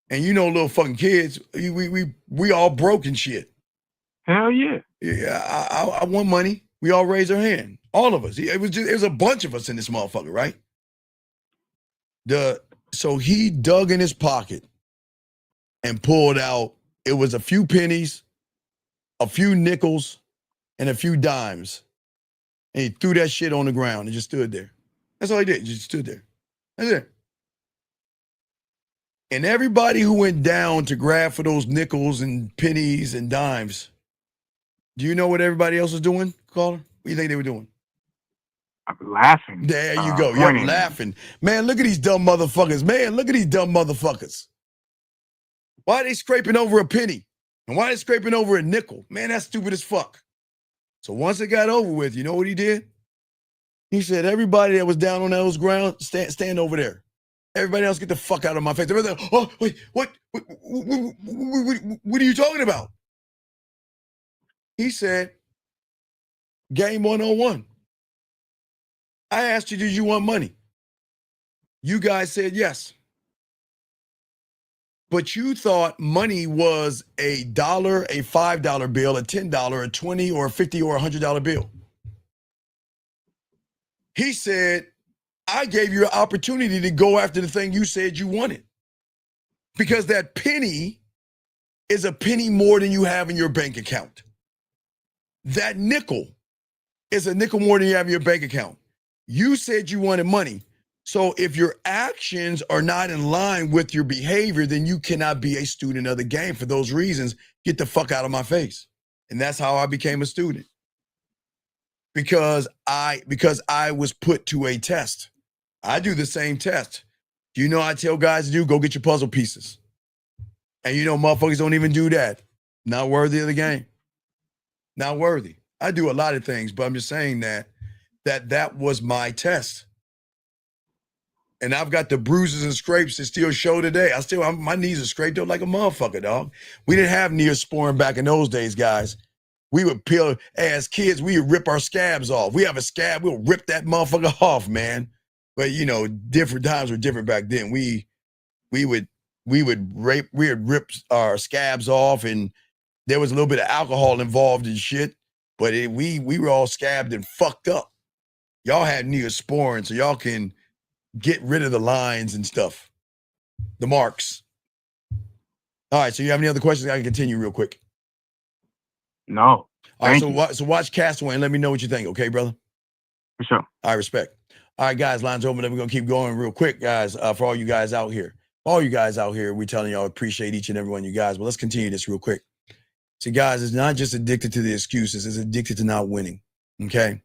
And little fucking kids, we all broke and shit. Hell yeah. Yeah, I want money. We all raised our hand. All of us. It was a bunch of us in this motherfucker, right? So he dug in his pocket and pulled out, it was a few pennies, a few nickels, and a few dimes. And he threw that shit on the ground and just stood there. That's all he did. He just stood there. That's it. And everybody who went down to grab for those nickels and pennies and dimes, do you know what everybody else was doing, caller? What do you think they were doing? I'm laughing. There you go. Yep, laughing. Man, look at these dumb motherfuckers. Man, look at these dumb motherfuckers. Why are they scraping over a penny? And why are they scraping over a nickel? Man, that's stupid as fuck. So once it got over with, you know what he did? He said, everybody that was down on those ground, stand over there. Everybody else get the fuck out of my face. Like, oh, wait, what are you talking about? He said, game 101. I asked you, did you want money? You guys said yes. But you thought money was $1, a $5 bill, a $10, a $20, or a $50, or a $100 bill. He said, I gave you an opportunity to go after the thing you said you wanted. Because that penny is a penny more than you have in your bank account. That nickel is a nickel more than you have in your bank account. You said you wanted money. So if your actions are not in line with your behavior, then you cannot be a student of the game. For those reasons, get the fuck out of my face. And that's how I became a student. Because I was put to a test. I do the same test. You know, I tell guys to do, go get your puzzle pieces. And you know, motherfuckers don't even do that. Not worthy of the game. Not worthy. I do a lot of things, but I'm just saying that was my test. And I've got the bruises and scrapes that still show today. My knees are scraped up like a motherfucker, dog. We didn't have Neosporin back in those days, guys. We would peel, as kids, we would rip our scabs off. We have a scab, we'll rip that motherfucker off, man. But you know, different times were different back then. We would rip our scabs off, and there was a little bit of alcohol involved in shit. But we were all scabbed and fucked up. Y'all had Neosporin, so y'all can get rid of the lines and stuff, the marks. All right, so you have any other questions? I can continue real quick. No. All right, so watch Castaway and let me know what you think, okay, brother? For sure. I respect. All right, guys, lines open. Then we're going to keep going real quick, guys, for all you guys out here. All you guys out here, we're telling y'all appreciate each and every one of you guys. But let's continue this real quick. See, guys, it's not just addicted to the excuses. It's addicted to not winning, okay?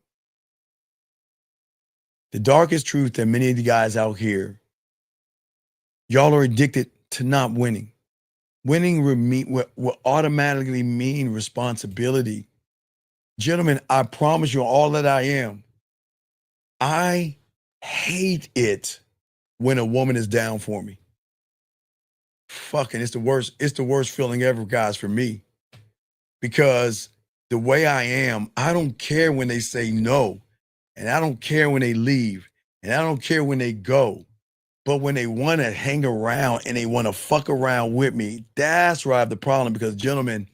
The darkest truth that many of you guys out here, y'all are addicted to not winning. Winning will automatically mean responsibility. Gentlemen, I promise you all that I am. I hate it when a woman is down for me. Fucking, it's the worst. It's the worst feeling ever, guys, for me. Because the way I am, I don't care when they say no. And I don't care when they leave. And I don't care when they go. But when they want to hang around and they want to fuck around with me, that's where I have the problem. Because, gentlemen,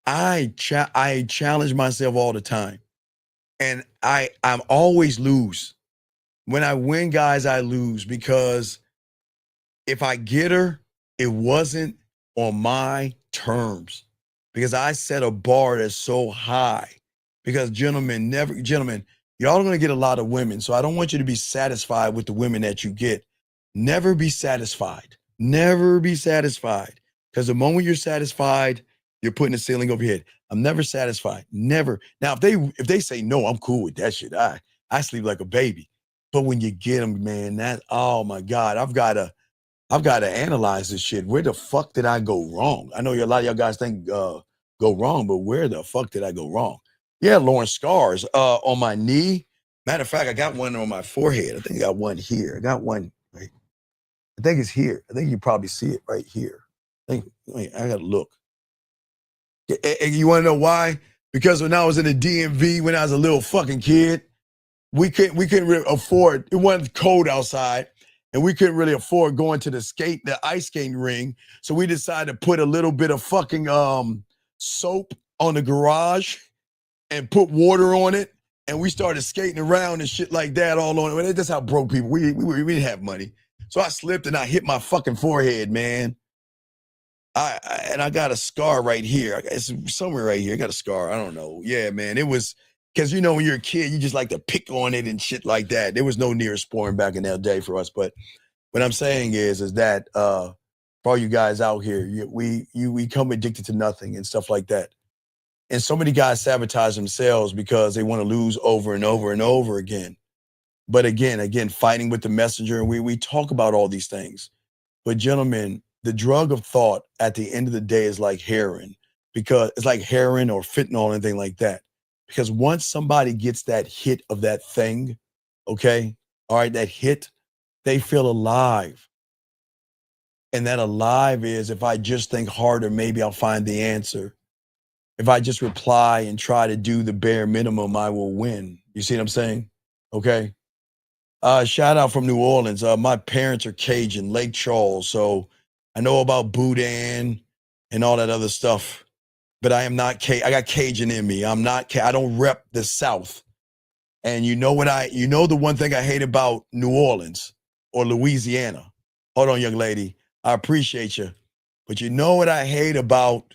I challenge myself all the time. And I'm always lose. When I win, guys, I lose. Because if I get her, it wasn't on my terms. Because I set a bar that's so high. Because, gentlemen, y'all are going to get a lot of women. So I don't want you to be satisfied with the women that you get. Never be satisfied. Never be satisfied. Because the moment you're satisfied, you're putting a ceiling over your head. I'm never satisfied. Never. Now, if they say no, I'm cool with that shit. I sleep like a baby. But when you get them, man, oh my God, I've got to analyze this shit. Where the fuck did I go wrong? I know a lot of y'all guys think go wrong, but where the fuck did I go wrong? Yeah, Lauren, scars on my knee. Matter of fact, I got one on my forehead. I think I got one here. I got one right. I think it's here. I think you probably see it right here. I gotta look. And you want to know why? Because when I was in the DMV, when I was a little fucking kid, we couldn't really afford. It wasn't cold outside, and we couldn't really afford going to the ice skating ring. So we decided to put a little bit of fucking soap on the garage and put water on it, and we started skating around and shit like that all on it. That's how broke people. We didn't have money. So I slipped and I hit my fucking forehead, man. I got a scar right here. It's somewhere right here. I got a scar. I don't know. Yeah, man. It was because when you're a kid, you just like to pick on it and shit like that. There was no Neosporin back in that day for us. But what I'm saying is that for all you guys out here, we come addicted to nothing and stuff like that. And so many guys sabotage themselves because they want to lose over and over and over again. But again, fighting with the messenger. And we talk about all these things. But gentlemen, the drug of thought at the end of the day is like heroin, because it's like heroin or fentanyl or anything like that. Because once somebody gets that hit of that thing, okay, all right, that hit, they feel alive. And that alive is, if I just think harder, maybe I'll find the answer. If I just reply and try to do the bare minimum, I will win. You see what I'm saying? Okay. Shout out from New Orleans. My parents are Cajun, Lake Charles. So I know about Boudin and all that other stuff. But I am not I got Cajun in me. I don't rep the South. And you know the one thing I hate about New Orleans or Louisiana. Hold on, young lady. I appreciate you. But you know what I hate about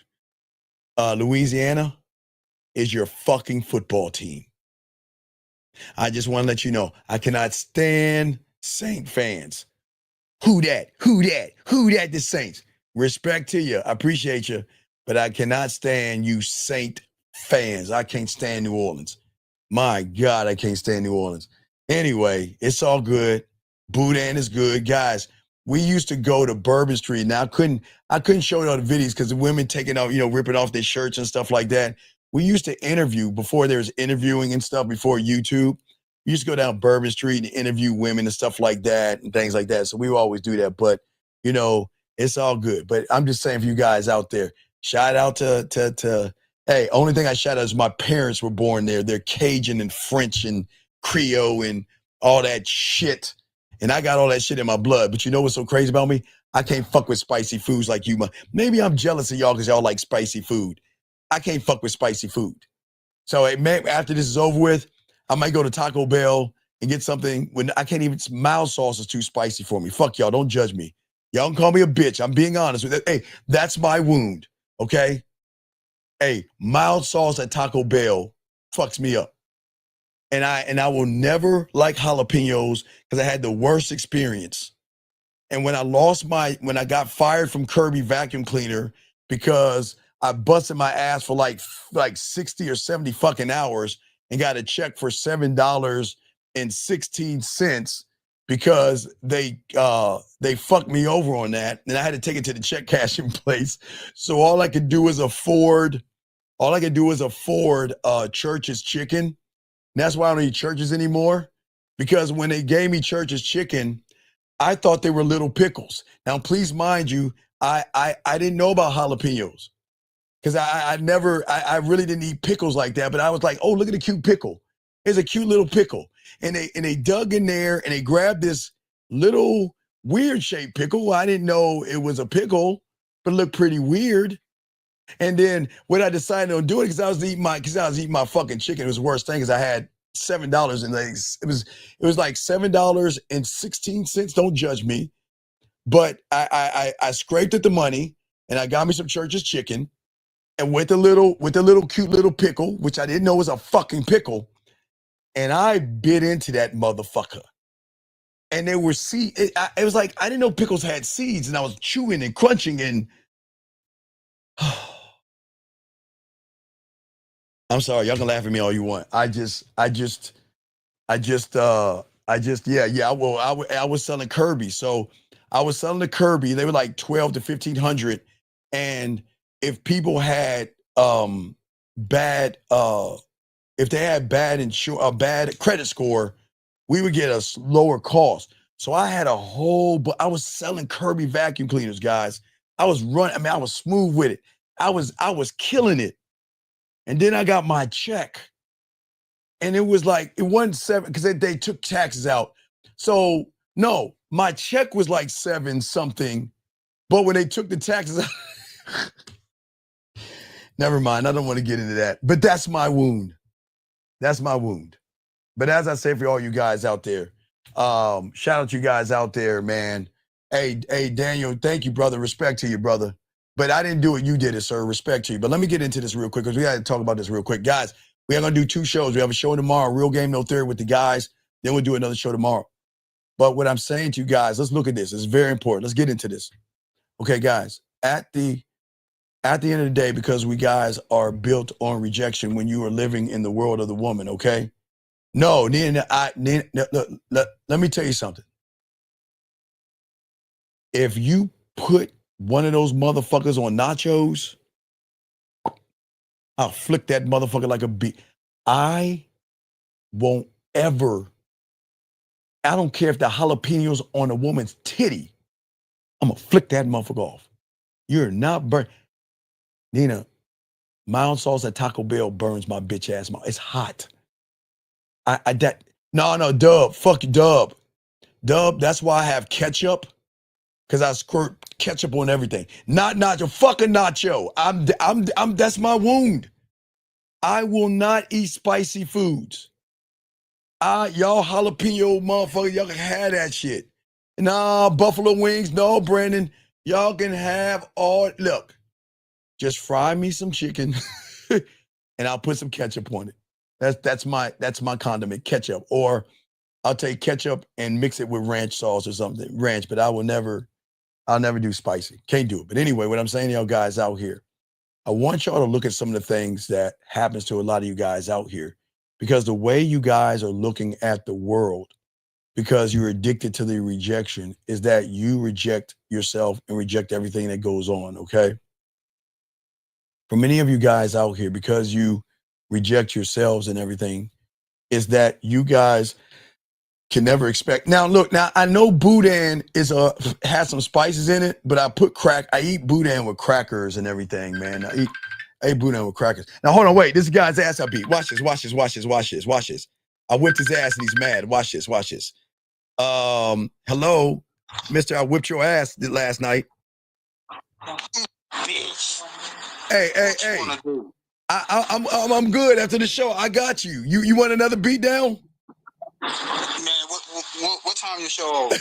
Louisiana is your fucking football team. I just want to let you know, I cannot stand Saint fans. Who that? Who that? Who that? The Saints. Respect to you. I appreciate you. But I cannot stand you Saint fans. I can't stand New Orleans. My God, I can't stand New Orleans. Anyway, it's all good. Boudin is good. Guys, we used to go to Bourbon Street. Now, I couldn't show you all the videos because the women taking off, ripping off their shirts and stuff like that. We used to interview before there was interviewing and stuff, before YouTube. We used to go down Bourbon Street and interview women and stuff like that and things like that. So we always do that. But, it's all good. But I'm just saying for you guys out there, shout out to hey, only thing I shout out is my parents were born there. They're Cajun and French and Creole and all that shit. And I got all that shit in my blood. But you know what's so crazy about me? I can't fuck with spicy foods like you. Maybe I'm jealous of y'all because y'all like spicy food. I can't fuck with spicy food. So after this is over with, I might go to Taco Bell and get something when I can't even, mild sauce is too spicy for me. Fuck y'all, don't judge me. Y'all can call me a bitch. I'm being honest with it. Hey, that's my wound, okay? Hey, mild sauce at Taco Bell fucks me up. And I will never like jalapenos because I had the worst experience. And when I got fired from Kirby vacuum cleaner because I busted my ass for like 60 or 70 fucking hours and got a check for $7.16 because they fucked me over on that. And I had to take it to the check cashing place. So all I could do is afford Church's chicken. And that's why I don't eat Church's anymore. Because when they gave me Church's chicken, I thought they were little pickles. Now, please mind you, I didn't know about jalapenos. Because I really didn't eat pickles like that. But I was like, oh, look at the cute pickle. It's a cute little pickle. And they dug in there and they grabbed this little weird shaped pickle. I didn't know it was a pickle, but it looked pretty weird. And then what I decided on doing, because I was eating my fucking chicken. It was the worst thing because I had $7 and it was like $7.16. Don't judge me. But I scraped at the money and I got me some Church's chicken and with the little cute little pickle, which I didn't know was a fucking pickle. And I bit into that motherfucker. And there were seeds. It was like, I didn't know pickles had seeds, and I was chewing and crunching and I'm sorry, y'all can laugh at me all you want. I was selling Kirby. So I was selling the Kirby. They were like 12 to 1500. And if people had bad if they had bad credit score, we would get a lower cost. So I had I was selling Kirby vacuum cleaners, guys. I was smooth with it. I was killing it. And then I got my check. And it was like, it wasn't $7 because they took taxes out. So no, my check was like $7 something. But when they took the taxes out, never mind. I don't want to get into that. But that's my wound. That's my wound. But as I say for all you guys out there, shout out to you guys out there, man. Hey, Daniel, thank you, brother. Respect to you, brother. But I didn't do it. You did it, sir. Respect to you. But let me get into this real quick because we got to talk about this real quick. Guys, we are going to do 2 shows. We have a show tomorrow, Real Game No Theory with the guys. Then we'll do another show tomorrow. But what I'm saying to you guys, let's look at this. It's very important. Let's get into this. Okay, guys, at the At the end of the day, because we guys are built on rejection when you are living in the world of the woman, okay? No, let me tell you something. If you put one of those motherfuckers on nachos, I'll flick that motherfucker like a bee. I won't ever, I don't care if the jalapenos on a woman's titty, I'm gonna flick that motherfucker off. You're not burnt. Nina, mild sauce at Taco Bell burns my bitch ass mouth. It's hot. No, Dub, fuck you, Dub. Dub, that's why I have ketchup, because I squirt ketchup on everything. Not nacho, fucking nacho. That's my wound. I will not eat spicy foods. Y'all jalapeno motherfuckers, y'all can have that shit. Nah, buffalo wings, no, Brandon. Y'all can have all, look, just fry me some chicken and I'll put some ketchup on it. That's my condiment, ketchup. Or I'll take ketchup and mix it with ranch sauce or something, ranch, but I'll never do spicy. Can't do it. But anyway, what I'm saying to y'all guys out here, I want y'all to look at some of the things that happens to a lot of you guys out here, because the way you guys are looking at the world, because you're addicted to the rejection, is that you reject yourself and reject everything that goes on, okay? For many of you guys out here, because you reject yourselves and everything, is that you guys can never expect. Now, look, now I know boudin has some spices in it, but I eat boudin with crackers and everything, man. I eat boudin with crackers. Now, hold on, wait. This guy's ass I beat. Watch this. I whipped his ass and he's mad. Watch this. Hello, mister, I whipped your ass last night. Bitch. Hey. I'm good after the show. I got you. You want another beat down? Man, what time your show over?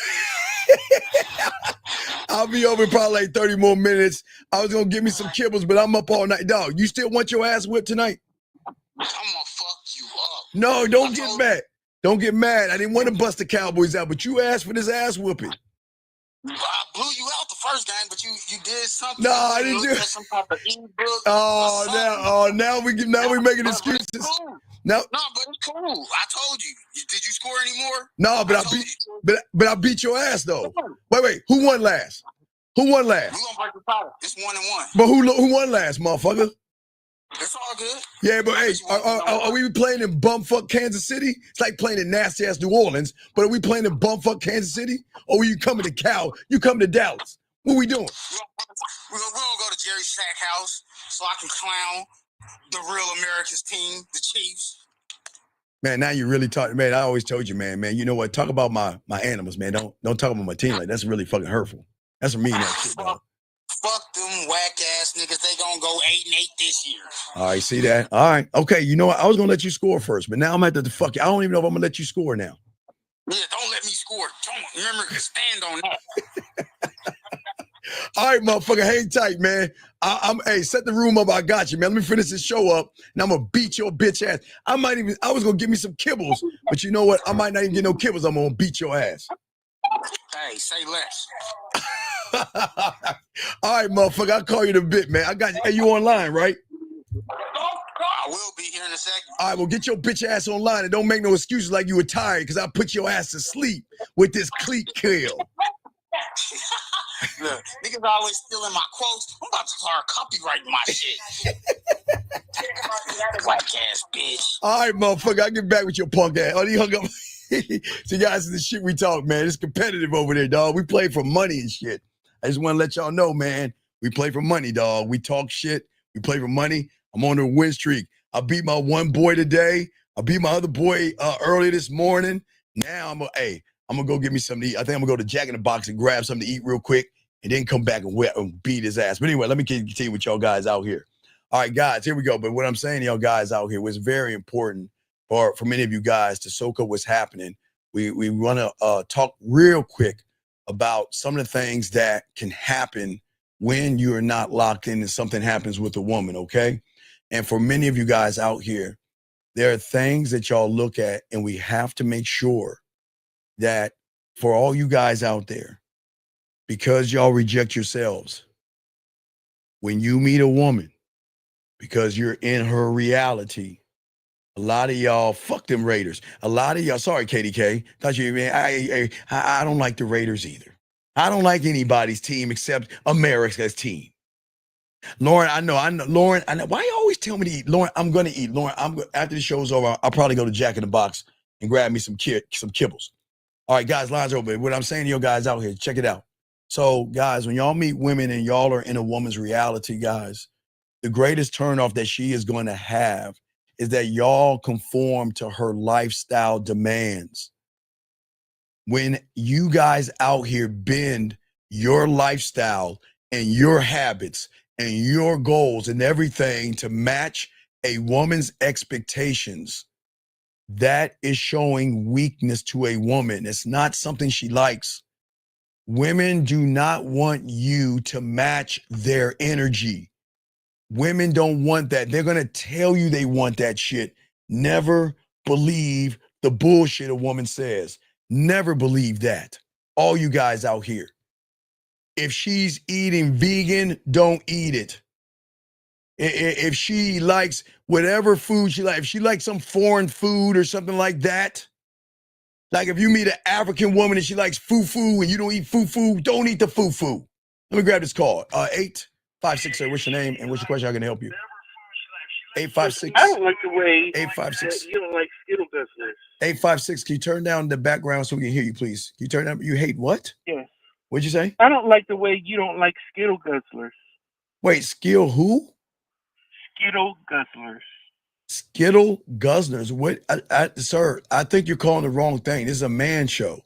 I'll be over in probably like 30 more minutes. I was gonna give me some kibbles, but I'm up all night. Dog, you still want your ass whipped tonight? I'm gonna fuck you up. No, don't get mad. Don't get mad. I didn't want to bust the Cowboys out, but you asked for this ass whooping. I blew you out the first game, but you did something. No, I didn't do it. Some type of e-book. Now we making excuses. Cool. No, but it's cool. I told you. Did you score anymore? No, but I beat your ass though. Wait. Who won last? We gonna break the title. It's 1-1. But who won last, motherfucker? It's all good. Yeah, but hey, are we playing in bumfuck Kansas City? It's like playing in nasty ass New Orleans. But are we playing in bumfuck Kansas City? Or are you coming to Cal? You coming to Dallas? What we doing? We're gonna go to Jerry Stackhouse so I can clown the real America's team, the Chiefs. Man, now you really talk. Man, I always told you, man. You know what? Talk about my animals, man. Don't talk about my team like that's really fucking hurtful. That's some mean ass shit, dog. Fuck them whack ass niggas. They gonna go 8-8 this year. All right, see that? All right, okay. You know what? I was gonna let you score first, but now I'm at the fuck you. I don't even know if I'm gonna let you score now. Yeah, don't let me score. Don't remember to stand on that. All right, motherfucker, hang tight, man. Hey, set the room up. I got you, man. Let me finish this show up, and I'm gonna beat your bitch ass. I was gonna give me some kibbles, but you know what? I might not even get no kibbles. I'm gonna beat your ass. Hey, say less. All right, motherfucker, I'll call you in a bit, man. I got you. Hey, you online, right? I will be here in a second. All right, well, get your bitch ass online and don't make no excuses like you were tired, because I'll put your ass to sleep with this cleat kill. Look, niggas always stealing my quotes. I'm about to start copyrighting my shit. White ass bitch. All right, motherfucker, I'll get back with your punk ass. Oh, he hung up. See, guys, the shit we talk, man. It's competitive over there, dog. We play for money and shit. I just want to let y'all know, man. We play for money, dog. We talk shit. We play for money. I'm on a win streak. I beat my one boy today. I beat my other boy earlier this morning. Now I'm gonna go get me something to eat. I think I'm gonna go to Jack in the Box and grab something to eat real quick and then come back and beat his ass. But anyway, let me continue with y'all guys out here. All right, guys, here we go. But what I'm saying to y'all guys out here was very important for many of you guys to soak up what's happening. We want to talk real quick about some of the things that can happen when you are not locked in and something happens with a woman, okay? And for many of you guys out here, there are things that y'all look at, and we have to make sure that for all you guys out there, because y'all reject yourselves, when you meet a woman, because you're in her reality, a lot of y'all, fuck them Raiders. A lot of y'all, sorry, KDK, thought you, man, I don't like the Raiders either. I don't like anybody's team except America's team. Lauren, I know, Lauren, I know. Why you always tell me to eat? Lauren, I'm going to eat. Lauren, after the show's over, I'll probably go to Jack in the Box and grab me some kibbles. All right, guys, lines are open. What I'm saying to you guys out here, check it out. So, guys, when y'all meet women and y'all are in a woman's reality, guys, the greatest turnoff that she is going to have is that y'all conform to her lifestyle demands. When you guys out here bend your lifestyle and your habits and your goals and everything to match a woman's expectations, that is showing weakness to a woman. It's not something she likes. Women do not want you to match their energy. Women don't want that. They're going to tell you they want that shit. Never believe the bullshit a woman says. Never believe that. All you guys out here. If she's eating vegan, don't eat it. If she likes whatever food she likes, if she likes some foreign food or something like that, like if you meet an African woman and she likes fufu and you don't eat fufu, don't eat the fufu. Let me grab this call. 856, sir, what's your name and what's your question? How can I help you? 856. I don't like the way 856. that you don't like Skittle Guzzlers. 856. Can you turn down the background so we can hear you, please? Can you turn down? You hate what? Yes. What'd you say? I don't like the way you don't like Skittle Guzzlers. Wait, Skill who? Skittle Guzzlers. Skittle Guzzlers. What? Sir, I think you're calling the wrong thing. This is a man show.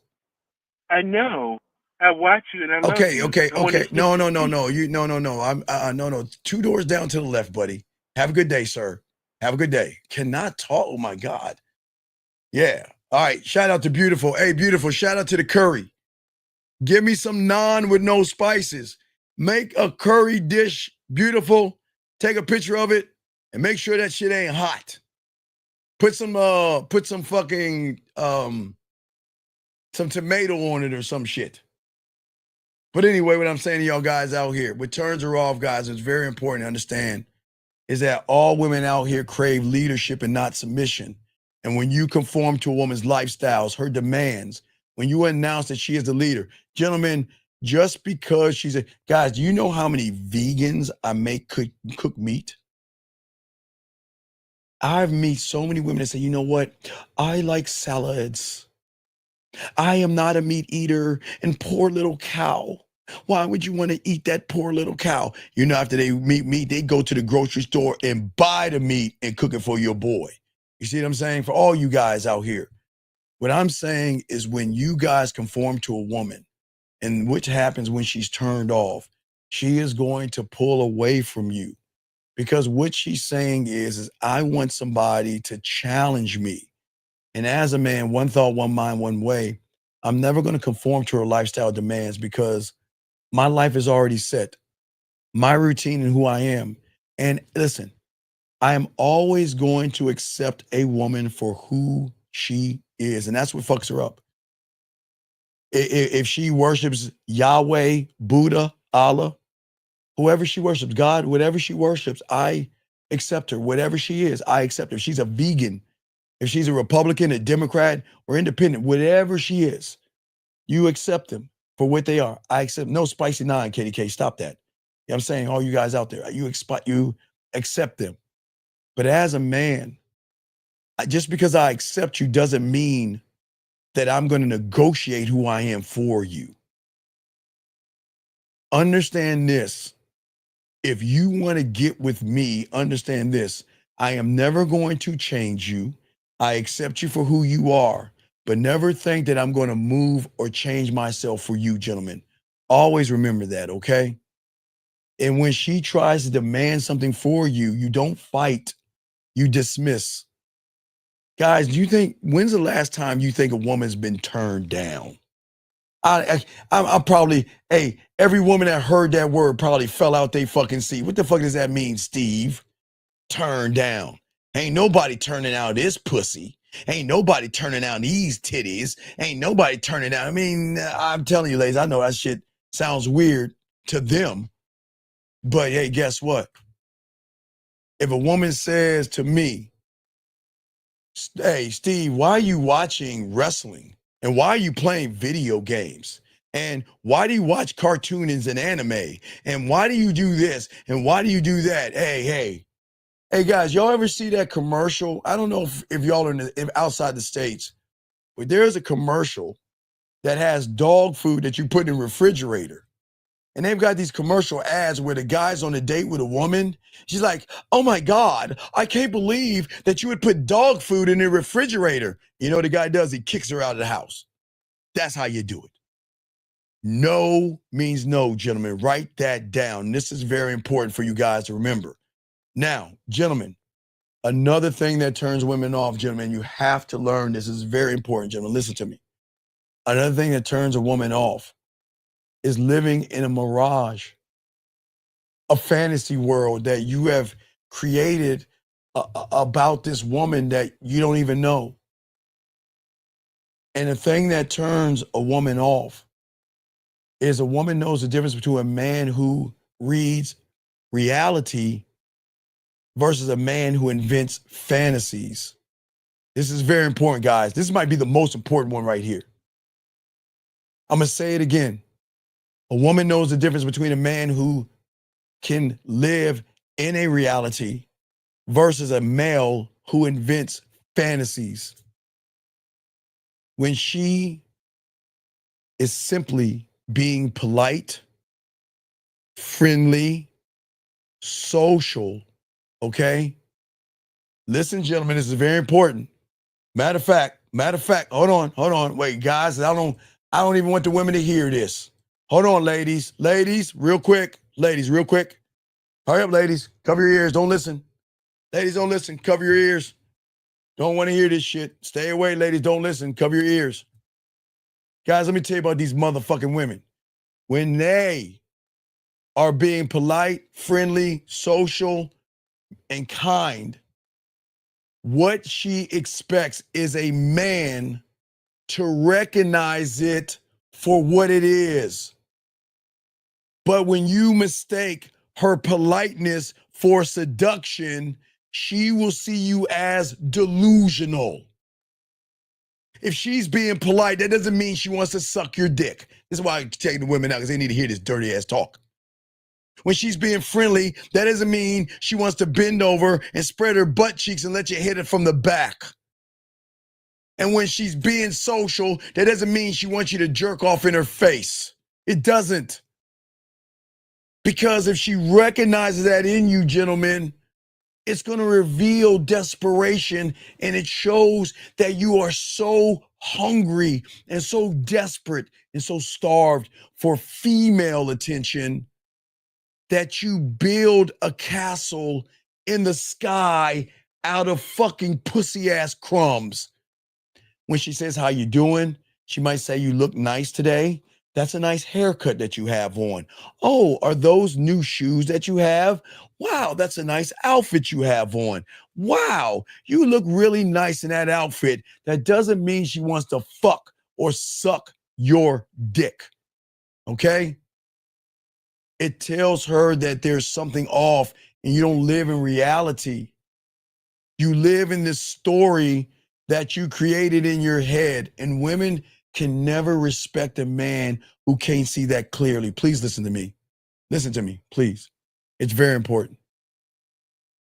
I know. I watch you and I love Okay, you. okay. No. You No. 2 doors down to the left, buddy. Have a good day, sir. Have a good day. Cannot talk. Oh my God. Yeah. All right. Shout out to Beautiful. Hey, Beautiful. Shout out to the curry. Give me some naan with no spices. Make a curry dish, Beautiful. Take a picture of it and make sure that shit ain't hot. Put some fucking some tomato on it or some shit. But anyway, what I'm saying to y'all guys out here, what turns her off, guys, it's very important to understand is that all women out here crave leadership and not submission. And when you conform to a woman's lifestyles, her demands, when you announce that she is the leader, gentlemen, just because she's guys, do you know how many vegans I make cook meat? I've met so many women that say, you know what? I like salads. I am not a meat eater, and poor little cow. Why would you want to eat that poor little cow? You know, after they meet meat, they go to the grocery store and buy the meat and cook it for your boy. You see what I'm saying? For all you guys out here, what I'm saying is when you guys conform to a woman, and which happens when she's turned off, she is going to pull away from you. Because what she's saying is I want somebody to challenge me. And as a man, one thought, one mind, one way, I'm never going to conform to her lifestyle demands because my life is already set. My routine and who I am. And listen, I am always going to accept a woman for who she is. And that's what fucks her up. If she worships Yahweh, Buddha, Allah, whoever she worships, God, whatever she worships, I accept her. Whatever she is, I accept her. If she's a vegan, if she's a Republican, a Democrat, or independent, whatever she is, you accept them for what they are. I accept no spicy nine, KDK. Stop that. You know what I'm saying? All you guys out there, you accept them. But as a man, just because I accept you doesn't mean that I'm going to negotiate who I am for you. Understand this. If you want to get with me, understand this. I am never going to change you. I accept you for who you are, but never think that I'm going to move or change myself for you, gentlemen. Always remember that, okay? And when she tries to demand something for you, you don't fight, you dismiss. Guys, when's the last time you think a woman's been turned down? I'm probably, hey, every woman that heard that word probably fell out they fucking seat. What the fuck does that mean, Steve? Turned down. Ain't nobody turning out this pussy. Ain't nobody turning out these titties. Ain't nobody turning out. I mean, I'm telling you, ladies, I know that shit sounds weird to them, But hey, guess what? If a woman says to me, hey, Steve, why are you watching wrestling? And why are you playing video games? And why do you watch cartoons and anime? And why do you do this? And why do you do that? Hey, guys, y'all ever see that commercial? I don't know if y'all are outside the States, but there's a commercial that has dog food that you put in a refrigerator. And they've got these commercial ads where the guy's on a date with a woman. She's like, oh my God, I can't believe that you would put dog food in the refrigerator. You know what the guy does? He kicks her out of the house. That's how you do it. No means no, gentlemen. Write that down. This is very important for you guys to remember. Now, gentlemen, another thing that turns women off, gentlemen, you have to learn this. Is very important, gentlemen. Listen to me. Another thing that turns a woman off is living in a mirage, a fantasy world that you have created about this woman that you don't even know. And the thing that turns a woman off is a woman knows the difference between a man who reads reality versus a man who invents fantasies. This is very important, guys. This might be the most important one right here. I'm going to say it again. A woman knows the difference between a man who can live in a reality versus a male who invents fantasies. When she is simply being polite, friendly, social, okay? Listen, gentlemen, this is very important. Matter of fact, hold on. Wait, guys, I don't even want the women to hear this. Hold on, ladies, real quick. Hurry up, ladies. Cover your ears. Don't listen. Ladies, don't listen. Cover your ears. Don't want to hear this shit. Stay away, ladies. Don't listen. Cover your ears. Guys, let me tell you about these motherfucking women. When they are being polite, friendly, social, and kind, what she expects is a man to recognize it for what it is. But when you mistake her politeness for seduction, she will see you as delusional. If she's being polite, that doesn't mean she wants to suck your dick. This is why I take the women out, because they need to hear this dirty ass talk. When she's being friendly, that doesn't mean she wants to bend over and spread her butt cheeks and let you hit it from the back. And when she's being social, that doesn't mean she wants you to jerk off in her face. It doesn't. Because if she recognizes that in you, gentlemen, it's going to reveal desperation, and it shows that you are so hungry and so desperate and so starved for female attention that you build a castle in the sky out of fucking pussy ass crumbs. When she says, how you doing? She might say, you look nice today. That's a nice haircut that you have on. Oh, are those new shoes that you have? Wow, that's a nice outfit you have on. Wow, you look really nice in that outfit. That doesn't mean she wants to fuck or suck your dick. Okay? It tells her that there's something off and you don't live in reality. You live in this story that you created in your head, and women can never respect a man who can't see that clearly. Please listen to me. Listen to me, please. It's very important.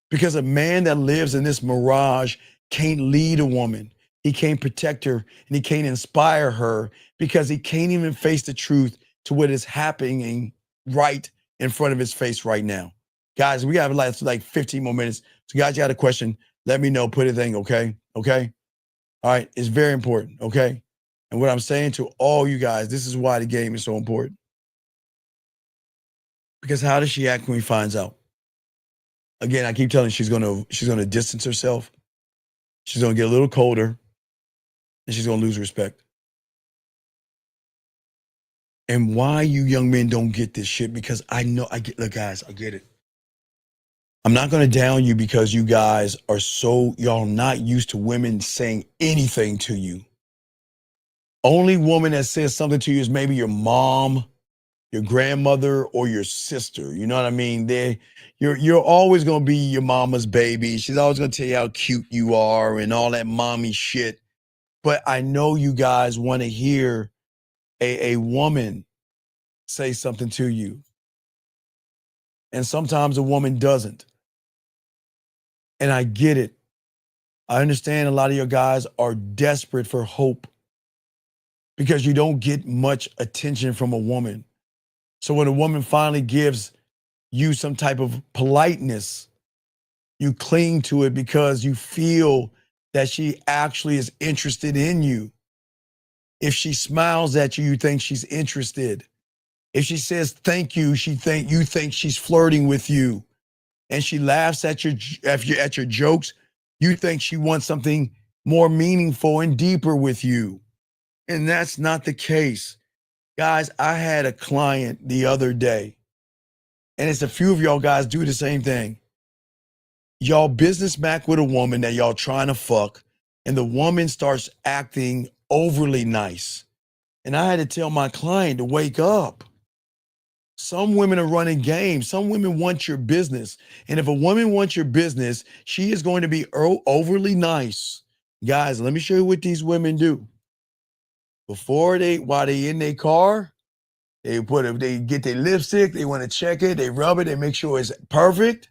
Because a man that lives in this mirage can't lead a woman. He can't protect her, and he can't inspire her because he can't even face the truth to what is happening right in front of his face right now. Guys, we have like 15 more minutes. So guys, you got a question, let me know, put a thing, okay? Okay? All right, it's very important, okay? And what I'm saying to all you guys, this is why the game is so important. Because how does she act when he finds out? Again, I keep telling you she's gonna distance herself. She's gonna get a little colder, and she's gonna lose respect. And why you young men don't get this shit? Because look, guys, I get it. I'm not gonna down you because you guys are y'all not used to women saying anything to you. Only woman that says something to you is maybe your mom, your grandmother, or your sister. You know what I mean? You're always gonna be your mama's baby. She's always gonna tell you how cute you are and all that mommy shit. But I know you guys want to hear a woman say something to you. And sometimes a woman doesn't. And I get it. I understand a lot of your guys are desperate for hope because you don't get much attention from a woman. So when a woman finally gives you some type of politeness, you cling to it because you feel that she actually is interested in you. If she smiles at you, you think she's interested. If she says thank you, you think she's flirting with you. And she laughs at your jokes, you think she wants something more meaningful and deeper with you. And that's not the case. Guys, I had a client the other day, and it's a few of y'all guys do the same thing. Y'all business back with a woman that y'all trying to fuck, and the woman starts acting overly nice. And I had to tell my client to wake up. Some women are running games. Some women want your business. And if a woman wants your business, she is going to be overly nice. Guys, let me show you what these women do. While they in their car, they get their lipstick, they want to check it, they rub it, they make sure it's perfect.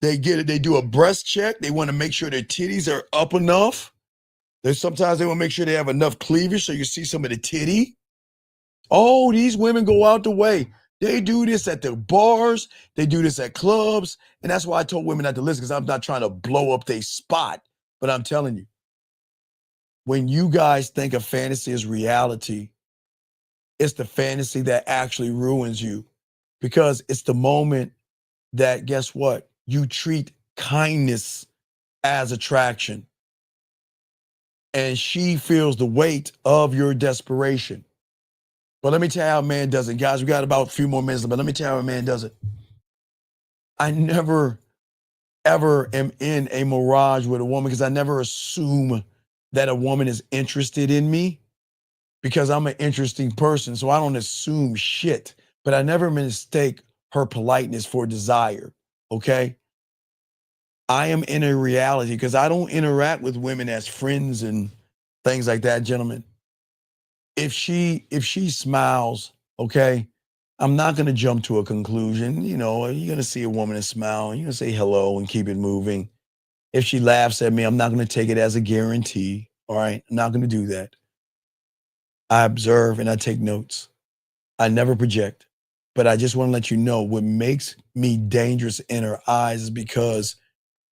They do a breast check. They want to make sure their titties are up enough. Sometimes they want to make sure they have enough cleavage so you see some of the titty. Oh, these women go out the way. They do this at the bars. They do this at clubs. And that's why I told women not to listen, because I'm not trying to blow up their spot. But I'm telling you, when you guys think of fantasy as reality, it's the fantasy that actually ruins you, because it's the moment that, guess what? You treat kindness as attraction. And she feels the weight of your desperation. But let me tell you how a man does it. Guys, we got about a few more minutes, but let me tell you how a man does it. I never, ever am in a mirage with a woman because I never assume that a woman is interested in me, because I'm an interesting person. So I don't assume shit, but I never mistake her politeness for desire. Okay. I am in a reality because I don't interact with women as friends and things like that, gentlemen. If she smiles, okay, I'm not going to jump to a conclusion. You know, you're going to see a woman and smile, and you're going to say hello and keep it moving. If she laughs at me, I'm not going to take it as a guarantee. All right. I'm not going to do that. I observe and I take notes. I never project, but I just want to let you know what makes me dangerous in her eyes is because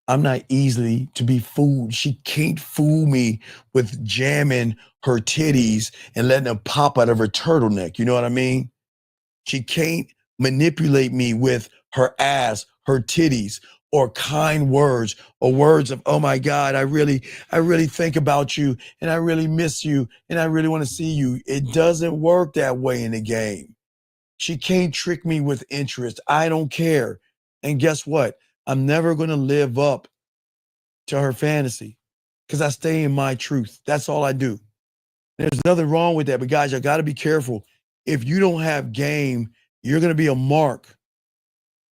I'm not easily to be fooled. She can't fool me with jamming her titties and letting them pop out of her turtleneck. You know what I mean? She can't manipulate me with her ass, her titties, or kind words, or words of, oh my God, I really think about you, and I really miss you, and I really want to see you. It doesn't work that way in the game. She can't trick me with interest. I don't care. And guess what? I'm never going to live up to her fantasy because I stay in my truth. That's all I do. There's nothing wrong with that. But guys, I got to be careful. If you don't have game, you're going to be a mark.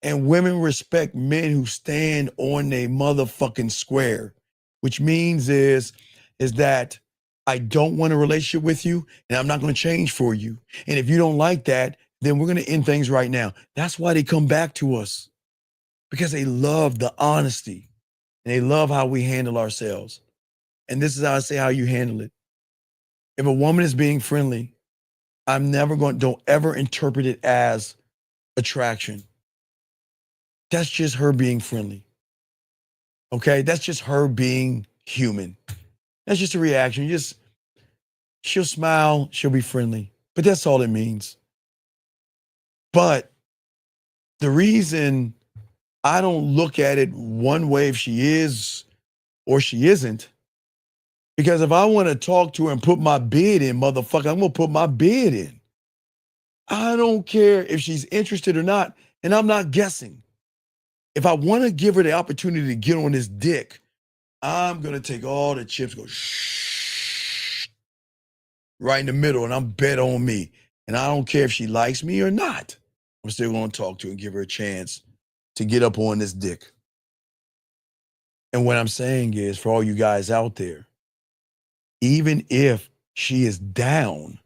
And women respect men who stand on their motherfucking square, which means is that I don't want a relationship with you, and I'm not going to change for you. And if you don't like that, then we're going to end things right now. That's why they come back to us, because they love the honesty and they love how we handle ourselves. And this is how I say how you handle it. If a woman is being friendly, don't ever interpret it as attraction. That's just her being friendly. Okay? That's just her being human. That's just a reaction. She'll smile, she'll be friendly. But that's all it means. But the reason I don't look at it one way if she is or she isn't, because if I want to talk to her and put my bid in, motherfucker, I'm going to put my bid in. I don't care if she's interested or not, and I'm not guessing. If I want to give her the opportunity to get on this dick, I'm going to take all the chips, go shh, right in the middle, and I'm bet on me. And I don't care if she likes me or not. I'm still going to talk to her and give her a chance to get up on this dick. And what I'm saying is, for all you guys out there, even if she is down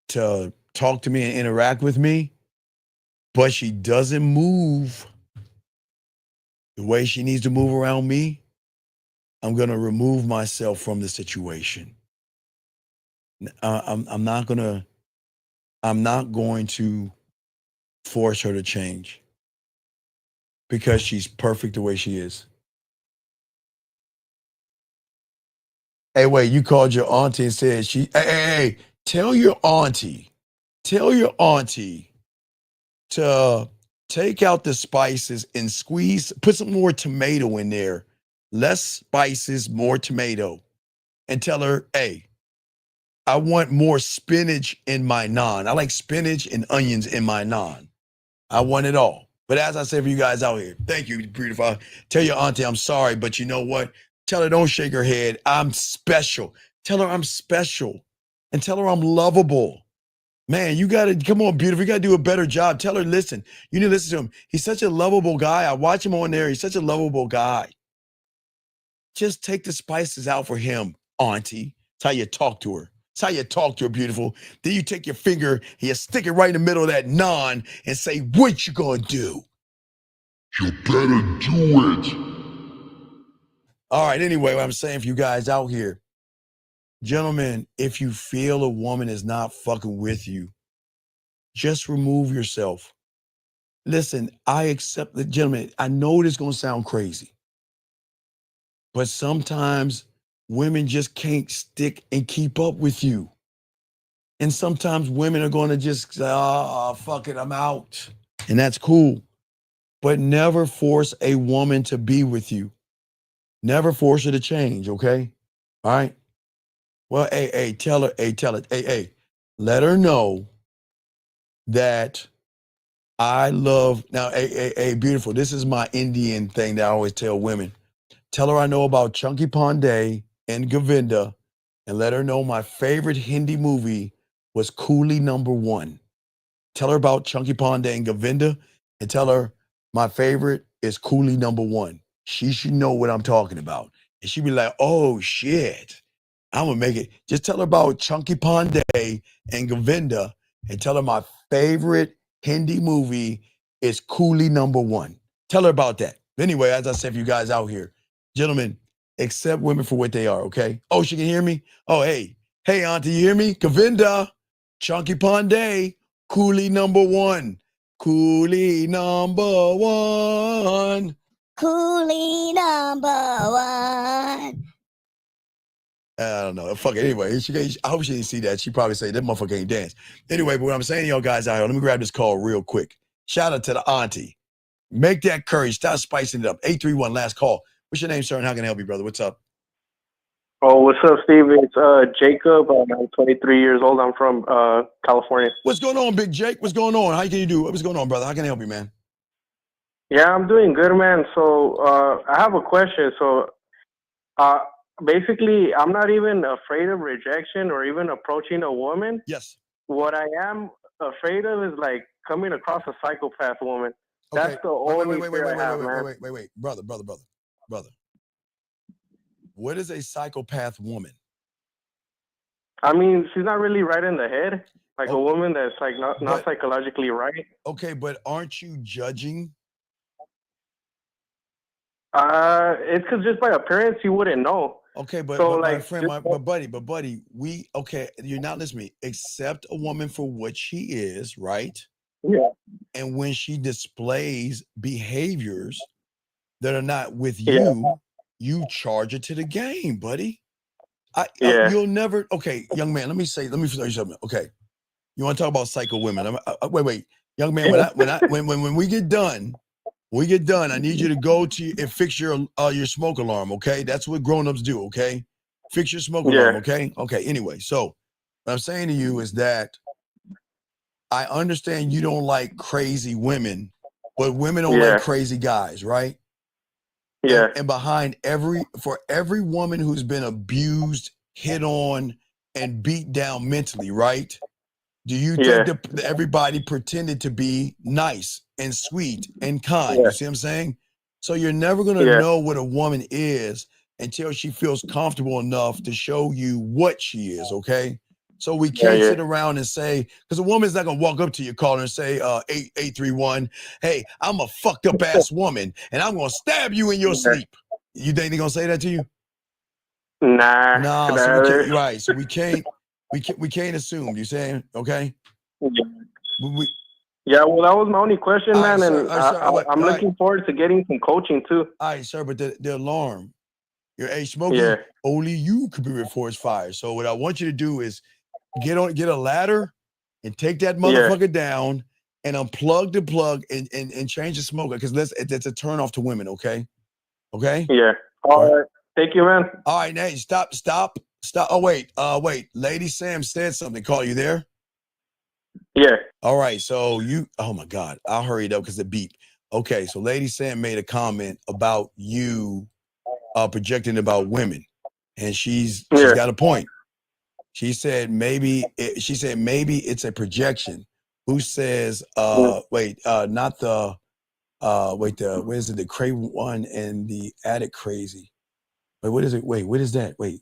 to talk to me and interact with me, but she doesn't move the way she needs to move around me, I'm going to remove myself from the situation. I'm not going to force her to change because she's perfect the way she is. Hey, wait, you called your auntie and said hey, tell your auntie to take out the spices and put some more tomato in there. Less spices, more tomato. And tell her, hey, I want more spinach in my naan. I like spinach and onions in my naan. I want it all. But as I said for you guys out here, thank you, beautiful. Tell your auntie I'm sorry, but you know what? Tell her don't shake her head. I'm special. Tell her I'm special. And tell her I'm lovable. Man, you got to, come on, beautiful. You got to do a better job. Tell her, listen, you need to listen to him. He's such a lovable guy. I watch him on there. He's such a lovable guy. Just take the spices out for him, auntie. That's how you talk to her. That's how you talk to her, beautiful. Then you take your finger and you stick it right in the middle of that naan and say, what you gonna do? You better do it. All right, anyway, what I'm saying for you guys out here, gentlemen, if you feel a woman is not fucking with you, just remove yourself. Listen, I accept the gentleman. I know this is gonna sound crazy, but sometimes women just can't stick and keep up with you. And sometimes women are going to just say, oh, fuck it, I'm out. And that's cool. But never force a woman to be with you. Never force her to change, okay? All right? Well, tell her, let her know that I love, now, beautiful, this is my Indian thing that I always tell women. Tell her I know about Chunky Pandey and Govinda, and let her know my favorite Hindi movie was Coolie #1. Tell her about Chunky Pandey and Govinda, and tell her my favorite is Coolie #1. She should know what I'm talking about. And she'd be like, oh shit, I'm gonna make it. Just tell her about Chunky Pandey and Govinda, and tell her my favorite Hindi movie is Coolie #1. Tell her about that. Anyway, as I said, for you guys out here, gentlemen, accept women for what they are, okay? Oh, she can hear me? Oh, hey, auntie, you hear me? Govinda, Chunky Pandey, Coolie #1. Coolie #1. Coolie #1. I don't know. Fuck it. Anyway, I hope she didn't see that. She probably say that motherfucker ain't dance. Anyway, but what I'm saying to y'all guys out here, let me grab this call real quick. Shout out to the auntie. Make that courage. Stop spicing it up. 831, last call. What's your name, sir, and how can I help you, brother? What's up? Oh, what's up, Steve? It's Jacob. I'm 23 years old. I'm from California. What's going on, Big Jake? What's going on? How can you do? What's going on, brother? How can I help you, man? Yeah, I'm doing good, man. So I have a question. So basically, I'm not even afraid of rejection or even approaching a woman. Yes. What I am afraid of is like coming across a psychopath woman. Okay. That's the only fear I have, man. Wait. Brother. What is a psychopath woman? I mean, she's not really right in the head. Like a woman that's like not psychologically right. Okay, but aren't you judging? It's because just by appearance you wouldn't know. Okay, but like, my friend, but buddy, you're not listening to me. Accept a woman for what she is, right? Yeah. And when she displays behaviors that are not with you, you charge it to the game, buddy. You'll never. Okay, young man, let me tell you something. Okay, you want to talk about psycho women? Wait, young man. When we get done, I need you to go to and fix your smoke alarm. Okay, that's what grown-ups do. Okay, fix your smoke alarm. Okay. Anyway, so what I'm saying to you is that I understand you don't like crazy women, but women don't like crazy guys, right? Yeah. And behind for every woman who's been abused, hit on, and beat down mentally, right? Do you think that everybody pretended to be nice and sweet and kind? You see what I'm saying? So you're never going to know what a woman is until she feels comfortable enough to show you what she is, okay? So we can't sit around and say, because a woman's not going to walk up to your caller and say, 8831, hey, I'm a fucked up ass woman and I'm going to stab you in your sleep. You think they're going to say that to you? Nah. No, so we can't, right. So we can't assume, you saying, okay? Yeah, well, that was my only question, man, sir, and sir, I'm looking forward to getting some coaching too. All right, sir, but the alarm, hey, Smokey, only you could be reinforced fire. So what I want you to do is get a ladder and take that motherfucker down and unplug the plug and change the smoker, because it's a turn off to women, okay? Okay? Yeah. All right. Thank you, man. All right, now stop. Oh, wait. Lady Sam said something. Call you there? Yeah. All right, so oh my God, I'll hurry it up because it beat. Okay, so Lady Sam made a comment about you projecting about women, and she's got a point. She said maybe it's a projection. Who says not the what is it, the crazy one and the addict crazy? Wait, what is it? Wait, what is that? Wait.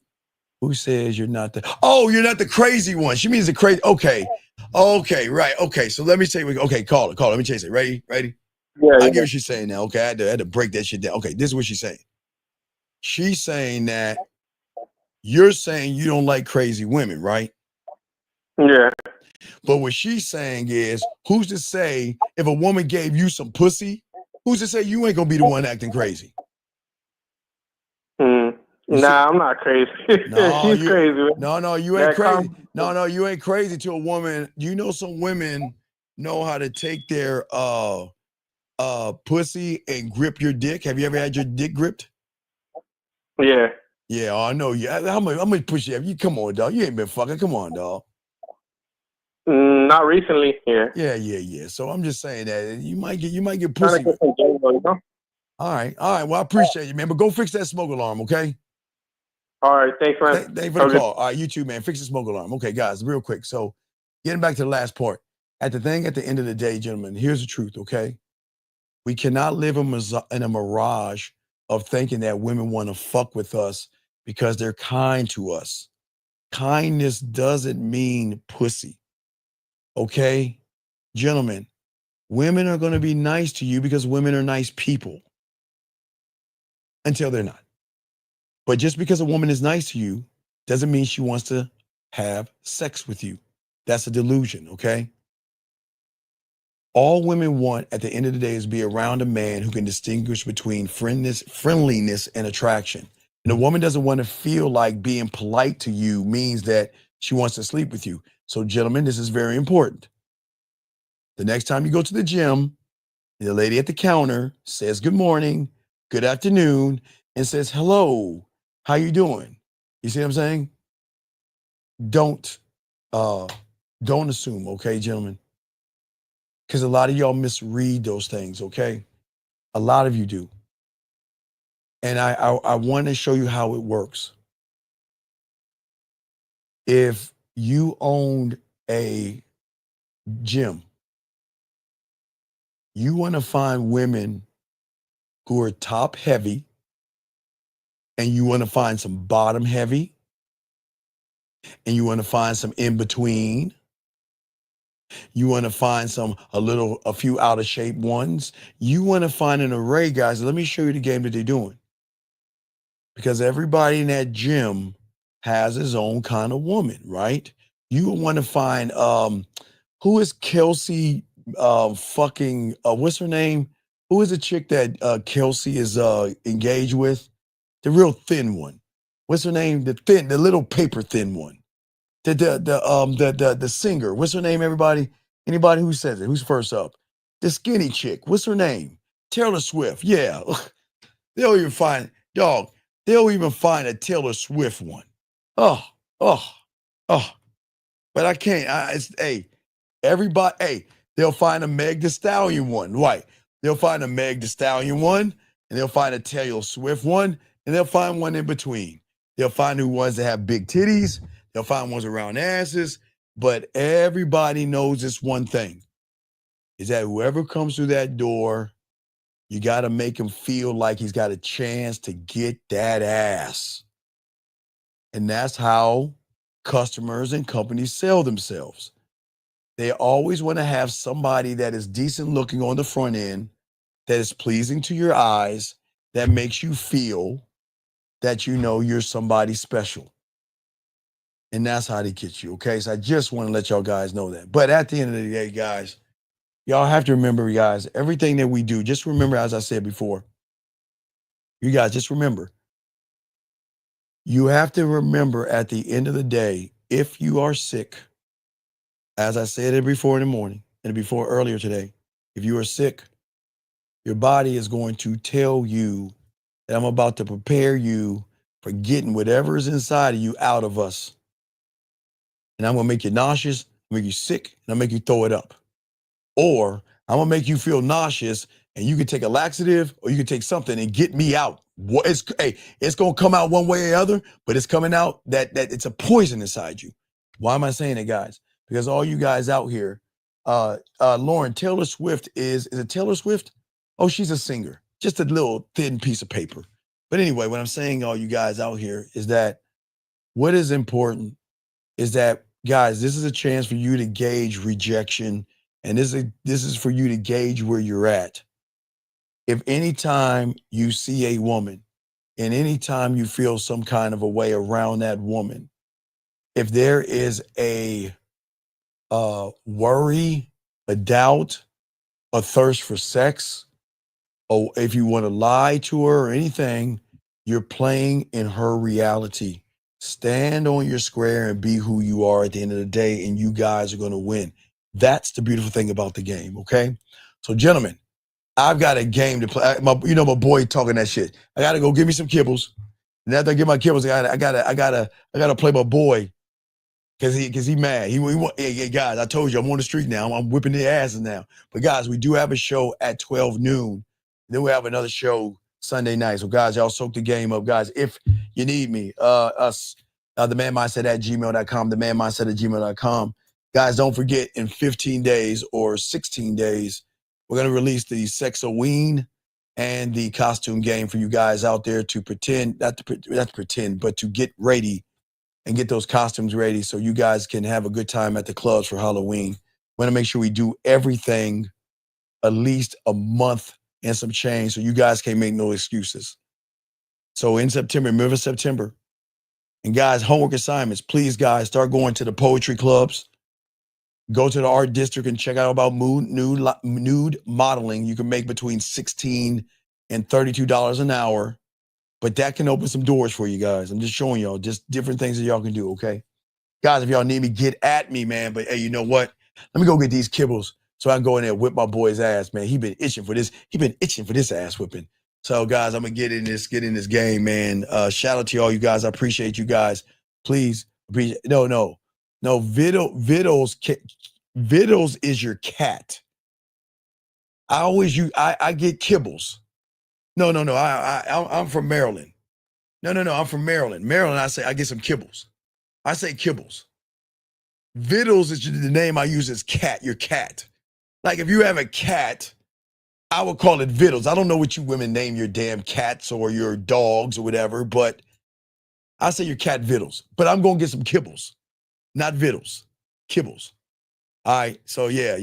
Who says you're not you're not the crazy one. She means the crazy. Okay, right. Okay, so let me say, call it. Let me chase it. Ready? I get what she's saying now. Okay, I had to break that shit down. Okay, this is what she's saying. She's saying that you're saying you don't like crazy women, right? Yeah. But what she's saying is, who's to say if a woman gave you some pussy, who's to say you ain't gonna be the one acting crazy? Nah, I'm not crazy. No, she's crazy. No, you ain't crazy. No, you ain't crazy to a woman. You know, some women know how to take their pussy and grip your dick. Have you ever had your dick gripped? Yeah. Yeah, I know you. How much pussy have you? Come on, dog. You ain't been fucking. Come on, dog. Not recently. Yeah. Yeah. So I'm just saying that you might get pussy. All right. Well, I appreciate you, man. But go fix that smoke alarm, okay? All right, thanks, man. Thanks for the call. All right, you too, man. Fix the smoke alarm. Okay, guys, real quick. So, getting back to the last part. At the end of the day, gentlemen, here's the truth, okay? We cannot live in a mirage of thinking that women want to fuck with us because they're kind to us. Kindness doesn't mean pussy, okay? Gentlemen, women are going to be nice to you because women are nice people until they're not. But just because a woman is nice to you doesn't mean she wants to have sex with you. That's a delusion, okay? All women want at the end of the day is be around a man who can distinguish between friendliness and attraction. And a woman doesn't want to feel like being polite to you means that she wants to sleep with you. So, gentlemen, this is very important. The next time you go to the gym, the lady at the counter says good morning, good afternoon, and says hello, how you doing? You see what I'm saying? Don't assume, okay, gentlemen? Because a lot of y'all misread those things, okay? A lot of you do. And I want to show you how it works. If you owned a gym, you want to find women who are top heavy, and you want to find some bottom heavy, and you want to find some in between. You want to find a few out of shape ones. You want to find an array, guys. Let me show you the game that they're doing. Because everybody in that gym has his own kind of woman, right? You want to find who is Kelsey what's her name? Who is the chick that Kelsey is engaged with? The real thin one. What's her name? The little paper thin one. The singer. What's her name, everybody? Anybody who says it? Who's first up? The skinny chick. What's her name? Taylor Swift. Yeah. They'll even find a Taylor Swift one. Oh. But I can't. They'll find a Meg Thee Stallion one. Right. They'll find a Meg Thee Stallion one, and they'll find a Taylor Swift one, and they'll find one in between. They'll find who ones that have big titties. They'll find ones around asses. But everybody knows this one thing, is that whoever comes through that door, you got to make him feel like he's got a chance to get that ass. And that's how customers and companies sell themselves. They always want to have somebody that is decent looking on the front end, that is pleasing to your eyes, that makes you feel that you know you're somebody special. And that's how they get you, okay? So I just want to let y'all guys know that. But at the end of the day, guys, y'all have to remember, guys, everything that we do, just remember, as I said before, you guys just remember, you have to remember at the end of the day, if you are sick, as I said it before in the morning and before earlier today, if you are sick, your body is going to tell you that I'm about to prepare you for getting whatever is inside of you out of us. And I'm going to make you nauseous, make you sick, and I'll make you throw it up. Or I'm going to make you feel nauseous, and you can take a laxative or you can take something and get me out. It's going to come out one way or the other, but it's coming out that it's a poison inside you. Why am I saying it, guys? Because all you guys out here, Lauren, Taylor Swift is it Taylor Swift? Oh, she's a singer. Just a little thin piece of paper. But anyway, what I'm saying, all you guys out here, is that what is important is that, guys, this is a chance for you to gauge rejection. And this is for you to gauge where you're at. If anytime you see a woman and anytime you feel some kind of a way around that woman, if there is a worry, a doubt, a thirst for sex, or if you want to lie to her or anything, you're playing in her reality. Stand on your square and be who you are at the end of the day, and you guys are going to win. That's the beautiful thing about the game, okay? So, gentlemen, I've got a game to play. My boy talking that shit. I got to go get me some kibbles. And after I get my kibbles, I gotta play my boy. Cause he mad. Hey, guys, I told you I'm on the street now. I'm whipping their asses now. But guys, we do have a show at 12 noon. Then we have another show Sunday night. So guys, y'all soak the game up. Guys, if you need me, themanmindset@gmail.com, themanmindset@gmail.com. Guys, don't forget, in 15 days or 16 days, we're gonna release the Sexoween and the costume game for you guys out there to pretend, not to pretend, but to get ready and get those costumes ready so you guys can have a good time at the clubs for Halloween. We want to make sure we do everything at least a month and some change so you guys can't make no excuses. So in September, middle of September, and guys, homework assignments, please, guys, start going to the poetry clubs. Go to the art district and check out about nude modeling. You can make between $16 and $32 an hour. But that can open some doors for you guys. I'm just showing y'all just different things that y'all can do, okay? Guys, if y'all need me, get at me, man. But hey, you know what? Let me go get these kibbles so I can go in there and whip my boy's ass, man. He been itching for this. He been itching for this ass whipping. So, guys, I'm going to get in this game, man. Shout out to all you guys. I appreciate you guys. Please, no. Vittles is your cat. I get kibbles. No. I'm from Maryland. No. I'm from Maryland. Maryland, I get some kibbles. I say kibbles. Vittles is the name I use as cat, your cat. Like if you have a cat, I would call it Vittles. I don't know what you women name your damn cats or your dogs or whatever, but I say your cat Vittles. But I'm going to get some kibbles, not Vittles, kibbles. All right, so yeah.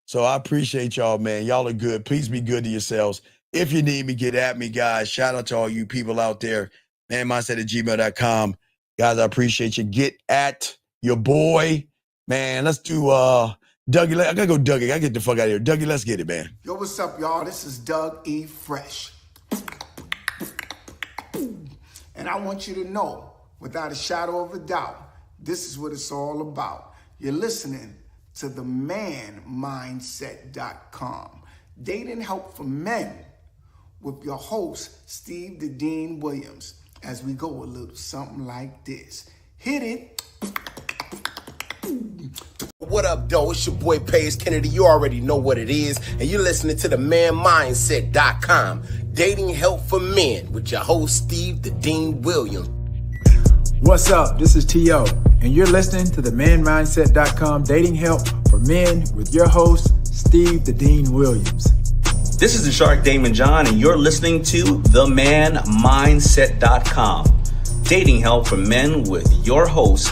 So I appreciate y'all, man. Y'all are good. Please be good to yourselves. If you need me, get at me, guys. Shout out to all you people out there. manmindset@gmail.com. Guys, I appreciate you. Get at your boy. Man, let's do Dougie. I gotta go Dougie. I gotta get the fuck out of here. Dougie, let's get it, man. Yo, what's up, y'all? This is Doug E. Fresh. And I want you to know, without a shadow of a doubt, this is what it's all about. You're listening to themanmindset.com. Dating help for men with your host, Steve the Dean Williams, as we go a little something like this. Hit it. What up, though? It's your boy, Paige Kennedy. You already know what it is. And you're listening to themanmindset.com. Dating help for men with your host, Steve the Dean Williams. What's up? This is T.O. and you're listening to the manmindset.com dating help for men with your host, Steve the Dean Williams. This is the Shark Damon John, and you're listening to themanmindset.com dating help for men with your host,